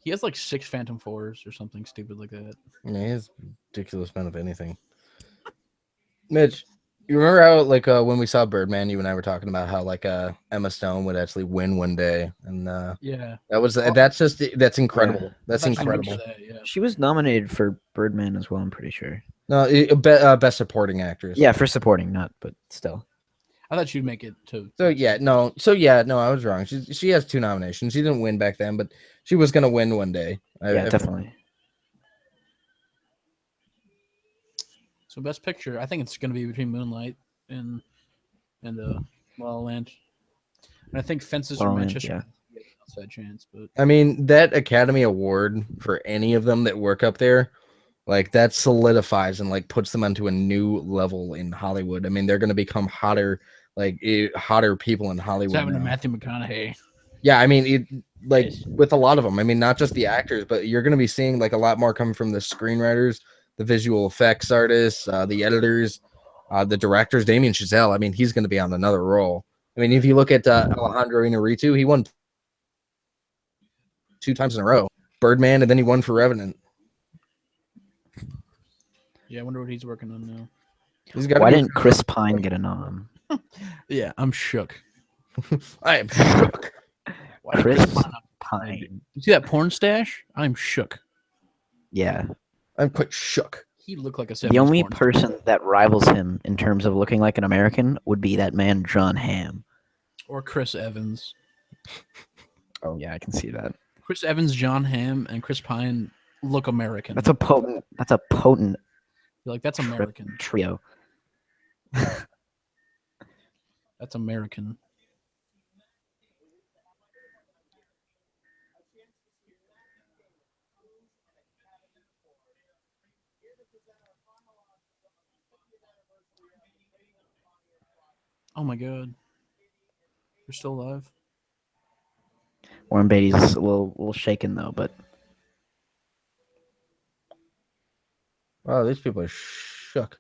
He has like 6 Phantom 4s or something stupid like that. Yeah, he has ridiculous amount of anything. Mitch, you remember how when we saw Birdman, you and I were talking about how Emma Stone would actually win one day, and Yeah. that's incredible. Yeah. That's I thought you incredible. remember that, yeah. She was nominated for Birdman as well, I'm pretty sure. No, best supporting actress. Yeah, for supporting, not, but still. I thought you'd make it too. No, I was wrong. She has 2 nominations. She didn't win back then, but she was gonna win one day. Yeah, definitely. So best picture, I think it's gonna be between Moonlight and La La Land. And I think Fences La La from Land, Manchester yeah. has an outside chance, but I mean, that Academy Award for any of them that work up there, that solidifies and puts them onto a new level in Hollywood. I mean, they're going to become hotter people in it's Hollywood. having a now. Matthew McConaughey. Yeah, I mean, with a lot of them. I mean, not just the actors, but you're going to be seeing a lot more coming from the screenwriters, the visual effects artists, the editors, the directors. Damien Chazelle. I mean, he's going to be on another role. I mean, if you look at Alejandro Inarritu, he won 2 times in a row. Birdman, and then he won for Revenant. Yeah, I wonder what he's working on now. Why didn't Chris Pine get a nom? Yeah, I'm shook. I am shook. Why did Chris Pine- Pine. You see that porn stash? I'm shook. Yeah. I'm quite shook. He looked like a 70s The only porn person that rivals him in terms of looking like an American would be that man John Hamm. or Chris Evans. Oh yeah, I can see that. Chris Evans, John Hamm, and Chris Pine look American. That's a potent You're like, that's American. trio. That's American. Oh my god. You're still alive? Warren Beatty's a little shaken though, but Wow, these people are shook.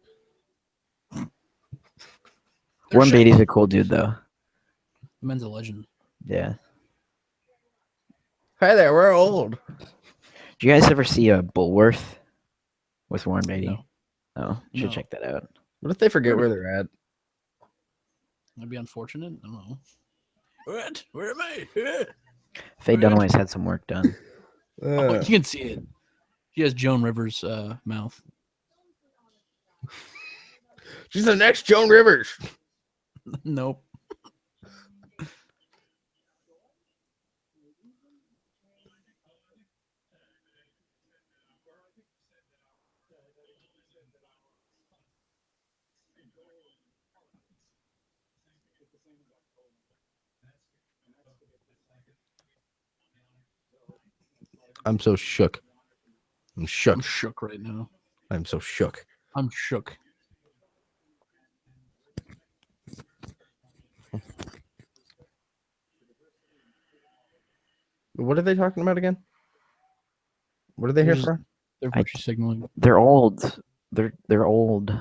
Warren Beatty's a cool dude though. The man's a legend. Yeah. Hi there, we're old. Did you guys ever see a Bullworth with Warren Beatty? No. Oh, you should No. check that out. What if they forget where they're at? That'd be unfortunate. I don't know. What? Where am I? Faye Right. Dunaway's had some work done. Oh, you can see it. She has Joan Rivers' mouth. She's the next Joan Rivers. Nope. I'm so shook. I'm I'm shook. shook right now. I'm so shook. I'm shook. What are they talking about again? What are they here There's- for? They're virtue signaling. They're old. They're old.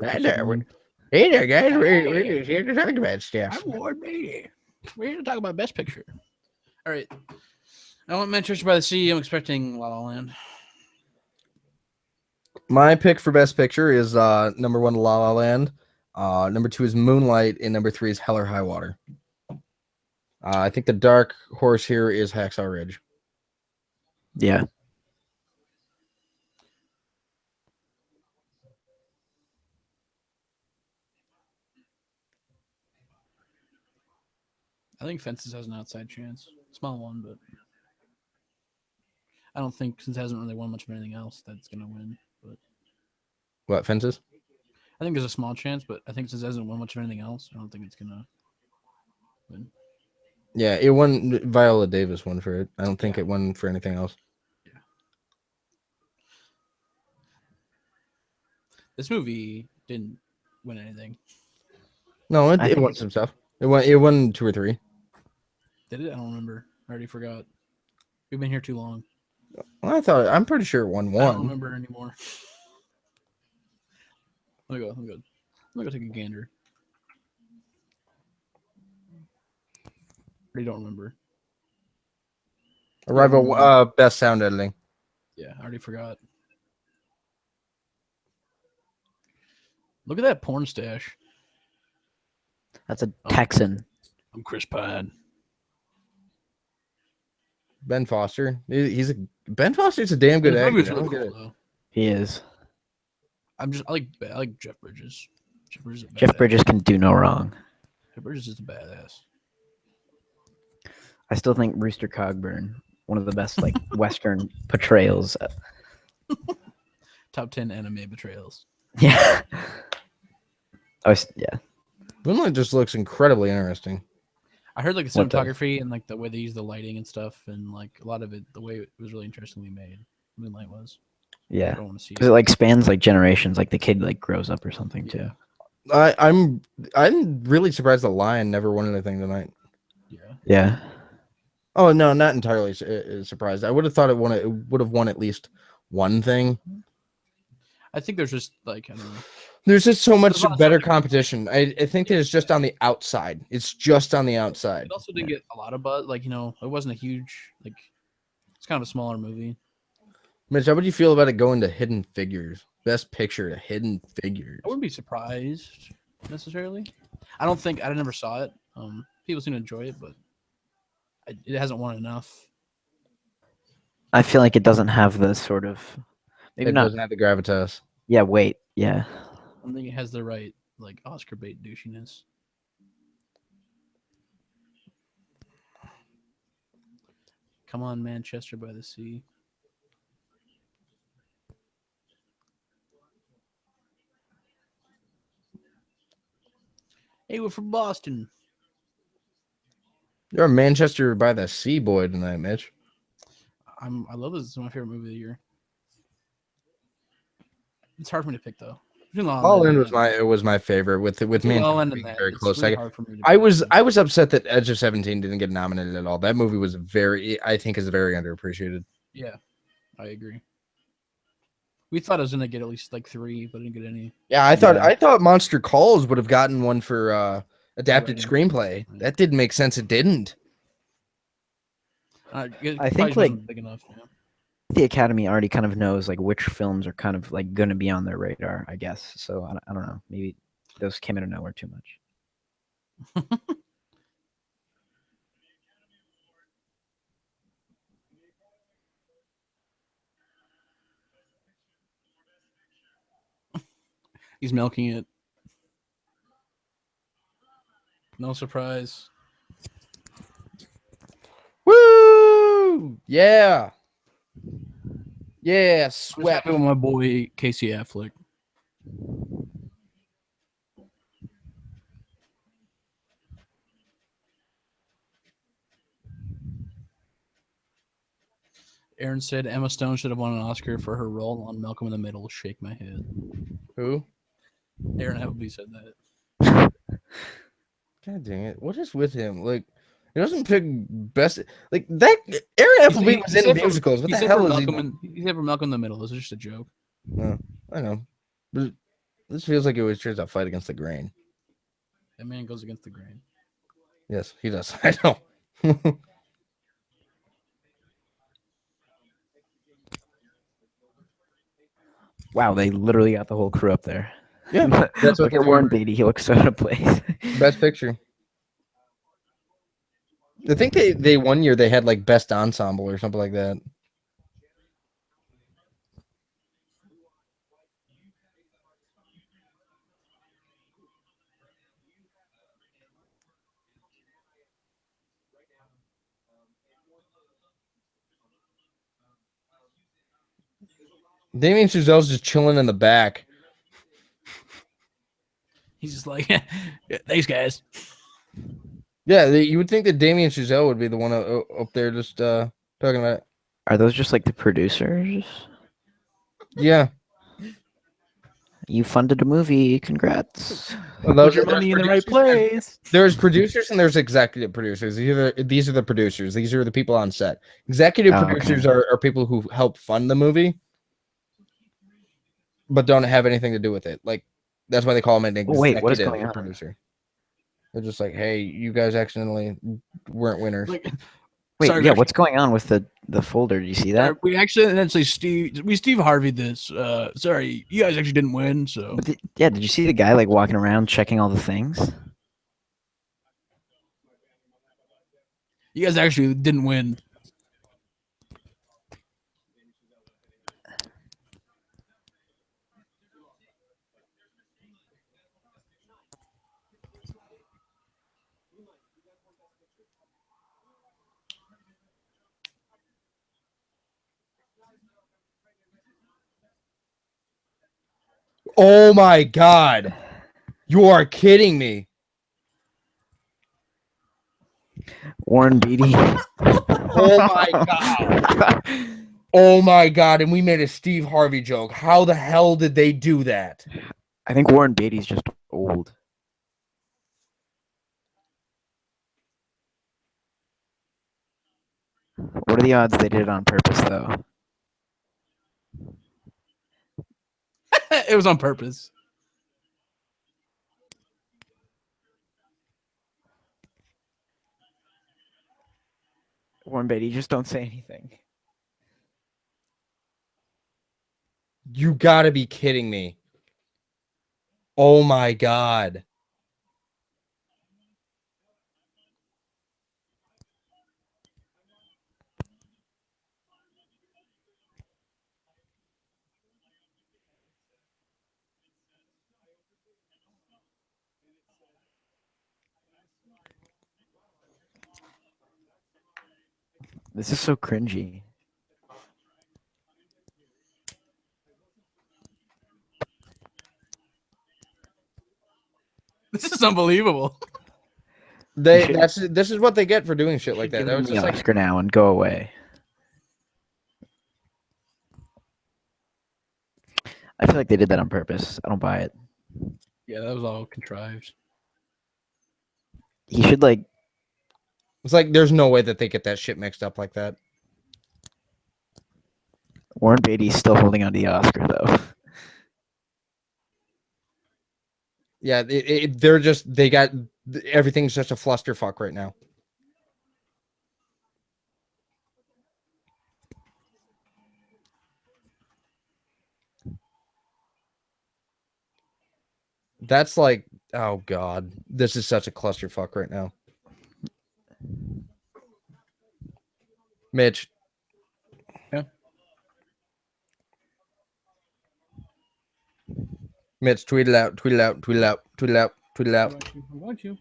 Hey there, guys. We're here to talk about stuff. I'm Lord Beatty. We're here to talk about Best Picture. All right. I want Manchester by the Sea. I'm expecting La La Land. My pick for Best Picture is number 1, La La Land. Number 2 is Moonlight, and number 3 is Hell or High Water. I think the dark horse here is Hacksaw Ridge. Yeah. I think Fences has an outside chance. Small one, but I don't think, since it hasn't really won much of anything else, that it's going to win. But What, Fences? I think there's a small chance, but I think since it hasn't won much of anything else, I don't think it's going to win. Yeah, it won. Viola Davis won for it. I don't think it won for anything else. Yeah. This movie didn't win anything. No, I it think won some stuff. It won 2 or 3. Did it? I don't remember. I already forgot. We've been here too long. Well, I'm pretty sure it won I don't 1. remember anymore. Let me go take a gander. I don't remember. Arrival, best sound editing. Yeah, I already forgot. Look at that porn stash. That's a Texan. I'm Chris Pine. Ben Foster. Ben Foster's a damn good This actor. movie's I really don't get cool, it. though. He is. I like Jeff Bridges. Jeff Bridges, is a Jeff badass. Bridges can do no wrong. Jeff Bridges is a badass. I still think Rooster Cogburn, one of the best like Western portrayals. Top 10 anime betrayals. Yeah. Yeah. Moonlight just looks incredibly interesting. I heard like the What does? cinematography and like the way they use the lighting and stuff, and like a lot of it, the way it was really interestingly made. Moonlight was. I Yeah. don't want to see Because it like spans like generations. Like the kid like grows up or something too. I'm really surprised the Lion never won anything tonight. Yeah. Yeah. Oh no, not entirely surprised. I would have thought it would have won at least one thing. I think there's just like, I don't know. There's just so much There's a lot of better subject- competition. I think that it's just on the outside. It's just on the outside. It also didn't get a lot of buzz. Like, it wasn't a huge, like, it's kind of a smaller movie. Mitch, how would you feel about it going to Hidden Figures? Best Picture to Hidden Figures. I wouldn't be surprised necessarily. I never saw it. People seem to enjoy it, but it hasn't won enough. I feel like it doesn't have the sort of maybe It not. doesn't have the gravitas. Yeah. Wait. Yeah. I don't think it has the right like Oscar bait douchiness. Come on, Manchester by the Sea. Hey, we're from Boston. You're a Manchester by the Sea boy tonight, Mitch. I love this. It's my favorite movie of the year. It's hard for me to pick though. Between La La All Land in and- was my favorite with between La La Manchester Land and being that, very it's close. really Second. hard for me to I pick. was upset that Edge of 17 didn't get nominated at all. That movie was I think is very underappreciated. Yeah, I agree. We thought it was gonna get at least like 3, but didn't get any. Yeah, I thought Monster Calls would have gotten one for adapted Writing. screenplay. That didn't make sense. It didn't. It I probably think, just like- wasn't big enough. Yeah. The Academy already kind of knows like which films are kind of like going to be on their radar, I guess. So I don't know. Maybe those came out of nowhere too much. He's milking it. No surprise. Woo! Yeah. Yeah, I'm sweat. happy with my boy Casey Affleck. Aaron said Emma Stone should have won an Oscar for her role on Malcolm in the Middle. Shake my head. Who? Aaron Appleby said that. God dang it. What is with him? Like, He doesn't pick best. Like that. Aaron Appleby was in musicals. What the hell is he? He's never Malcolm in the Middle. This is just a joke. No, I know. But this feels like it was turns out fight against the grain. That man goes against the grain. Yes, he does. I know. Wow, they literally got the whole crew up there. Yeah, that's what Look at Warren Beatty. He looks so out of place. Best picture. I think they 1 year they had like best ensemble or something like that. Damien Chazelle's just chilling in the back. He's just like, yeah, thanks, guys. Yeah, you would think that Damien Chazelle would be the one up there just talking about it. Are those just like the producers? Yeah. You funded a movie. Congrats. Well, Put your money in the right place. There's producers and there's executive producers. These are the producers. These are the people on set. Executive producers are people who help fund the movie, but don't have anything to do with it. Like that's why they call them an executive producer. They're just like, hey, you guys accidentally weren't winners. Wait, sorry, yeah, what's going on with the folder? Do you see that? We accidentally Steve Harvey this. Sorry, you guys actually didn't win. So yeah, did you see the guy like walking around checking all the things? You guys actually didn't win. Oh my God. You are kidding me. Warren Beatty. Oh my God. Oh my God. And we made a Steve Harvey joke. How the hell did they do that? I think Warren Beatty's just old. What are the odds they did it on purpose, though? It was on purpose. Warren Beatty, just don't say anything. You gotta be kidding me. Oh my God. This is so cringy. This is unbelievable. This is what they get for doing shit like that. Give That him was the just Oscar now and go away. I feel like they did that on purpose. I don't buy it. Yeah, that was all contrived. He should like. It's like there's no way that they get that shit mixed up like that. Warren Beatty's still holding on to the Oscar though. Yeah, they got everything's just a flusterfuck right now. That's like, oh God, this is such a clusterfuck right now. Mitch. Yeah. Mitch, tweet it out, tweet it out, tweet it out, tweet it out, tweet it out. I'm going to.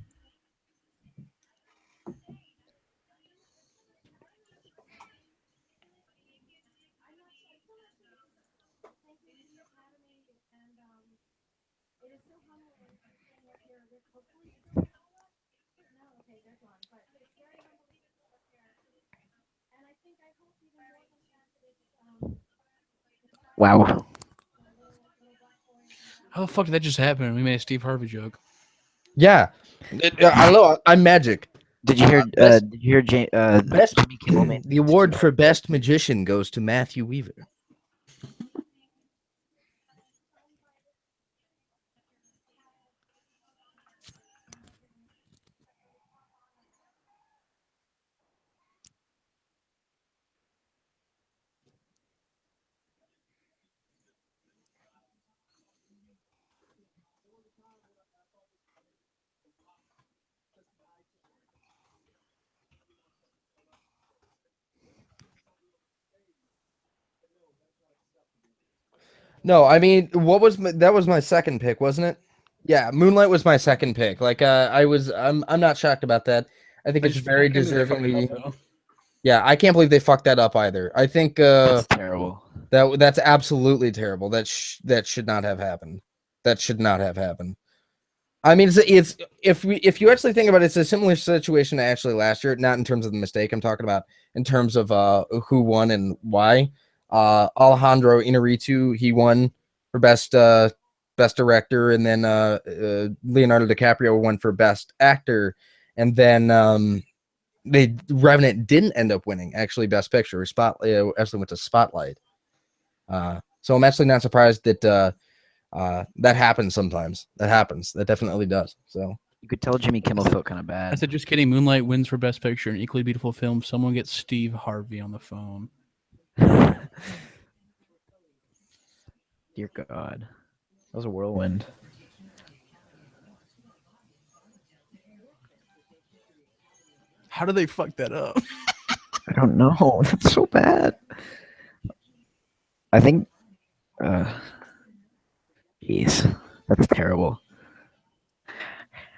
Wow. How the fuck did that just happen? We made a Steve Harvey joke. Yeah. I don't know. I'm magic. Did you hear? Best- Did you hear? Best Jimmy Kimmel made the award for best magician goes to Matthew Weaver. No, I mean, that was my second pick, wasn't it? Yeah, Moonlight was my second pick. Like, I'm not shocked about that. I think it's very deservingly. Yeah, I can't believe they fucked that up either. I think That's terrible. that's absolutely terrible. That should not have happened. That should not have happened. I mean, it's if you actually think about it, it's a similar situation to actually last year. Not in terms of the mistake I'm talking about, in terms of who won and why. Alejandro Inarritu, he won for best director, and then Leonardo DiCaprio won for best actor, and then Revenant didn't end up winning actually best picture. Actually went to Spotlight. So I'm actually not surprised that that happens sometimes. That happens. That definitely does. So You could tell Jimmy Kimmel felt kind of bad. I said, just kidding. Moonlight wins for Best Picture, an equally beautiful film. Someone gets Steve Harvey on the phone. Dear God, that was a whirlwind. How did they fuck that up? I don't know. That's so bad. I think. Jeez, that's terrible.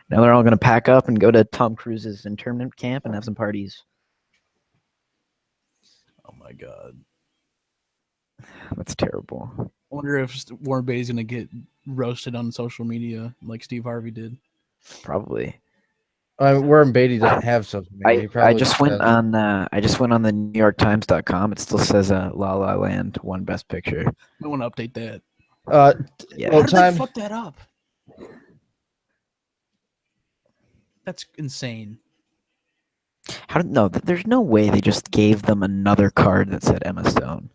Now they're all gonna pack up and go to Tom Cruise's internment camp and have some parties. Oh my God. That's terrible. I wonder if Warren Beatty's gonna get roasted on social media like Steve Harvey did. Probably. Warren Beatty doesn't have social media. He I probably just went does. on the NewYorkTimes.com. It still says La La Land won Best Picture. I want to update that. Yeah. Well, How did time. they fuck that up? That's insane. How did no? There's no way they just gave them another card that said Emma Stone.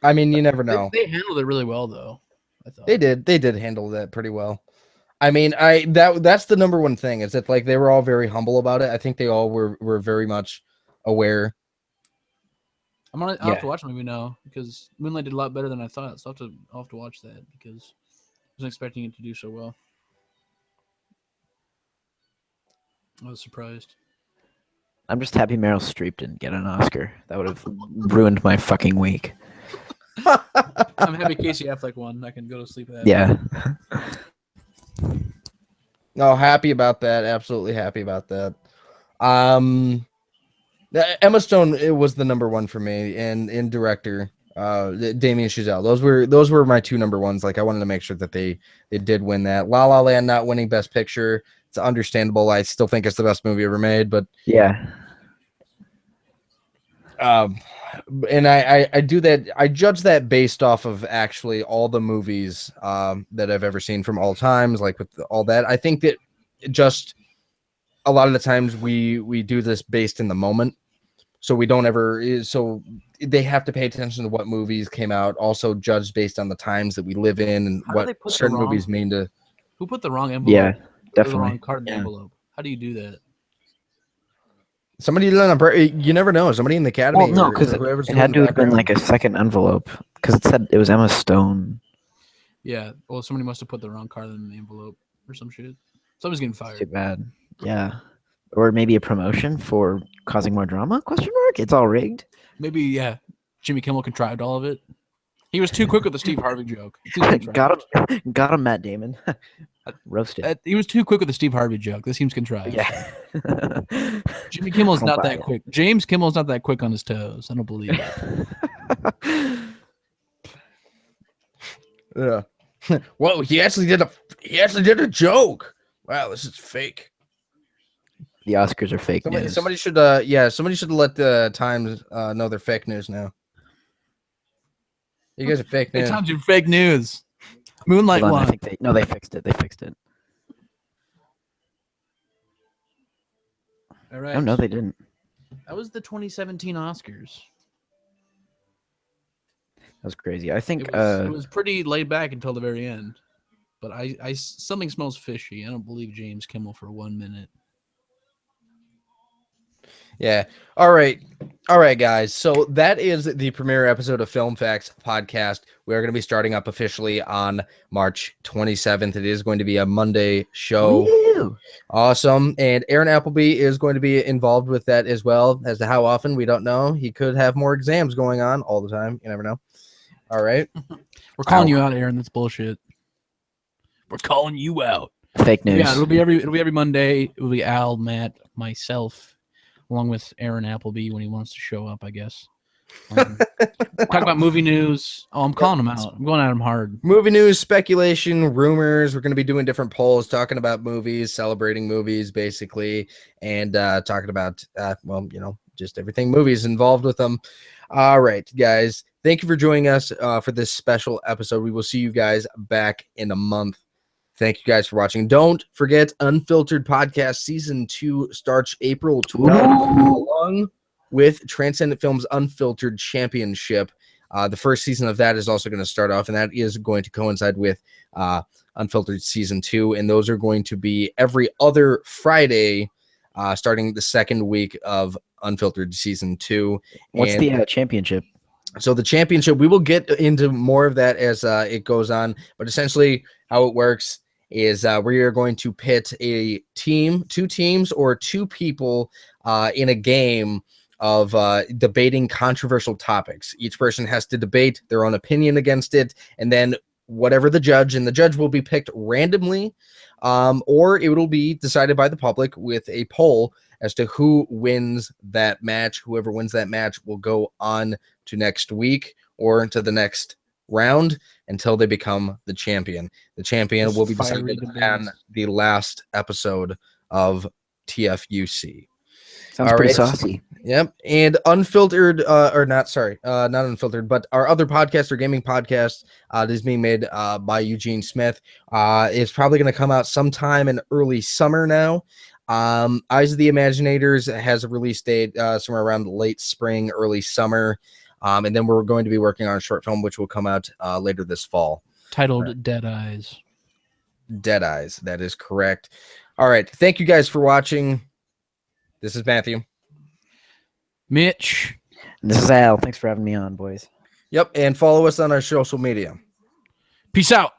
I mean, you never know. They handled it really well, though. I thought They did handle that pretty well. I mean, that's the number one thing, is that like they were all very humble about it. I think they all were very much aware. I'll have to watch the movie now because Moonlight did a lot better than I thought. So I'll have to watch that because I wasn't expecting it to do so well. I was surprised. I'm just happy Meryl Streep didn't get an Oscar. That would have ruined my fucking week. I'm happy Casey Affleck won. I can go to sleep at that. Yeah. No, happy about that. Absolutely happy about that. Emma Stone, it was the number one for me, and in director, Damien Chazelle. Those were my two number ones. Like I wanted to make sure that they did win that. La La Land not winning Best Picture. It's understandable. I still think it's the best movie ever made, but Yeah. And I do that. I judge that based off of actually all the movies that I've ever seen from all times. Like with all that, I think that just a lot of the times we do this based in the moment, so we don't ever. So they have to pay attention to what movies came out. Also judged based on the times that we live in and How do they what put the certain wrong- movies mean to. Who put the wrong envelope? Yeah, Or the definitely. wrong card in the Yeah. envelope. How do you do that? Somebody did on a you never know. Somebody in the academy. Well, no, or because whoever's it doing had the to have been background. like a second envelope because it said it was Emma Stone. Yeah. Well, somebody must have put the wrong card in the envelope or some shit. Somebody's getting Too fired. bad. Yeah. Or maybe a promotion for causing more drama? Question mark. It's all rigged. Maybe, yeah. Jimmy Kimmel contrived all of it. He was too quick with the Steve Harvey joke. It seems contrived. Got him, Matt Damon. Roasted. He was too quick with the Steve Harvey joke. This seems contrived. Yeah. Jimmy Kimmel's I don't not buy that it. quick. James Kimmel's not that quick on his toes. I don't believe it. Yeah. Whoa, he actually did a joke. Wow, this is fake. The Oscars are fake news. Somebody should somebody should let the Times know they're fake news now. You guys are fake Hey, news. Tom's your fake news. Moonlight Hold on, I won. think they fixed it. They fixed it. All right. Oh no, they didn't. That was the 2017 Oscars. That was crazy. I think It was pretty laid back until the very end. But something smells fishy. I don't believe James Kimmel for 1 minute. Yeah. All right. All right, guys. So that is the premiere episode of Film Facts podcast. We are going to be starting up officially on March 27th. It is going to be a Monday show. Woo! Awesome. And Aaron Appleby is going to be involved with that as well. As to how often, we don't know. He could have more exams going on all the time. You never know. All right. We're calling you out, Aaron. That's bullshit. We're calling you out. Fake news. Yeah, it'll be every Monday. It will be Al, Matt, myself, along with Aaron Appleby when he wants to show up, I guess. Talk about movie news. Oh, I'm calling him out. I'm going at him hard. Movie news, speculation, rumors. We're going to be doing different polls, talking about movies, celebrating movies, basically, and talking about, well, you know, just everything movies involved with them. All right, guys. Thank you for joining us for this special episode. We will see you guys back in a month. Thank you guys for watching. Don't forget, Unfiltered Podcast Season 2 starts April 12th, along with Transcendent Films Unfiltered Championship. The first season of that is also going to start off, and that is going to coincide with Unfiltered Season 2, and those are going to be every other Friday, starting the second week of Unfiltered Season 2. What's And the championship? so the championship, we will get into more of that as it goes on, but essentially how it works is we are going to pit a team, two teams, or two people in a game of debating controversial topics. Each person has to debate their own opinion against it, and then whatever the judge, and the judge will be picked randomly, or it will be decided by the public with a poll as to who wins that match. Whoever wins that match will go on to next week or into the next round until they become the champion. The champion Just will be fiery decided debates. on the last episode of TFUC. Sounds All pretty right. saucy. Yep. And Unfiltered, not Unfiltered, but our other podcast, or gaming podcast, that is being made by Eugene Smith. It's probably going to come out sometime in early summer now. Eyes of the Imaginators has a release date somewhere around late spring, early summer. And then we're going to be working on a short film, which will come out later this fall. Titled Dead Eyes. Dead Eyes. That is correct. All right. Thank you guys for watching. This is Matthew. Mitch. This is Al. Thanks for having me on, boys. Yep. And follow us on our social media. Peace out.